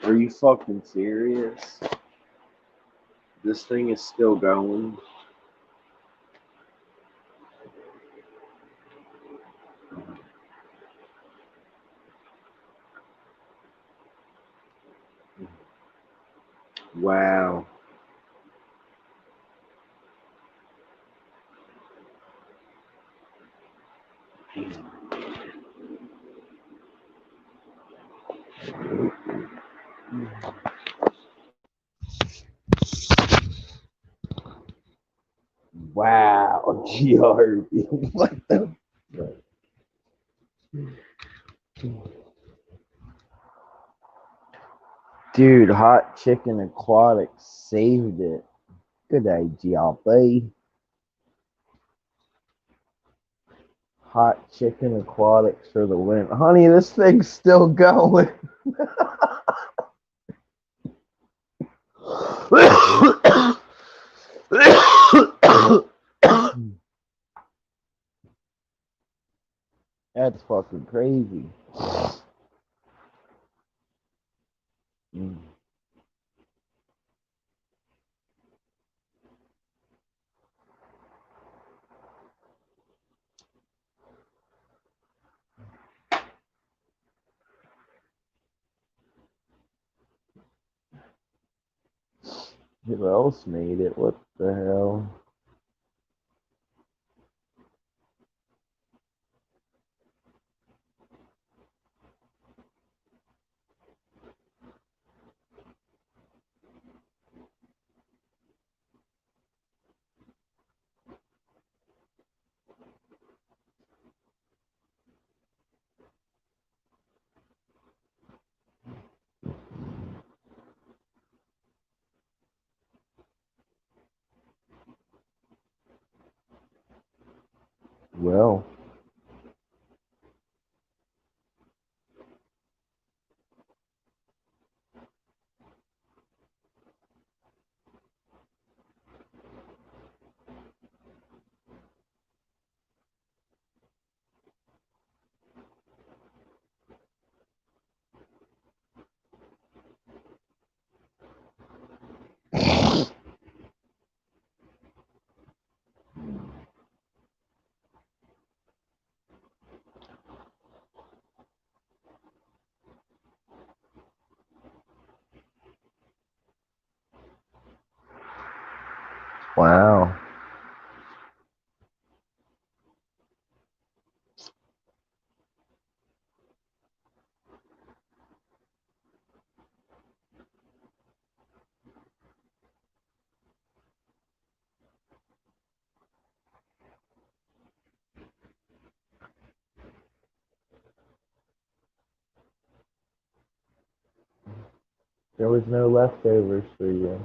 Are you fucking serious? This thing is still going. Wow. Wow, GRB. What the fuck? Dude, Hot Chicken Aquatics saved it. Good day, GRB. Hot Chicken Aquatics for the win. Honey, this thing's still going. That's fucking crazy. Who else made it? What the hell? Well, wow. There was no leftovers for you.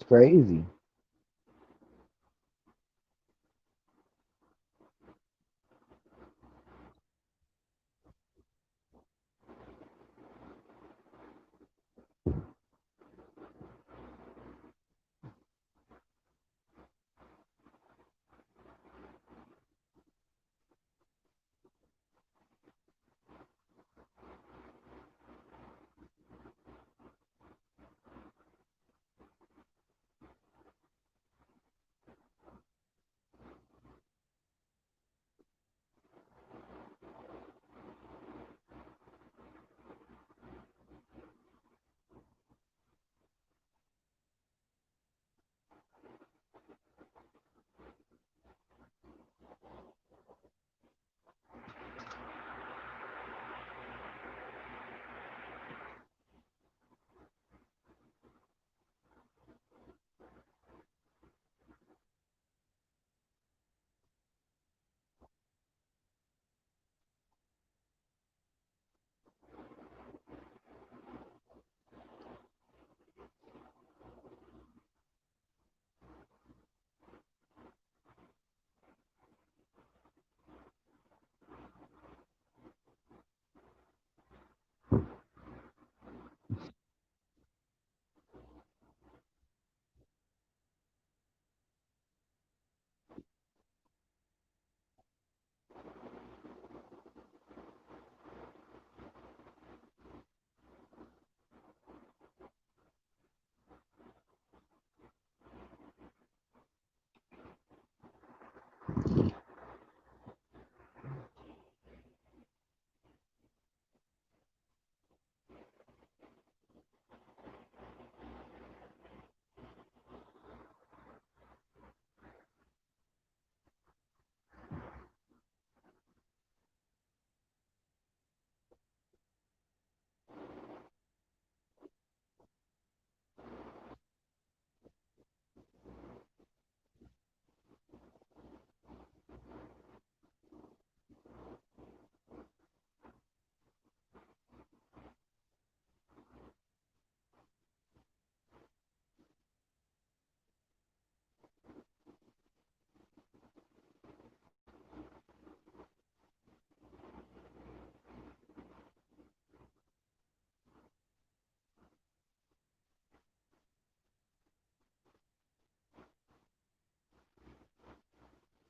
crazy.